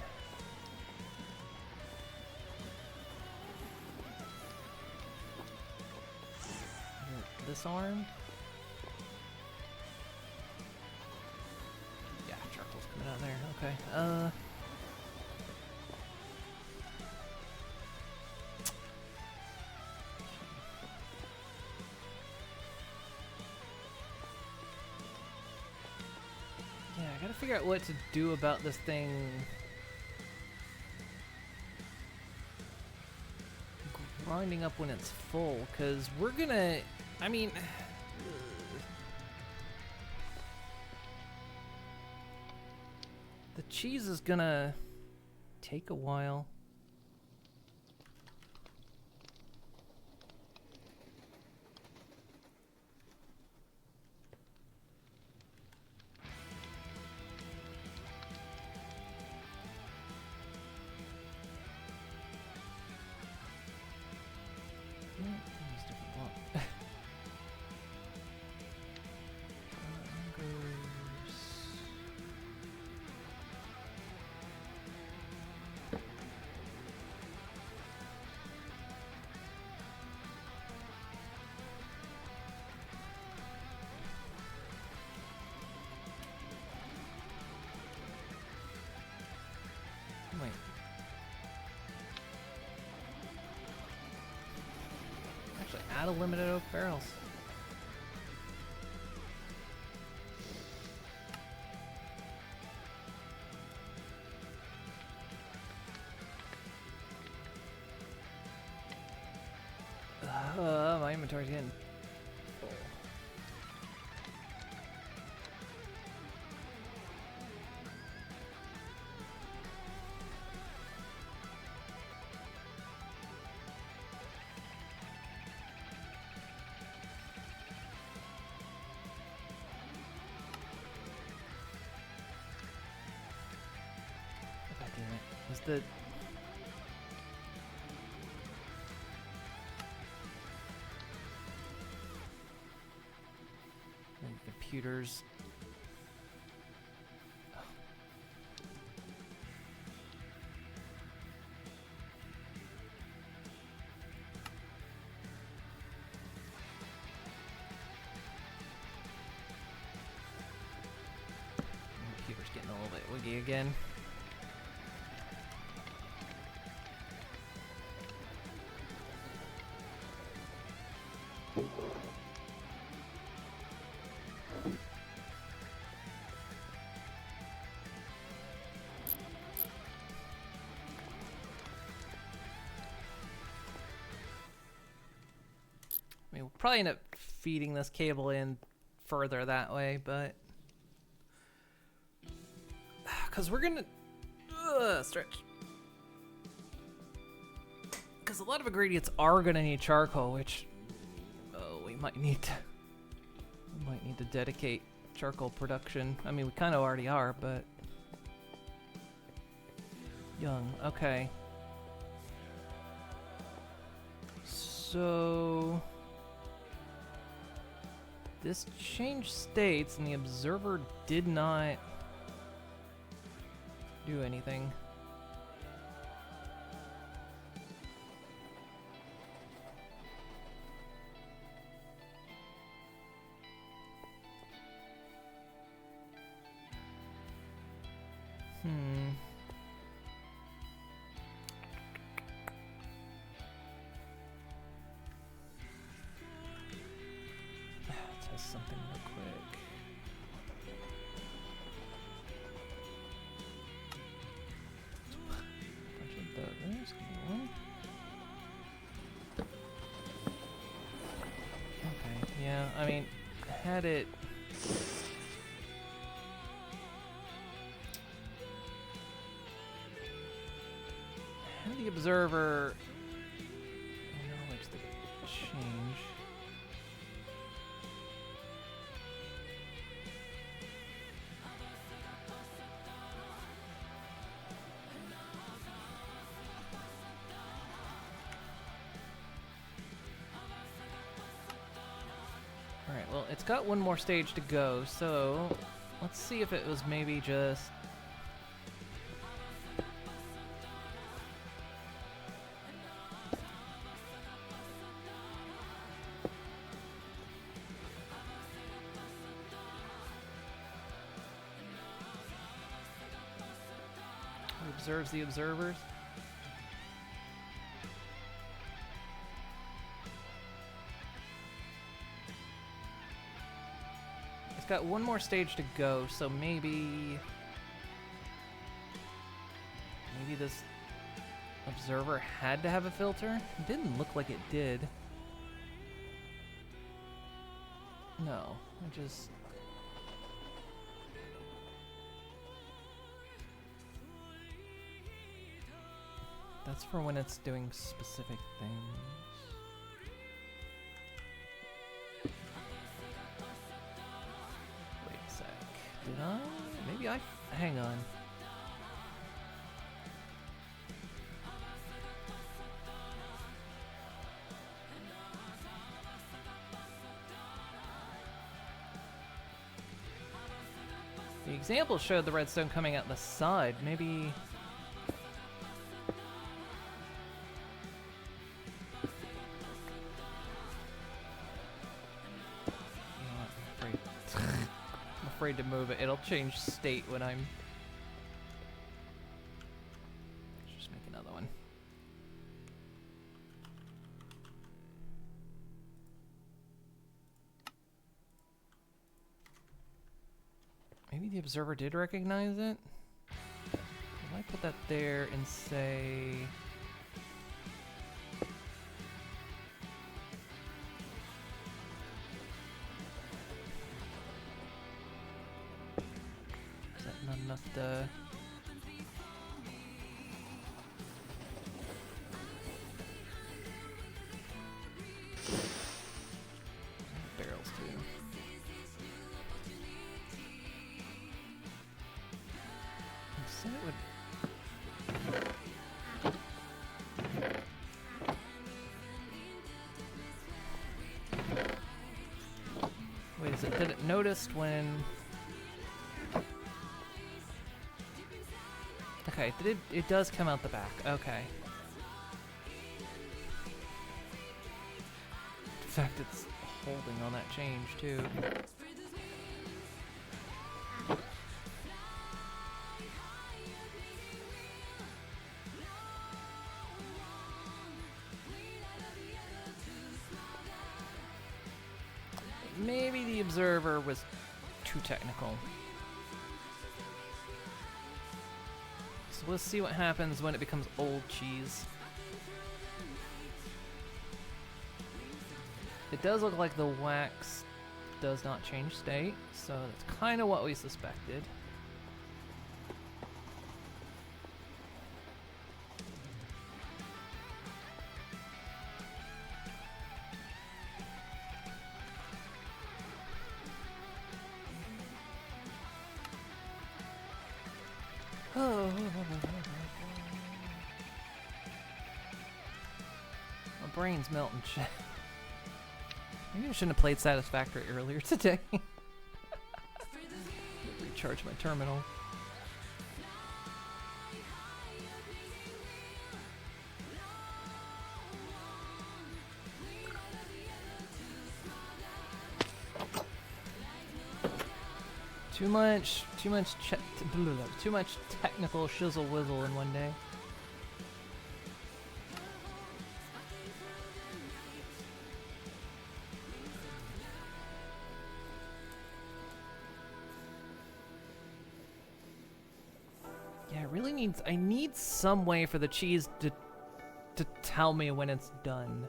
[SPEAKER 1] This arm? Coming out there, okay. Yeah, I gotta figure out what to do about this thing grinding up when it's full, because we're gonna, I mean... The cheese is gonna take a while. Wait. Actually, add a limited oak barrels. My inventory's getting full. God damn it. Was the... computers... Server's getting a little bit wiggy again. I mean, we'll probably end up feeding this cable in further that way, but because we're gonna stretch, because a lot of ingredients are gonna need charcoal, which we might need to dedicate charcoal production. I mean, we kind of already are, but young. Okay, so this changed states, and the observer did not do anything. Test something real quick. Bunch of those. Give me one. Okay, yeah, I mean, had it. Had the observer acknowledge the change. Alright, well, it's got one more stage to go, so let's see if it was maybe just... It observes the observers. It's got one more stage to go, so maybe this observer had to have a filter? It didn't look like it did. No, I just... That's for when it's doing specific things. Wait a sec. Did I? Maybe I... Hang on. The example showed the redstone coming out the side. Maybe... I'm afraid to move it. It'll change state when I'm... Let's just make another one. Maybe the observer did recognize it? I might put that there and say... Is that not enough to... Barrels too. I said it would... Wait, is it that it noticed when... Okay, it does come out the back. Okay. In fact, it's holding on that change too. maybe the observer was too technical. So we'll see what happens when it becomes old cheese. It does look like the wax does not change state, so that's kind of what we suspected. My brain's melting shit. Maybe I shouldn't have played Satisfactory earlier today. Recharge my terminal. Too much technical shizzle whizzle in one day. Yeah, it really needs. I need some way for the cheese to tell me when it's done.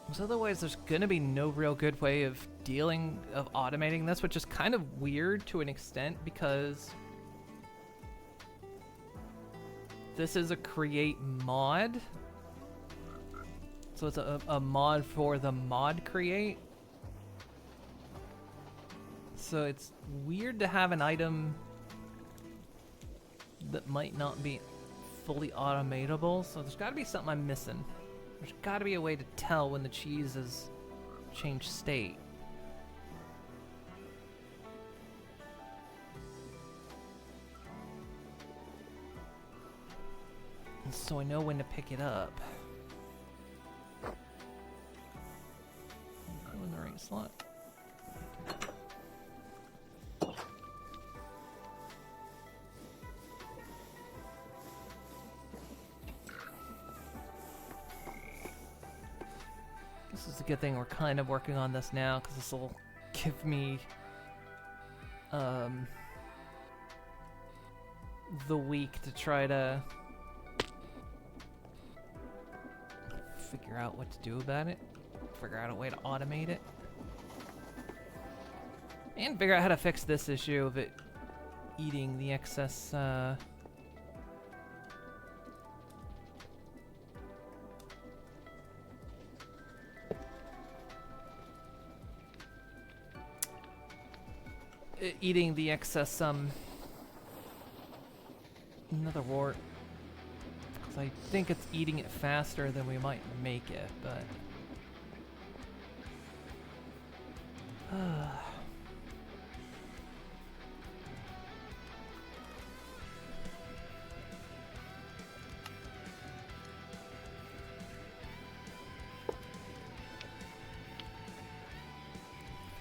[SPEAKER 1] Because otherwise there's gonna be no real good way of automating this, which is kind of weird to an extent because this is a create mod. So it's a mod for the mod create. So it's weird to have an item that might not be fully automatable. So there's gotta be something I'm missing. There's gotta be a way to tell when the cheese has changed state. And so I know when to pick it up. Go in the right slot. This is a good thing we're kind of working on this now, because this will give me the week to try to figure out what to do about it, figure out a way to automate it, and figure out how to fix this issue of it eating the excess another wart, because I think it's eating it faster than we might make it, but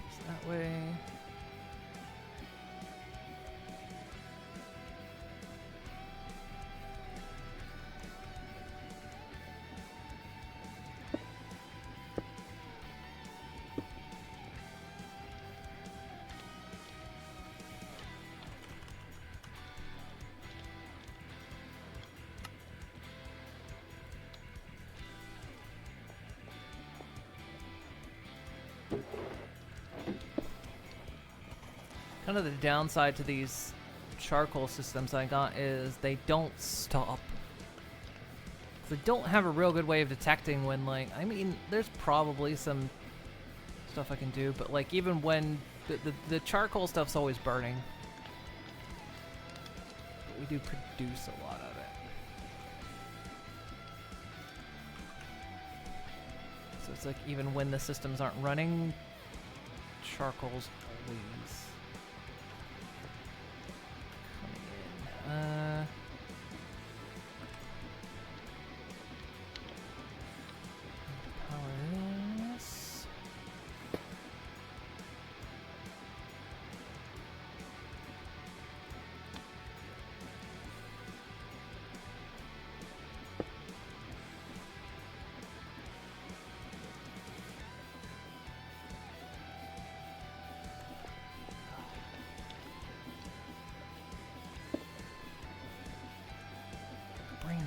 [SPEAKER 1] fix that way. Kind of the downside to these charcoal systems I got is they don't stop. They don't have a real good way of detecting when, like, I mean, there's probably some stuff I can do, but like even when the charcoal stuff's always burning. But we do produce a lot of it. So it's like even when the systems aren't running, charcoal's always coming in. Power this.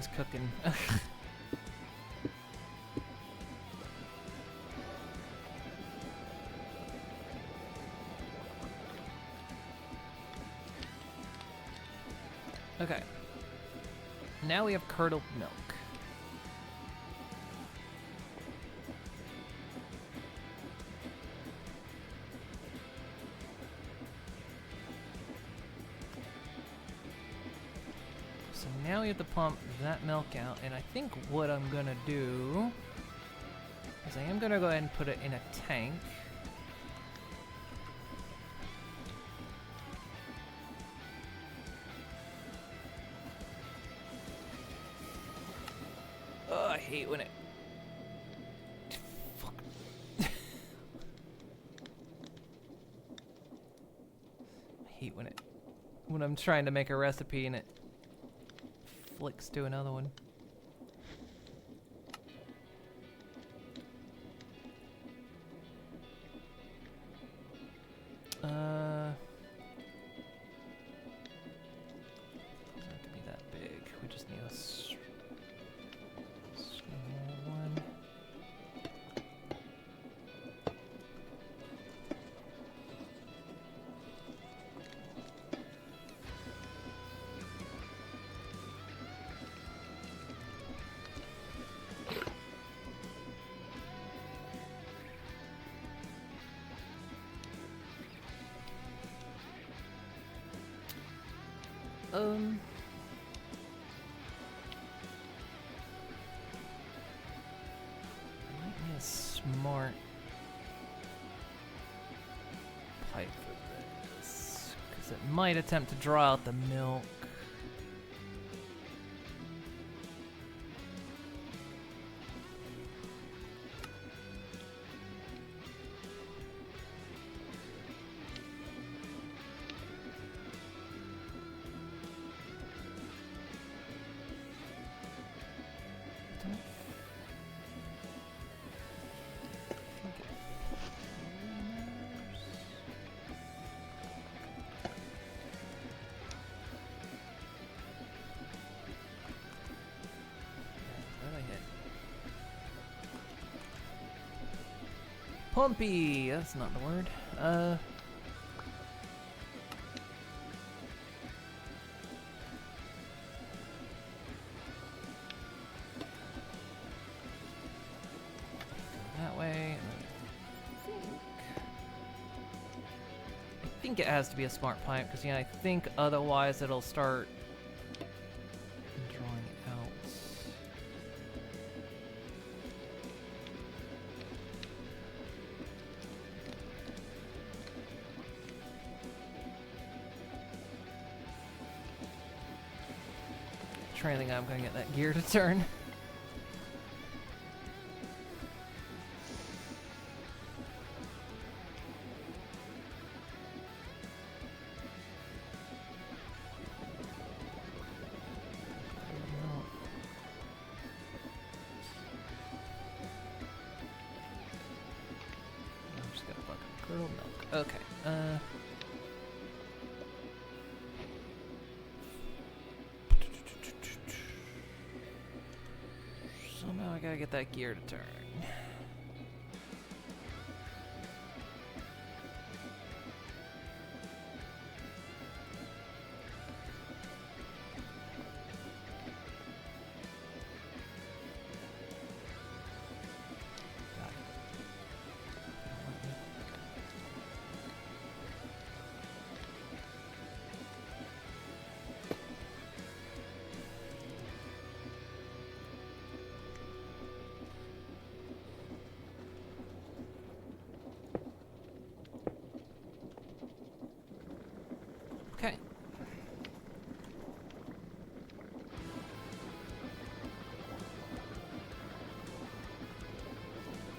[SPEAKER 1] Someone's cooking. Okay. Now we have curdled milk. So now we have to pump that milk out, and I think what I'm gonna do is I am gonna go ahead and put it in a tank. Oh, I hate when it... Fuck. I hate when I'm trying to make a recipe and it flicks to another one. Doesn't have to be that big. We just need a small one. Might need a smart pipe for this, because it might attempt to draw out the milk. Pumpy! That's not the word. That way. I think it has to be a smart pipe, because yeah, I think otherwise it'll start drawing out. Trying to think how I'm gonna get that gear to turn. I'm just gonna fucking curdle milk. Okay. Somehow I gotta get that gear to turn. Okay.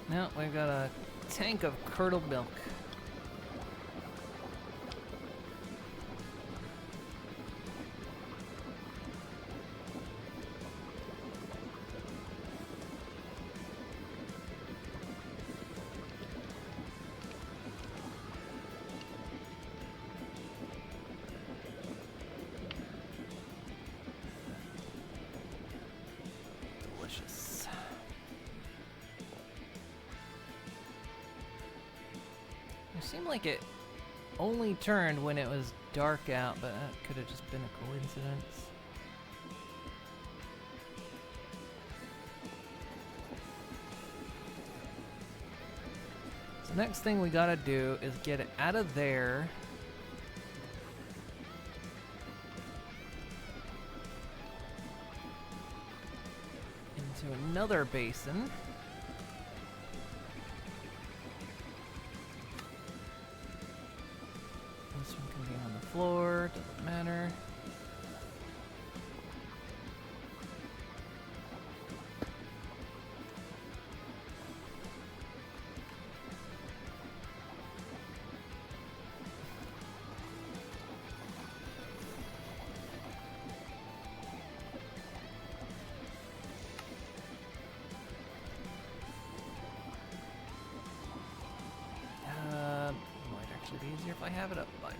[SPEAKER 1] Now we've got a tank of curdled milk. seemed like it only turned when it was dark out, but that could have just been a coincidence. So next thing we gotta do is get it out of there. Into another basin. This one can be on the floor, doesn't matter. Might actually be easier if I have it up by one.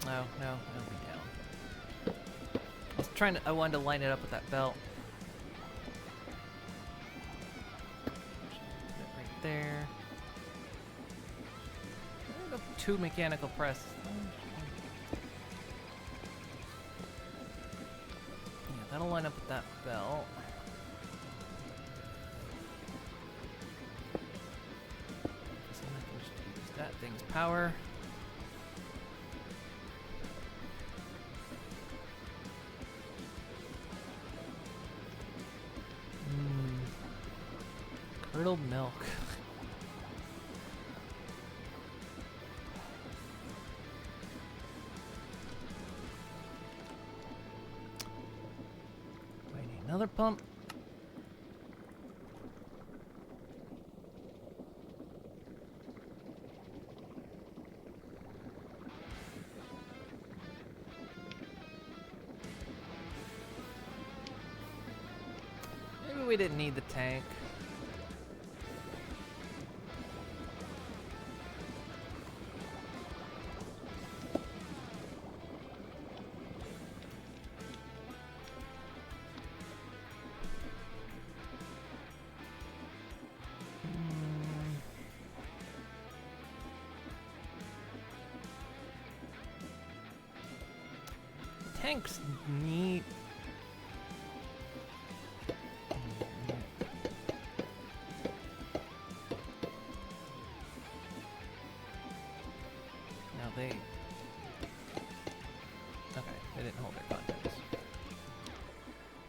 [SPEAKER 1] Oh, no, it'll be down. I wanted to line it up with that belt. Put it right there. I don't have 2 mechanical press. Yeah, that'll line up with that belt. So I can just use that thing's power. Curdled milk. Wait, another pump. Maybe we didn't need the tank. Tanks need... No, they... Okay, they didn't hold their contents.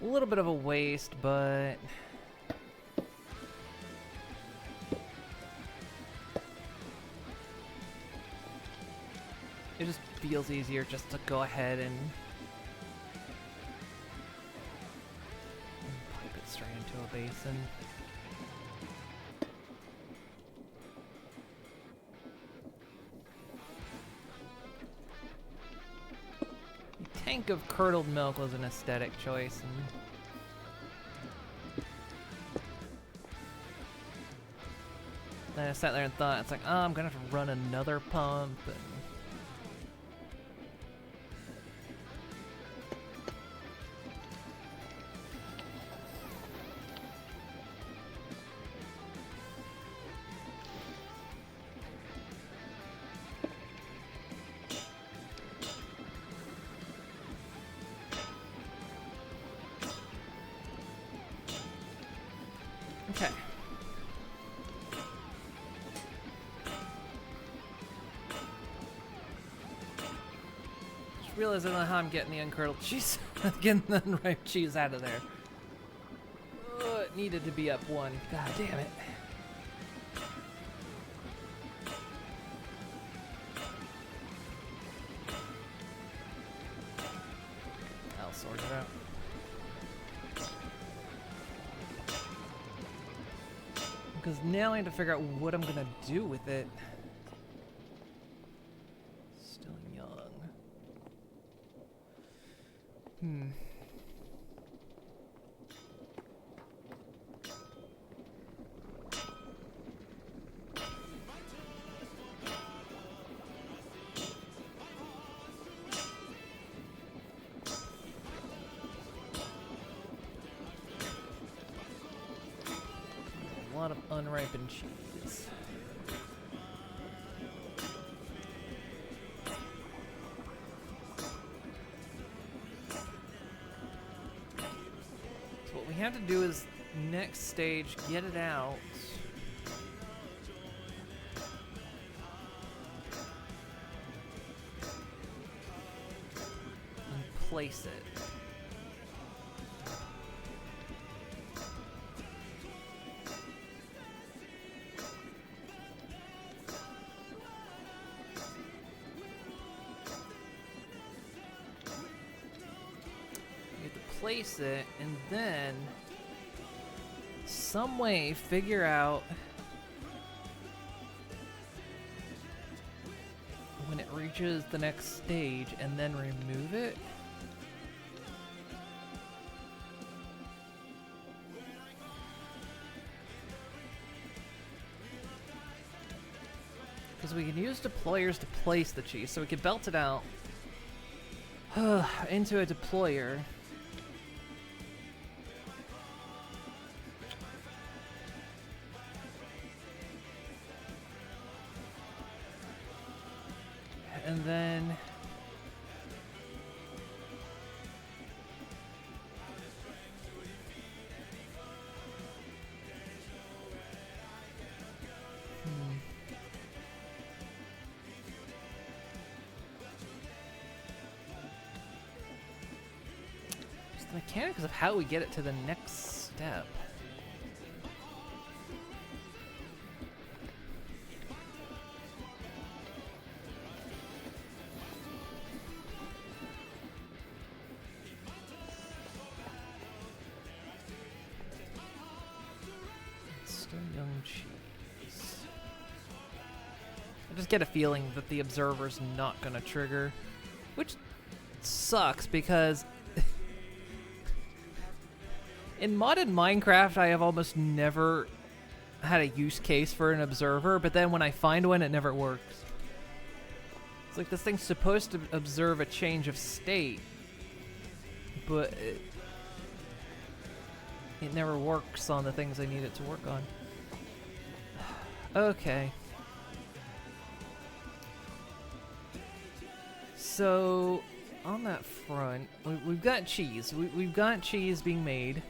[SPEAKER 1] A little bit of a waste, but... It just feels easier just to go ahead and pipe it straight into a basin. The tank of curdled milk was an aesthetic choice, and then I sat there and thought, it's like, oh, I'm gonna have to run another pump, and okay. Just realizing how I'm getting the uncurdled cheese, getting the unripe cheese out of there. Oh, it needed to be up one. God damn it. I'll sort it out. Because now I have to figure out what I'm gonna do with it. Still young. a lot of unripened cheese. So what we have to do is next stage, get it out. And place it. Place it, and then some way figure out when it reaches the next stage and then remove it. Because we can use deployers to place the cheese, so we can belt it out into a deployer. And then just the mechanics of how we get it to the next step. I just get a feeling that the observer's not gonna trigger, which sucks because in modded Minecraft I have almost never had a use case for an observer, but then when I find one it never works. It's like this thing's supposed to observe a change of state, but it never works on the things I need it to work on. Okay. So, on that front, we've got cheese. We've got cheese being made.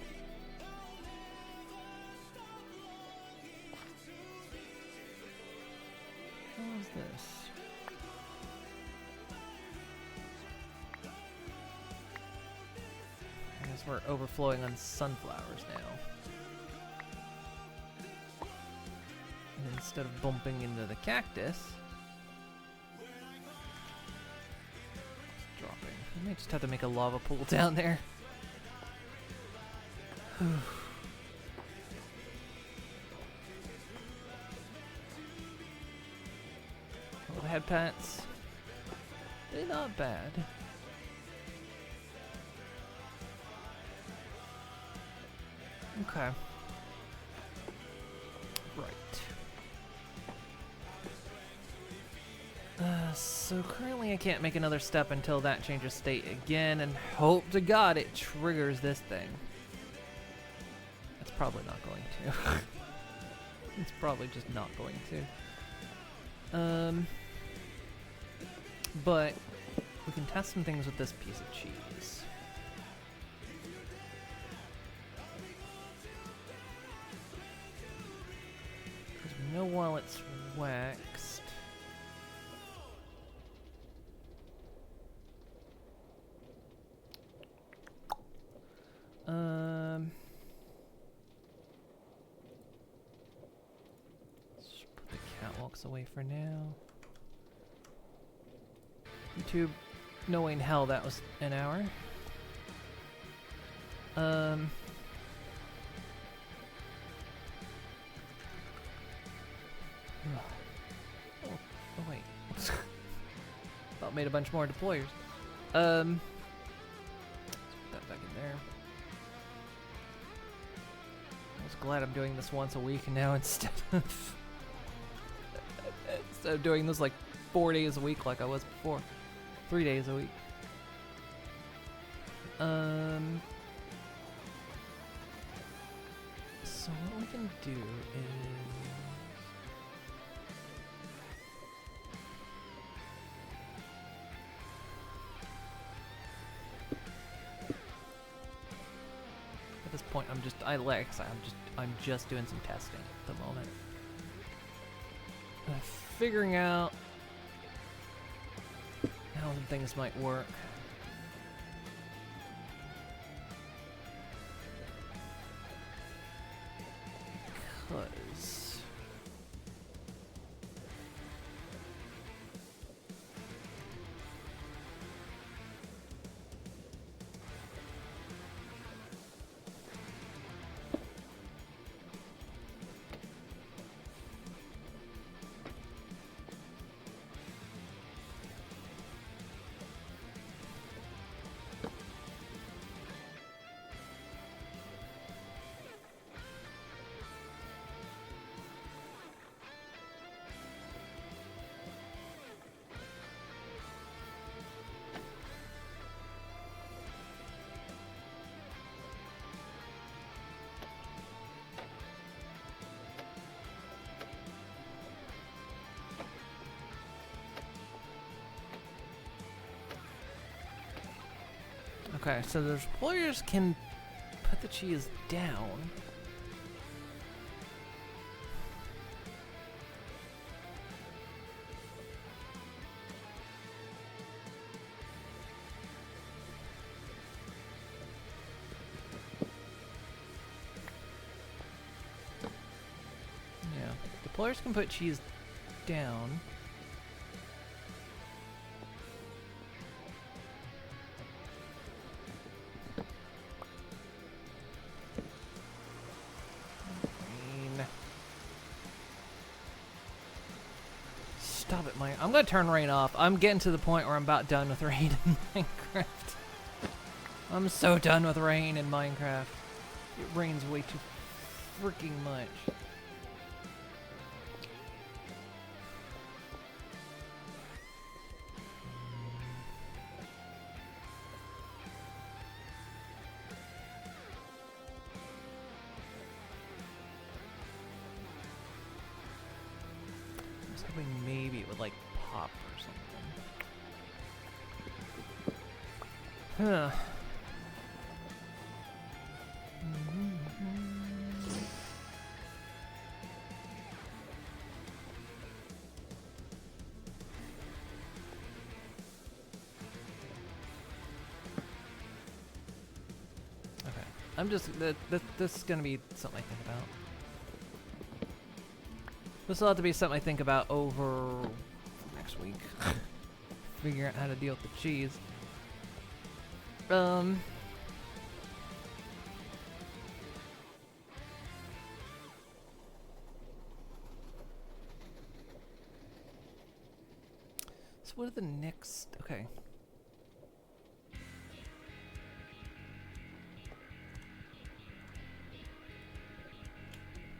[SPEAKER 1] What is this? I guess we're overflowing on sunflowers now. And instead of bumping into the cactus, I might just have to make a lava pool down there. Oh, the head pants. They're not bad. Okay. Right. So currently I can't make another step until that changes state again, and hope to God it triggers this thing. It's probably not going to. It's probably just not going to. But we can test some things with this piece of cheese. Because we know while it's waxed, let's put the catwalks away for now. YouTube, knowing hell that was an hour. Oh, wait. About made a bunch more deployers. Let's put that back in there. I was glad I'm doing this once a week now instead of doing this like 4 days a week like I was before. 3 days a week. So what we can do is... At this point, I'm just doing some testing at the moment. Figuring out how some things might work. Because okay, so the players can put the cheese down. Yeah, the players can put cheese down. Stop it, Mike. I'm gonna turn rain off. I'm getting to the point where I'm about done with rain in Minecraft. I'm so done with rain in Minecraft. It rains way too freaking much. I was hoping maybe it would like pop or something. Huh. Okay, I'm just this is gonna be something I think about. This will have to be something I think about over next week. Figure out how to deal with the cheese. So what are the next? Okay.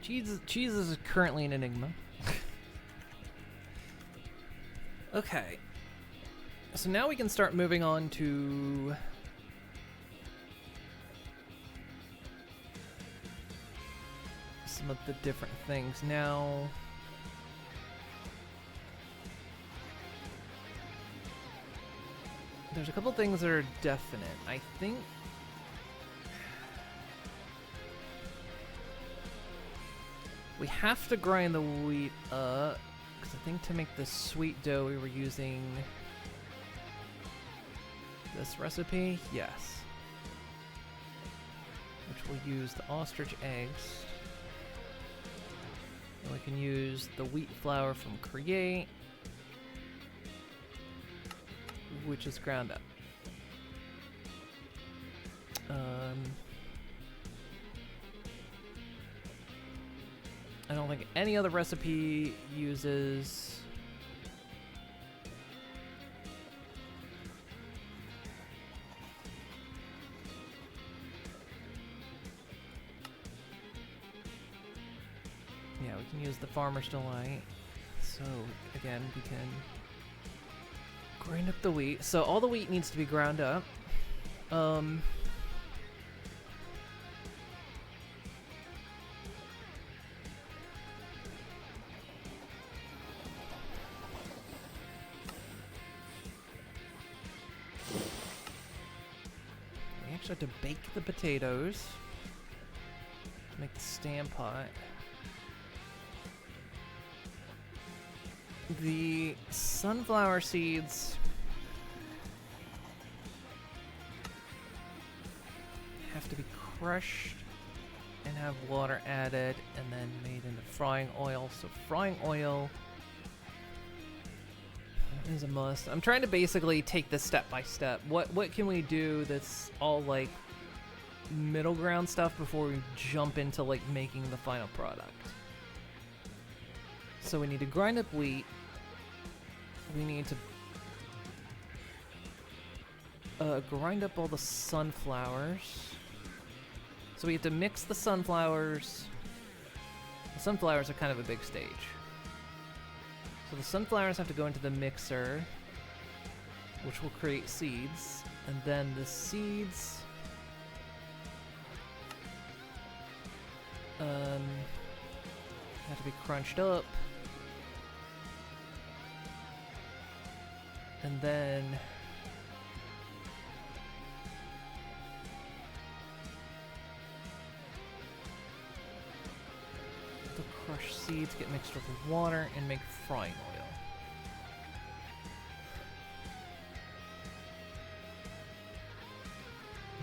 [SPEAKER 1] Cheese is currently an enigma. Okay. So now we can start moving on to some of the different things. Now, there's a couple things that are definite. I think we have to grind the wheat up, because I think to make the sweet dough we were using this recipe. Yes. Which we'll use the ostrich eggs. And we can use the wheat flour from Create, which is ground up. I don't think any other recipe uses yeah, we can use the Farmer's Delight. So again, we can grind up the wheat. So all the wheat needs to be ground up. Start to bake the potatoes. Make the stand pot. The sunflower seeds have to be crushed and have water added and then made into frying oil. So frying oil is a must. I'm trying to basically take this step by step. What can we do that's all like middle ground stuff before we jump into like making the final product? So we need to grind up wheat. We need to grind up all the sunflowers. So we have to mix the sunflowers. The sunflowers are kind of a big stage. So the sunflowers have to go into the mixer, which will create seeds. And then the seeds have to be crunched up. And then the crushed seeds get mixed with water and make frying oil.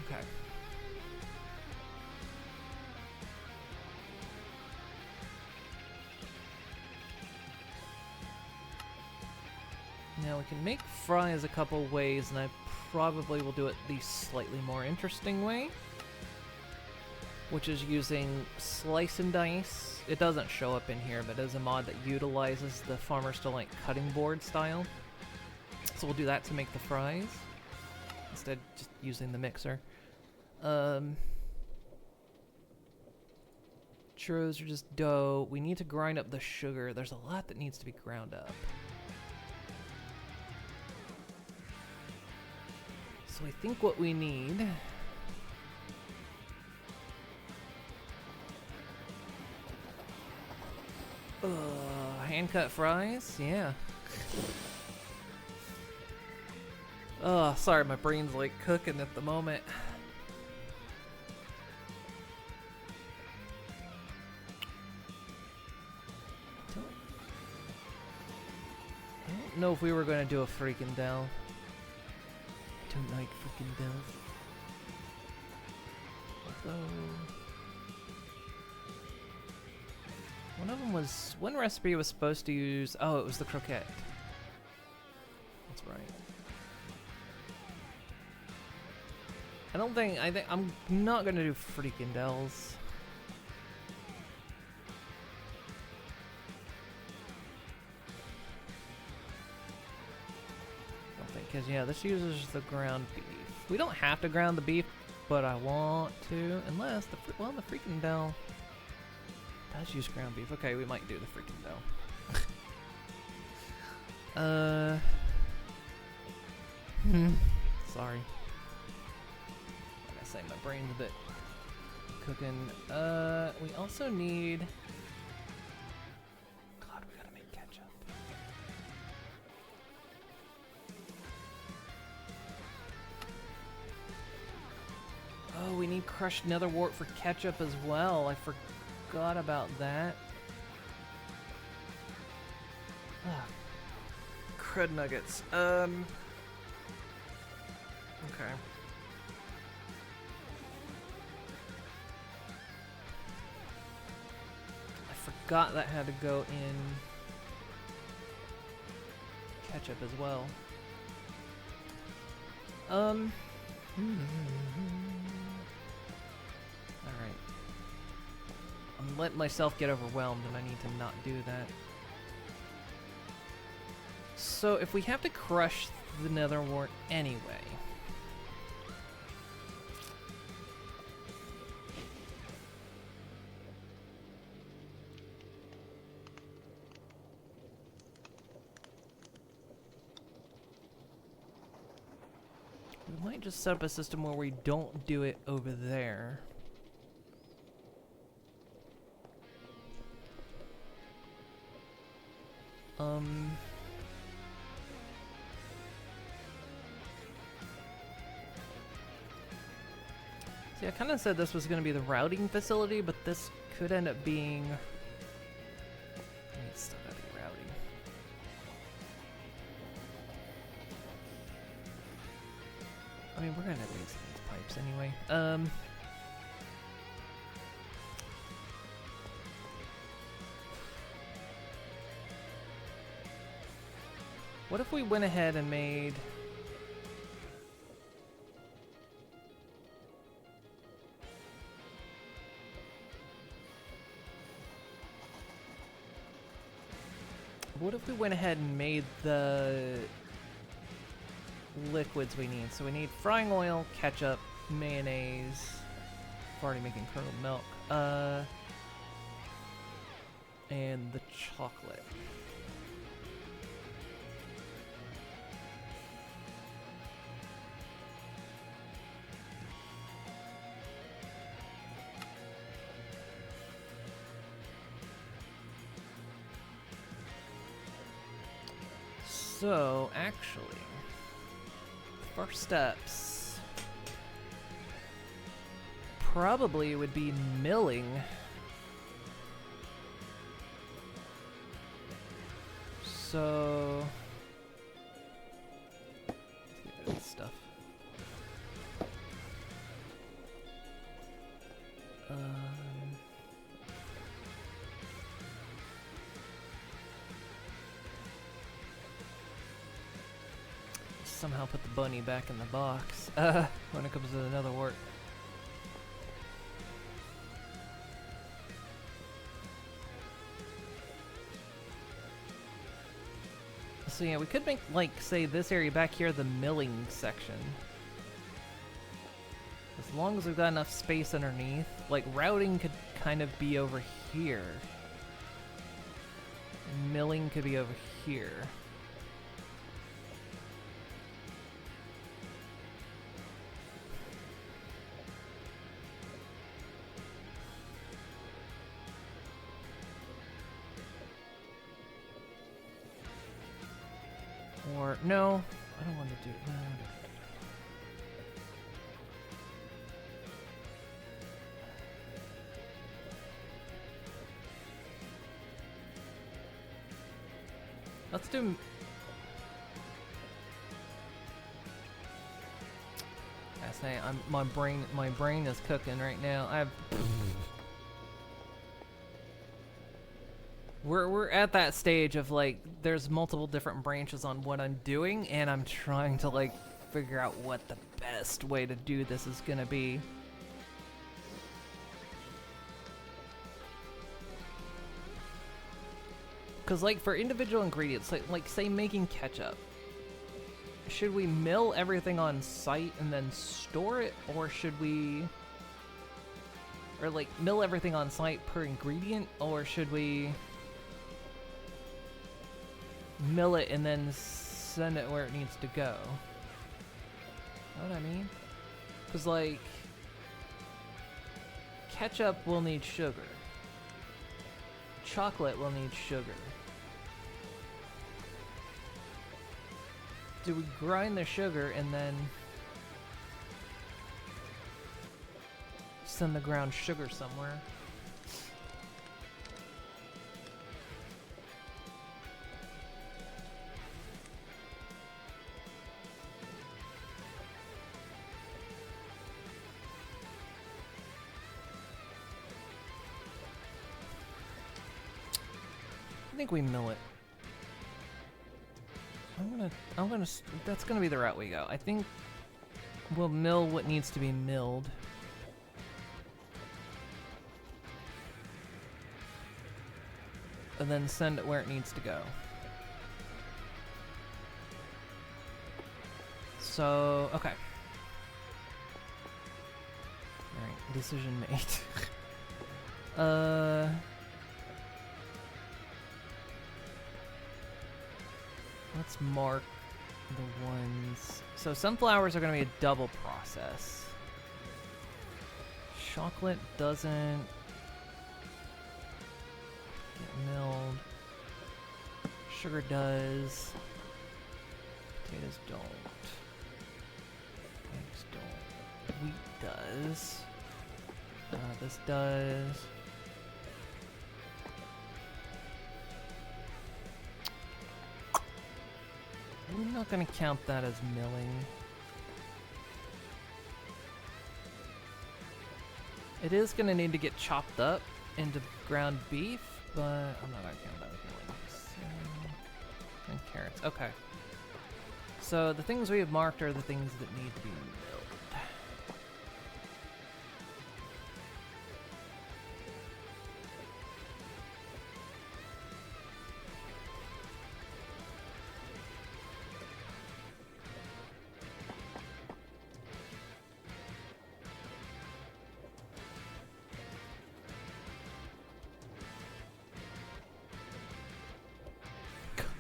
[SPEAKER 1] Okay. Now we can make fries a couple ways, and I probably will do it the slightly more interesting way, which is using slice and dice. It doesn't show up in here, but it is a mod that utilizes the Farmer's Delight cutting board style. So we'll do that to make the fries, instead of just using the mixer. Churros are just dough. We need to grind up the sugar. There's a lot that needs to be ground up. So I think what we need hand-cut fries? Yeah. Oh, sorry, my brain's like cooking at the moment. I don't know if we were going to do a freaking Dell. I don't like freaking Dells. Although one of them was, one recipe was supposed to use, oh, it was the croquette. That's right. I think I'm not gonna do freaking Dells. Because, yeah, this uses the ground beef. We don't have to ground the beef, but I want to. Unless, the freaking Dell does use ground beef. Okay, we might do the freaking Dell. Sorry. Like I say, my brain's a bit cooking. We also need... God, we gotta make ketchup. Oh, we need crushed netherwort for ketchup as well. I forgot about that. Ah, crud nuggets. Okay. I forgot that had to go in ketchup as well. Alright. I'm letting myself get overwhelmed and I need to not do that. So if we have to crush the netherwort anyway, we might just set up a system where we don't do it over there. See, I kind of said this was going to be the routing facility, but this could end up being... It's still gotta be routing. I mean, we're gonna need these pipes anyway. What if we went ahead and made... What if we went ahead and made the liquids we need? So we need frying oil, ketchup, mayonnaise. We're already making curdled milk. And the chocolate. So, actually, first steps probably would be milling. So, let's get rid of this stuff. Somehow put the bunny back in the box when it comes to another work. So yeah, we could make, like, say this area back here the milling section. As long as we've got enough space underneath. Like, routing could kind of be over here. Milling could be over here. Or, no, I don't want to do it. No, let's do... I say, my brain is cooking right now. We're at that stage of, like, there's multiple different branches on what I'm doing, and I'm trying to, like, figure out what the best way to do this is gonna be. Because, like, for individual ingredients, like say making ketchup, should we mill everything on site and then store it, or should we... Or, like, mill everything on site per ingredient, or should we... mill it and then send it where it needs to go? Know what I mean? Because, like, ketchup will need sugar. Chocolate will need sugar. Do we grind the sugar and then send the ground sugar somewhere? I think we mill it. That's gonna be the route we go. I think we'll mill what needs to be milled. And then send it where it needs to go. So, okay. Alright, decision made. Let's mark the ones. So sunflowers are going to be a double process. Chocolate doesn't get milled. Sugar does. Potatoes don't. Eggs don't. Wheat does. This does. I'm not gonna count that as milling. It is gonna need to get chopped up into ground beef, but I'm not gonna count that as milling. So, and carrots. Okay. So the things we have marked are the things that need to be milled.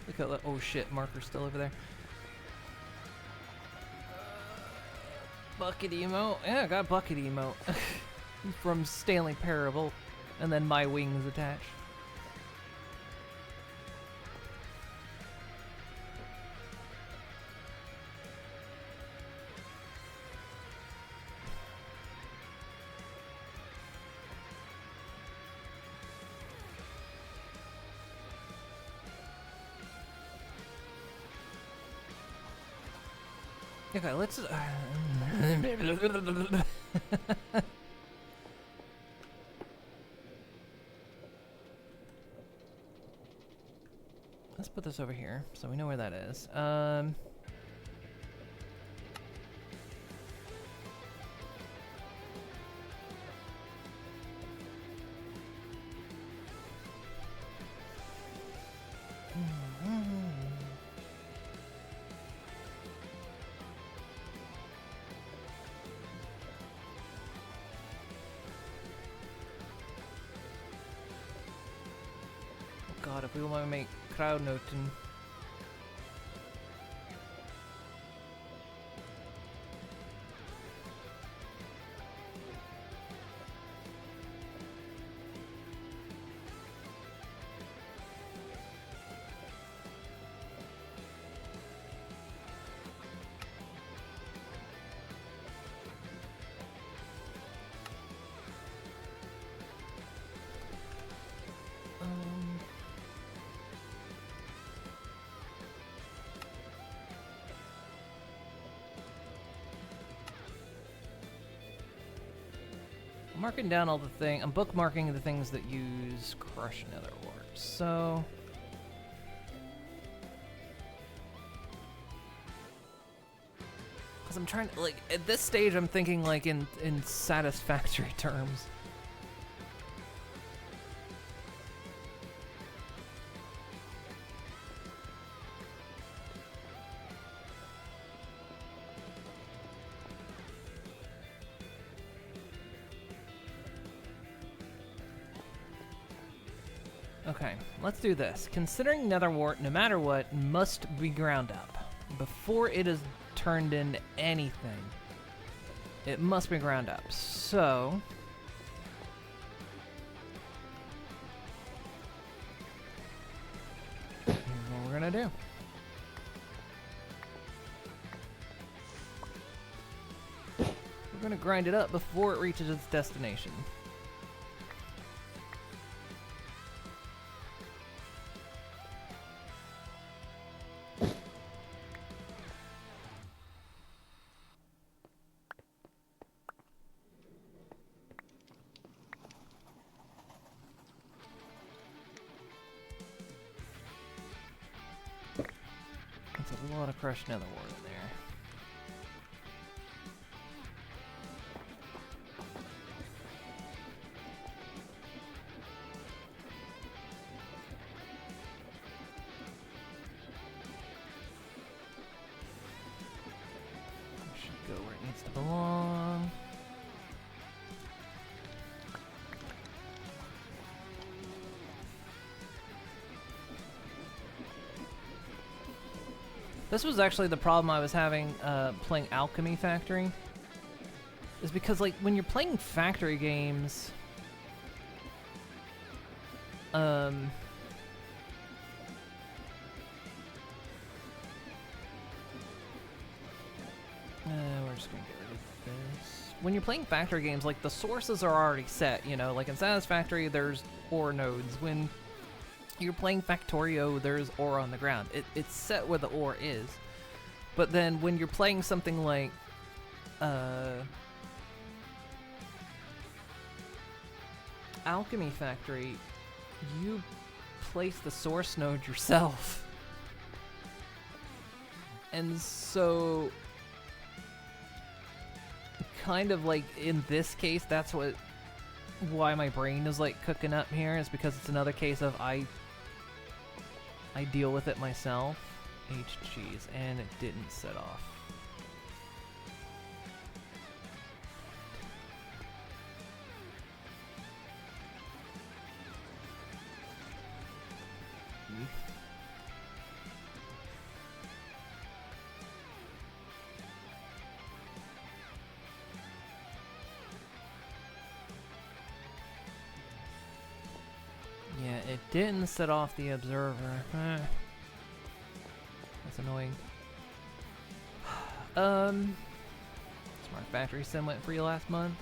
[SPEAKER 1] Look at that. Oh shit, marker's still over there. Bucket emote. Yeah, I got bucket emote. From Stanley Parable. And then my wings attached. Okay, let's. Let's put this over here so we know where that is. God, if we want to make crowd noting. Marking down all the things. I'm bookmarking the things that use crush nether wart. So because I'm trying to, like, at this stage I'm thinking like in satisfactory terms. Okay, let's do this. Considering netherwort, no matter what, must be ground up. Before it is turned into anything, it must be ground up. So here's what we're gonna do. We're gonna grind it up before it reaches its destination. A lot of crushed nether wart in there. Should go where it needs to belong. This was actually the problem I was having playing Alchemy Factory. Is because, like, when you're playing factory games, we're just gonna get rid of this when you're playing factory games, like the sources are already set, you know, like in Satisfactory there's ore nodes. When you're playing Factorio, there's ore on the ground. It's set where the ore is. But then when you're playing something like Alchemy Factory, you place the source node yourself. And so kind of like in this case, that's why my brain is like cooking up here, is because it's another case of I deal with it myself. HGs, and it didn't set off. Yeah, it didn't set off the observer. That's annoying. Smart Factory Sim went free last month.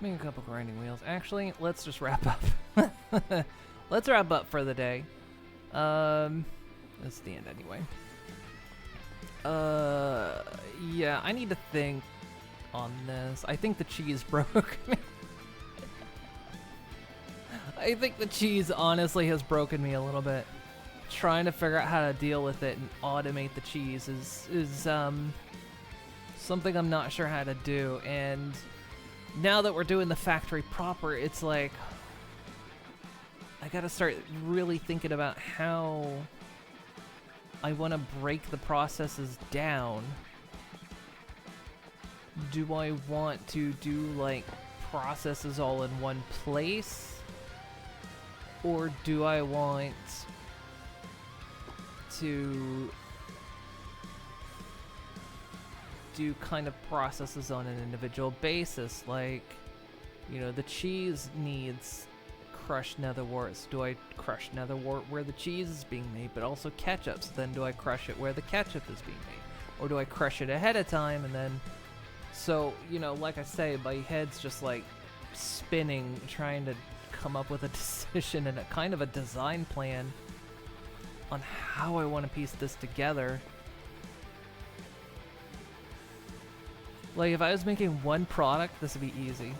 [SPEAKER 1] Make a couple grinding wheels. Actually, let's just wrap up. Let's wrap up for the day. That's the end anyway. Yeah, I need to think on this. I think the cheese broke me. I think the cheese honestly has broken me a little bit. Trying to figure out how to deal with it and automate the cheese is something I'm not sure how to do. And now that we're doing the factory proper, it's like I gotta start really thinking about how I want to break the processes down. Do I want to do like processes all in one place? Or do I want to do kind of processes on an individual basis? Like, you know, the cheese needs crushed nether warts. Do I crush nether wart where the cheese is being made, but also ketchup? So then do I crush it where the ketchup is being made? Or do I crush it ahead of time and then... So, you know, like I say, my head's just like spinning, trying to come up with a decision and a kind of a design plan on how I want to piece this together. Like, if I was making one product, this would be easy.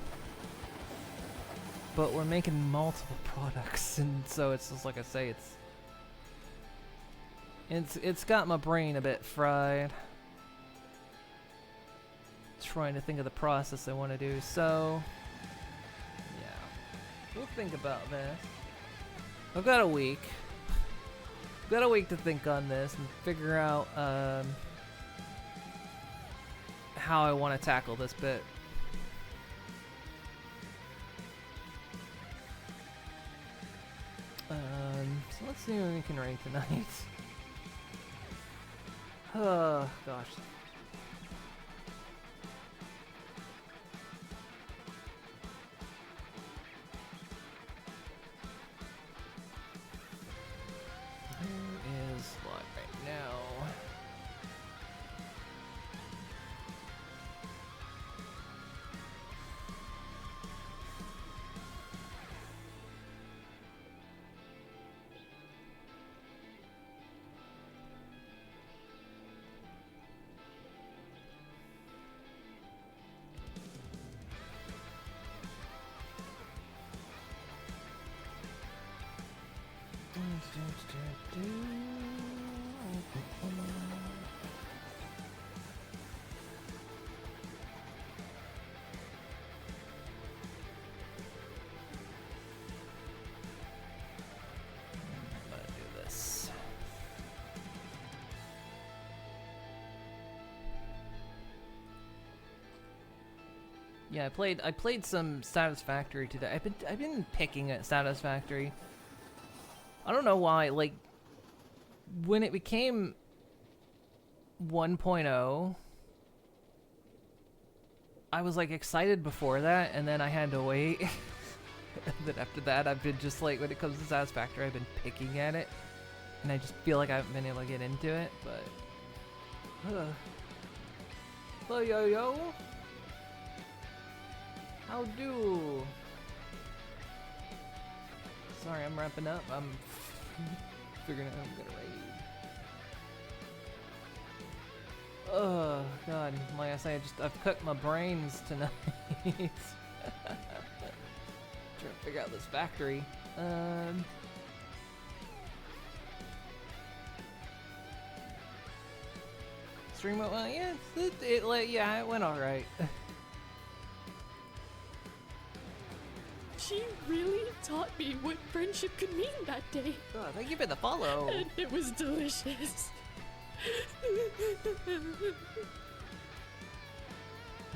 [SPEAKER 1] But we're making multiple products, and so it's just like I say, it's got my brain a bit fried. Trying to think of the process I want to do, so yeah, we'll think about this. I've got a week. I've got a week to think on this and figure out how I want to tackle this bit. So let's see what we can rank tonight. Oh gosh. Where is Slot right now? Yeah, I played some Satisfactory today. I've been picking at Satisfactory. I don't know why. Like when it became 1.0, I was like excited before that, and then I had to wait. And then after that, I've been just like, when it comes to Satisfactory, I've been picking at it, and I just feel like I haven't been able to get into it. But hello, yo. How do? Sorry, I'm wrapping up. I'm figuring out how I'm gonna raid. Oh god, like I say, I've cooked my brains tonight. Trying to figure out this factory. Stream went well, yeah. It went all right.
[SPEAKER 6] She really taught me what friendship could mean that day.
[SPEAKER 1] Oh, thank you for the follow.
[SPEAKER 6] And it was delicious.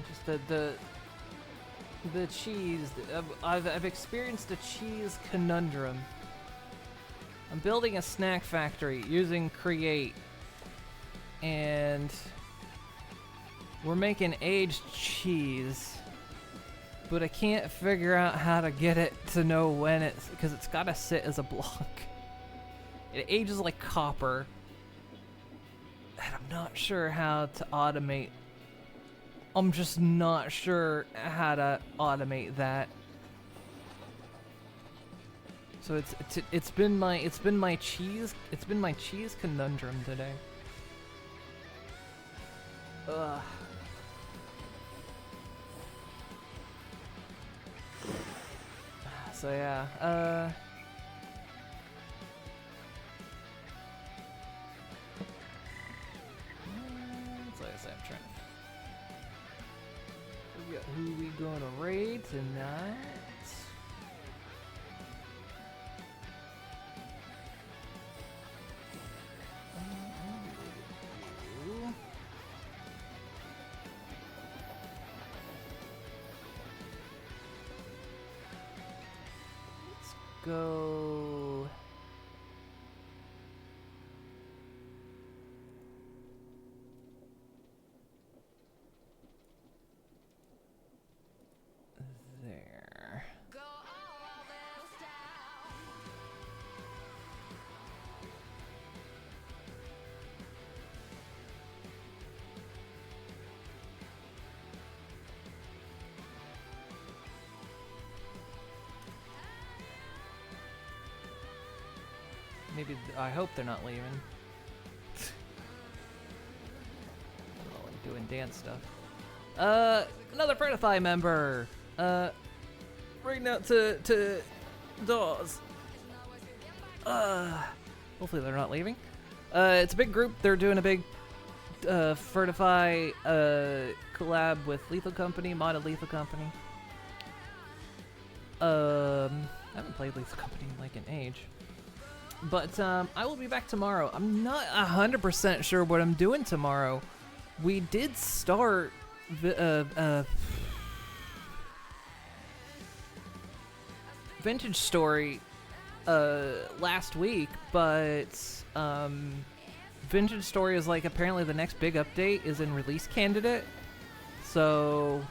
[SPEAKER 1] Just the cheese. I've experienced a cheese conundrum. I'm building a snack factory using Create, and we're making aged cheese, but I can't figure out how to get it to know when because it's gotta sit as a block. It ages like copper, and I'm not sure how to automate. I'm just not sure how to automate that. So it's been my cheese conundrum today. Ugh. So yeah, so like I said, I'm trying to figure out who we gonna raid tonight. Go. There. Maybe I hope they're not leaving. Oh, I'm doing dance stuff. Another Friethuis member. Bring out to Dawes. Hopefully they're not leaving. It's a big group. They're doing a big Friethuis collab with Lethal Company, modded Lethal Company. I haven't played Lethal Company in like an age. But I will be back tomorrow. I'm not 100% sure what I'm doing tomorrow. We did start Vintage Story last week, but Vintage Story is like apparently the next big update is in release candidate. So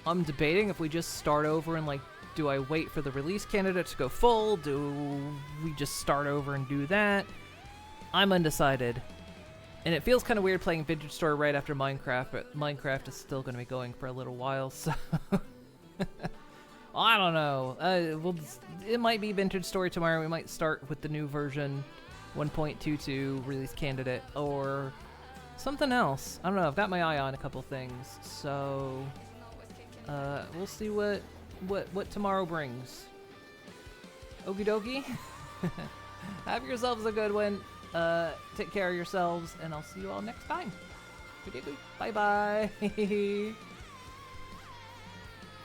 [SPEAKER 1] I'm debating if we just start over and like, do I wait for the release candidate to go full? Do we just start over and do that? I'm undecided. And it feels kind of weird playing Vintage Story right after Minecraft, but Minecraft is still going to be going for a little while, so... I don't know. It might be Vintage Story tomorrow. We might start with the new version 1.22 release candidate, or something else. I don't know. I've got my eye on a couple things, so... we'll see what tomorrow brings. Okie dokie. Have yourselves a good one. Take care of yourselves, and I'll see you all next time. Bye bye.